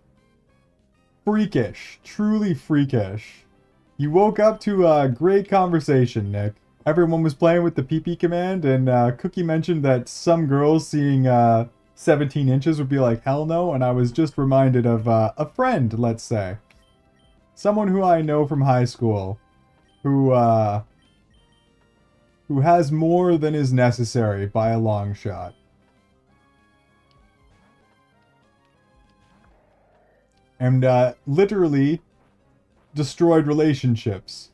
freakish, truly freakish. You woke up to a great conversation, Nick. Everyone was playing with the PP command, and Cookie mentioned that some girls seeing 17 inches would be like, hell no, and I was just reminded of a friend, let's say. Someone who I know from high school, who has more than is necessary by a long shot. And literally destroyed relationships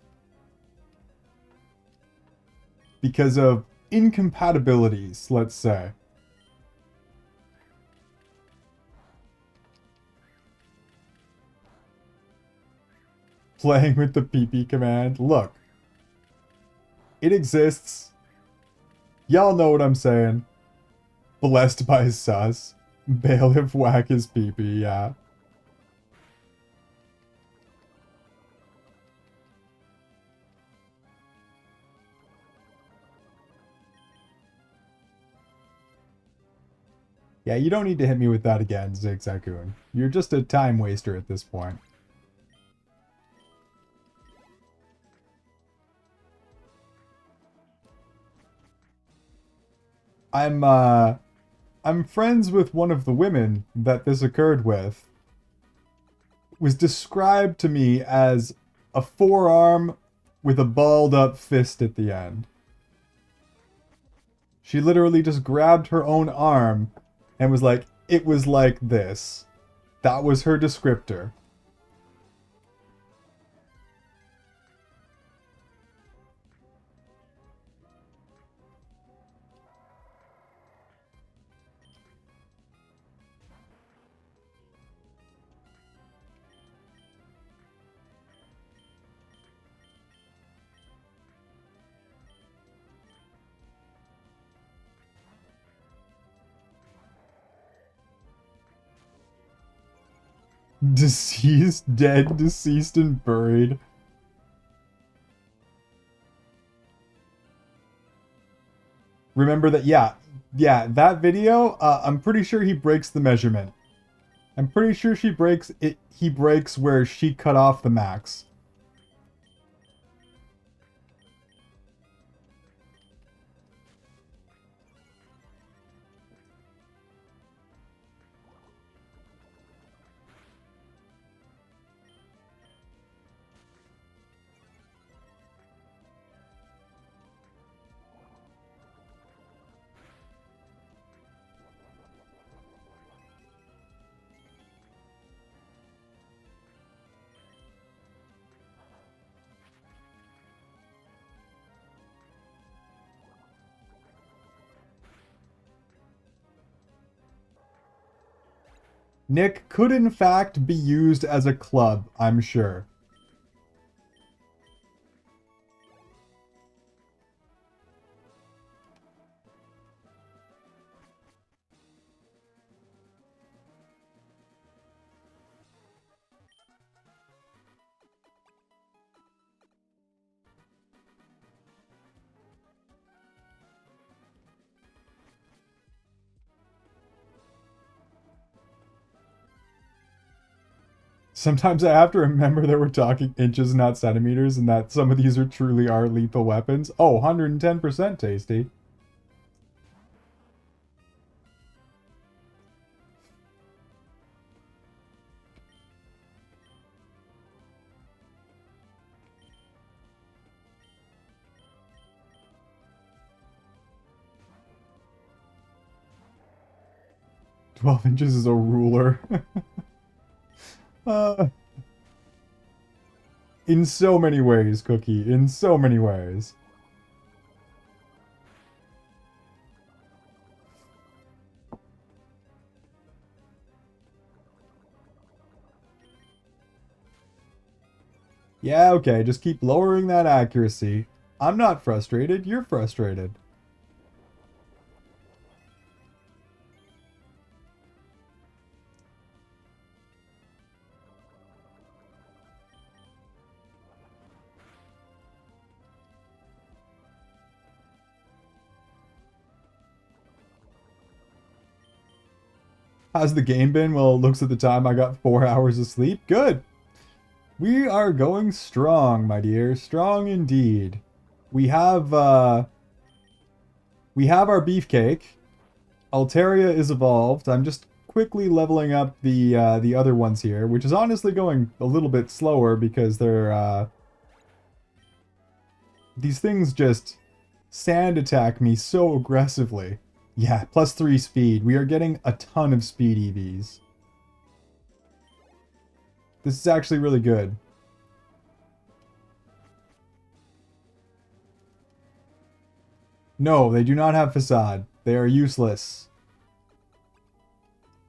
because of incompatibilities, let's say. Playing with the PP command. Look, it exists. Y'all know what I'm saying. Blessed by sus. Bailiff whack his PP, yeah. Yeah, you don't need to hit me with that again, Zigzagoon. You're just a time waster at this point. I'm friends with one of the women that this occurred with. Was described to me as a forearm with a balled up fist at the end. She literally just grabbed her own arm and was like, it was like this. That was her descriptor. Deceased, dead, deceased, and buried. Remember that, yeah, that video, I'm pretty sure he breaks the measurement. I'm pretty sure he breaks where she cut off the max. Nick could in fact be used as a club, I'm sure. Sometimes I have to remember that we're talking inches, not centimeters, and that some of these truly are lethal weapons. Oh, 110% tasty. "12 inches is a ruler." uh, In so many ways, Cookie. In so many ways. Yeah, okay, just keep lowering that accuracy. I'm not frustrated, you're frustrated. How's the game been? Well, it looks at the time I got 4 hours of sleep. Good. We are going strong, my dear. Strong indeed. We have our beefcake. Altaria is evolved. I'm just quickly leveling up the other ones here, which is honestly going a little bit slower because they're these things just sand attack me so aggressively. Yeah, +3 speed. We are getting a ton of speed EVs. This is actually really good. No, they do not have facade. They are useless.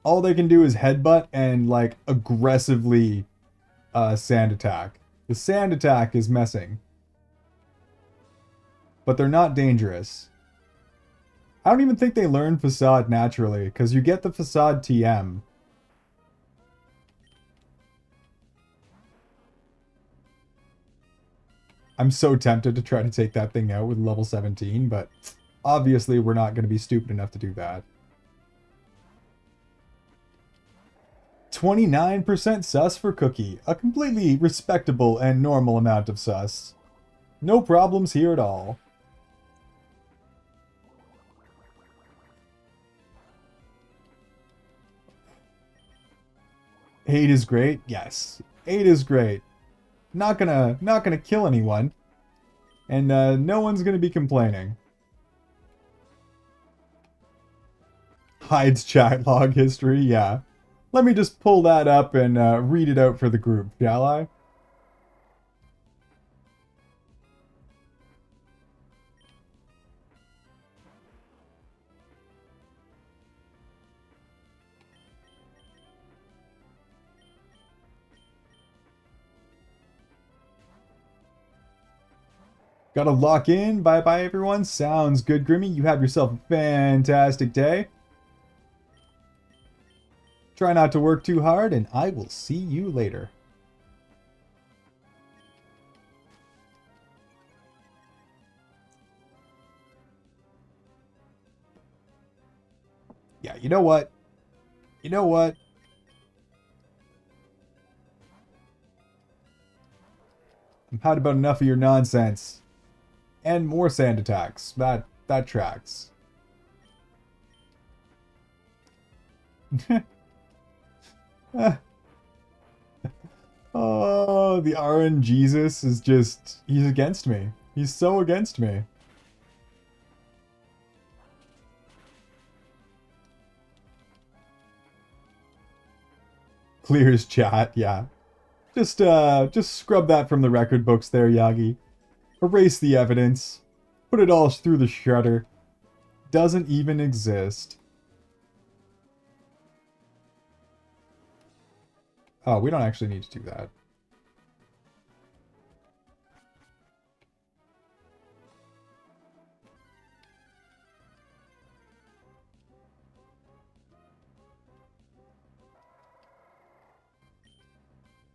All they can do is headbutt and like aggressively sand attack. The sand attack is messing. But they're not dangerous. I don't even think they learn facade naturally, because you get the facade TM. I'm so tempted to try to take that thing out with level 17, but obviously we're not going to be stupid enough to do that. 29% sus for Cookie. A completely respectable and normal amount of sus. No problems here at all. Hate is great. Yes. 8 is great. Not gonna kill anyone. And no one's gonna be complaining. Hides chat log history, yeah. Let me just pull that up and read it out for the group, shall I? Gotta lock in. Bye-bye, everyone. Sounds good, Grimmy. You have yourself a fantastic day. Try not to work too hard, and I will see you later. Yeah, you know what? You know what? I've had about enough of your nonsense. And more sand attacks. That tracks. Oh, the RNGesus is just... He's against me. He's so against me. Clears chat, yeah. Just scrub that from the record books there, Yagi. Erase the evidence. Put it all through the shredder. Doesn't even exist. Oh, we don't actually need to do that.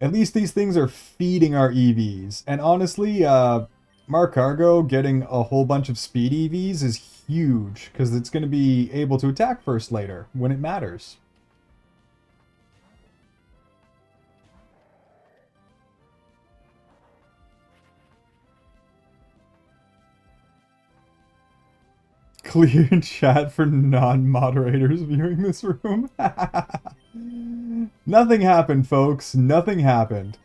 At least these things are feeding our EVs. And honestly, Mark Cargo getting a whole bunch of speed EVs is huge, because it's going to be able to attack first later, when it matters. Clear chat for non-moderators viewing this room. Nothing happened, folks. Nothing happened.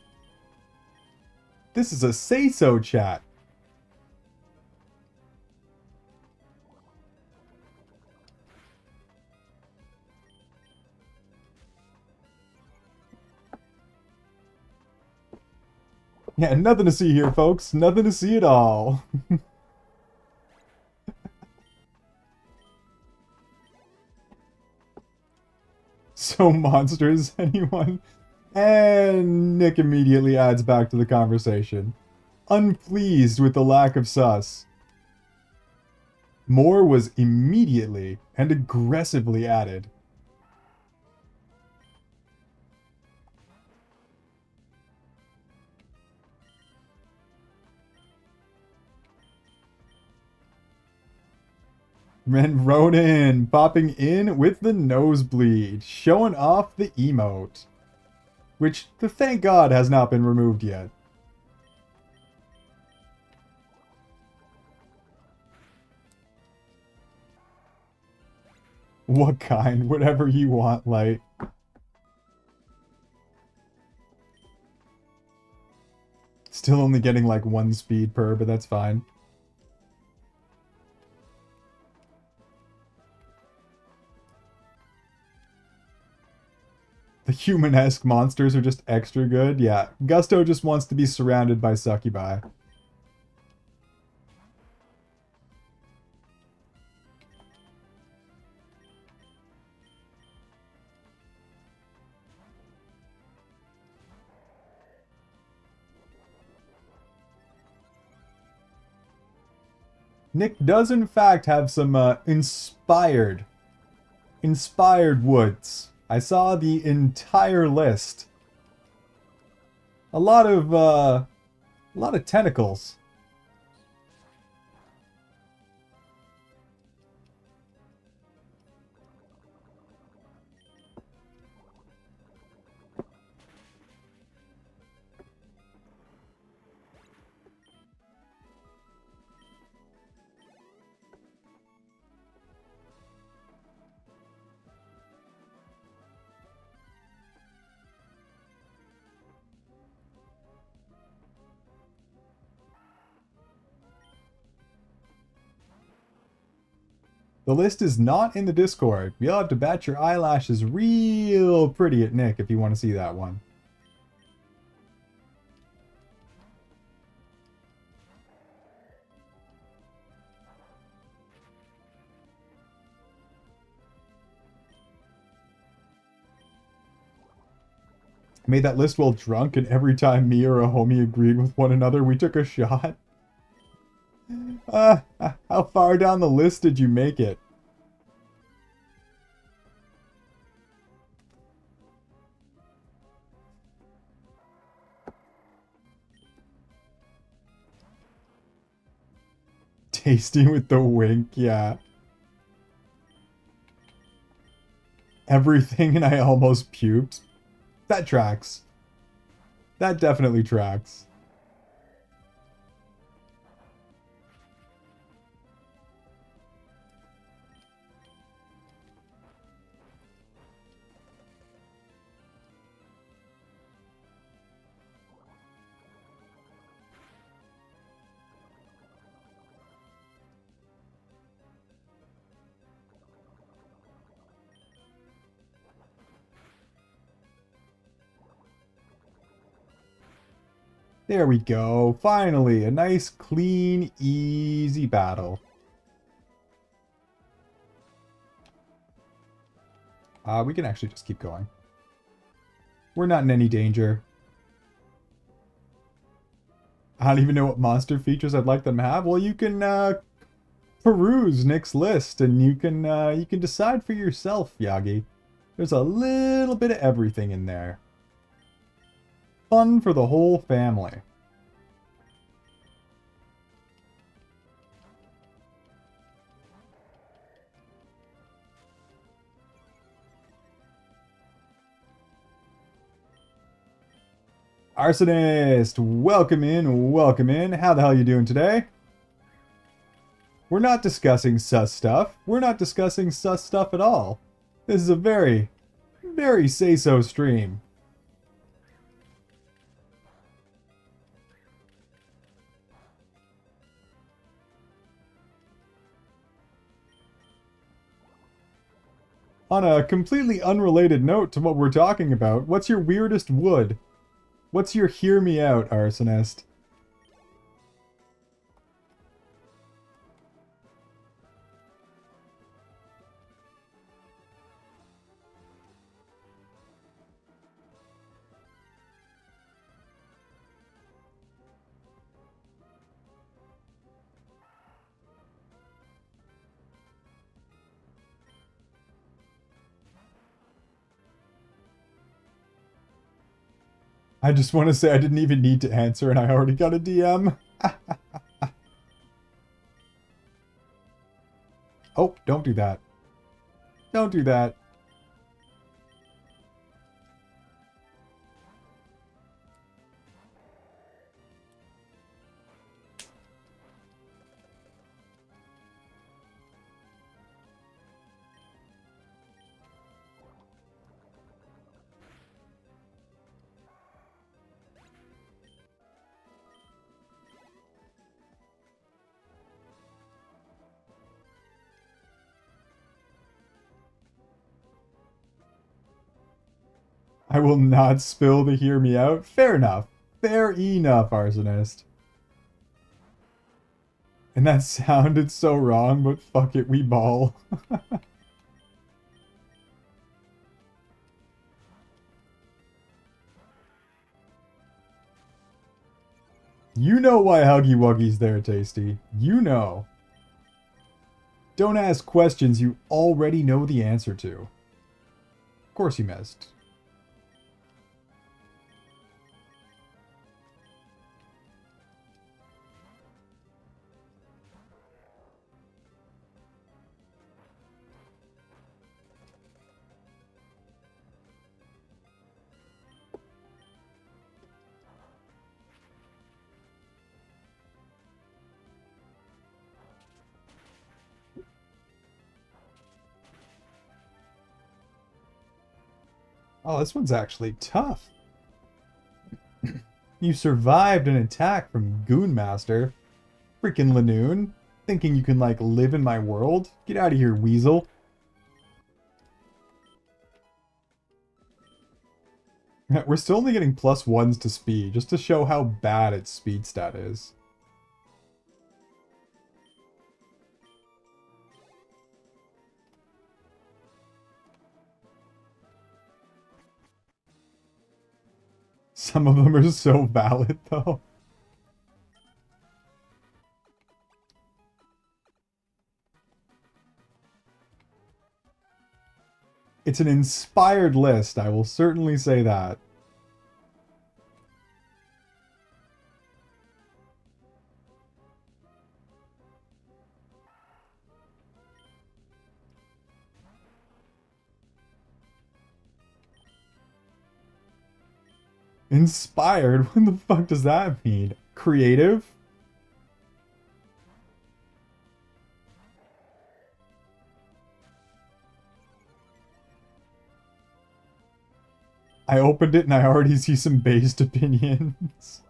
This is a say-so chat. Yeah, nothing to see here, folks. Nothing to see at all. So monsters, anyone? And Nick immediately adds back to the conversation. Unpleased with the lack of sus. More was immediately and aggressively added. And Ronan popping in with the nosebleed, showing off the emote. Which, thank God, has not been removed yet. What kind? Whatever you want, Light. Still only getting like 1 speed per, but that's fine. The human-esque monsters are just extra good. Yeah, Gusto just wants to be surrounded by succubi. Nick does in fact have some inspired woods. I saw the entire list. A lot of tentacles. The list is not in the Discord. You'll have to bat your eyelashes real pretty at Nick if you want to see that one. Made that list while drunk, and every time me or a homie agreed with one another, we took a shot. How far down the list did you make it? Tasty with the wink, yeah. Everything and I almost puked. That tracks. That definitely tracks. There we go. Finally, a nice, clean, easy battle. We can actually just keep going. We're not in any danger. I don't even know what monster features I'd like them to have. Well, you can peruse Nick's list, and you can decide for yourself, Yagi. There's a little bit of everything in there. Fun for the whole family. Arsonist, welcome in, welcome in. How the hell you doing today? We're not discussing sus stuff. We're not discussing sus stuff at all. This is a very, very say-so stream. On a completely unrelated note to what we're talking about, what's your weirdest wood? What's your hear me out, arsonist? I just want to say I didn't even need to answer and I already got a DM. Oh, don't do that. Don't do that. I will not spill the hear me out. Fair enough. Fair enough, arsonist. And that sounded so wrong, but fuck it, we ball. You know why Huggy Wuggy's there, Tasty. You know. Don't ask questions you already know the answer to. Of course you missed. Oh, this one's actually tough. You survived an attack from Goonmaster. Freaking Lanoon. Thinking you can, like, live in my world? Get out of here, weasel. We're still only getting +1s to speed, just to show how bad its speed stat is. Some of them are so valid, though. It's an inspired list, I will certainly say that. Inspired? What the fuck does that mean? Creative? I opened it and I already see some based opinions.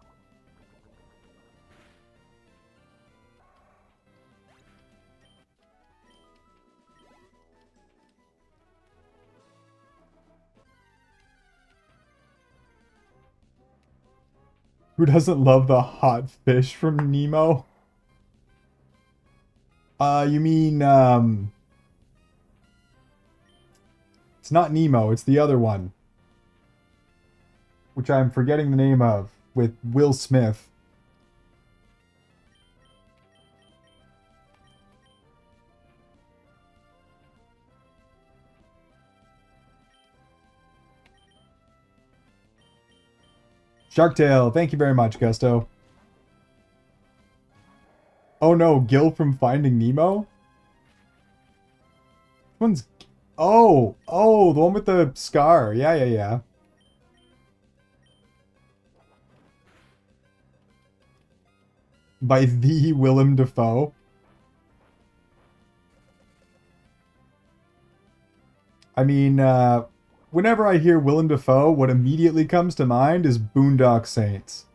Who doesn't love the hot fish from Nemo? You mean, it's not Nemo, it's the other one. Which I'm forgetting the name of, with Will Smith. Sharktail, thank you very much, Gusto. Oh no, Gil from Finding Nemo? This one's... Oh, the one with the scar. Yeah. By the Willem Dafoe. I mean, whenever I hear Willem Dafoe, what immediately comes to mind is Boondock Saints.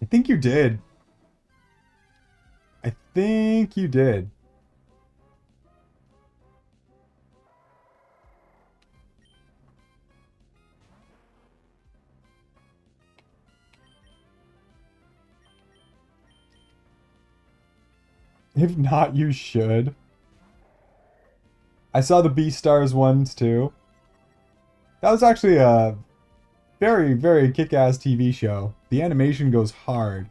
I think you did. I think you did. If not, you should. I saw the Beastars ones too. That was actually a very, very kick-ass TV show. The animation goes hard.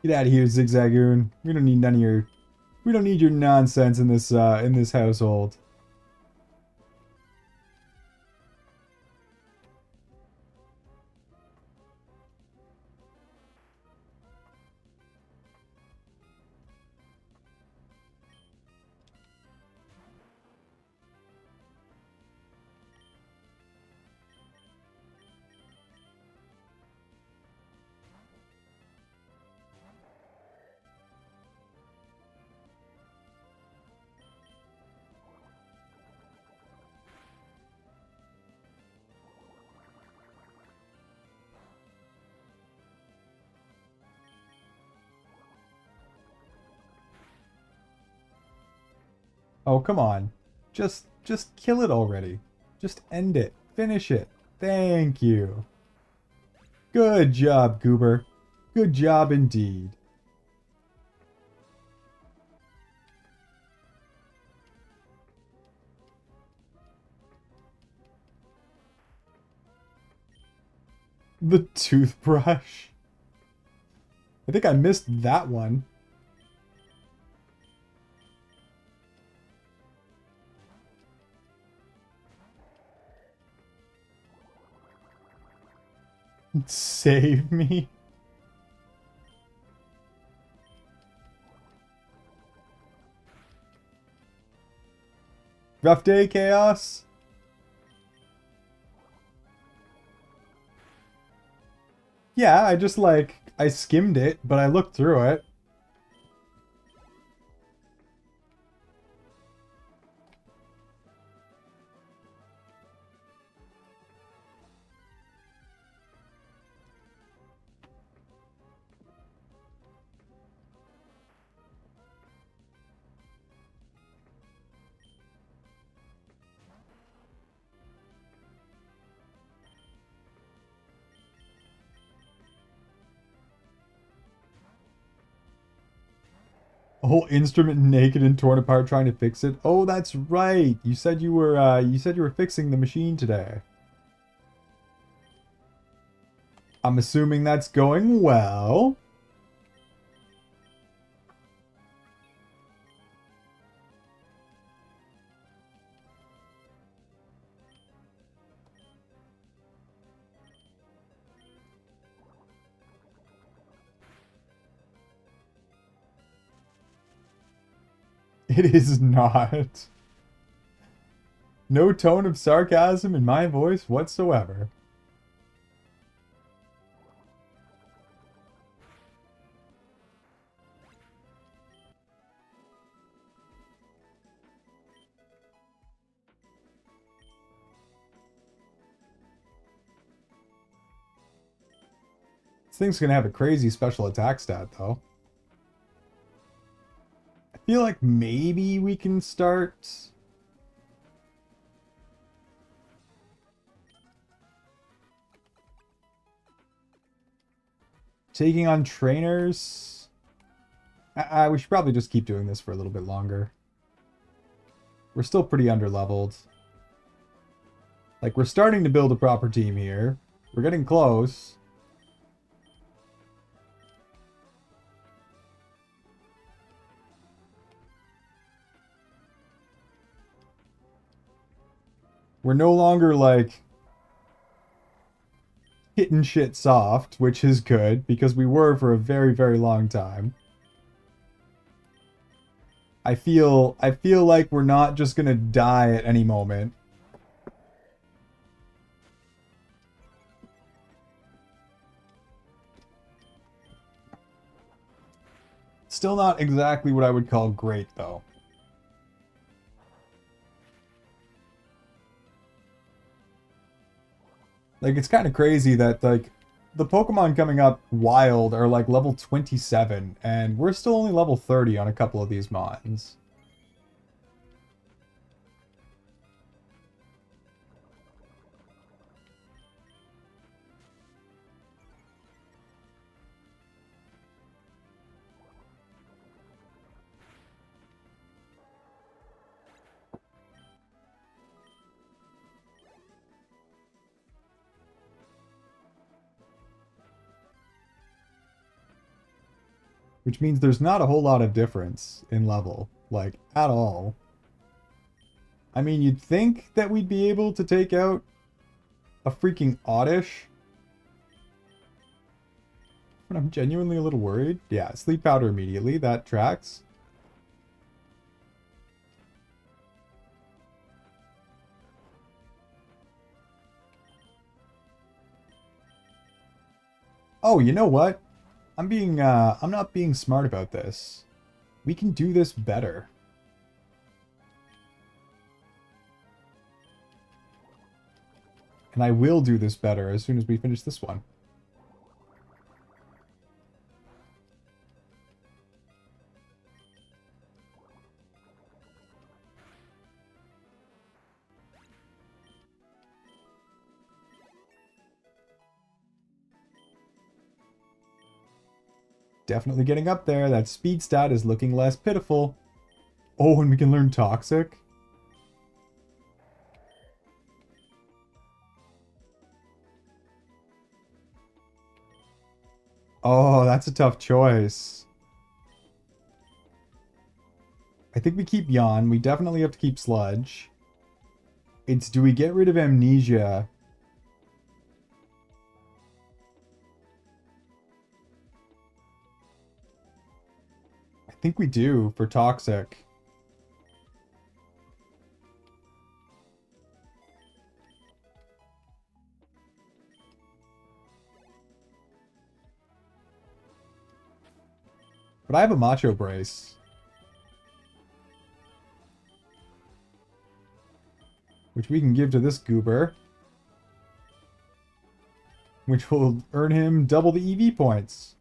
Get out of here, Zigzagoon. We don't need none of your we don't need your nonsense in this household. Oh, come on. Just kill it already. Just end it. Finish it. Thank you. Good job, Goober. Good job indeed. The toothbrush. I think I missed that one. Save me. Rough day, Chaos. Yeah, I just like I skimmed it, but I looked through it. A whole instrument naked and torn apart trying to fix it. Oh, that's right. You said you were fixing the machine today. I'm assuming that's going well. It is not. No tone of sarcasm in my voice whatsoever. This thing's gonna have a crazy special attack stat, though. I feel like maybe we can start... taking on trainers. We should probably just keep doing this for a little bit longer. We're still pretty underleveled. Like, we're starting to build a proper team here. We're getting close. We're no longer, like, hitting shit soft, which is good, because we were for a very, very long time. I feel like we're not just gonna die at any moment. Still not exactly what I would call great, though. Like, it's kind of crazy that, like, the Pokemon coming up wild are, like, level 27, and we're still only level 30 on a couple of these mons. Which means there's not a whole lot of difference in level, like, at all. I mean, you'd think that we'd be able to take out a freaking Oddish. But I'm genuinely a little worried. Yeah, Sleep Powder immediately. That tracks. Oh, you know what? I'm not being smart about this. We can do this better. And I will do this better as soon as we finish this one. Definitely getting up there. That speed stat is looking less pitiful. Oh, and we can learn Toxic. Oh, that's a tough choice. I think we keep Yawn. We definitely have to keep Sludge. It's, do we get rid of Amnesia? I think we do for Toxic. But I have a Macho Brace. Which we can give to this goober. Which will earn him double the EV points.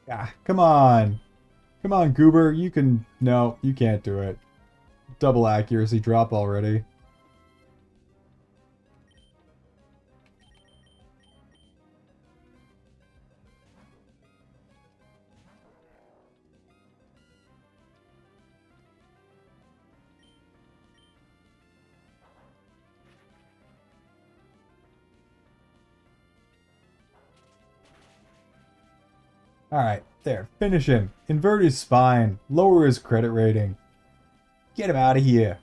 Yeah, come on. Come on, Goober. You can... No, you can't do it. Double accuracy drop already. Alright, there. Finish him. Invert his spine. Lower his credit rating. Get him out of here.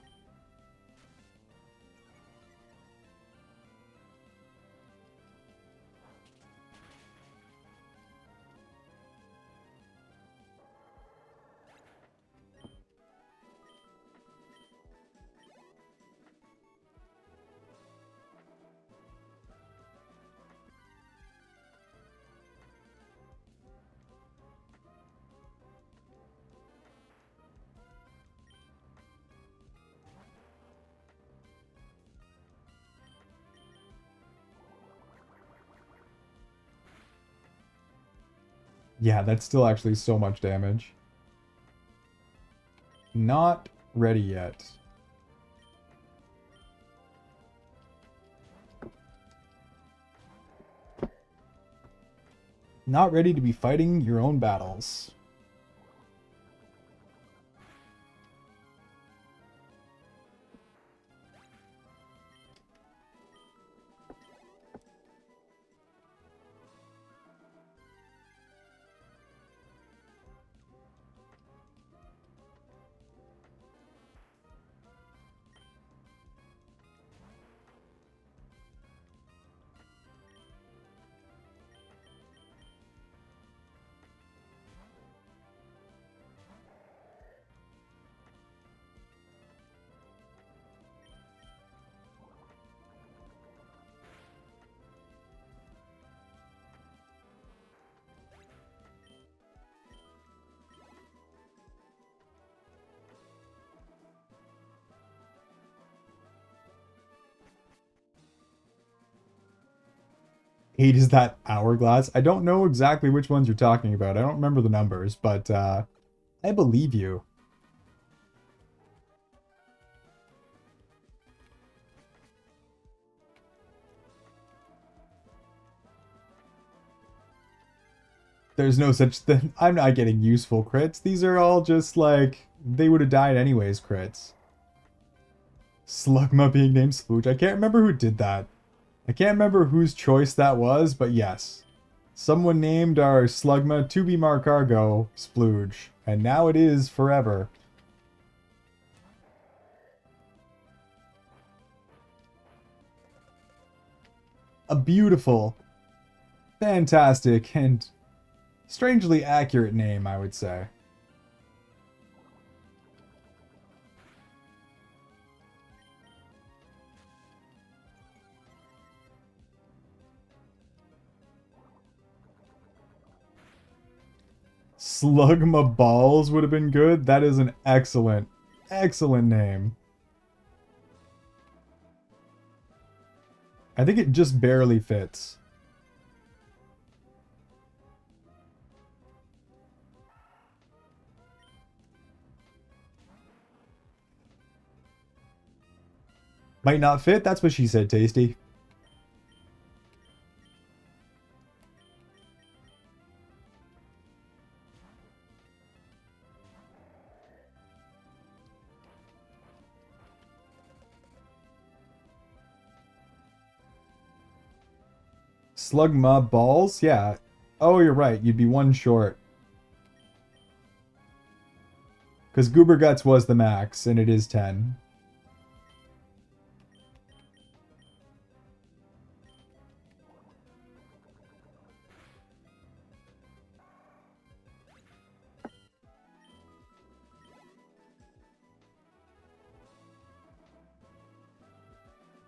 Yeah, that's still actually so much damage. Not ready yet. Not ready to be fighting your own battles. Eight is that hourglass. I don't know exactly which ones you're talking about. I don't remember the numbers, but I believe you. There's no such thing. I'm not getting useful crits. These are all just like, they would have died anyways crits. Slugma being named Splooge. I can't remember who did that. I can't remember whose choice that was, but yes. Someone named our Slugma to be Marcargo Splooge. And now it is forever. A beautiful, fantastic, and strangely accurate name, I would say. Slugma Balls would have been good. That is an excellent, excellent name. I think it just barely fits. Might not fit. That's what she said, Tasty. Slugma Balls? Yeah. Oh, you're right. You'd be one short. Because Goober Guts was the max, and it is 10.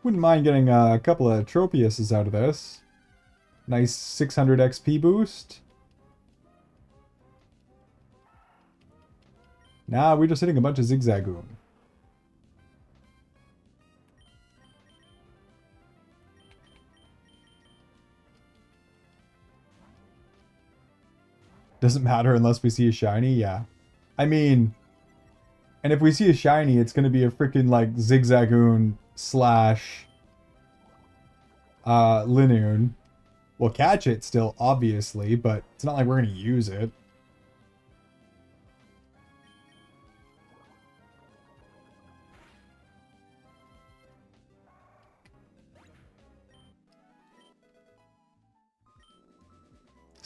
Wouldn't mind getting a couple of Tropiuses out of this. Nice 600 XP boost. Nah, we're just hitting a bunch of Zigzagoon. Doesn't matter unless we see a shiny, yeah. I mean, and if we see a shiny, it's gonna be a freaking like Zigzagoon slash Linoon. We'll catch it still, obviously, but it's not like we're gonna use it.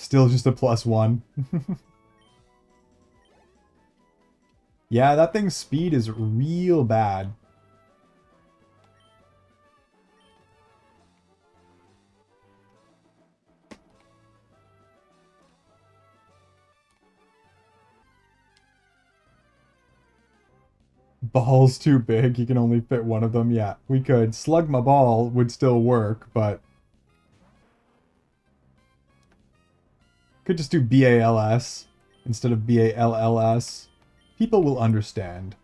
still just a +1. Yeah, that thing's speed is real bad. Ball's too big. You can only fit one of them. Yeah, we could. Slug my ball would still work, but... Could just do BALS instead of BALLS. People will understand.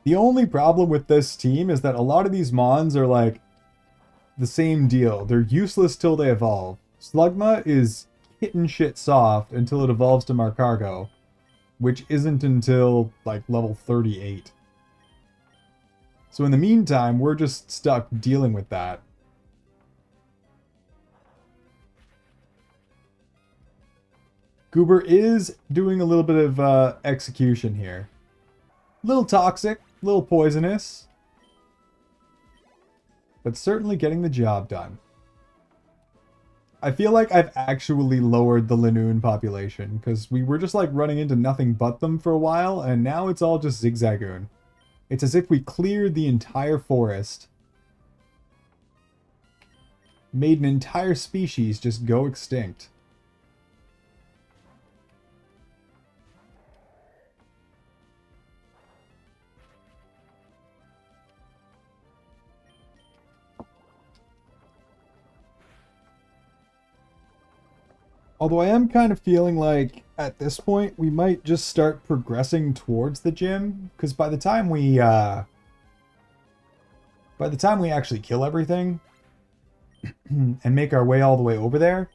The only problem with this team is that a lot of these mons are like the same deal. They're useless till they evolve. Slugma is hitting shit soft until it evolves to Marcargo, which isn't until like level 38. So in the meantime, we're just stuck dealing with that. Goober is doing a little bit of execution here. A little toxic, a little poisonous, but certainly getting the job done. I feel like I've actually lowered the Linoon population, because we were just like running into nothing but them for a while, and now it's all just Zigzagoon. It's as if we cleared the entire forest, made an entire species just go extinct. Although I am kind of feeling like, at this point, we might just start progressing towards the gym, because by the time we actually kill everything, and make our way all the way over there,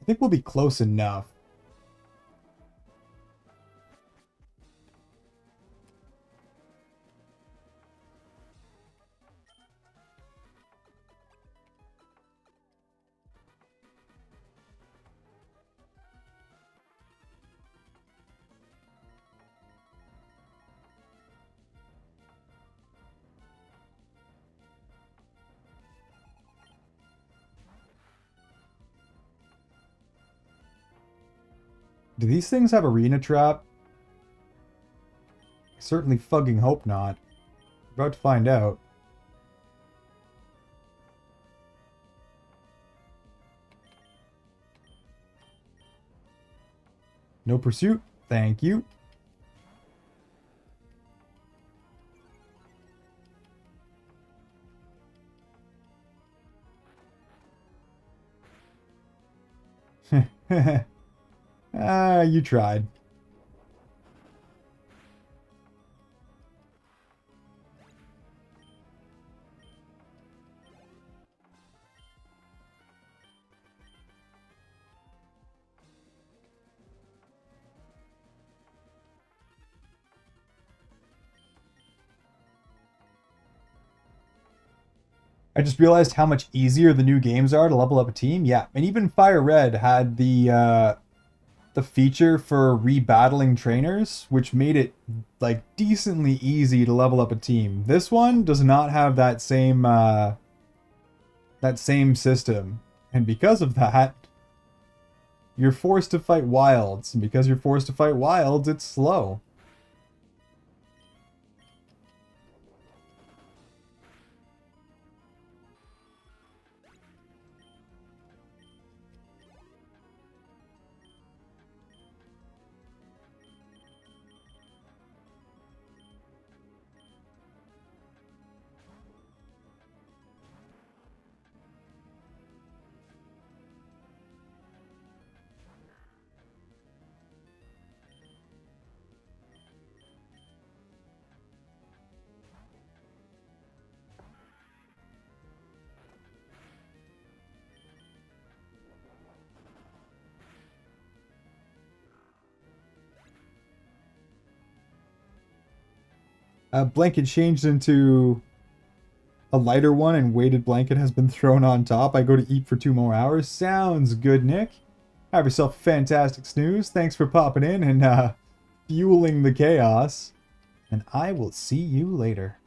I think we'll be close enough. Do these things have arena trap? I certainly fucking hope not. We're about to find out. No pursuit. Thank you. Ah, you tried. I just realized how much easier the new games are to level up a team. Yeah, and even Fire Red had the feature for rebattling trainers, which made it like decently easy to level up a team. This one does not have that same system, and because of that, you're forced to fight wilds, and because you're forced to fight wilds, it's slow. Blanket changed into a lighter one and weighted blanket has been thrown on top. I go to eat for 2 more hours. Sounds good, Nick. Have yourself a fantastic snooze. Thanks for popping in and fueling the chaos. And I will see you later.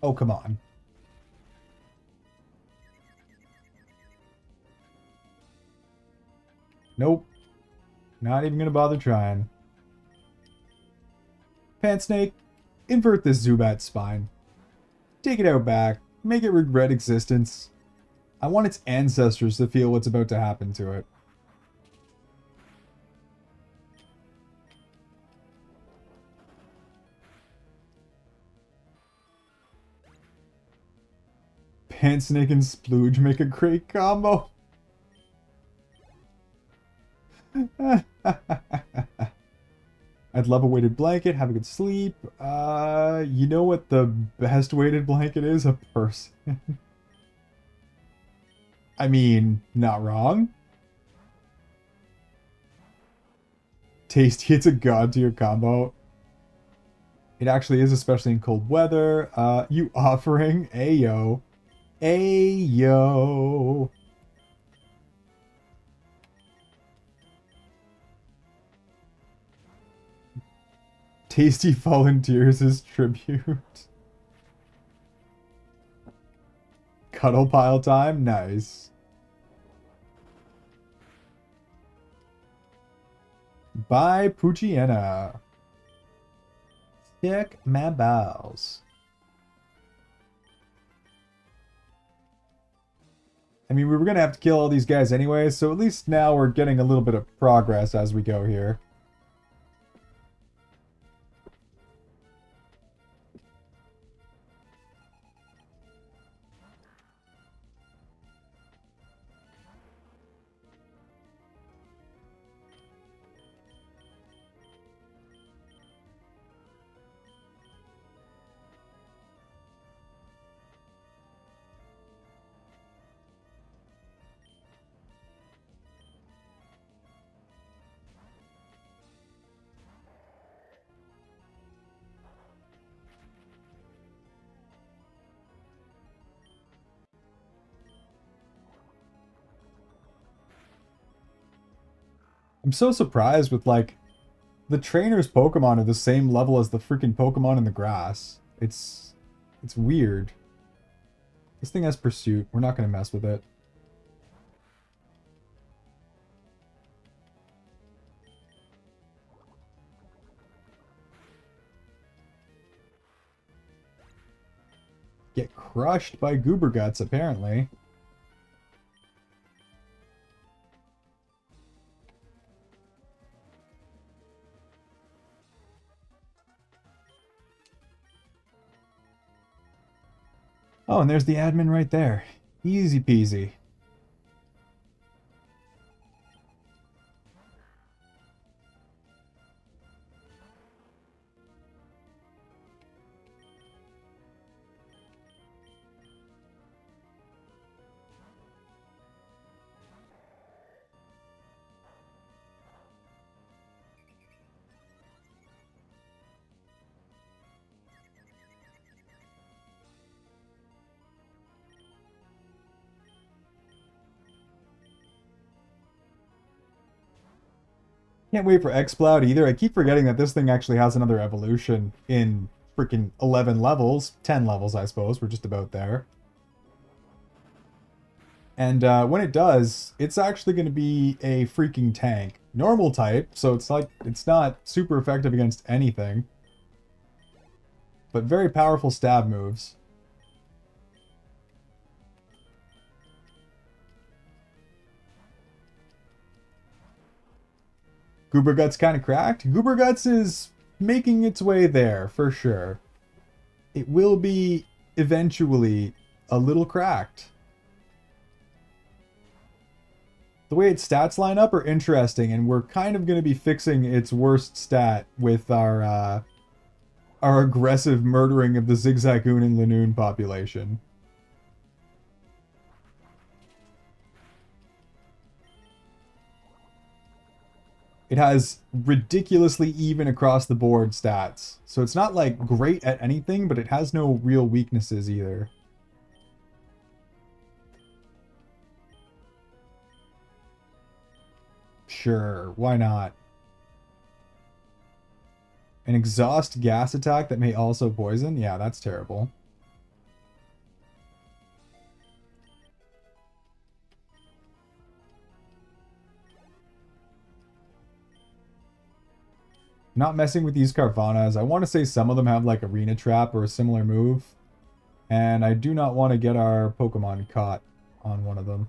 Oh, come on. Nope. Not even gonna bother trying. Pant Snake, invert this Zubat's spine. Take it out back. Make it regret existence. I want its ancestors to feel what's about to happen to it. Pant Snake and Splooge make a great combo. I'd love a weighted blanket, have a good sleep. You know what the best weighted blanket is? A person. I mean, not wrong. Tasty, it's a god tier combo. It actually is, especially in cold weather. You offering? Ayo. Ayo. Tasty volunteers as tribute. Cuddle pile time? Nice. Bye, Poochiena. Stick my balls. I mean, we were going to have to kill all these guys anyway, so at least now we're getting a little bit of progress as we go here. I'm so surprised with, like, the trainer's Pokemon are the same level as the freaking Pokemon in the grass. It's weird. This thing has Pursuit. We're not going to mess with it. Get crushed by Goober Guts, apparently. Oh, and there's the admin right there. Easy peasy. Can't wait for X-Cloud either. I keep forgetting that this thing actually has another evolution in freaking 11 levels. 10 levels, I suppose. We're just about there. And when it does, it's actually going to be a freaking tank. Normal type, so it's like, it's not super effective against anything. But very powerful stab moves. Goober Guts kind of cracked. Goober Guts is making its way there, for sure. It will be, eventually, a little cracked. The way its stats line up are interesting, and we're kind of going to be fixing its worst stat with our aggressive murdering of the Zigzagoon and Lanoon population. It has ridiculously even across the board stats. So it's not like great at anything, but it has no real weaknesses either. Sure, why not? An exhaust gas attack that may also poison? Yeah, that's terrible. Not messing with these Carvanas. I want to say some of them have like Arena Trap or a similar move. And I do not want to get our Pokemon caught on one of them.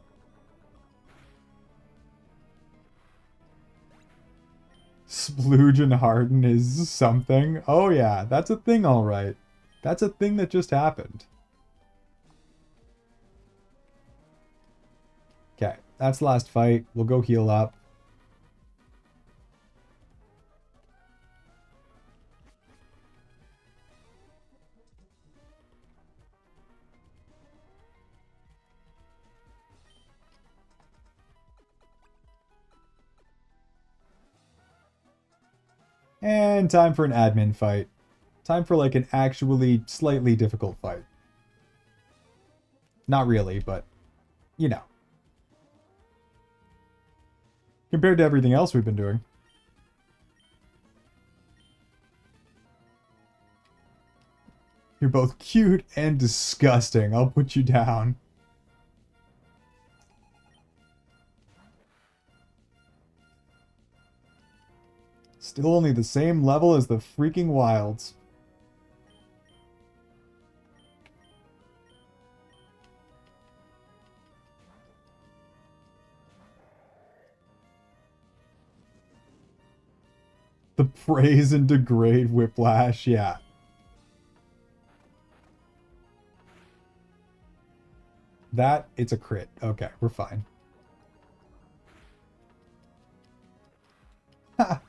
Splooge and Harden is something. Oh yeah, that's a thing alright. That's a thing that just happened. Okay, that's the last fight. We'll go heal up. And time for an admin fight. Time for like an actually slightly difficult fight. Not really, but you know. Compared to everything else we've been doing. You're both cute and disgusting. I'll put you down. Still only the same level as the freaking wilds. The praise and degrade whiplash, yeah. That, it's a crit. Okay, we're fine. Ha!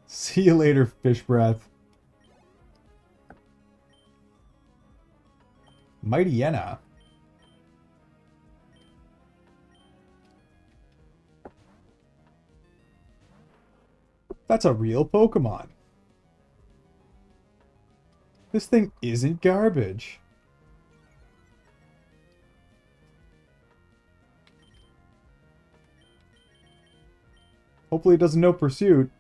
See you later, fish breath. Mightyena. That's a real Pokemon. This thing isn't garbage. Hopefully it doesn't know Pursuit.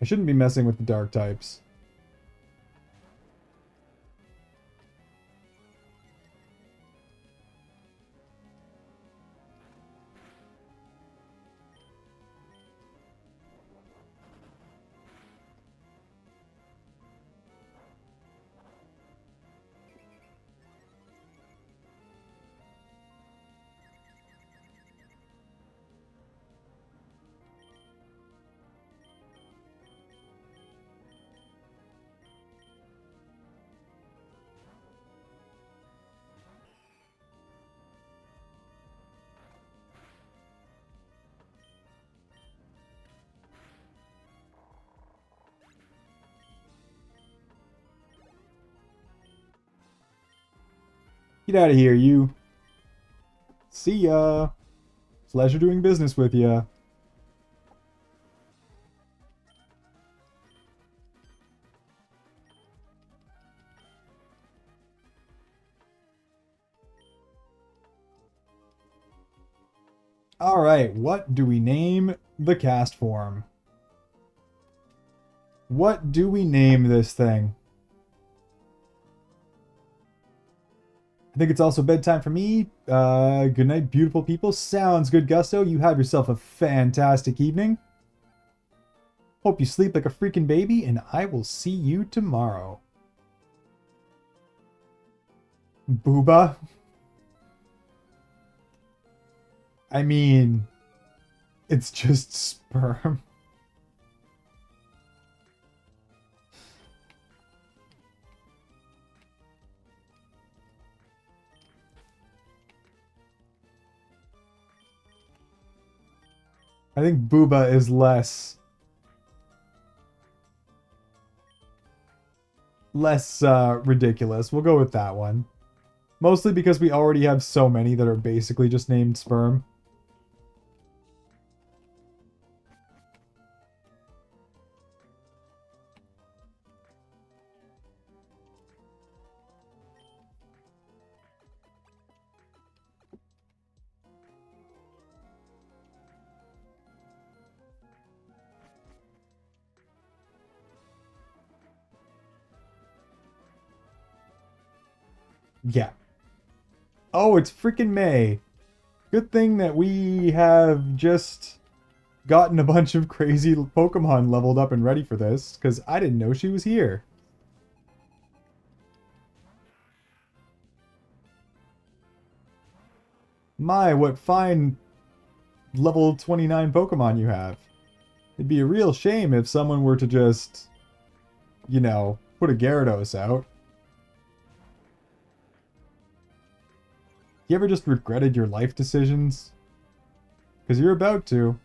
I shouldn't be messing with the dark types. Get out of here, you. See ya. Pleasure doing business with ya. Alright, what do we name the cast form? What do we name this thing? I think it's also bedtime for me. Good night, beautiful people. Sounds good, Gusto. You have yourself a fantastic evening. Hope you sleep like a freaking baby, and I will see you tomorrow. Booba? I mean, it's just sperm. I think Booba is less ridiculous. We'll go with that one. Mostly because we already have so many that are basically just named sperm. Yeah. Oh, it's freaking May. Good thing that we have just gotten a bunch of crazy Pokemon leveled up and ready for this, because I didn't know she was here. My, what fine level 29 Pokemon you have. It'd be a real shame if someone were to just, you know, put a Gyarados out. You ever just regretted your life decisions? Because you're about to.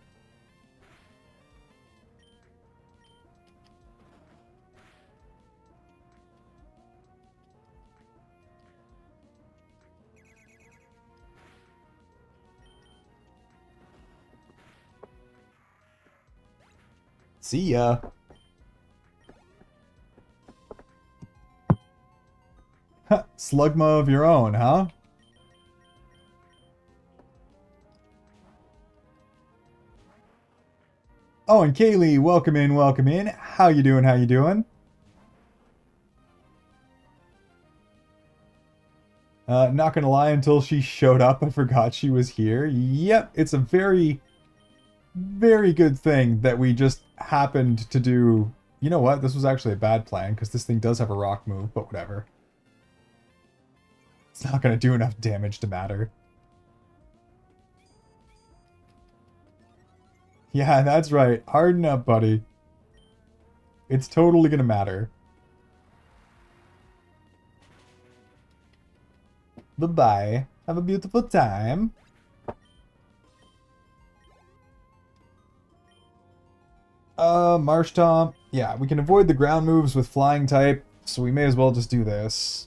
See ya. Slugma of your own, huh? Oh, and Kaylee, welcome in, welcome in. How you doing, how you doing? Not gonna lie, until she showed up, I forgot she was here. Yep, it's a very, very good thing that we just happened to do. You know what? This was actually a bad plan, because this thing does have a rock move, but whatever. It's not gonna do enough damage to matter. Yeah, that's right. Harden up, buddy. It's totally gonna matter. Bye-bye. Have a beautiful time. Marsh Tomp. Yeah, we can avoid the ground moves with flying type, so we may as well just do this.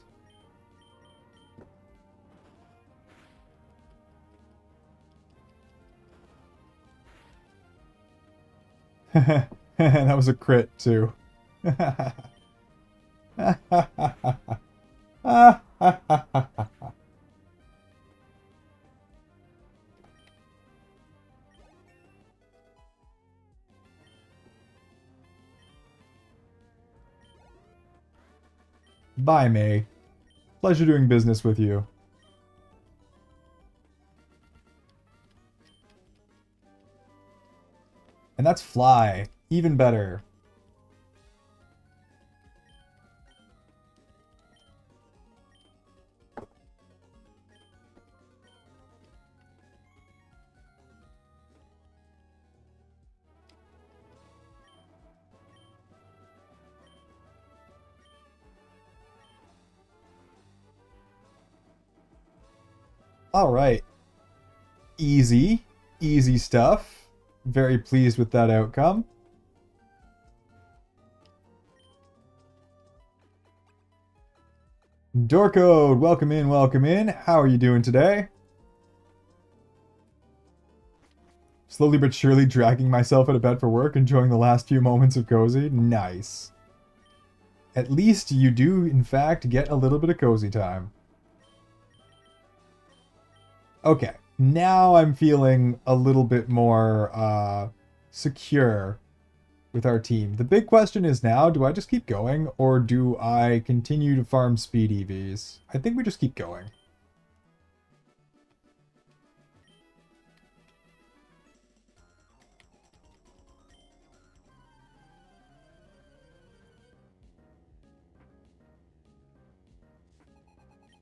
That was a crit, too. Bye, May. Pleasure doing business with you. And that's fly. Even better. Alright. Easy. Easy stuff. Very pleased with that outcome. Dorcode, welcome in, welcome in. How are you doing today? Slowly but surely dragging myself out of bed for work, enjoying the last few moments of cozy. Nice. At least you do, in fact, get a little bit of cozy time. Okay, now I'm feeling a little bit more secure with our team. The big question is now, do I just keep going, or do I continue to farm speed EVs? I think we just keep going.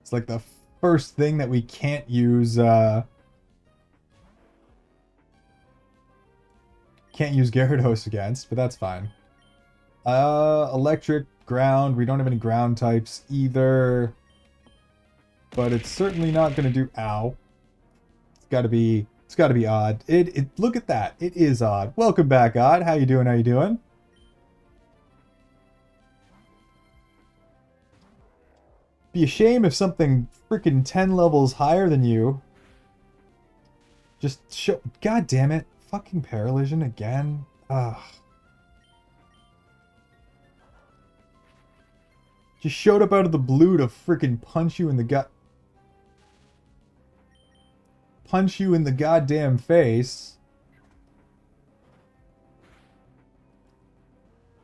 It's like the first thing that we can't use Gyarados against, but that's fine. Electric, ground. We don't have any ground types either. But it's certainly not gonna do ow. It's gotta be odd. Look at that. It is odd. Welcome back, Odd. How you doing? How you doing? Be a shame if something freaking 10 levels higher than you just show. God damn it. Fucking Paralysion again. Ugh. Just showed up out of the blue to freaking punch you in the gut. Punch you in the goddamn face.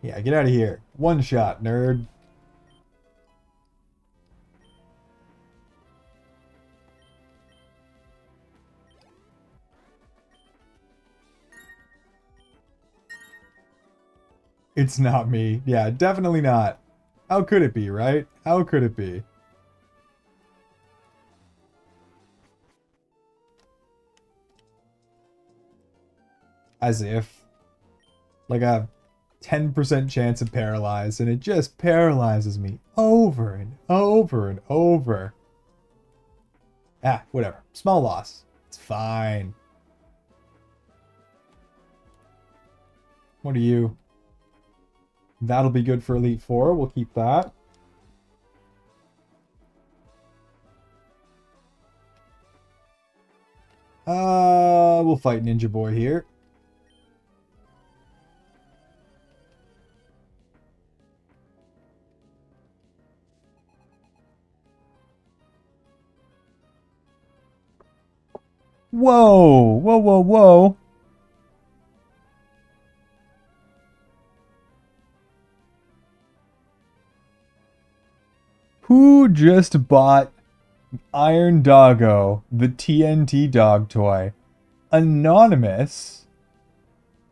Yeah, get out of here. One shot, nerd. It's not me. Yeah, definitely not. How could it be, right? How could it be? As if. Like a 10% chance of paralyzed, and it just paralyzes me over and over and over. Ah, whatever. Small loss. It's fine. What are you? That'll be good for Elite Four. We'll keep that. We'll fight Ninja Boy here. Whoa! Whoa, whoa, whoa! Who just bought Iron Doggo, the TNT dog toy? Anonymous?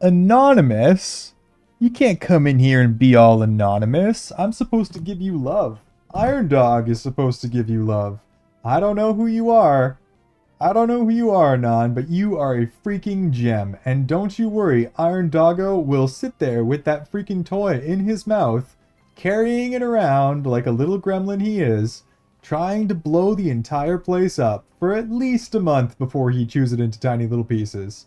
Anonymous? You can't come in here and be all anonymous. I'm supposed to give you love. Iron Dog is supposed to give you love. I don't know who you are. I don't know who you are, Anon, but you are a freaking gem. And don't you worry, Iron Doggo will sit there with that freaking toy in his mouth, carrying it around like a little gremlin he is, trying to blow the entire place up for at least a month before he chews it into tiny little pieces.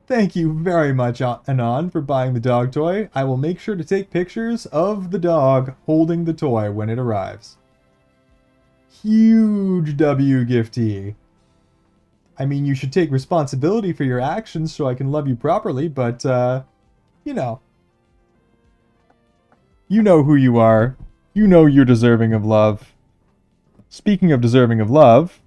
Thank you very much, Anon, for buying the dog toy. I will make sure to take pictures of the dog holding the toy when it arrives. Huge W, Gifty. I mean, you should take responsibility for your actions so I can love you properly, but, you know. You know who you are. You know you're deserving of love. Speaking of deserving of love...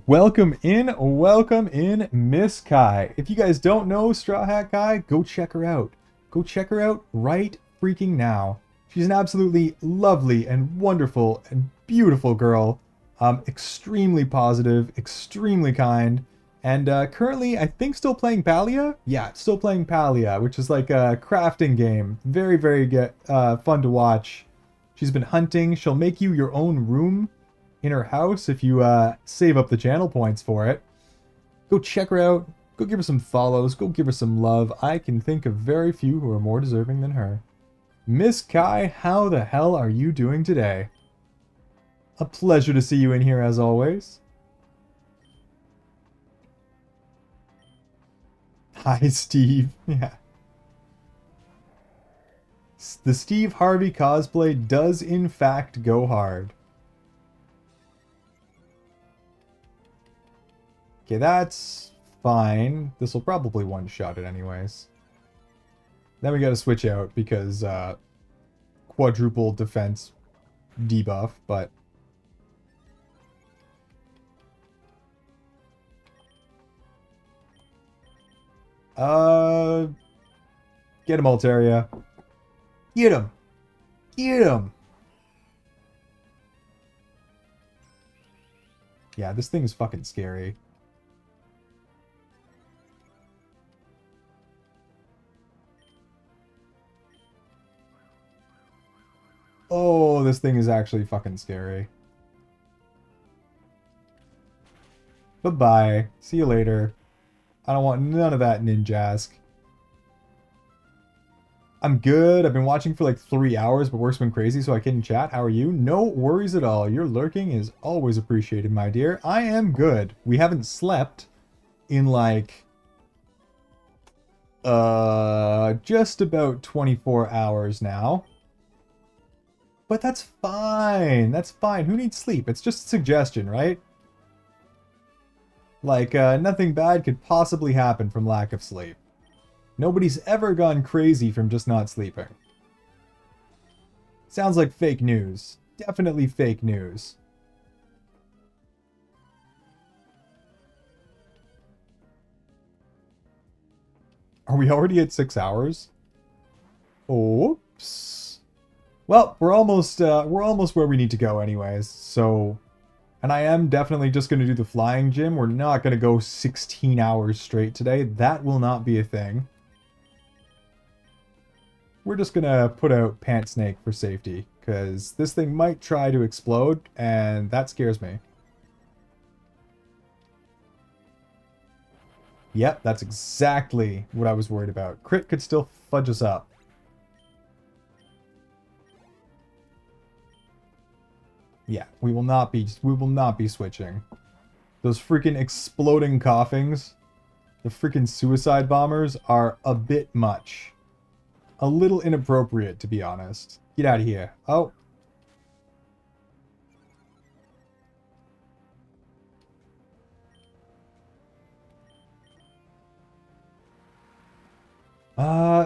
welcome in, Miss Kai. If you guys don't know Straw Hat Kai, go check her out. Go check her out right freaking now. She's an absolutely lovely and wonderful and beautiful girl. Extremely positive, extremely kind. And currently, I think still playing Palia? Yeah, still playing Palia, which is like a crafting game. Very, very fun to watch. She's been hunting. She'll make you your own room in her house if you save up the channel points for it. Go check her out. Go give her some follows. Go give her some love. I can think of very few who are more deserving than her. Miss Kai, how the hell are you doing today? A pleasure to see you in here as always. Hi, Steve. Yeah. The Steve Harvey cosplay does in fact go hard. Okay, that's fine. This will probably one-shot it anyways. Then we gotta switch out because quadruple defense debuff, but... get him, Altaria. Get him! Get him! Yeah, this thing is fucking scary. Oh, this thing is actually fucking scary. Bye-bye. See you later. I don't want none of that ninjask. I'm good. I've been watching for like 3 hours, but work's been crazy, so I couldn't chat. How are you? No worries at all. Your lurking is always appreciated, my dear. I am good. We haven't slept in like... just about 24 hours now. But that's fine. That's fine. Who needs sleep? It's just a suggestion, right? Like, nothing bad could possibly happen from lack of sleep. Nobody's ever gone crazy from just not sleeping. Sounds like fake news. Definitely fake news. Are we already at 6 hours? Oops. Well, we're almost where we need to go anyways, so And I am definitely just going to do the flying gym. We're not going to go 16 hours straight today. That will not be a thing. We're just going to put out Pant Snake for safety, because this thing might try to explode, and that scares me. Yep, that's exactly what I was worried about. Crit could still fudge us up. Yeah, we will not be switching. Those freaking exploding coughings, the freaking suicide bombers are a bit much. A little inappropriate, to be honest. Get out of here. Oh.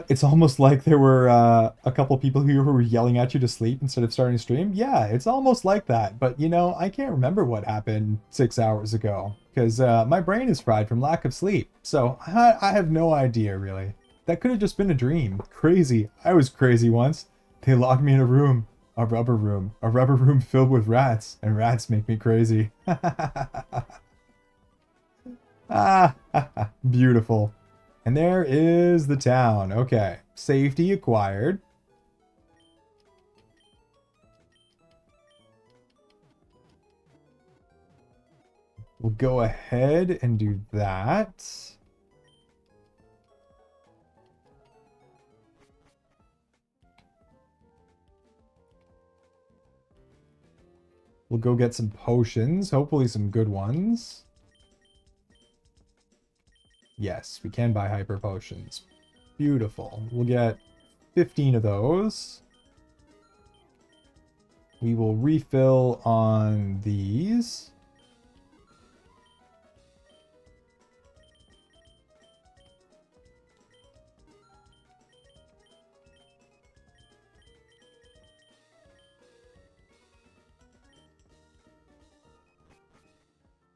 It's almost like there were a couple people who were yelling at you to sleep instead of starting to stream. Yeah, it's almost like that. But, you know, I can't remember what happened 6 hours ago. Because my brain is fried from lack of sleep. So I have no idea, really. That could have just been a dream. Crazy. I was crazy once. They locked me in a room. A rubber room. A rubber room filled with rats. And rats make me crazy. Ah, beautiful. And there is the town. Okay. Safety acquired. We'll go ahead and do that. We'll go get some potions. Hopefully some good ones. Yes, we can buy hyper potions. Beautiful. We'll get 15 of those. We will refill on these.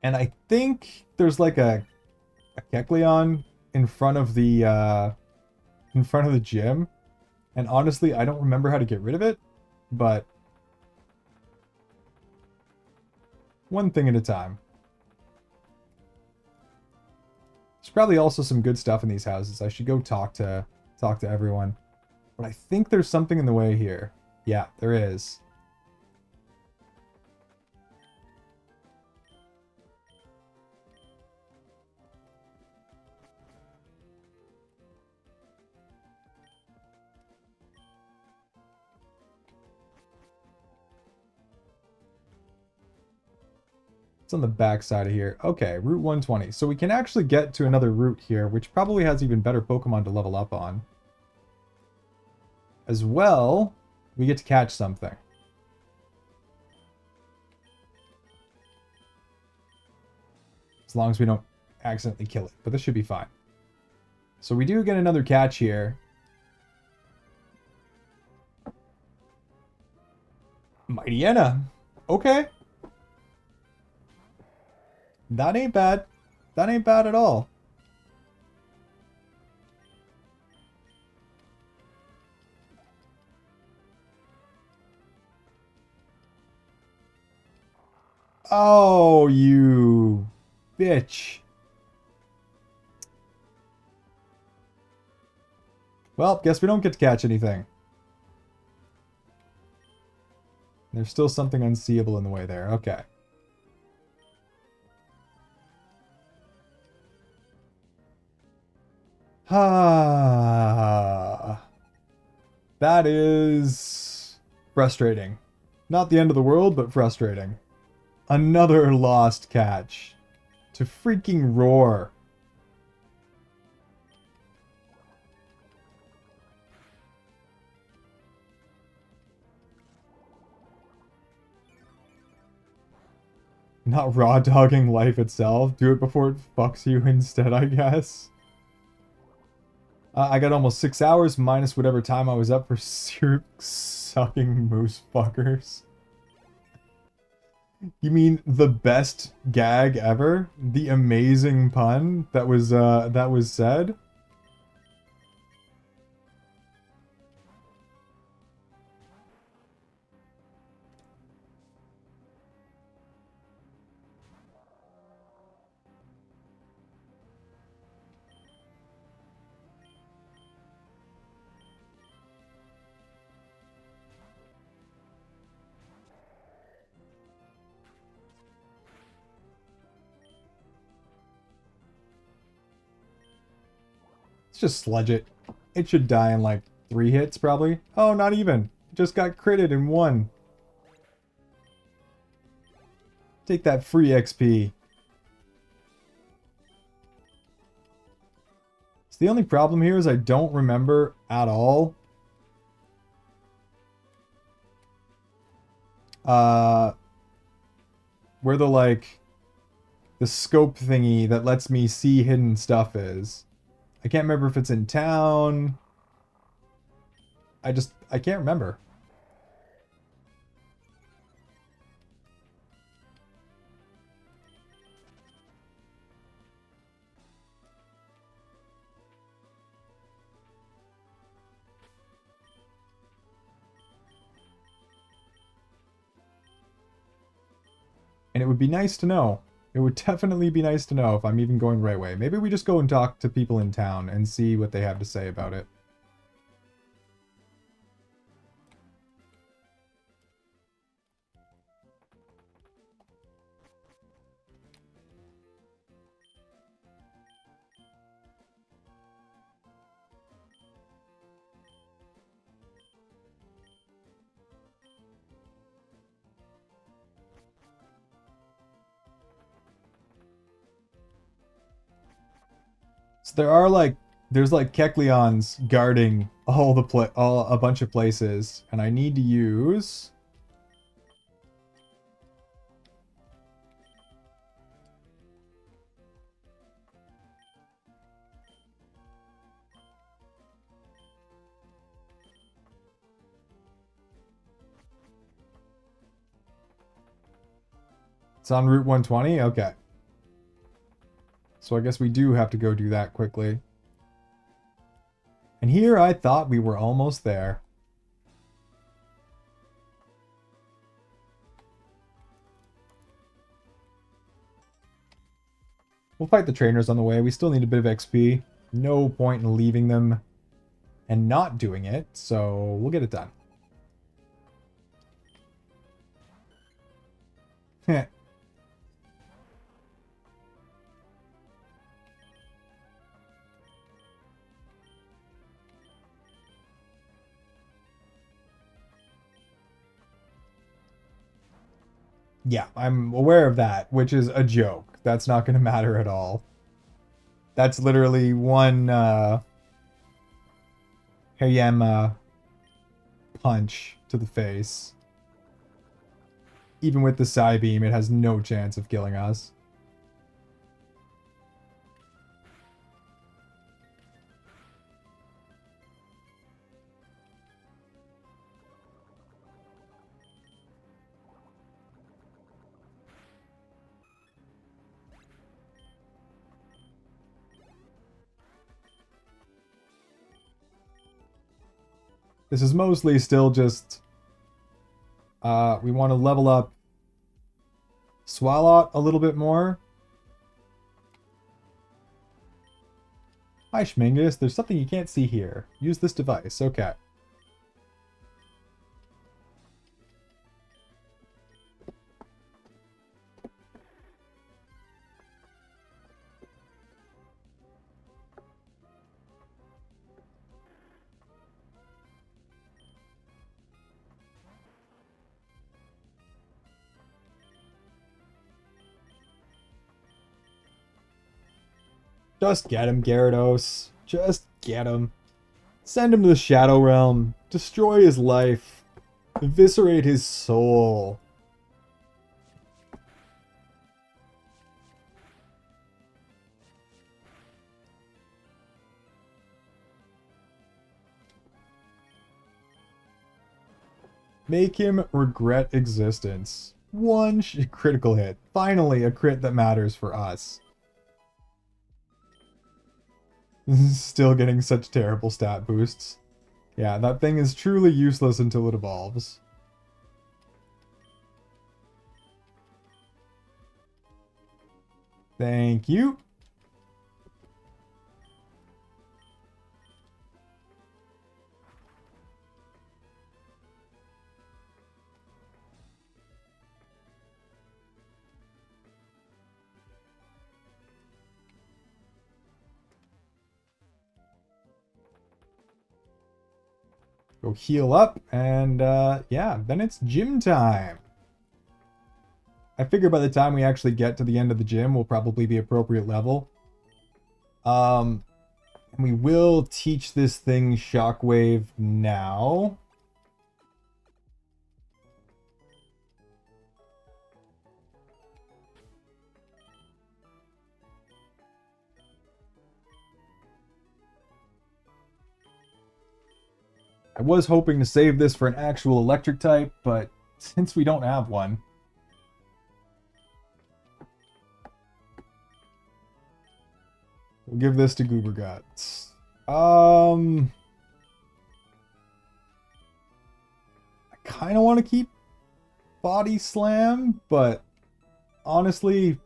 And I think there's like a Kecleon in front of the gym. And honestly, I don't remember how to get rid of it, but one thing at a time. There's probably also some good stuff in these houses. I should go talk to everyone. But I think there's something in the way here. Yeah, there is. It's on the back side of here. Okay, Route 120. So we can actually get to another route here, which probably has even better Pokemon to level up on. As well, we get to catch something. As long as we don't accidentally kill it. But this should be fine. So we do get another catch here. Mightyena. Okay. That ain't bad. That ain't bad at all. Oh, you bitch. Well, guess we don't get to catch anything. There's still something unseeable in the way there. Okay. Ah. That is frustrating. Not the end of the world, but frustrating. Another lost catch. To freaking roar. Not raw dogging life itself. Do it before it fucks you instead, I guess. I got almost 6 hours minus whatever time I was up for sucking moose fuckers. You mean the best gag ever? The amazing pun that was said? just sludge it. It should die in like 3 hits, probably. Oh, not even. Just got critted in 1. Take that free XP. So the only problem here is I don't remember at all where the like the scope thingy that lets me see hidden stuff is. I can't remember if it's in town. I can't remember. And it would be nice to know. It would definitely be nice to know if I'm even going the right way. Maybe we just go and talk to people in town and see what they have to say about it. So there's like Kecleons guarding all a bunch of places, and I need to use. It's on Route 120? Okay. So I guess we do have to go do that quickly. And here I thought we were almost there. We'll fight the trainers on the way. We still need a bit of XP. No point in leaving them and not doing it, so we'll get it done. Heh. Yeah, I'm aware of that, which is a joke. That's not going to matter at all. That's literally one Hayama punch to the face. Even with the Psy Beam, it has no chance of killing us. This is mostly still just... we want to level up Swalot a little bit more. Hi, Schmingus. There's something you can't see here. Use this device. Okay. Just get him, Gyarados. Just get him. Send him to the Shadow Realm. Destroy his life. Eviscerate his soul. Make him regret existence. One critical hit. Finally, a crit that matters for us. Still getting such terrible stat boosts. Yeah, that thing is truly useless until it evolves. Thank you. Go heal up, and yeah, then it's gym time. I figure by the time we actually get to the end of the gym, we'll probably be appropriate level. And we will teach this thing Shockwave now. I was hoping to save this for an actual electric type, but since we don't have one, we'll give this to Goober Guts. I kind of want to keep Body Slam, but honestly,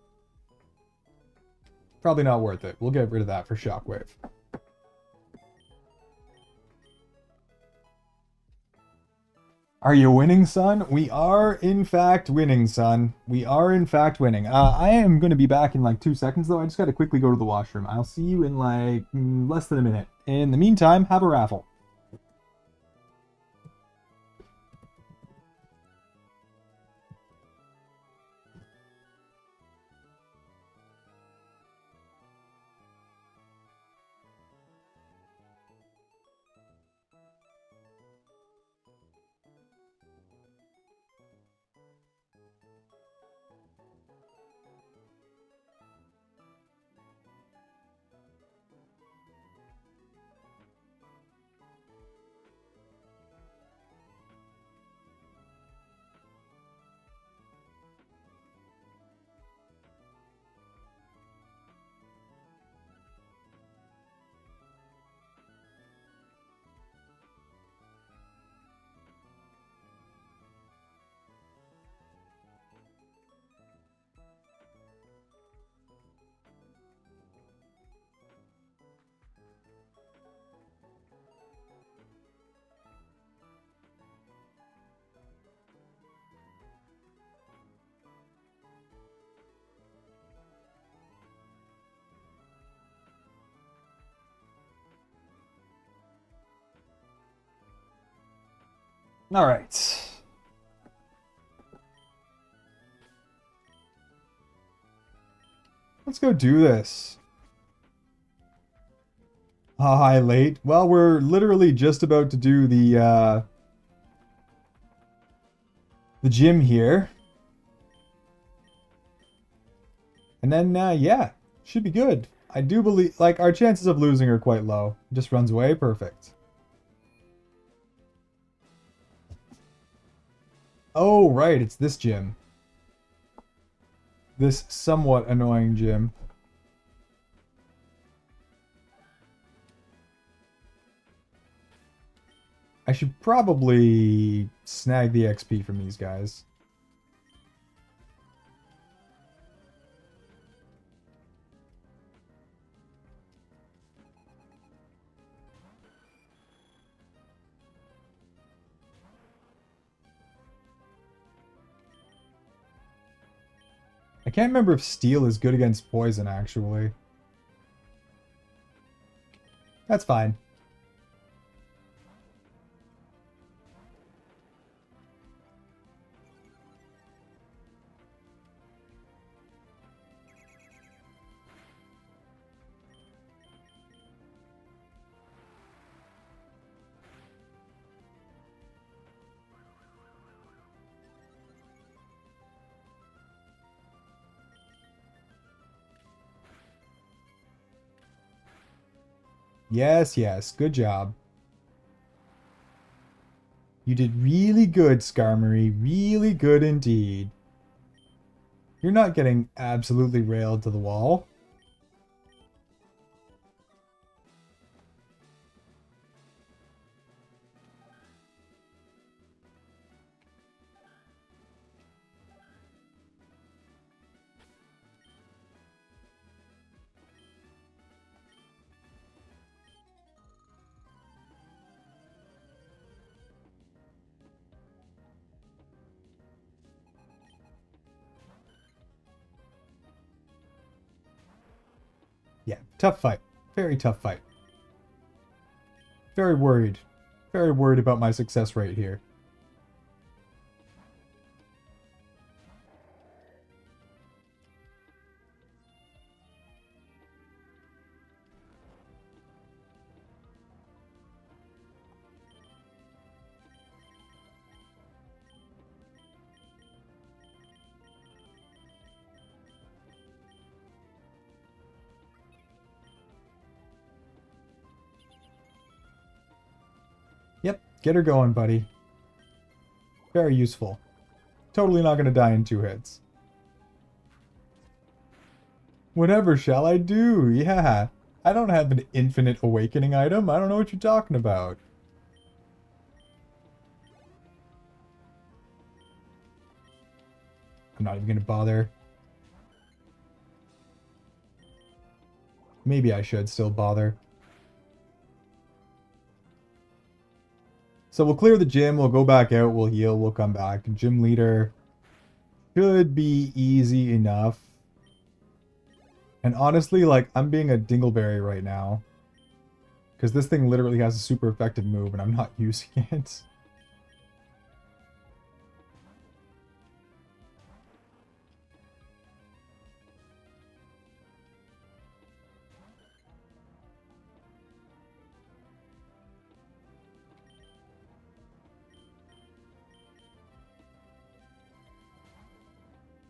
probably not worth it. We'll get rid of that for Shockwave. Are you winning, son? We are, in fact, winning, son. We are, in fact, winning. I am going to be back in like 2 seconds, though. I just got to quickly go to the washroom. I'll see you in like less than a minute. In the meantime, have a raffle. All right. Let's go do this. Hi, late. Well, we're literally just about to do the gym here. And then, yeah, should be good. I do believe, like, our chances of losing are quite low. Just runs away, perfect. Oh, right, it's this gym. This somewhat annoying gym. I should probably snag the XP from these guys. I can't remember if steel is good against poison, actually. That's fine. Yes, yes, good job. You did really good, Skarmory. Really good indeed. You're not getting absolutely railed to the wall. Yeah, tough fight. Very tough fight. Very worried. Very worried about my success rate here. Yep, get her going, buddy. Very useful. Totally not going to die in 2 hits. Whatever shall I do? Yeah. I don't have an infinite awakening item. I don't know what you're talking about. I'm not even going to bother. Maybe I should still bother. So we'll clear the gym, we'll go back out, we'll heal, we'll come back. Gym leader should be easy enough. And honestly, like, I'm being a dingleberry right now. Because this thing literally has a super effective move and I'm not using it.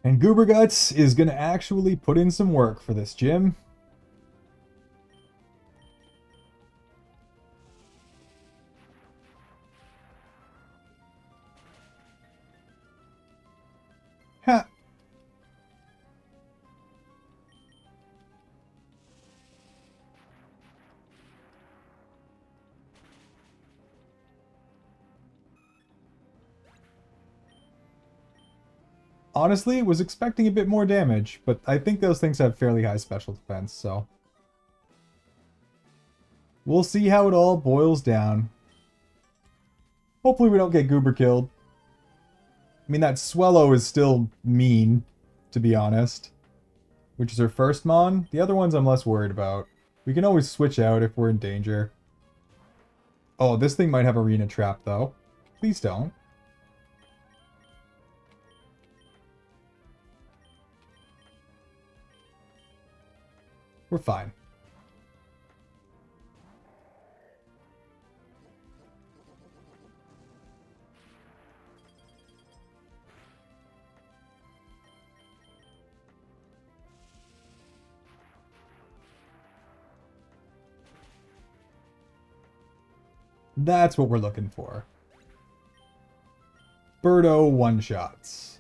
And Goober Guts is going to actually put in some work for this gym. Ha! Honestly, was expecting a bit more damage, but I think those things have fairly high special defense, so... We'll see how it all boils down. Hopefully we don't get Goober killed. I mean, that Swallow is still mean, to be honest. Which is her first Mon. The other ones I'm less worried about. We can always switch out if we're in danger. Oh, this thing might have Arena Trap, though. Please don't. We're fine. That's what we're looking for. Birdo one-shots.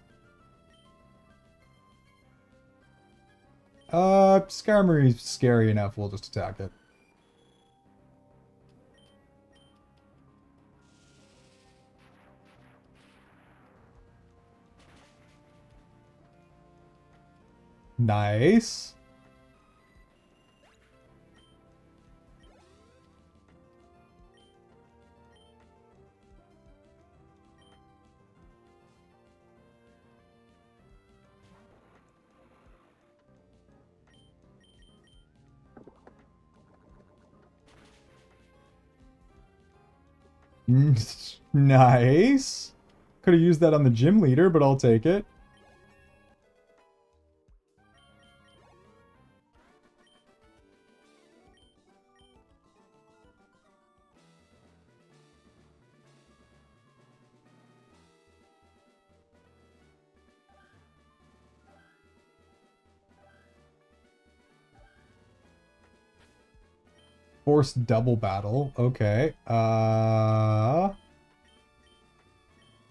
Skarmory's scary enough, we'll just attack it. Nice. Nice. Could have used that on the gym leader, but I'll take it. Forced double battle. Okay.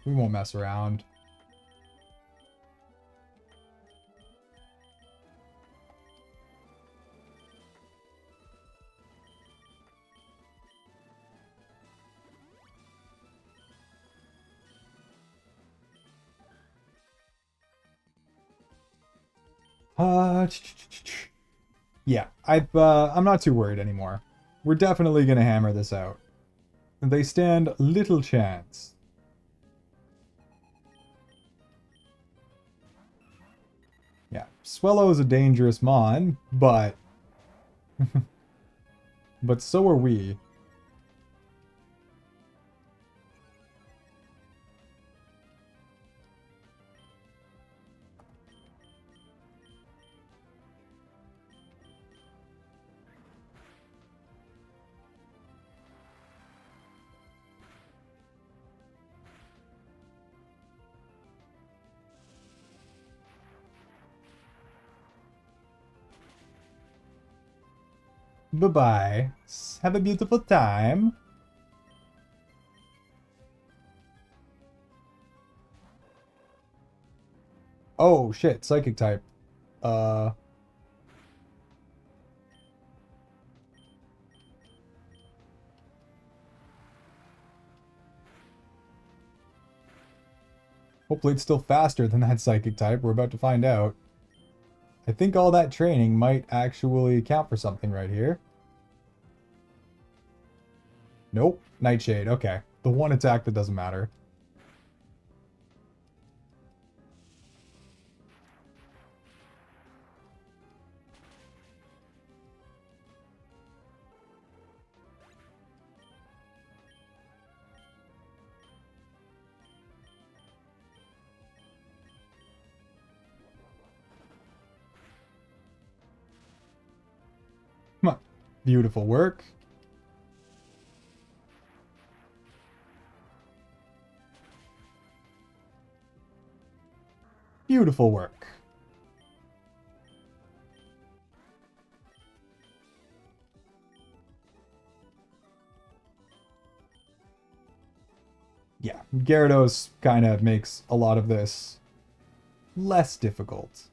We won't mess around. Yeah, I'm not too worried anymore. We're definitely gonna hammer this out. They stand little chance. Yeah, Swellow is a dangerous mon, but... but so are we. Bye-bye. Have a beautiful time. Oh, shit. Psychic type. Uh... Hopefully it's still faster than that psychic type. We're about to find out. I think all that training might actually count for something right here. Nope. Nightshade. Okay. The one attack that doesn't matter. Come on. Beautiful work. Beautiful work. Yeah, Gyarados kind of makes a lot of this less difficult.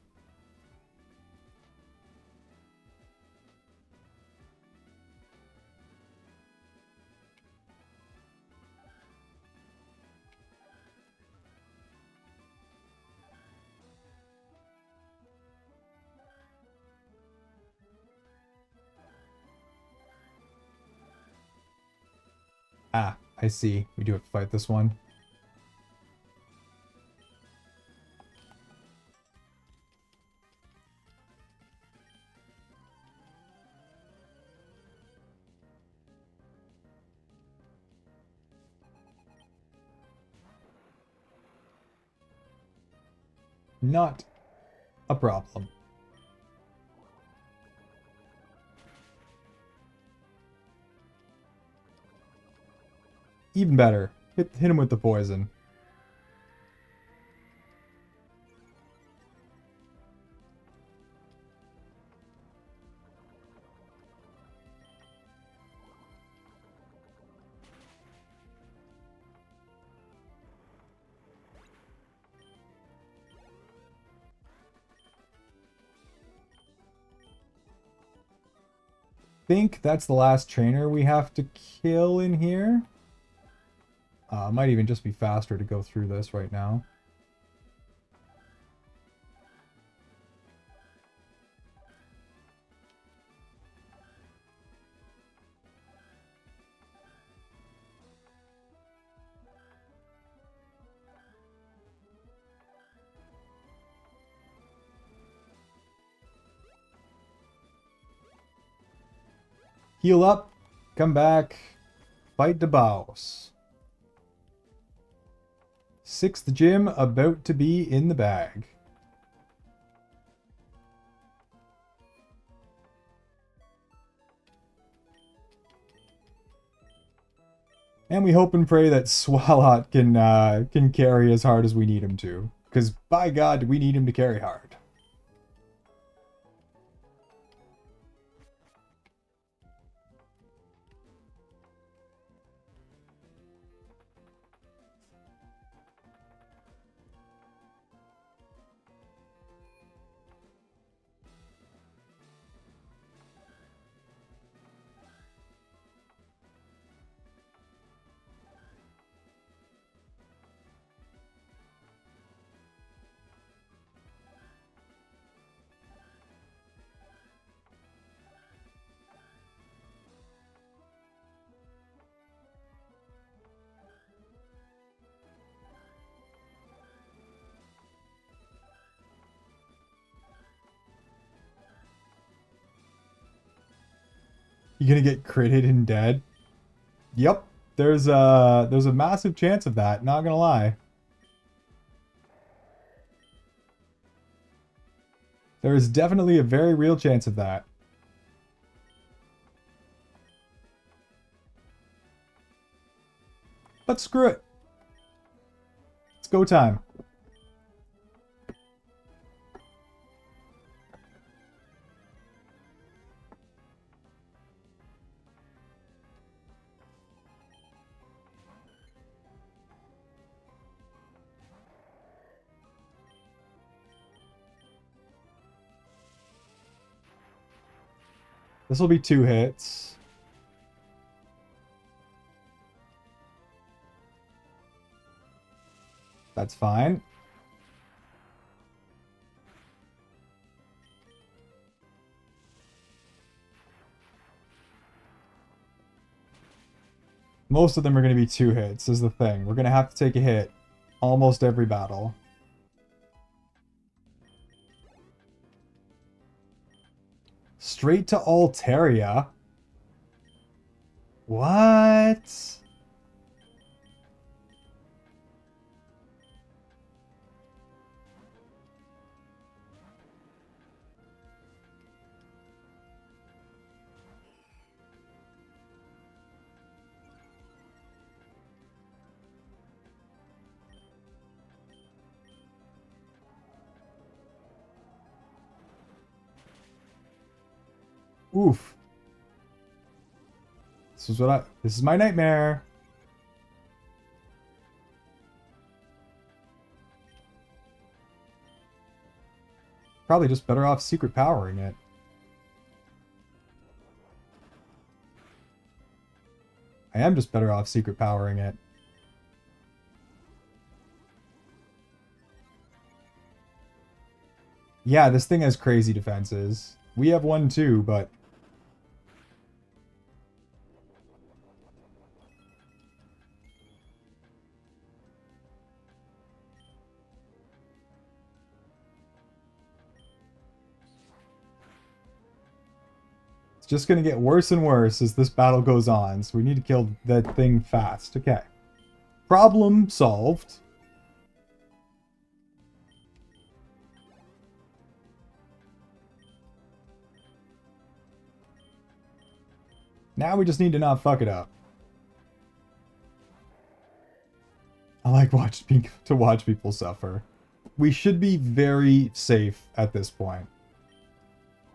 Ah, I see. We do have to fight this one. Not a problem. Even better. Hit him with the poison. Think that's the last trainer we have to kill in here. Might even just be faster to go through this right now. Heal up, come back, fight the boss. 6th gym about to be in the bag. And we hope and pray that Swalot can carry as hard as we need him to. Because by God, we need him to carry hard. You gonna get critted and dead? Yep. There's a massive chance of that, not gonna lie. There is definitely a very real chance of that. But screw it. It's go time. This will be 2 hits. That's fine. Most of them are going to be 2 hits, is the thing. We're going to have to take a hit almost every battle. Straight to Altaria? What? Oof. This is my nightmare. Probably just better off secret powering it. I am just better off secret powering it. Yeah, this thing has crazy defenses. We have one too, but... it's just going to get worse and worse as this battle goes on, so we need to kill that thing fast. Okay. Problem solved. Now we just need to not fuck it up. I like to watch people suffer. We should be very safe at this point.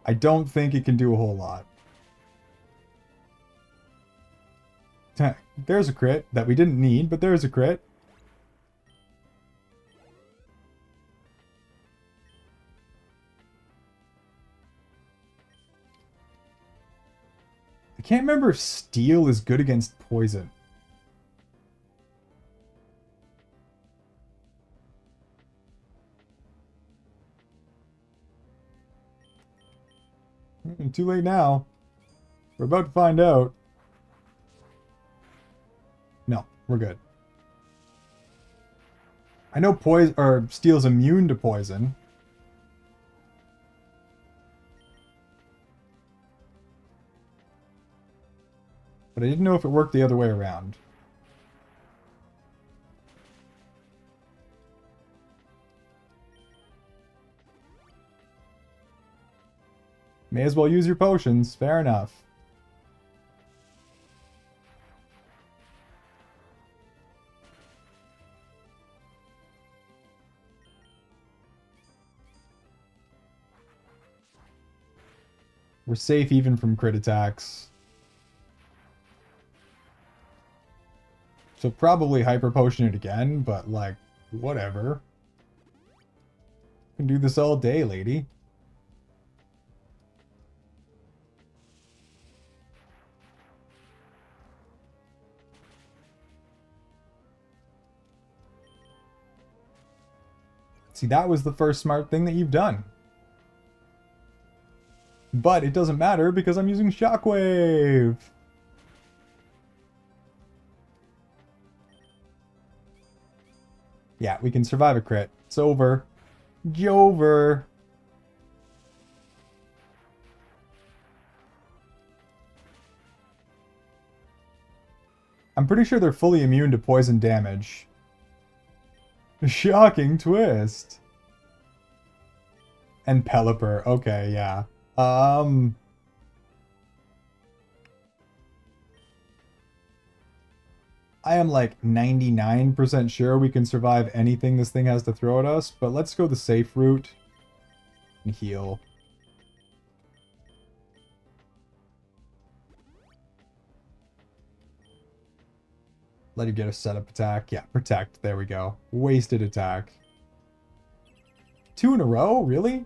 I don't think it can do a whole lot. There's a crit that we didn't need, but there's a crit. I can't remember if steel is good against poison. Too late now. We're about to find out. No, we're good. I know poison or steel's immune to poison. But I didn't know if it worked the other way around. May as well use your potions. Fair enough. We're safe even from crit attacks. So probably hyper potion it again, but like, whatever. Can do this all day, lady. See, that was the first smart thing that you've done. But it doesn't matter because I'm using Shockwave. Yeah, we can survive a crit. It's over. Jover. I'm pretty sure they're fully immune to poison damage. Shocking twist. And Pelipper. Okay, yeah. I am like 99% sure we can survive anything this thing has to throw at us, but let's go the safe route and heal. Let you get a setup attack. Yeah, protect. There we go. Wasted attack. 2 in a row? Really?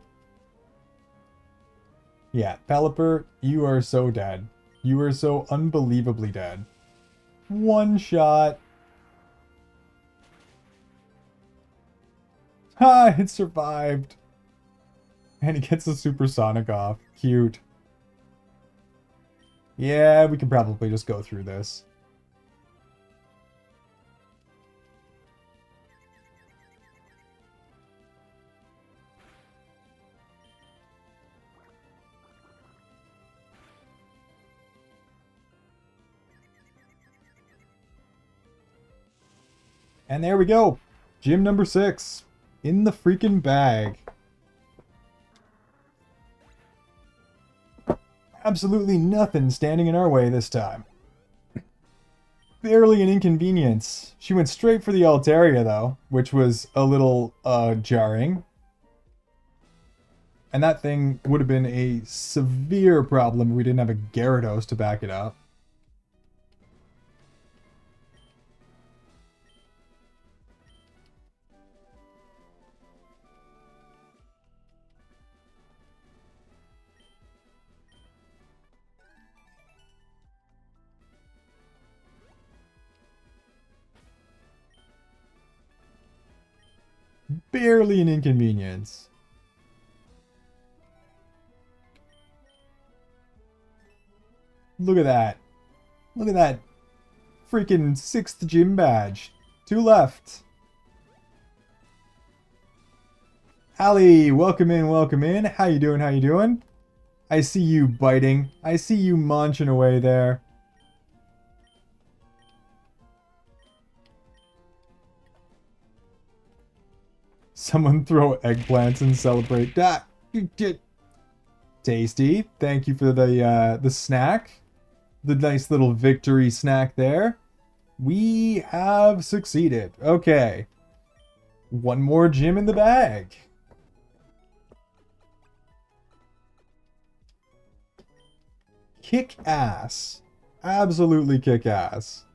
Yeah, Pelipper, you are so dead. You are so unbelievably dead. One shot. Ha! It survived. And it gets the supersonic off. Cute. Yeah, we can probably just go through this. And there we go. Gym number 6. In the freaking bag. Absolutely nothing standing in our way this time. Barely an inconvenience. She went straight for the Altaria, though, which was a little, jarring. And that thing would have been a severe problem if we didn't have a Gyarados to back it up. Barely an inconvenience. Look at that. Look at that freaking 6th gym badge. 2 left. Allie, welcome in, welcome in. How you doing, how you doing? I see you biting. I see you munching away there. Someone throw eggplants and celebrate. Ah, tasty. Thank you for the snack. The nice little victory snack there. We have succeeded. Okay. One more gym in the bag. Kick ass. Absolutely kick ass.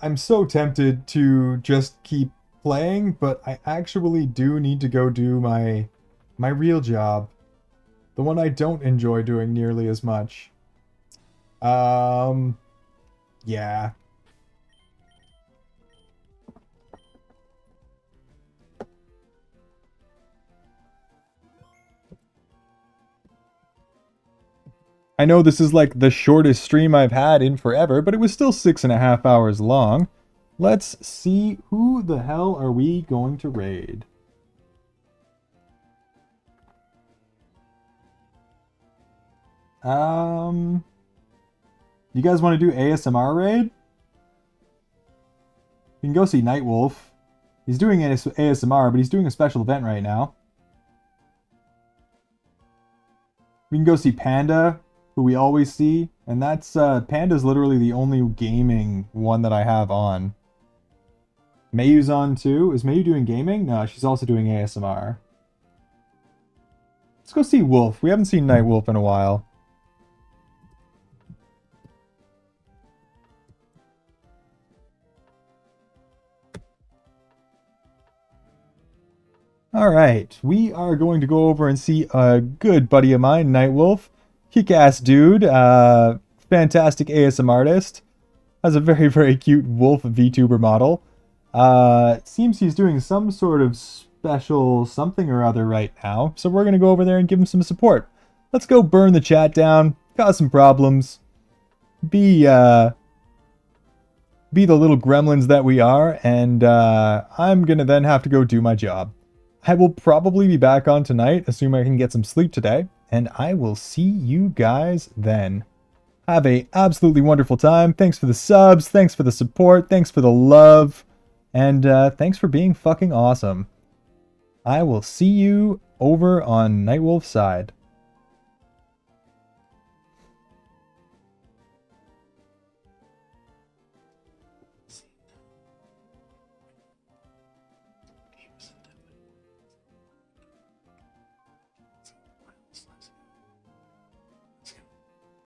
I'm so tempted to just keep playing, but I actually do need to go do my real job. The one I don't enjoy doing nearly as much. Yeah. I know this is like the shortest stream I've had in forever, but it was still 6.5 hours long. Let's see, who the hell are we going to raid? You guys want to do ASMR raid? You can go see Nightwolf. He's doing ASMR, but he's doing a special event right now. We can go see Panda, who we always see, and that's Panda's literally the only gaming one that I have on. Mayu's on too. Is Mayu doing gaming? No, she's also doing ASMR. Let's go see Wolf. We haven't seen Nightwolf in a while. Alright, we are going to go over and see a good buddy of mine, Nightwolf. Kick-ass dude, fantastic ASMR artist. Has a very, very cute wolf VTuber model. Seems he's doing some sort of special something or other right now, so we're going to go over there and give him some support. Let's go burn the chat down, cause some problems, be the little gremlins that we are, and I'm going to then have to go do my job. I will probably be back on tonight, assuming I can get some sleep today, and I will see you guys then. Have a absolutely wonderful time. Thanks for the subs, thanks for the support, thanks for the love, and thanks for being fucking awesome. I will see you over on Nightwolf's side.